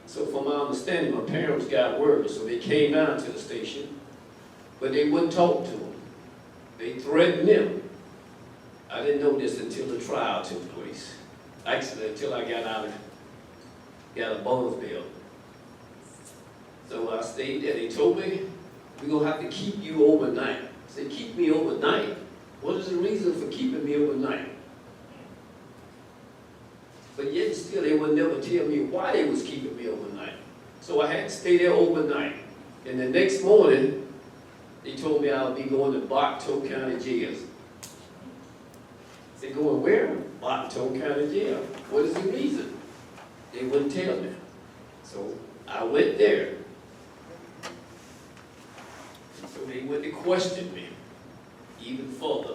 So from my understanding, my parents got word, so they came down to the station, but they wouldn't talk to them. They threatened them. I didn't know this until the trial took place. Actually, until I got a bonus bail. So I stayed there. They told me, "We're going to have to keep you overnight." I said, "Keep me overnight? What is the reason for keeping me overnight?" But yet still, they would never tell me why they was keeping me overnight. So I had to stay there overnight. And the next morning, they told me I would be going to Bartow County Jail. I said, "Going where?" "Bartow County Jail." "What is the reason?" They wouldn't tell me. So I went there. So they went to question me even further.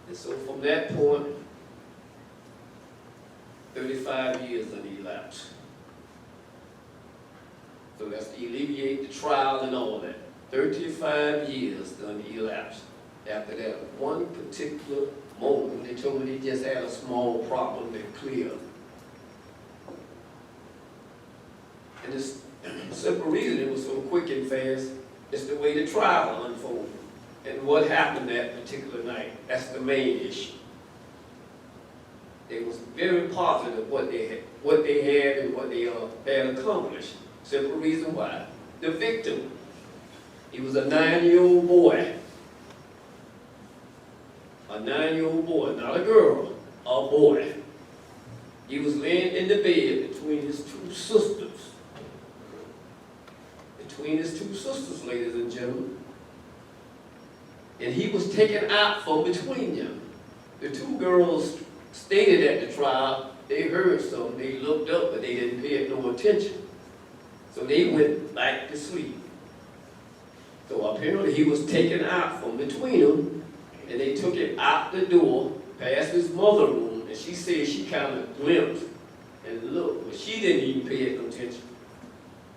And so from that point, 35 years done elapsed. So that's to alleviate the trial and all that. 35 years done elapsed. After that one particular moment, they told me they just had a small problem to clear. And this simple reason it was so quick and fast is the way the trial unfolded. And what happened that particular night, that's the main issue. It was very positive what they had and what they had accomplished. Simple reason why. The victim, he was a 9-year-old boy. A 9-year-old boy, not a girl, a boy. He was laying in the bed between his two sisters. Between his two sisters, ladies and gentlemen. And he was taken out from between them. The two girls stated at the trial, they heard something, they looked up, but they didn't pay it no attention. So they went back to sleep. So apparently he was taken out from between them, and they took him out the door, past his mother's room, and she said she kind of glimpsed and looked, but she didn't even pay it no attention.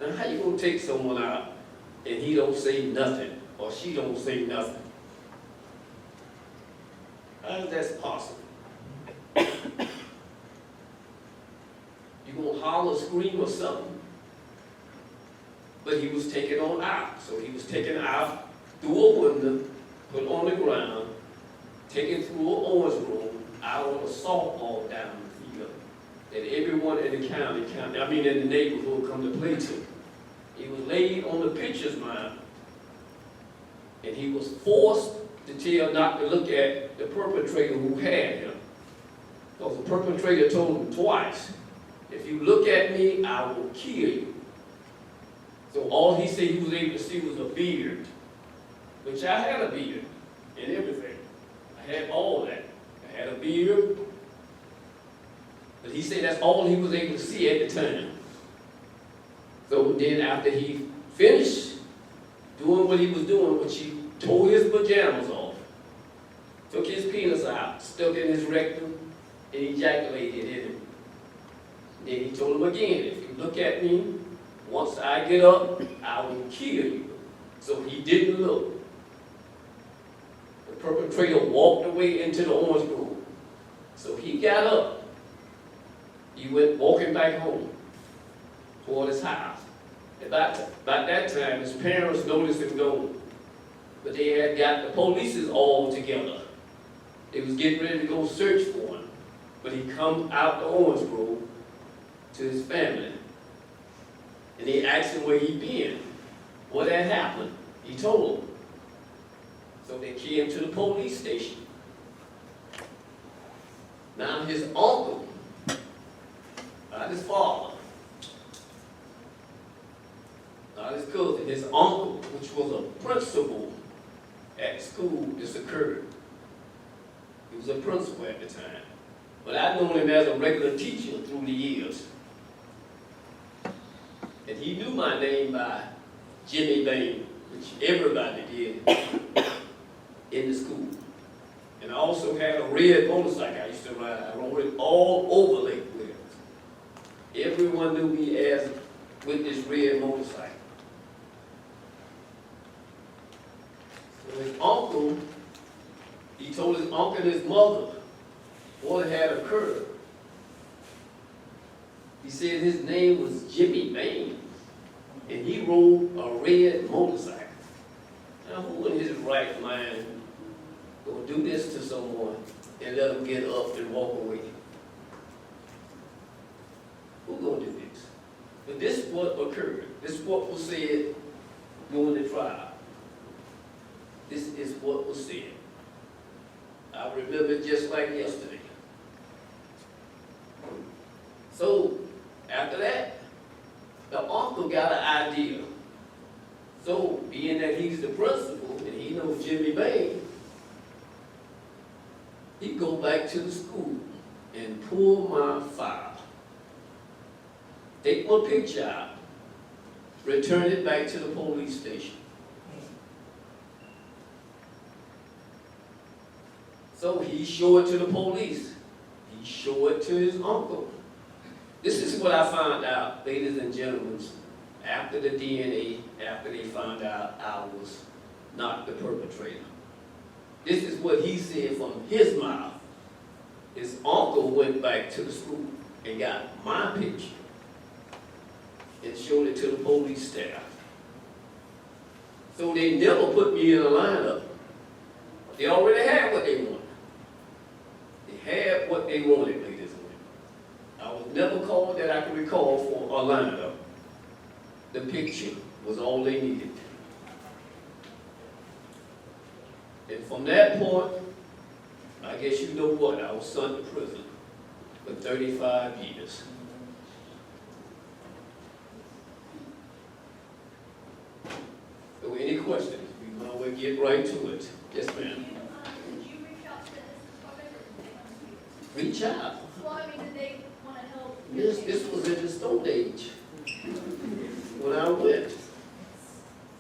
Now how you gonna take someone out and he don't say nothing, or she don't say nothing? How is that possible? You gonna holler, scream, or something? But he was taken on out. So he was taken out through a window, put on the ground, taken through an orange room, out on a softball down the field, that everyone in the county, in the neighborhood come to play to. He was laid on the pitcher's mound, and he was forced to tell not to look at the perpetrator who had him. Because the perpetrator told him twice, if you look at me, I will kill you. So all he said he was able to see was a beard, which I had a beard and everything. I had all that. I had a beard, but he said that's all he was able to see at the time. So then after he finished doing what he was doing, which he tore his pajamas off, took his penis out, stuck it in his rectum, and ejaculated in him. Then he told him again, if you look at me, once I get up, I will kill you. So he didn't look. The perpetrator walked away into the orange grove. So he got up. He went walking back home toward his house. About that time, his parents noticed him going. But they had got the police all together. They was getting ready to go search for him. But he come out the orange grove to his family. And they asked him where he been. What had happened? He told them. So they came to the police station. Now his uncle, not his father, not his cousin, his uncle, which was a principal at school, this occurred. He was a principal at the time. But I've known him as a regular teacher through the years. And he knew my name by Jimmy Bain, which everybody did in the school. And I also had a red motorcycle I used to ride. I rode it all over Lake Williams. Everyone knew me as with this red motorcycle. So his uncle, he told his uncle and his mother what had occurred. He said his name was Jimmy Bain, and he rode a red motorcycle. Now, who in his right mind will do this to someone and let them get up and walk away? Who gonna do this? But this is what occurred. This is what was said during the trial. This is what was said. I remember it just like yesterday. So, after that, the uncle got an idea. So, being that he's the principal and he knows Jimmy Bain, he go back to the school and pull my file. Take my picture out, return it back to the police station. So he showed it to the police. He showed it to his uncle. This is what I found out, ladies and gentlemen, after the DNA, after they found out I was not the perpetrator. This is what he said from his mouth. His uncle went back to the school and got my picture and showed it to the police staff. So they never put me in a lineup. They already had what they wanted. They had what they wanted, ladies and gentlemen. I was never called that I can recall for a lineup. The picture was all they needed. And from that point, I guess you know what, I was sent to prison for 35 years. So any questions? We might well get right to it. Yes, ma'am. Did you reach out to this? Reach out. Well, I mean, did they want to help? This was in the Stone Age when I went.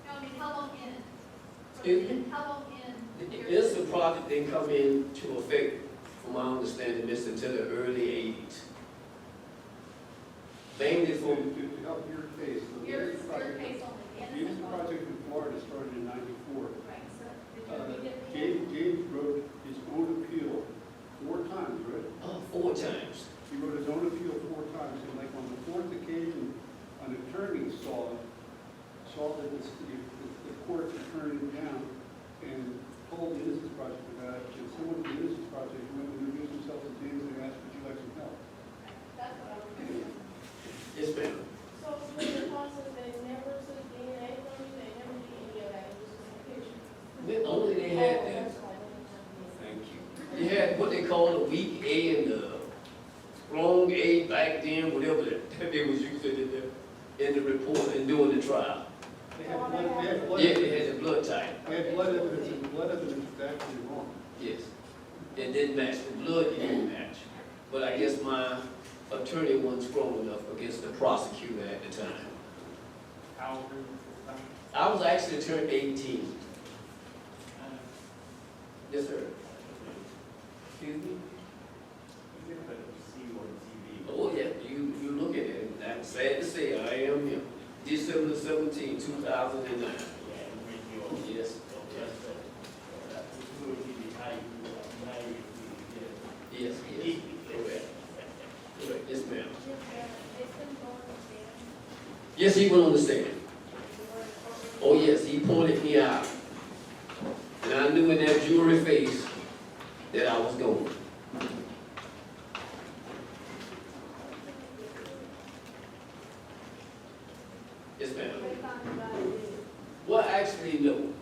No, I mean, how long in? Excuse me? How long in? The INSA project didn't come into effect, from my understanding, this until the early 80s. Mainly from To help your case, the Your Unity project, case only. the Unity project in Florida started in '94. Right, so did you read it? James wrote his own appeal 4 times, right? 4 times. He wrote his own appeal 4 times, and like on the 4th occasion, an attorney saw that the court had turned it down and told the Innocence Project about it, and someone from the Innocence Project went and introduced themselves to James and asked, would you like some help? That's what I was wondering. Yes, ma'am. So, in the process, they never that they was using in the report and doing the trial. They had blood Yeah, evidence. they had the blood type. They had blood evidence, and the blood evidence was actually wrong. Yes. It didn't match, the blood didn't match. But I guess my attorney wasn't strong enough against the prosecutor at the time. How old were you at this time? I was actually turned 18. Yes, sir. Excuse me? You get to see on TV. Oh, yeah, you look at it, and I'm sad to say, I am him. December 17, 2009. Yes. Yes, yes. Correct. Correct, yes, ma'am. Yes, he went on the stand. Oh, yes, he pointed me out. And I knew in that jury face that I was going. Yes, ma'am. Well, actually, no.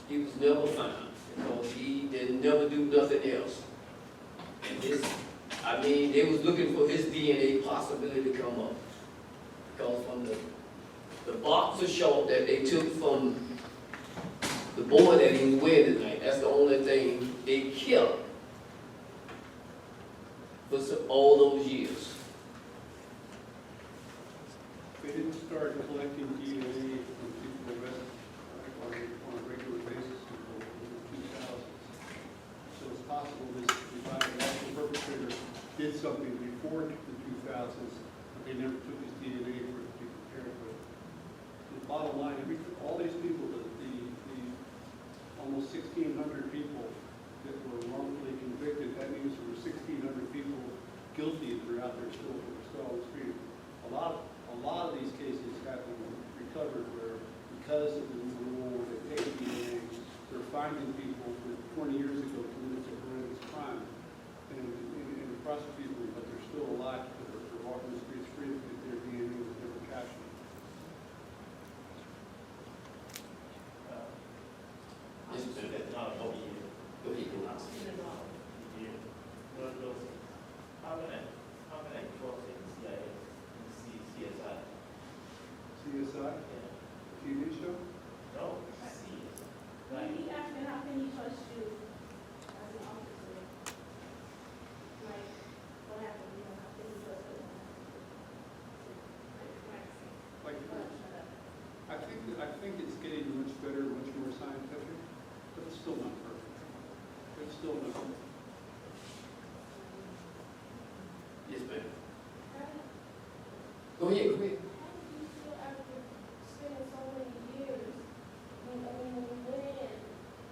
He was never found because he didn't never do nothing else. And they was looking for his DNA possibility to come up. Because from the box of short that they took from the boy that he was wearing tonight, that's the only thing they kept for all those years. They didn't start collecting DNA from people arrested on a regular basis until the 2000s. So it's possible this actual perpetrator did something before the 2000s, but they never took his DNA for it to be compared with. The bottom line, all these people, the almost 1,600 people that were wrongfully convicted, that means there were 1,600 people guilty and they're out there still on the street. A lot of these cases have been recovered where, because of the new rule that they DNA, they're finding people that 20 years ago committed a horrendous crime and prosecuting them, but they're still alive because they're walking the streets free because their DNA was never captured. Yes, sir. Oh, yeah. Go ahead, go ahead. CSI? TV show? No. He asked me, how can he trust you as an officer? Like, what happened, how can he trust you? I think it's getting much better, much more scientific, but it's still not perfect. It's still not perfect. Yes, ma'am. Go ahead, go ahead. Spending so many years, when we went in,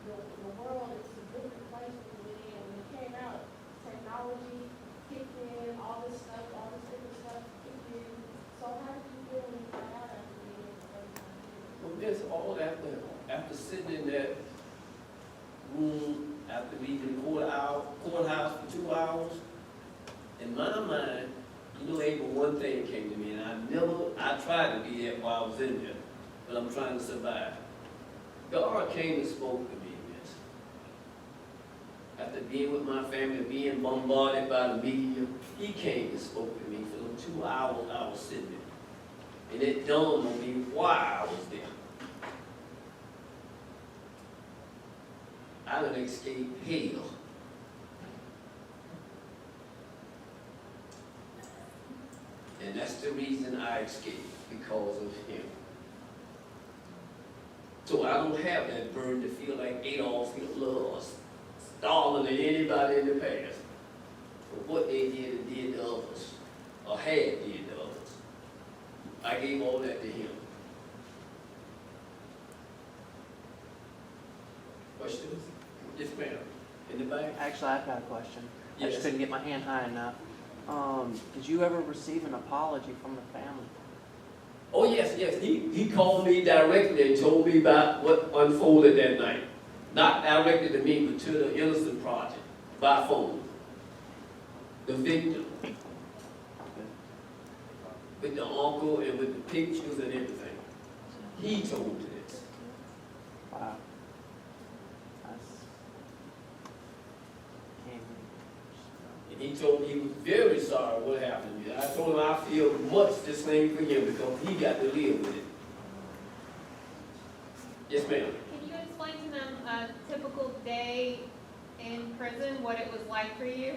the world is a different place when we went in. When we came out, technology kicked in, all this different stuff kicked in. So how did you feel when you got out after being in the first time? Well, just all after sitting in that room, after leaving the courthouse for 2 hours, in my mind, you know, Abel, one thing came to me, and I tried to be that while I was in there, but I'm trying to survive. God came and spoke to me, miss. After being with my family, being bombarded by the media, he came and spoke to me for the 2 hours I was sitting there. And it dawned on me why I was there. I done escaped hell. And that's the reason I escaped, because of him. So I don't have that burden to feel like Adolf Hitler or Stalin or anybody in the past for what they did and did to others, or had did to others. I gave all that to him. Questions? Yes, ma'am. In the back? Actually, I've got a question. I Yes. just couldn't get my hand high enough. Did you ever receive an apology from the family? Oh, yes, yes. He called me directly and told me about what unfolded that night. Not directly to me, but to the Innocent Project, by phone. The victim. With the uncle and with the pictures and everything. He told me this. Wow. And he told me he was very sorry what happened. I told him I I feel much the same for him because he got to live with it. Yes, ma'am. Can you explain to them a typical day in prison, what it was like for you?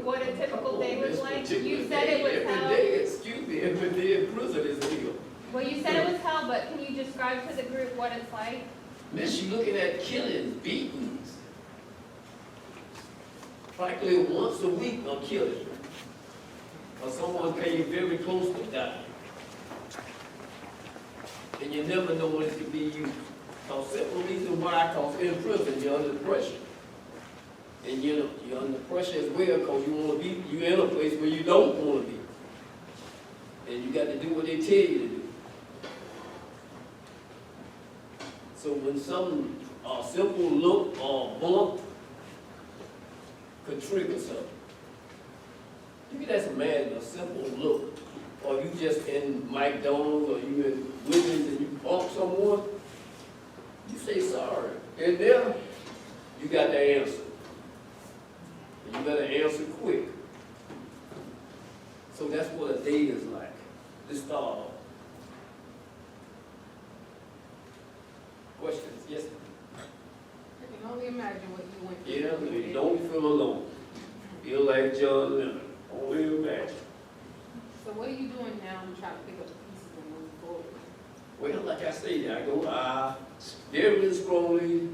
What a typical day was like? You said it was hell. Every day, excuse me, every day in prison is hell. Well, you said it was hell, but can you describe to the group what it's like? Man, she looking at killings, beatings. Practically once a week a killing. Or someone came very close to dying. And you never know when it could be you. Because simple reason why, because in prison you're under pressure. And you're under pressure as well because you want to be, you're in a place where you don't want to be. And you got to do what they tell you to do. So when some simple look or bump could trigger something. You can just imagine a simple look, or you just in McDonald's or you in Woodlands and you bump someone, you say sorry. And there, you got the answer. And you better answer quick. So that's what a day is like. This start off. Questions? Yes? I can only imagine what you went through. Yeah, you don't feel alone. Feel like John Lennon. Only imagine. So what are you doing now to try to pick up the pieces and move forward? Well, like I say, I go very strongly,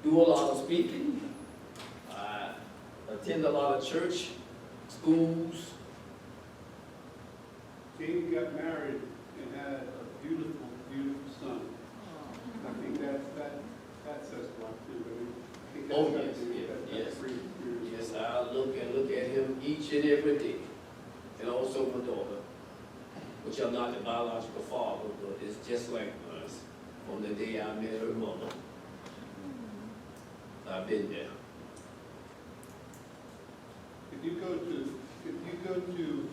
do a lot of speaking. I attend a lot of church, schools. Jamie got married and had a beautiful, beautiful son. I think that says a lot too. I think that's Oh, gotta yes, be- yes, that's yes. pretty serious. Yes, I look at him each and every day. And also my daughter, which I'm not the biological father, but it's just like us from the day I met her mother. I've been there. If you go to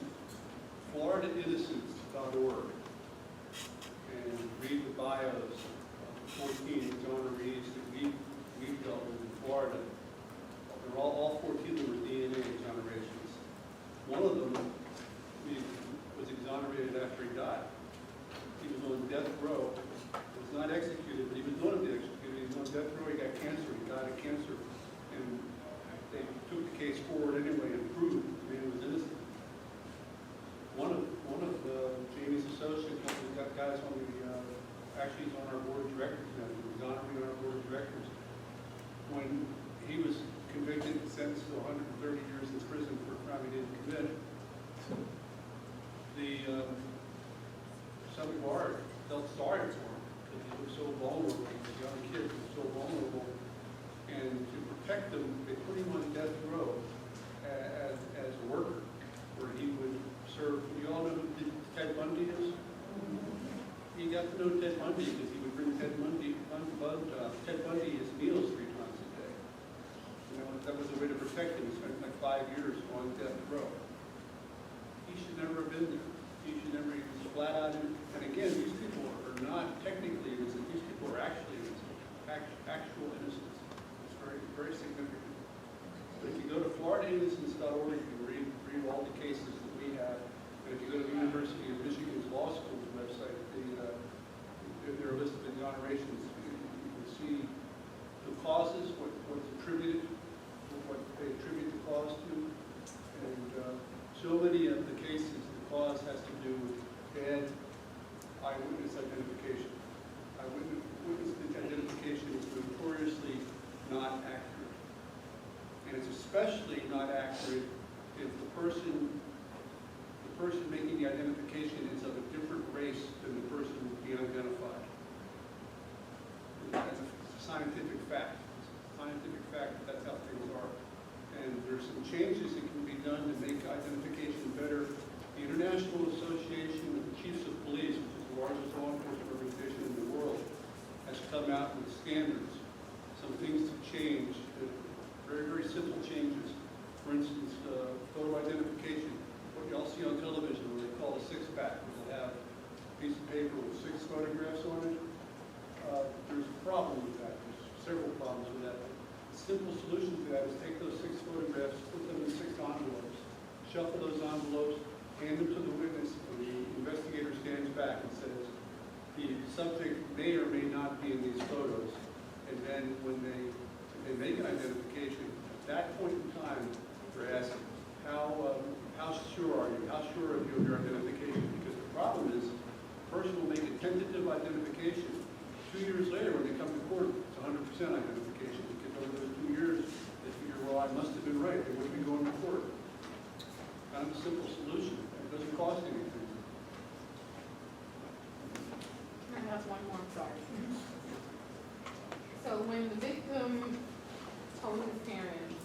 FloridaInnocence.org and read the bios of 14 exonerees that we've dealt with in Florida, they're all 14 of them were DNA exonerations. One of them was exonerated after he died. He was on death row. He was not executed, but he was going to be executed. He was on death row. He got cancer. He died of cancer. And they took the case forward anyway and proved the man was innocent. One of Jamie's associates, one of the guys on the, actually he's on our board of directors now. He was honoring on our board of directors. When he was convicted and sentenced to 130 years in prison for a crime he didn't commit, some guard felt sorry for him because he was so vulnerable. He was a young kid, he was so vulnerable. And to protect him, they put him on death row as a worker, where he would serve. You all know who Ted Bundy is? He got to know Ted Bundy because he would bring Ted Bundy his meals 3 times a day. You know, that was a way to protect him. He spent like 5 years on death row. He should never have been there. He should never, he was flat out. And again, these people are not technically innocent. These people are actually innocent. Actual innocence. It's very, very significant. But if you go to FloridaInnocence.org, you can read all the cases that we have. And if you go to the University of Michigan's Law School's website, there are a list of exonerations. You can see the causes, what's attributed, what they attribute the cause to. And so many of the cases, the cause has to do with bad eyewitness identification. Eyewitness identification is notoriously not accurate. And it's especially not accurate if the person making the identification is of a different race than the person being identified. That's a scientific fact. It's a scientific fact that that's how things are. And there's some changes that can be done to make identification better. The International Association of Chiefs of Police, which is the largest law enforcement organization in the world, has come out with standards, some things to change, very, very simple changes. For instance, photo identification. What y'all see on television, what they call a six-pack, where they'll have a piece of paper with 6 photographs on it. There's a problem with that. There's several problems with that. The simple solution to that is take those 6 photographs, put them in 6 envelopes, shuffle those envelopes, an identification, at that point in time, we're asking, how sure are you? How sure are you of your identification? Because the problem is, the person will make a tentative identification. 2 years later, when they come to court, it's 100% identification. Because over those 2 years, they figure, well, I must have been right. They wouldn't be going to court. Kind of a simple solution. It doesn't cost anything. I have one more, I'm sorry. So when the victim told his parents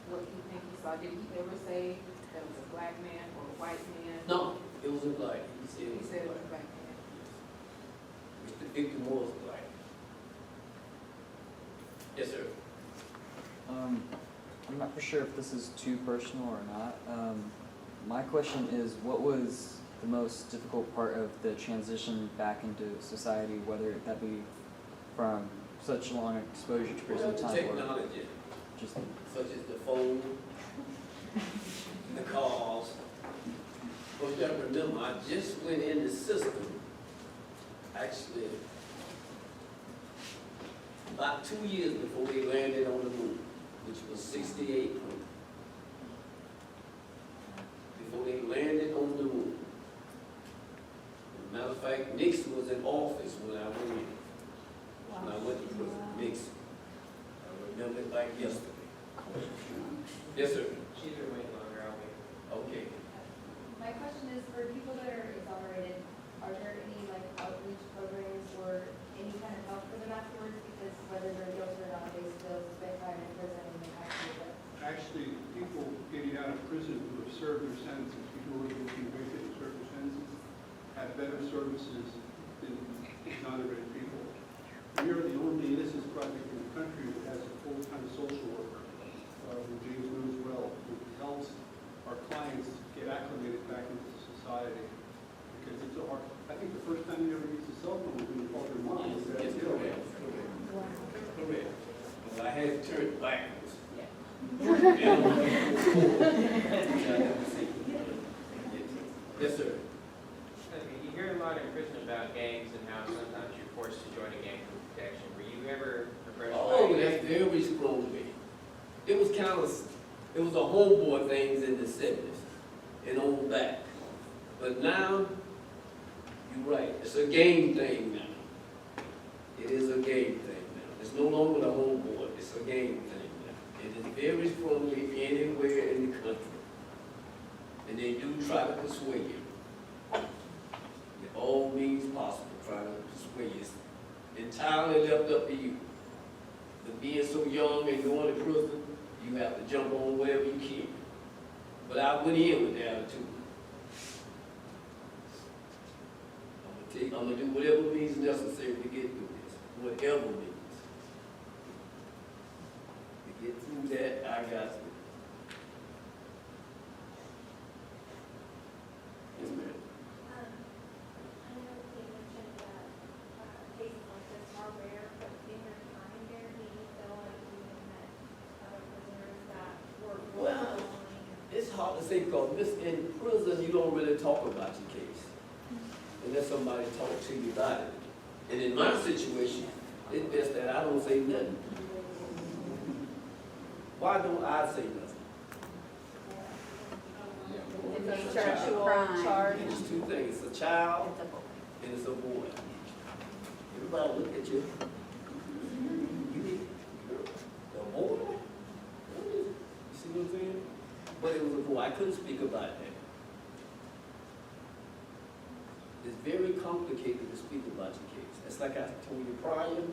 what he think he saw, did he ever say that it was a black man or a white man? No, it was a black. He said it was a black man. The victim was black. Yes, sir. I'm not for sure if this is too personal or not. My question is, what was the most difficult part of the transition back into society, whether that be from such long exposure to prison Well, time or technology, just such as the phone, the cars. But you gotta remember, I just went in the system, actually, about 2 years before they landed on the moon, which was 68. Before they landed on the moon. Matter of fact, Nixon was in office when I went in. When I went to prison, Nixon. I remember it like yesterday. Yes, sir. She's been waiting longer, I'll wait. Okay. My question is, for people that are exonerated, are there any like outreach programs or any kind of help for them afterwards? Because whether they're guilty or not, they still spend time in prison and they have to live. Actually, people getting out of prison who have served their sentences, people who have been convicted and served their sentences, have better services than exonerated people. We are the only innocence project in the country that has a full-time social worker, who James knows well, who helps our clients get acclimated back into society. Because it's a hard, I think the first time you ever used a cell phone was when you called your mom. Yes, correct. Correct. Well, I had to turn it backwards. Yes, sir. Okay, you hear a lot in prison about gangs and how sometimes you're forced to join a gang for protection. Were you ever approached by Oh, a gang? that's very strong to me. It was kind of, it was a homeboy things in the 70s and on back. But now, you're right, it's a game thing now. It is a game thing now. It's no longer the homeboy, it's a game thing now. It is very strongly anywhere in the country. And they do try to persuade you. In all means possible, try to persuade you. It's entirely left up to you. But being so young and going to prison, you have to jump on whatever you can. But I went in with the attitude. I'm gonna do whatever means necessary to get through this. Whatever means. To get through that, I got to. Yes, ma'am. I know you mentioned that cases like this are rare, but in your time there, do you feel like you met other prisoners that were Well, it's hard to say because in prison, you don't really talk about your case. Unless somebody talks to you about it. And in my situation, it's best that I don't say nothing. Why don't I say nothing? It's a sexual charge. It's two things. It's a child and it's a boy. Everybody look at you. The boy? You see what I'm saying? But it was a boy. I couldn't speak about that. It's very complicated to speak about your case. It's like I told you prior,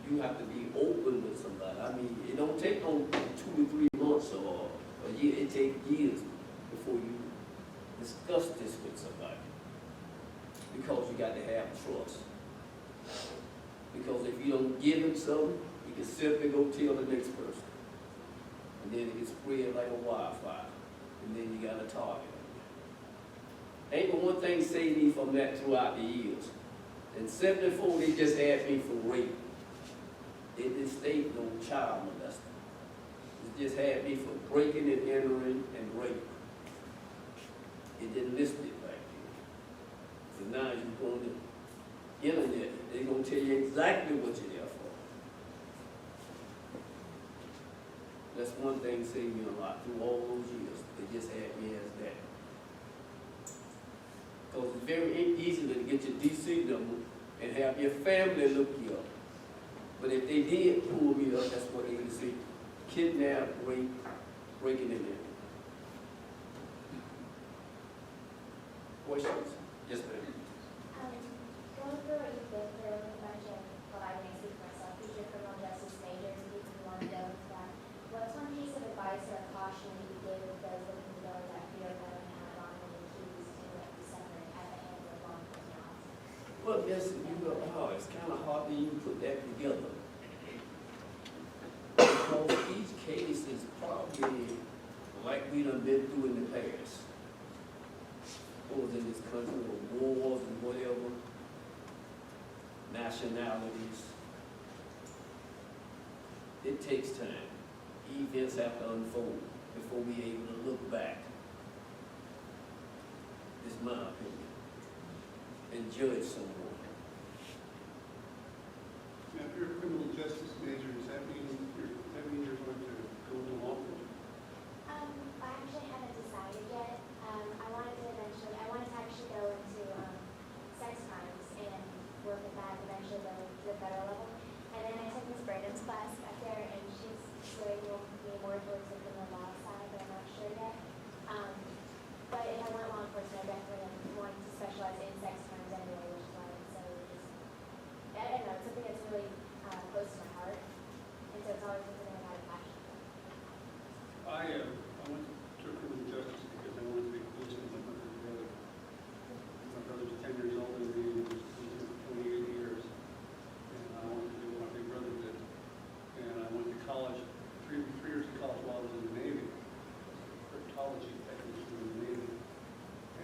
you have to be open with somebody. I mean, it don't take no 2 to 3 months or a year. It takes years before you discuss this with somebody. Because you got to have trust. Because if you don't give him something, you can simply go tell the next person. And then it gets spread like a wildfire. And then you got a target. Ain't but one thing saved me from that throughout the years. In 74, they just had me for rape. They didn't state no child molester. It just had me for breaking and entering and rape. It didn't list it back then. So now you're going to the internet, they're going to tell you exactly what you're there for. That's one thing saved me a lot through all those years. They just had me as that. Because it's very easy to get your DC number and have your family look you up. But if they did pull me up, that's what they would say, kidnap, rape, breaking in there. Questions? Yes, ma'am. Going through what you've been through, a bunch of, well, I may speak for myself, future criminal justice majors, and people who want to go into that. What's one piece of advice or caution that you give those looking to go in that field that don't have on the keys to like December at the hands of law enforcement officers? Well, yes, it's kind of hard to even put that together. Because each case is probably like we done been through in the past. What was in this country, or wars and whatever, nationalities. It takes time. Events have to unfold before we able to look back. It's my opinion. And judge someone. Now, if you're a criminal justice major, does that mean you're going to go into law enforcement? I actually haven't decided yet. I wanted to actually go into sex crimes and work at that, eventually go to the federal level. And then I took Ms. Braden's class back there, and she's swaying me more towards the criminal law side, but I'm not sure yet. But if I went law enforcement, I definitely am wanting to specialize in sex crimes anyway, which is why I'm so just, I don't know, it's something that's really close to my heart. And so it's always something I've had a passion for. I went to criminal justice because I wanted to be close to my brother. My brother's 10 years older than me, and he was for 28 years. And I wanted to do what my big brother did. And I went to college, three years of college while I was in the Navy. Cryptology technician in the Navy.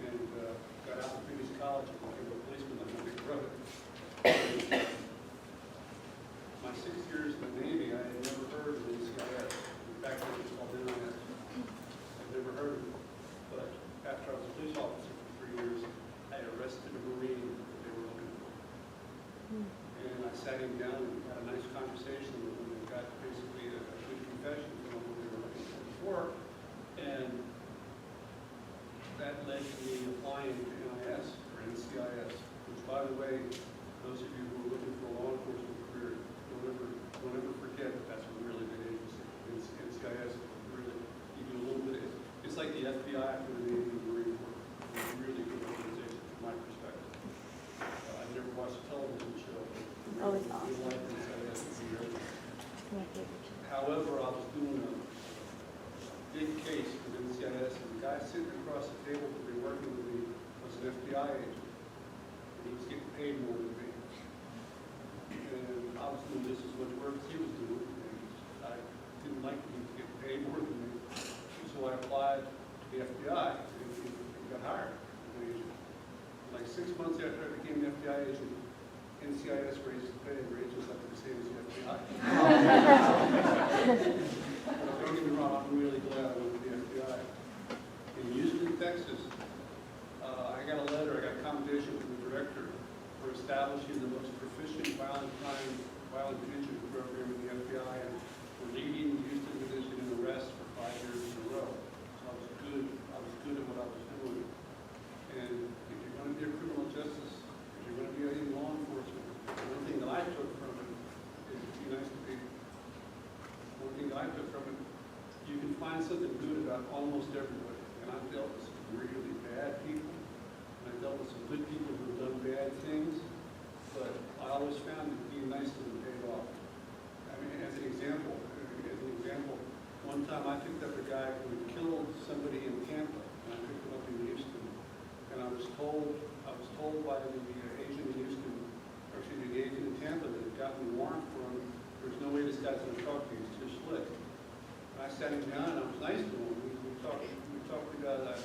And got out of previous college and became a policeman like my big brother. My 6 years in the Navy, I had never heard of the NCIS. In fact, it was called NIS. I'd never heard of it. But after I was a police officer for 3 years, I arrested a Marine that they were looking for. And I sat him down and had a nice conversation with him and got basically a good confession from what they were looking for before. And that led to me applying to NIS or NCIS, which, by the way, those of you who are looking for a law enforcement career, don't ever forget that that's a really good agency. NCIS really, you do a little bit, it's like the FBI for the Navy and Marine Corps. It's a really good organization from my perspective. I've never watched a television show. Oh, it's awesome. Real life NCIS is great. My favorite. However, I was doing a big case with NCIS, and the guy sitting across the table to be working with me was an FBI agent. And he was getting paid more than me. And I was doing just as much work as he was doing, and I didn't like him to get paid more than me. So I applied to the FBI, and got hired as an agent. Like 6 months after I became an FBI agent, NCIS raised the pay, wages up to the same as the FBI. Don't get me wrong, I'm really glad I went to the FBI. In Houston, Texas, I got a letter, I got a commendation from the director for establishing the most proficient violent crime, violent fugitive program in the FBI, and for leading the Houston division in arrests for 5 years in a row. So I was good at what I was doing. And if you're going to be a criminal justice, if you're going to be in law enforcement, one thing that I took from it is to be nice to people. One thing that I took from it, you can find something good about almost everybody. And I've dealt with some really bad people, and I've dealt with some good people who have done bad things, but I always found that being nice to them paid off. I mean, as an example, one time I picked up a guy who had killed somebody in Tampa, and I picked him up in Houston, and I was told by the agent in Houston, or excuse me, the agent in Tampa that had gotten a warrant for him. There's no way this guy's going to talk to you. He's too slick. And I sat him down, and I was nice to him. We talked to guys. I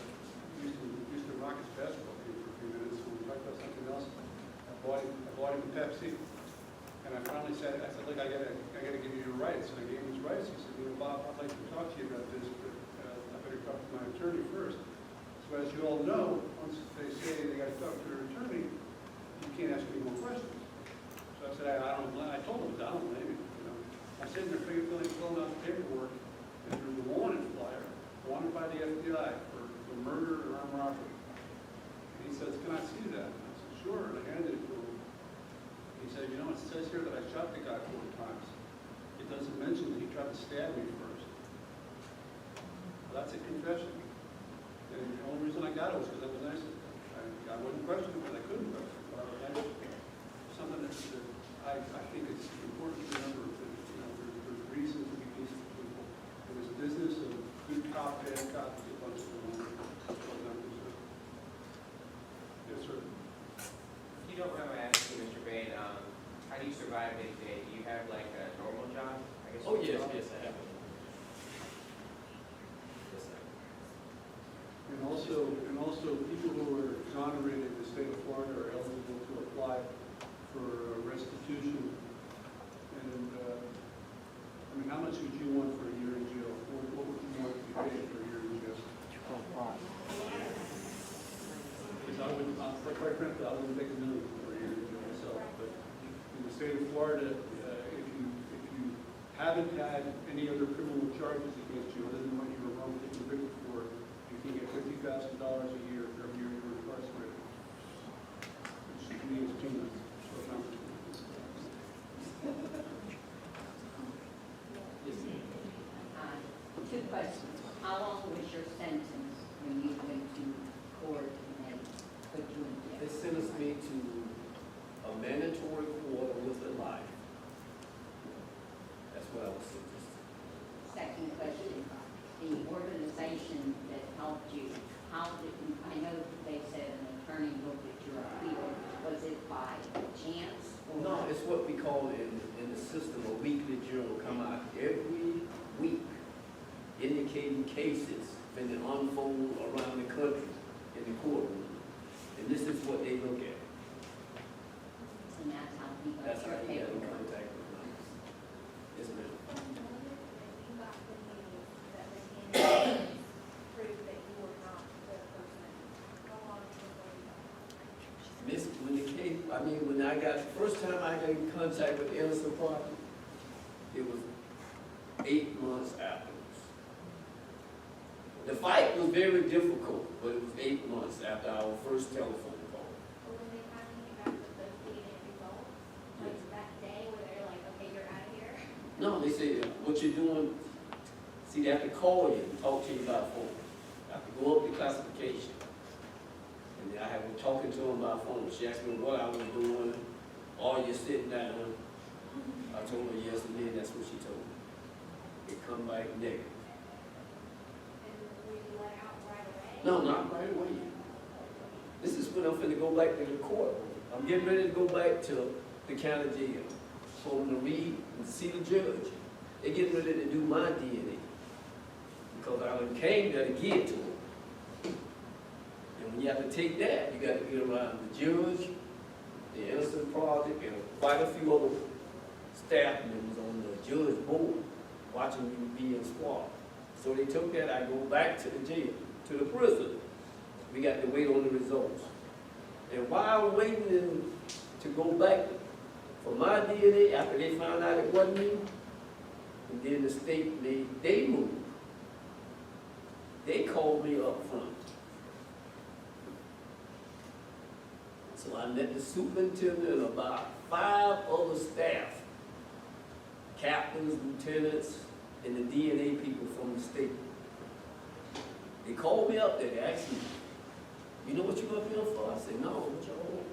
used to Rockets basketball team for a few minutes. When we talked about something else, I bought him a Pepsi. And I finally said, look, I gotta give you your rights. And I gave him his rights. He said, Bob, I'd like to talk to you about this, but I better talk to my attorney first. So as you all know, once they say they got to talk to their attorney, you can't ask any more questions. So I said, I told him, I don't blame you. I'm sitting there filling out the paperwork, and there's a wanted flyer, wanted by the FBI for murder or armed robbery. And he says, can I see that? And I said, sure, and I handed it to him. He said, you know, it says here that I shot the guy 4 times. It doesn't mention that he tried to stab me first. Well, that's a confession. And the only reason I got it was because I was nice. I wasn't questioning, but I couldn't question. But I was nice. Something that I think it's important to remember that, you know, there's reason to be decent people. In this business of good cop, bad cop, it's a bunch of them. Yes, sir. If you don't mind my asking, Mr. Bain, how do you survive day to day? Do you have like a normal job? I guess. Oh, yes, yes, I have. Yes, sir. And also people who are exonerated in the state of Florida are eligible to apply for restitution. And, I mean, how much would you want for a year in jail? What would you want to be paid for a year in jail? Because quite frankly, I wouldn't take $1 million for a year in jail myself. But in the state of Florida, if you haven't had any other criminal charges against you other than what you were wrongfully convicted for, you can get $50,000 a year for every year you're incarcerated. Which to me is peanuts. So it's not- Two questions. How long was your sentence when you went to court and they put you in jail? They sentenced me to a mandatory quarter with a life. That's what I was sentenced to. Second question, the organization that helped you, how did you, I know they said an attorney looked at your appeal. Was it by chance? Or No, it's what we call in the system a weekly journal come out every week, indicating cases that unfold around the country in the courtroom. And this is what they look at. And that's how you got That's how your they get in paperwork. contact with me. Yes, ma'am. You got the news that the candidates proved that you were not the person. How long before you got? Miss, when the case, I mean, when I got, the first time I got in contact with Innocent Party, it was 8 months afterwards. The fight was very difficult, but it was 8 months after our first telephone call. But when they finally came back with those DNA results, like that day where they're like, okay, you're out of here. No, they said, what you're doing, see, they have to call you and talk to you about phone. I have to go up the classification. And then I have been talking to them by phone. She asked me what I was doing. Are you sitting down? I told her yes, and then that's what she told me. It come back negative. And were you let out right away? No, not right away. This is when I'm finna go back to the court. I'm getting ready to go back to the county jail. For them to read and see the judge. They're getting ready to do my DNA. Because I done came there to give it to them. And when you have to take that, you got to get around the judge, the Innocent Project, and quite a few other staff members on the judge board watching you be in squad. So they took that, I go back to the jail, to the prison. We got to wait on the results. And while waiting to go back for my DNA, after they found out it wasn't me, and then the state made they move. They called me up front. So I met the superintendent and about 5 other staff, captains, lieutenants, and the DNA people from the state. They called me up there, they asked me, you know what you up here for? I said, no, what y'all,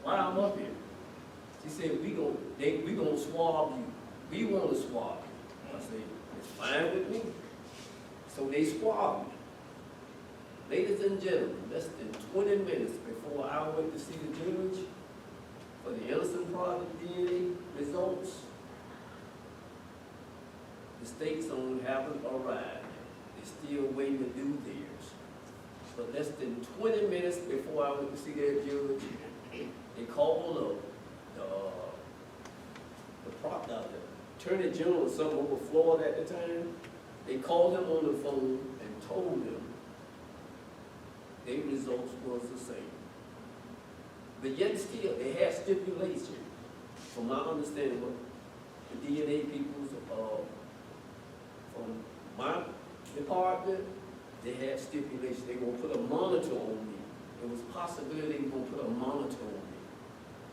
why I'm up here? She said, we gonna swab you. We want to swab you. I said, it's fine with me. So they swabbed me. Ladies and gentlemen, less than 20 minutes before I went to see the judge for the Innocent Project DNA results, the state zone haven't arrived. They're still waiting to do theirs. But less than 20 minutes before I went to see that judge, they called up the Attorney General or something over Florida at the time. They called him on the phone and told him their results was the same. But yet still, they had stipulation, from my understanding, what the DNA peoples from my department, they had stipulations, they gonna put a monitor on me. There was possibility they were gonna put a monitor on me.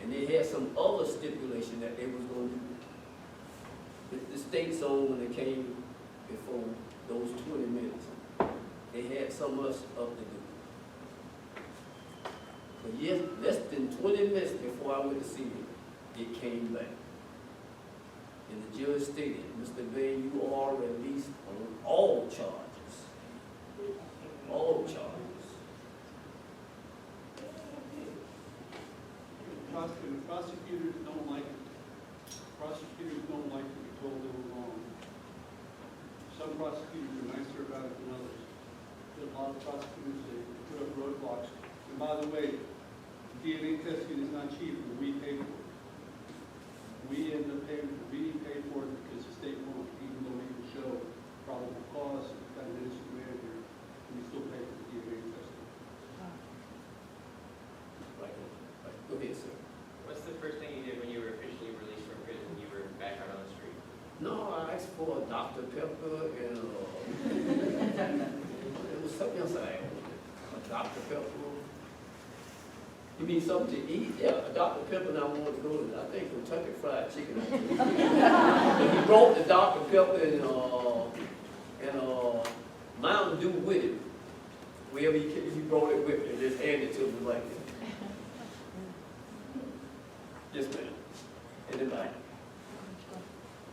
And they had some other stipulation that they was gonna do. The state zone, when they came before those 20 minutes, they had some of us up to do. But yes, less than 20 minutes before I went to see it came back. And the judge stated, Mr. Bain, you are released on all charges. All charges. Prosecutors don't like it. Prosecutors don't like to be told they were wrong. Some prosecutors are nicer about it than others. But a lot of prosecutors, they put up roadblocks. And by the way, DNA testing is not cheap, and we pay for it. We end up paying, we pay for it because the state won't, even though we can show probable cause, got an innocent man here, we still pay for the DNA testing. Right. Go ahead, sir. What's the first thing you did when you were officially released from prison? You were back out on the street? No, I asked for a Dr. Pepper and it was something else I asked. A Dr. Pepper. You mean something to eat? Yeah, a Dr. Pepper, and I wanted to go to, I think, Kentucky Fried Chicken. And he brought the Dr. Pepper and Mountain Dew with him. Wherever he brought it with him, and just handed it to me like that. Yes, ma'am. And then I.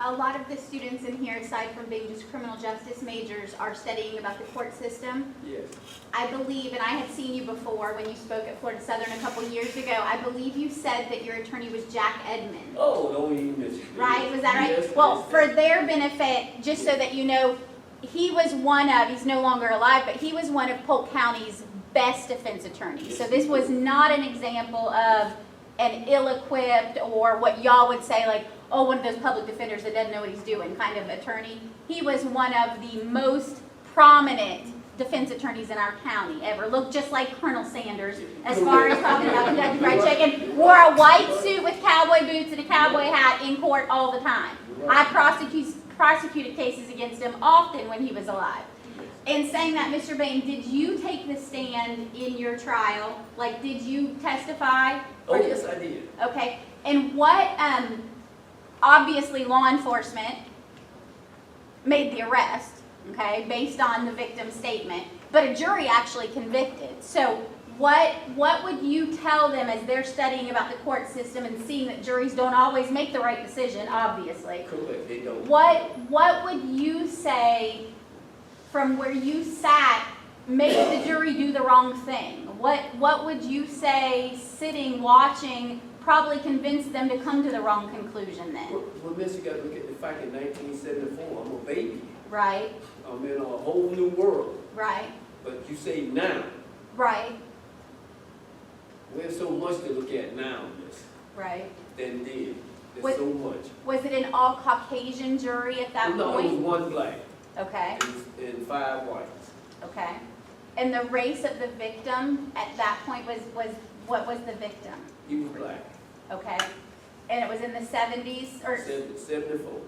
A lot of the students in here, aside from being just criminal justice majors, are studying about the court system. Yes. I believe, and I had seen you before when you spoke at Florida Southern a couple years ago, I believe you said that your attorney was Jack Edmond. Oh, don't even mention it. Right? Was that right? Yes, Well, yes, for their benefit, just so that you know, he was one of, he's no longer alive, but he was one of Polk County's best defense attorneys. So this was not an example of an ill-equipped or what y'all would say like, oh, one of those public defenders that doesn't know what he's doing kind of attorney. He was one of the most prominent defense attorneys in our county ever. Looked just like Colonel Sanders as far as talking about Kentucky Fried Chicken. Wore a white suit with cowboy boots and a cowboy hat in court all the time. I prosecuted cases against him often when he was alive. In saying that, Mr. Bain, did you take the stand in your trial? Like, did you testify? Oh, yes, I did. Okay. And what, obviously law enforcement made the arrest, okay, based on the victim's statement, but a jury actually convicted. So what would you tell them as they're studying about the court system and seeing that juries don't always make the right decision, obviously? Correct, they don't. What would you say from where you sat made the jury do the wrong thing? What would you say sitting, watching, probably convinced them to come to the wrong conclusion then? Well, miss, you got to look at the fact in 1974, I'm a baby. Right. I'm in a whole new world. Right. But you say now. Right. We have so much to look at now, miss, Right. than then. There's so much. Was it an all Caucasian jury at that No, point? it was one black. Okay. And 5 whites. Okay. And the race of the victim at that point was what was the victim? He was black. Okay. And it was in the 70s or 74.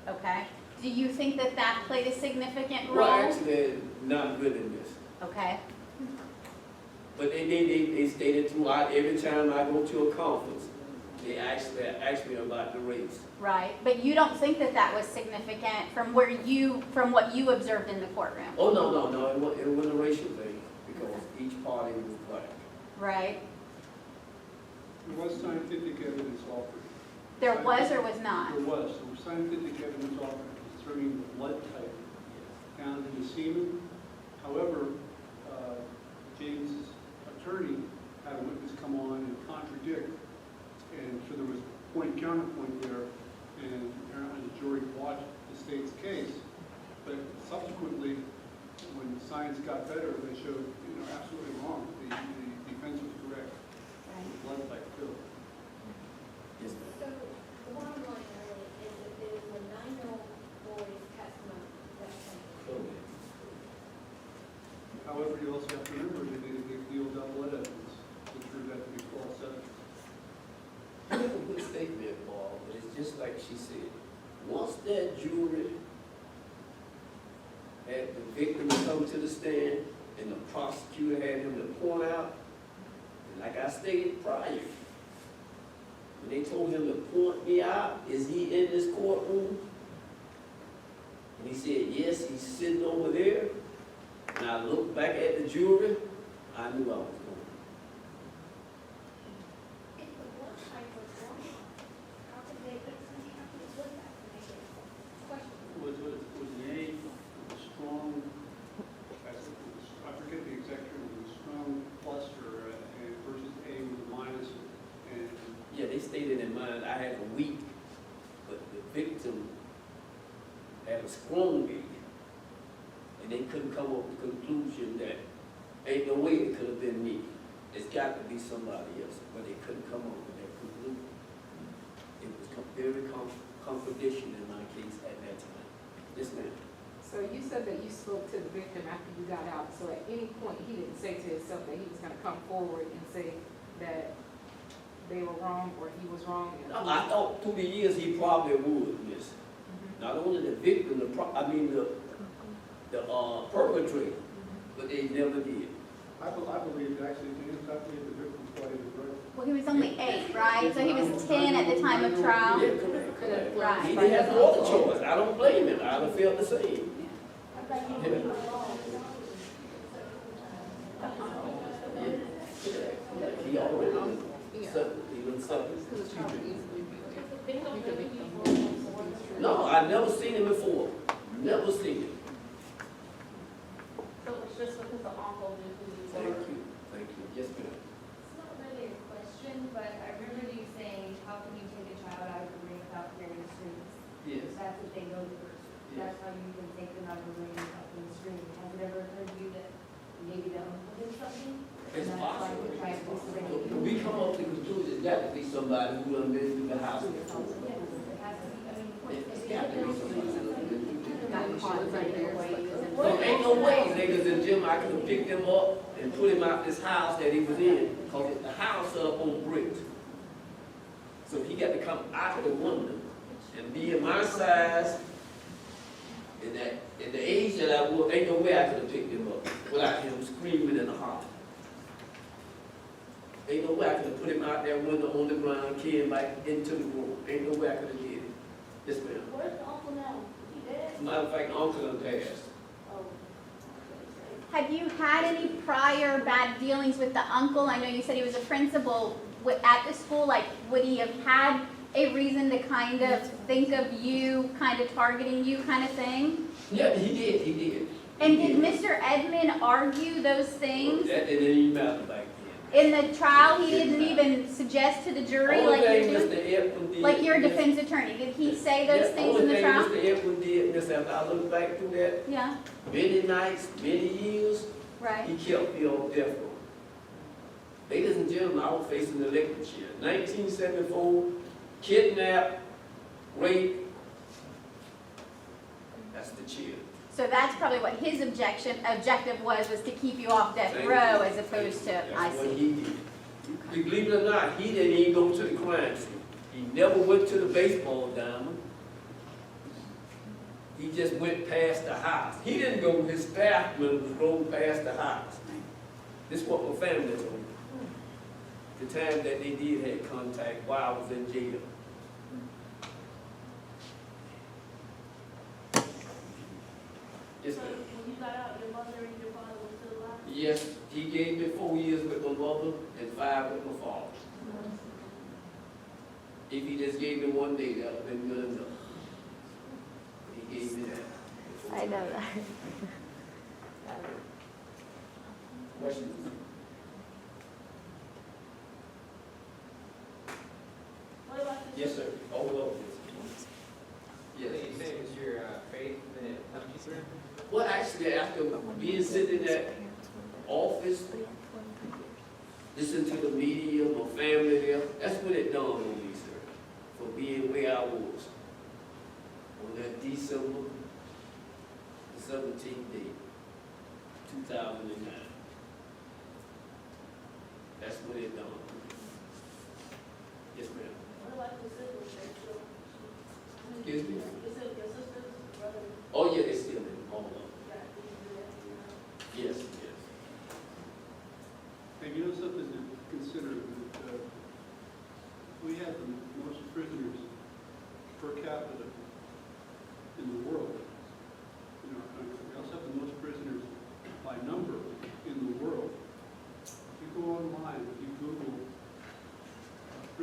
Okay. Do you think that that played a significant role? Well, actually, not really, miss. Okay. But they stated throughout every time I go to a conference, they actually asked me about the race. Right. But you don't think that that was significant from what you observed in the courtroom? Oh, no. It wasn't a racial thing because each party was black. Right. There was scientific evidence offered. There was or was not? There was scientific evidence offered concerning the blood type found in the semen. However, James's attorney had a witness come on and contradict, and so there was point counterpoint there, and apparently the jury watched the state's case. But subsequently, when the science got better, they showed absolutely wrong. The defense was correct. The blood type too. Yes, So the bottom line really is that it was a 9-year-old boy's testimony that changed. However, you also have to remember that they deal double evidence, which turned out to be false evidence. You have a good statement, Paul, but it's just like she said. Once that jury to the stand, and the prosecutor had him to point out, and like I stated prior, when they told him to point me out, is he in this courtroom? And he said, yes, he's sitting over there. And I looked back at the jury, I knew I was going. If the blood type was wrong, how could they put that to make it questionable? Was the A strong, I forget the exact term, was it strong plus or versus A with a minus? And Yeah, they stated in mine, I had a weak, but the victim had a strong A. And they couldn't come up with the conclusion that ain't no way it could have been me. It's got to be somebody else, but they couldn't come up with that conclusion. It was very contradiction in my case at that time. Yes, ma'am. So you said that you spoke to the victim after you got out, so at any point, he didn't say to himself that he was gonna come forward and say that they were wrong or he was wrong? No, I thought through the years he probably would, miss. Not only the victim, the perpetrator, but they never did. I believe actually, James, I believe the victim thought he was right. Well, he was only 8, right? So he was 10 at the time of trial. Yeah, correct. Right. He didn't have no other choice. I don't blame him. I'd have felt the same. He already suffered. He was suffering. No, I've never seen him before. Never seen him. So it's just because the uncle knew who you Thank were? you. Thank you. Yes, ma'am. It's not really a question, but I remember you saying, how can you take a child out of the ring without clearing the streets? Yes. That's what they go first. That's how you can take them out of the ring without them screaming. Has it ever occurred to you that maybe the uncle did something? It's And that's why possible. you tried to dissuade you? We come up to the conclusion it's got to be somebody who done been through the house before. Yes, it has to be, I mean, It's got to be somebody who done been through the Got caught right there. So ain't no way, niggas and Jim, I could have picked him up and put him out this house that he was in, because the house set up on bricks. So he got to come out of the window and be in my size, in the age that I was, ain't no way I could have picked him up without him screaming in the heart. Ain't no way I could have put him out that window on the ground, carrying back into the room. Ain't no way I could have did it. Yes, ma'am. Where's the uncle now? He dead? As a matter of fact, the uncle done passed. Oh. Have you had any prior bad dealings with the uncle? I know you said he was a principal at the school. Like, would he have had a reason to kind of think of you, kind of targeting you kind of thing? Yeah, he did. And did Mr. Edmond argue those things? That didn't even matter back then. In the trial, he didn't even suggest to the jury Only like thing you Mr. do? Edwin did. Like your defense attorney, did he say those things in the trial? Only thing Mr. Edwin did, Miss, after I look back through that, Yeah, many nights, many years, right. he kept me on death row. Ladies and gentlemen, I was facing the electric chair. 1974, kidnap, rape. That's the chair. So that's probably what his objective was to keep you off death Thank row you. as opposed to, I That's what see. he did. Believe it or not, he didn't even go to the crime scene. He never went to the baseball diamond. He just went past the house. He didn't go, his staff members rode past the house. This is what my family told me. The time that they did have contact while I was in jail. Yes, So ma'am. when you got out, your mother and your father were still alive? Yes, he gave me 4 years with my mother and 5 with my father. If he just gave me 1 day, that would have been good enough. He gave me that. I know that. Questions? What about the Yes, sir. All of them. Yes. So you say it was your faith that helped you through? Well, actually, after being sitting in that office, listening to the media, my family there, that's when it dawned on me, sir, for being where I was on that December the 17th day, 2009. That's when it dawned on me. Yes, ma'am. What about your siblings? They still? Excuse me? Your sisters, brothers? Oh, yeah, they still in all of them. Got these,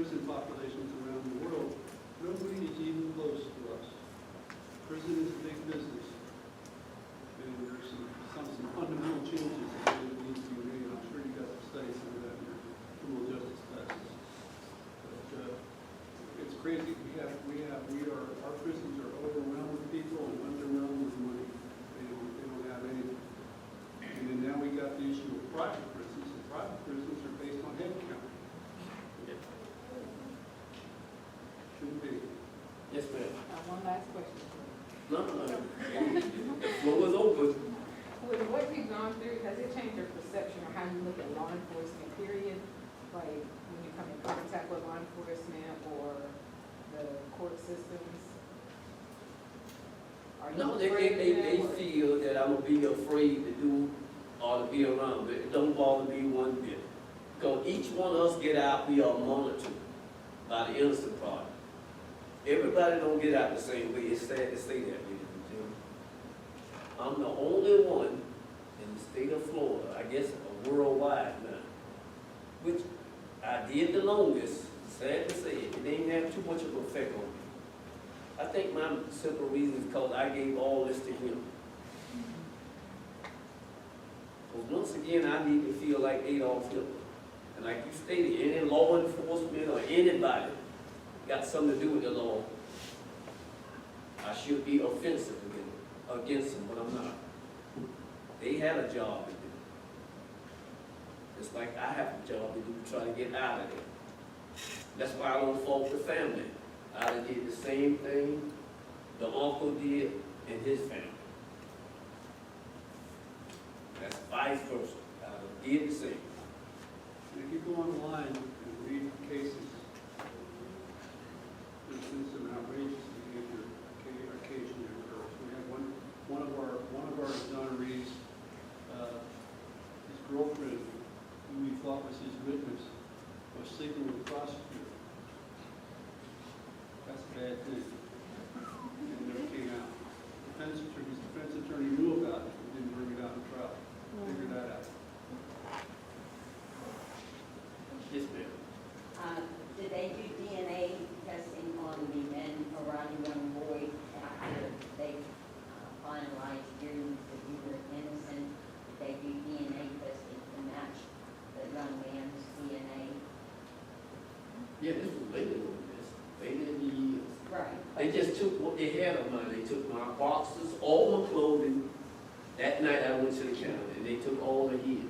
prison populations around the world, nobody is even close to us. Prison is a big business. And there's some fundamental changes that need to be made. I'm sure you got to study some of that in your criminal justice classes. But it's crazy. Our prisons are overwhelmed with people and underwhelmed with money. They don't have anything. And then now we got the issue of private prisons. And private prisons are based on head count. Shouldn't be. Yes, ma'am. One last question. No. The floor is open. With what you've gone through, has it changed your perception or how you look at law enforcement, period? Like when you come in contact with law enforcement or the court systems? Are you No, afraid of they them, or- feel that I'm gonna be afraid to do or to be around, but it don't bother me one bit. Because each one of us get out, we are monitored by the innocent party. Everybody don't get out the same way. It's sad to say that, ladies and gentlemen. I'm the only one in the state of Florida, I guess worldwide now, which I did the longest. Sad to say it didn't have too much of an effect on me. I think my simple reason is because I gave all this to him. Because once again, I need to feel like Adolf Hitler. And like you stated, any law enforcement or anybody got something to do with the law, I should be offensive against them, but I'm not. They had a job to do. Just like I have a job to do to try to get out of there. That's why I don't fault the family. I done did the same thing the uncle did and his family. That's vice versa. I done did the same. If you go online and read cases, there's been some outrageous behavior occasionally occurs. We had one of our exonerees, his girlfriend, who we thought was his witness, was sleeping with the prosecutor. That's a bad thing. It never came out. His defense attorney knew about it, but didn't bring it out in trial. Figure that out. Yes, ma'am. Did they do DNA testing on the men around the young boy after they finalized hearings that you were innocent? Did they do DNA testing to match the young man's DNA? Yeah, this was later than this. Later in the years. Right. They just took what they had of mine. They took my boxes, all my clothing. That night I went to the county and they took all of his.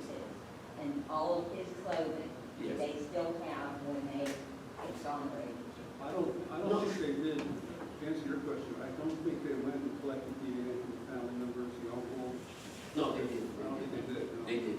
And all of his clothing, Yes. they still have when they exonerated you? I don't think they did. To answer your question, I don't think they went and collected DNA from the family members, the uncles. No, they didn't. I don't think they did. No. They did.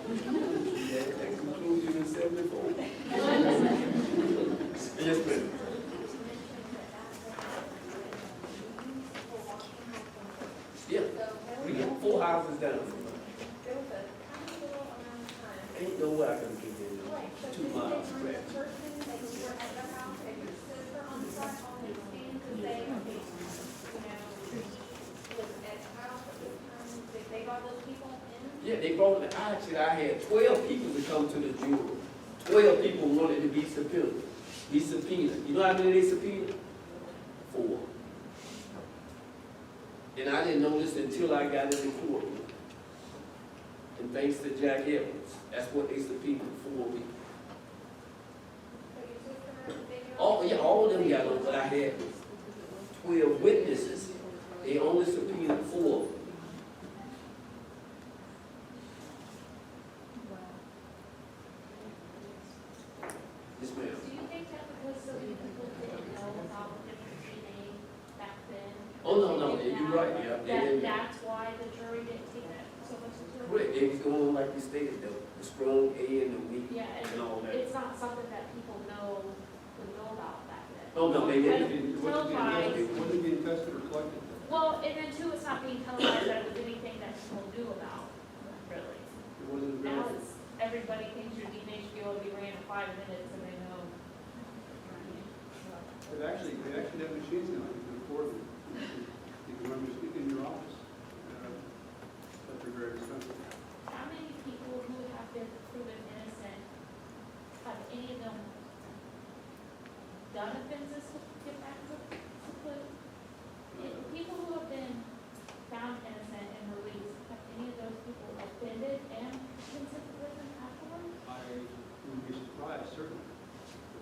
That concludes you in 74. Yes, ma'am. Yeah, we got 4 houses down. Ain't no way I can get in 2 miles back. They got those people in? Yeah, they brought it. Actually, I had 12 people to come to the jury. 12 people wanted to be subpoenaed. You know how many they subpoenaed? 4. And I didn't know this until I got in the courtroom. And thanks to Jack Evans, that's what they subpoenaed, 4 people. Oh, yeah, all of them got on, but I had 12 witnesses. They only subpoenaed 4 of them. Yes, ma'am. Do you think that because so many people didn't know about different DNA back then? Oh, no, you're right, yeah. That's why the jury didn't take that so much into account? Correct, it was going on like you stated, the strong A and the weak Yeah, and all that. it's not something that people would know about back then. Oh, no, they didn't. It wasn't being tested or collected. Well, and then too, it's not being televised that it was anything that people knew about, really. It wasn't Now available. it's, every everybody thinks your DNA should be able to be ran in 5 minutes and they know. They actually have machines now, you can afford them. You can run them in your office. But they're very expensive. How many people who have been proven innocent, have any of them done offenses to get back to plea? People who have been found innocent and released, have any of those people offended and been sent to prison afterwards? I would be surprised, certainly.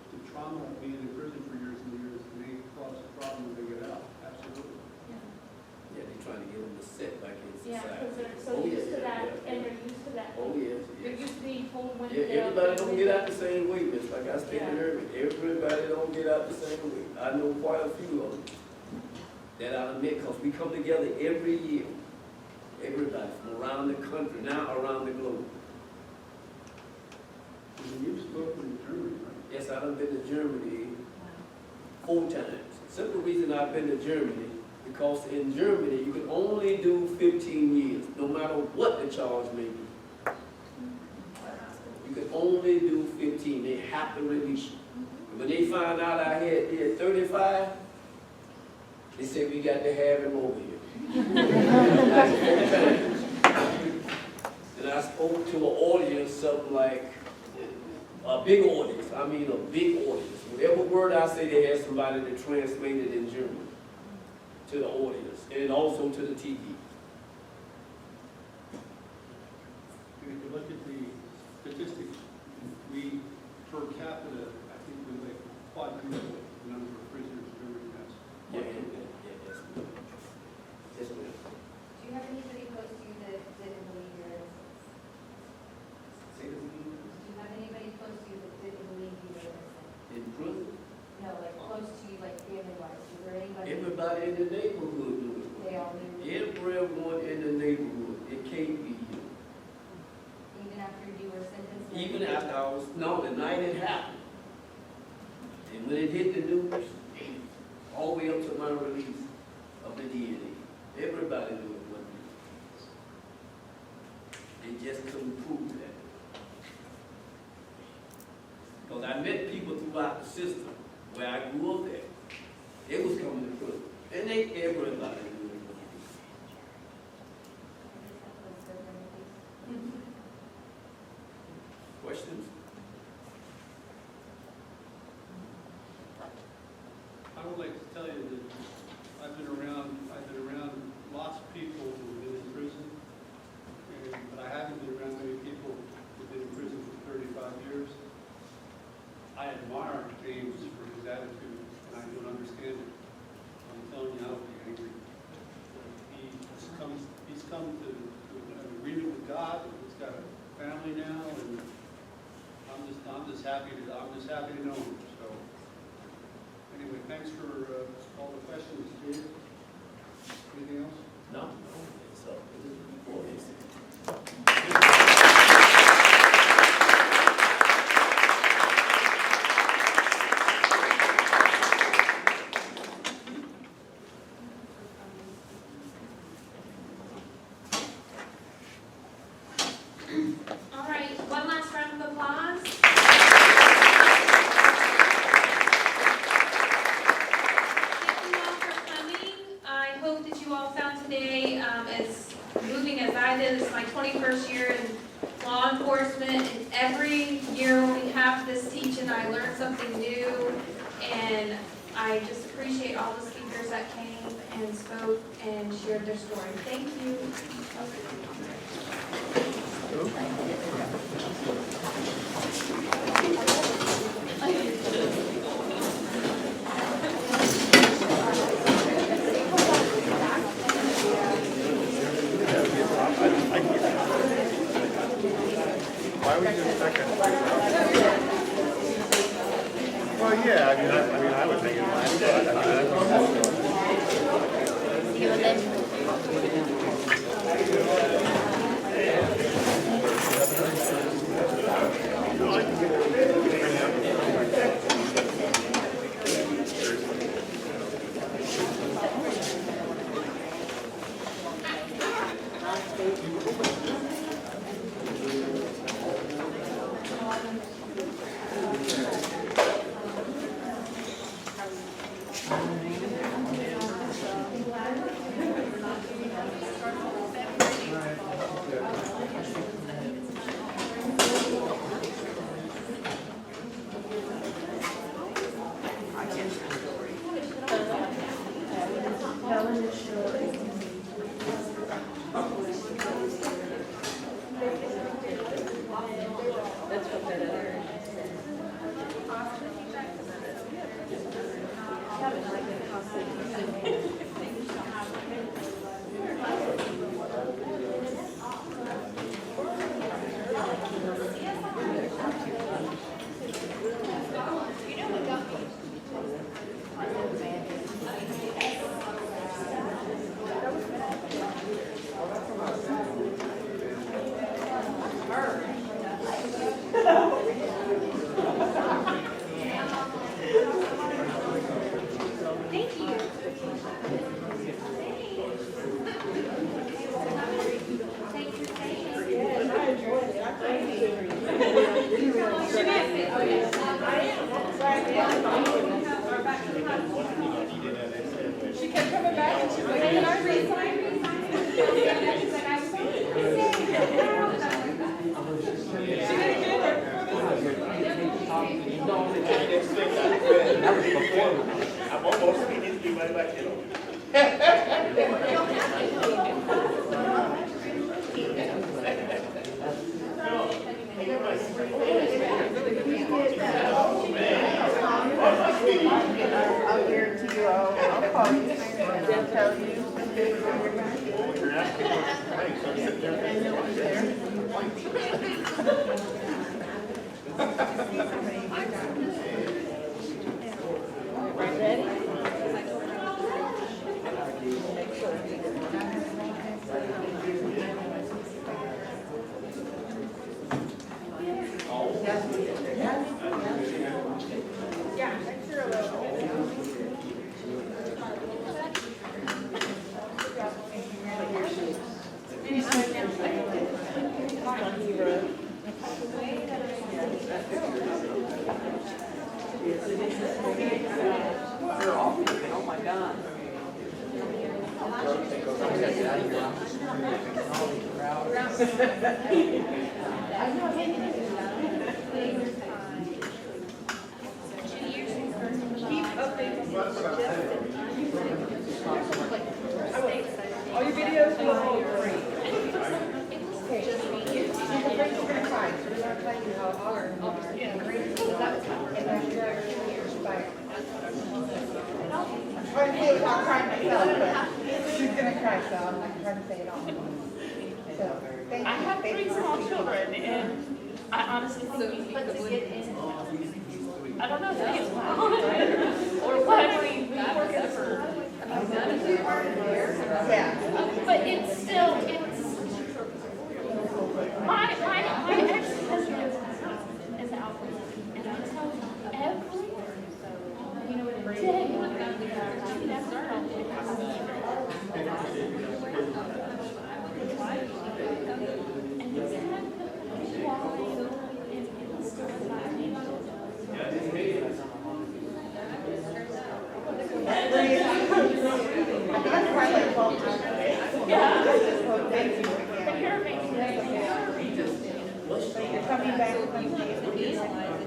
The trauma of being in prison for years and years may cause a problem when they get out, absolutely. Yeah, they're trying to get them to sit back in Yeah, society. because they're so Oh, used yeah, to that, yeah, and yeah. they're used to that. Oh, yes, They're yes. used to being told when to Yeah, get up. everybody and don't when get to- out the same way, Miss, like I stated Yeah. earlier. Everybody don't get out the same way. I know quite a few of them that I'll admit, because we come together every year. Everybody from around the country, now around the globe. And you've spoken in Germany, right? Yes, I've been to Germany 4 times. Simple reason I've been to Germany, because in Germany, you can only do 15 years, no matter what the charge may be. You can only do 15. They have to release you. And when they find out I did 35, they said we got to have him over here. That's 4 times. And I spoke to an audience, something like a big audience. I mean, a big audience. Whatever word I say, they had somebody to translate it in German to the audience, and also to the TV. And if you look at the statistics, we, per capita, I think we like quadruple the number of prisoners Germany has. Yeah, yes, ma'am. Yes, ma'am. Do you have anybody close to you that didn't believe your innocence? Say this again. Do you have anybody close to you that didn't believe you were innocent? In prison, No, like close to you, like family-wise, is there anybody? everybody in the neighborhood knew it. They all knew? Everyone in the neighborhood. It can't be you. Even after you were sentenced? Even after I was, no, the night it happened. And when it hit the news, all the way up to my release of the DNA, everybody knew it wasn't me. They just couldn't prove that. Because I met people throughout the system where I grew up at. They was coming to prison. And everybody knew it wasn't me. Questions? I would like to tell you that I've been around lots of people who've been in prison, but I haven't been around many people who've been in prison for 35 years. I admire James for his attitude, and I don't understand it. I'm telling you, I would be angry. He's come to an agreement with God. He's got a family now, and I'm just happy to know him. So anyway, thanks for all the questions, Dave. Anything else? No. So, before this. All right, one last round of applause. Thank you all for coming. I hope that you all found today as moving as I did. This is my 21st year in law enforcement, and every year when we have this teaching, I learn something new, and I just appreciate all the speakers that came and spoke and shared their story. Thank you. Why would you second? Well, yeah, I mean, I would think it might, I'm almost beginning to be right back here. I'll guarantee you, I'll call you, and tell you. Oh my God. All your videos will be free. Okay, you're gonna cry, so we're not playing how hard. I'm trying to say it without crying myself, but she's gonna cry, so I'm not trying to say it all. So, thank you. I have three small children, and I honestly think I don't know if it's loud or what. I mean, we work at Yeah. but it's still, my ex-husband is out, and I tell him every day, You're coming back with them.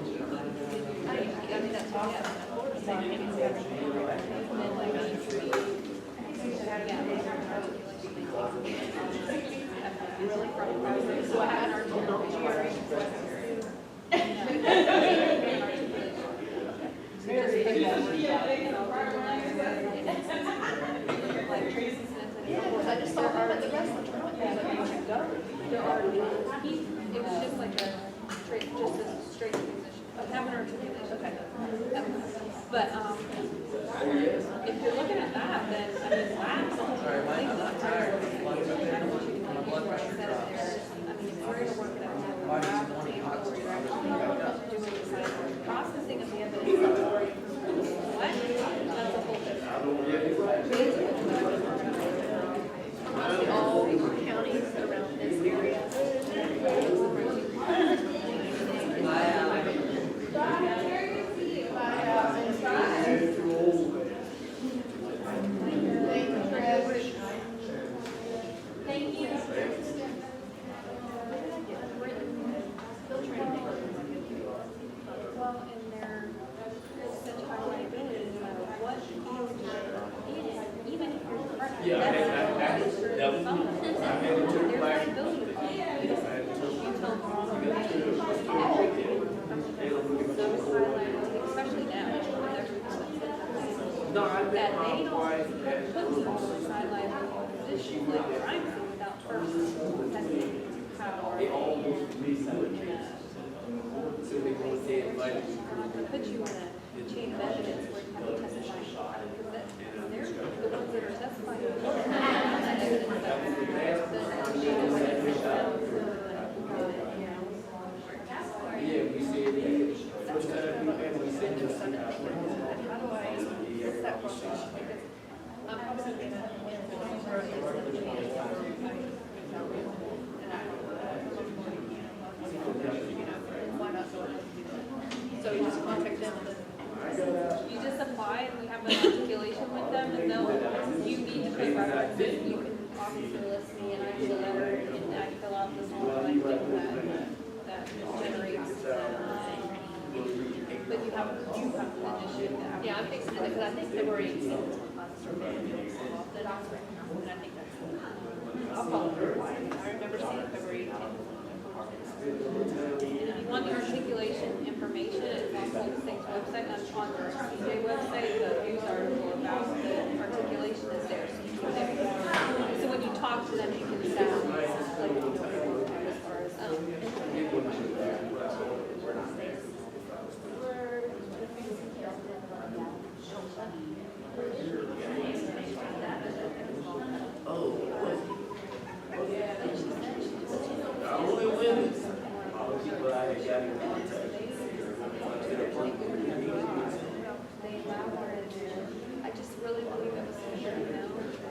I just saw him at the wrestling tournament. There are, it was just like a straight, just a straight position. Having articulation. Okay. But, if you're looking at that, then, I mean, laps, the whole thing is not tired. I don't want you to think you're like set there. I mean, if you're gonna work it out, you have to have the table where you're actually doing the side processing of the evidence. What? That's a whole different. All counties around this area. Thank you. Well, and there is such high liability, no matter what even if you're correct. Yeah, I had it too. There's liability. You tell the wrong so high liability, especially now, with everything No, I've been that my they don't wife put you on a high liability position like crime scene without first testing how They almost missed it. So they go dead like. put you in a chain of evidence where you have to testify. Because they're the ones that are testifying. That evidence Yeah, we said that. First time we met, we said just. how do I, what's that process? Because I'm probably gonna. Why not? So you just contact them and then you just apply and we have an articulation with them and they'll, you need to quick reference, you can obviously list me and I do a letter and I fill out this whole like that generates the, but you have to finish it. Yeah, I'm fixing it, because I think February 18th. That I think that's, I'll follow her. I remember seeing February 18th. And if you want the articulation information, it's on the state's website, on the CJ website, the news article about the articulation is there, so you can there. So when you talk to them, you can sound like you know what as far as, I just really believe it was here, you know?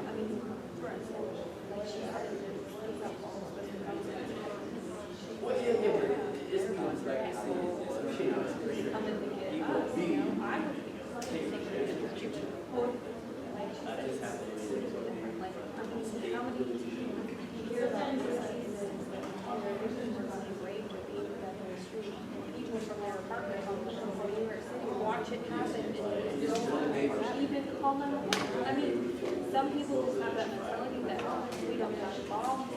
I mean, for instance, like she started to speak up all of this. Well, yeah, but it's not like I said, it's a shit. Come in to get us, you know? I would be thinking like, I just have to. like, I mean, how many hear that raped or beaten up in the street, people from their apartment from New York City watch it happen and even call them. I mean, some people just have that mentality that we don't have bombs